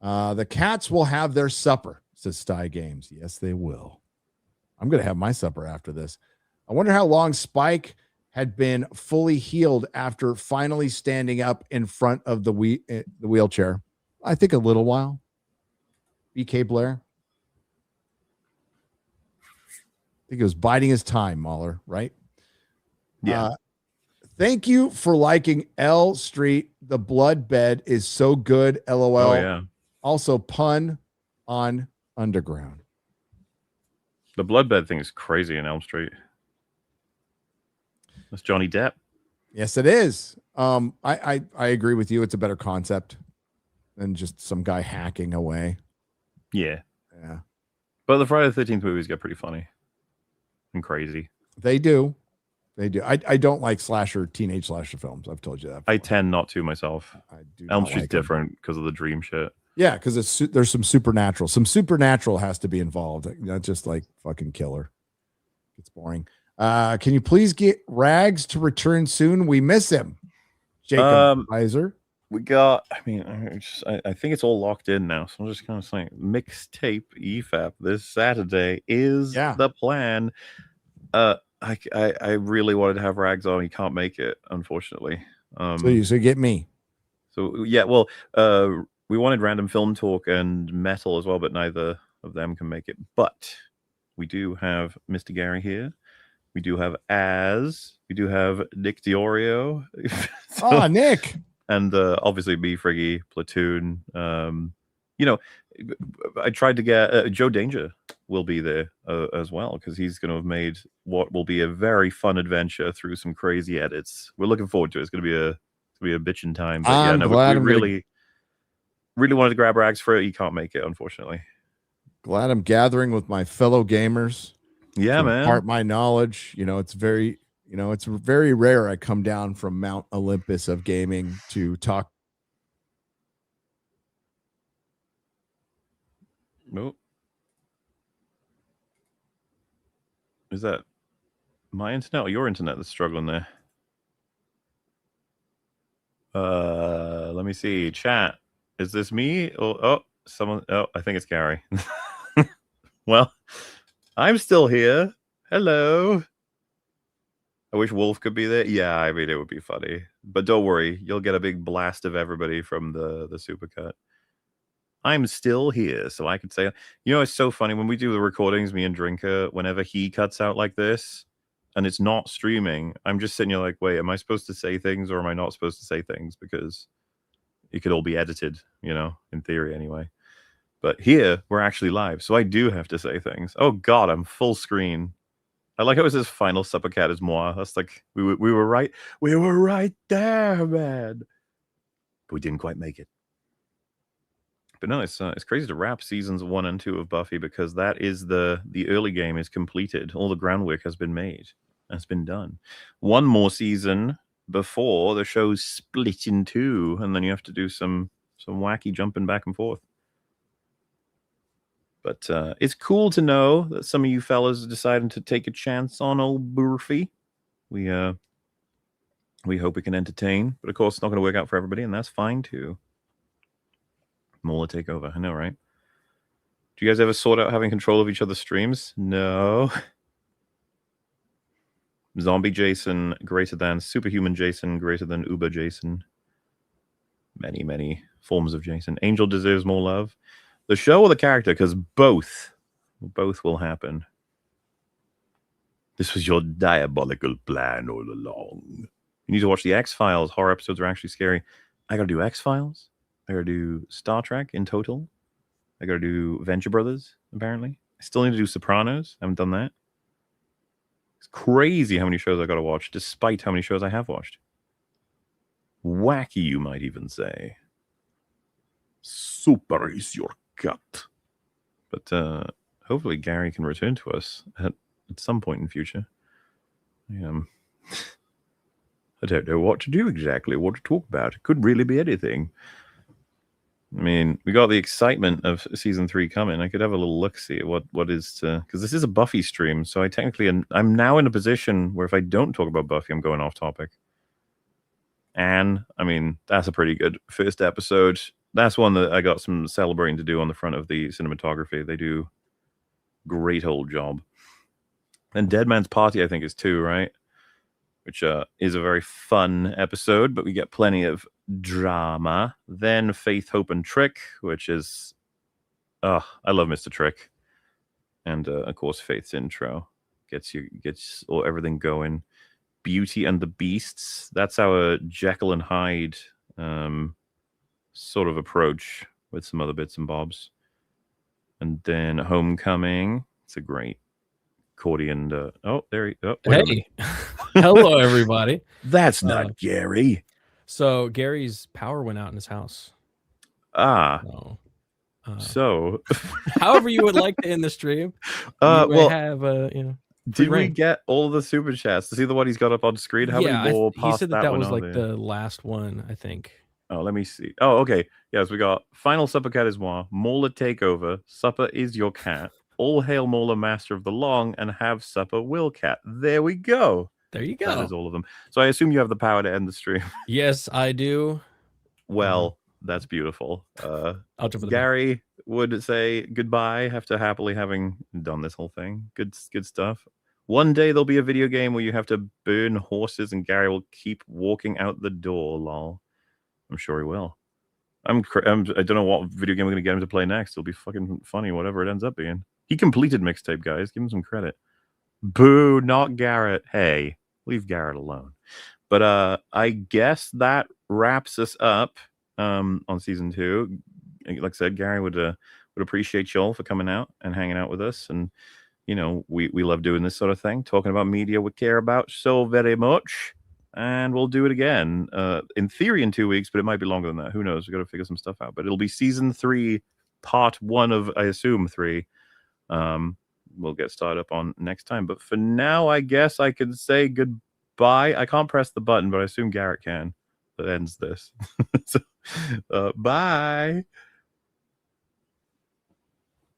The cats will have their supper, says Sty Games. Yes, they will. I'm going to have my supper after this. I wonder how long Spike had been fully healed after finally standing up in front of the wheelchair. I think a little while. BK Blair. I think it was biding his time, MauLer, right? Yeah. Thank you for liking L Street. The blood bed is so good. LOL. Oh, yeah. Also, pun on Underground. The bloodbed thing is crazy in Elm Street. That's Johnny Depp. Yes, it is. I agree with you. It's a better concept than just some guy hacking away. Yeah. Yeah. But the Friday the 13th movies get pretty funny and crazy. They do. They do. I don't like teenage slasher films. I've told you that before. I tend not to myself. I do. Elm Street's different because of the dream shit. Yeah, because there's some supernatural. Some supernatural has to be involved. Not just like fucking killer. It's boring. Can you please get Rags to return soon? We miss him. Jacob Weiser. We got. I think it's all locked in now. So I'm just kind of saying, mixtape EFAP this Saturday is the plan. I really wanted to have Rags on. He can't make it, unfortunately. So get me. So yeah, well, we wanted Random Film Talk and Metal as well, but neither of them can make it. But we do have Mr. Gary here. We do have we do have Nick Diorio. Nick. And obviously me, Friggy, Platoon. I tried to get Joe Danger will be there as well, because he's going to have made what will be a very fun adventure through some crazy edits. We're looking forward to it. It's going to be a bitchin' time. But we really wanted to grab Rags for it. He can't make it, unfortunately. Glad I'm gathering with my fellow gamers. Yeah, man. Impart my knowledge. It's very rare I come down from Mount Olympus of gaming to talk. Nope. Is that my internet or your internet that's struggling there? Let me see. Chat. Is this me? Someone. Oh, I think it's Gary. Well, I'm still here. Hello. I wish Wolf could be there. Yeah, I mean, it would be funny. But don't worry. You'll get a big blast of everybody from the supercut. I'm still here, so I can say, it's so funny when we do the recordings, me and Drinker, whenever he cuts out like this and it's not streaming, I'm just sitting here like, wait, am I supposed to say things or am I not supposed to say things? Because it could all be edited, in theory anyway. But here we're actually live, so I do have to say things. Oh God, I'm full screen. I like how it says "Final Supper Cat is moi." That's like we were right there, man. But we didn't quite make it. But no, it's crazy to wrap seasons 1 and 2 of Buffy, because that is the early game is completed. All the groundwork has been made. That's been done. One more season before the show's split in two, and then you have to do some wacky jumping back and forth. But it's cool to know that some of you fellas are deciding to take a chance on old Buffy. We hope we can entertain, but of course it's not going to work out for everybody, and that's fine too. MauLer takeover. I know, right? Do you guys ever sort out having control of each other's streams? No. Zombie Jason greater than Superhuman Jason greater than Uber Jason. Many, many forms of Jason. Angel deserves more love. The show or the character? Because both will happen. This was your diabolical plan all along. You need to watch the X-Files. Horror episodes are actually scary. I gotta do X-Files. I gotta do Star Trek in total. I gotta do Venture Brothers, apparently. I still need to do Sopranos. I haven't done that. It's crazy how many shows I gotta watch, despite how many shows I have watched. Wacky, you might even say. Super is your cut. But hopefully Gary can return to us at some point in the future. I don't know what to do exactly, what to talk about. It could really be anything. I mean, we got the excitement of season 3 coming. I could have a little look-see at what is to... Because this is a Buffy stream, so I'm now in a position where if I don't talk about Buffy, I'm going off topic. And, I mean, that's a pretty good first episode. That's one that I got some celebrating to do on the front of the cinematography. They do great old job. And Dead Man's Party, I think, is 2, right? Which is a very fun episode, but we get plenty of drama. Then Faith, Hope, and Trick, which is... I love Mr. Trick. And, of course, Faith's intro gets everything going. Beauty and the Beasts. That's our Jekyll and Hyde sort of approach with some other bits and bobs. And then Homecoming. It's a great Cordy and... Hey. Hello, everybody. That's not Gary. So Gary's power went out in his house. So however you would like to end the stream, well, have did we get all the super chats to see the one he's got up on screen? How many more? He said that was like the last one, I think. Oh, let me see. Oh, okay. Yes, we got Final Supper Cat is moi, MauLer takeover, Supper is your cat, all hail MauLer master of the long, and have supper will cat. There we go. There you go. That is all of them. So I assume you have the power to end the stream. Yes, I do. Well, that's beautiful. I'll jump Gary would say goodbye after happily having done this whole thing. Good stuff. One day there'll be a video game where you have to burn horses and Gary will keep walking out the door, lol. I'm sure he will. I don't know what video game we're going to get him to play next. It'll be fucking funny, whatever it ends up being. He completed Mixtape, guys. Give him some credit. Boo, not Garrett. Hey, leave Garrett alone. But I guess that wraps us up on season 2. Like I said, Gary would appreciate y'all for coming out and hanging out with us. And, we love doing this sort of thing, talking about media we care about so very much. And we'll do it again, in theory, in 2 weeks, but it might be longer than that. Who knows? We've got to figure some stuff out. But it'll be season 3, part 1 of, I assume, 3. We'll get started up on next time. But for now, I guess I could say goodbye. I can't press the button, but I assume Garrett can. That ends this. So, bye.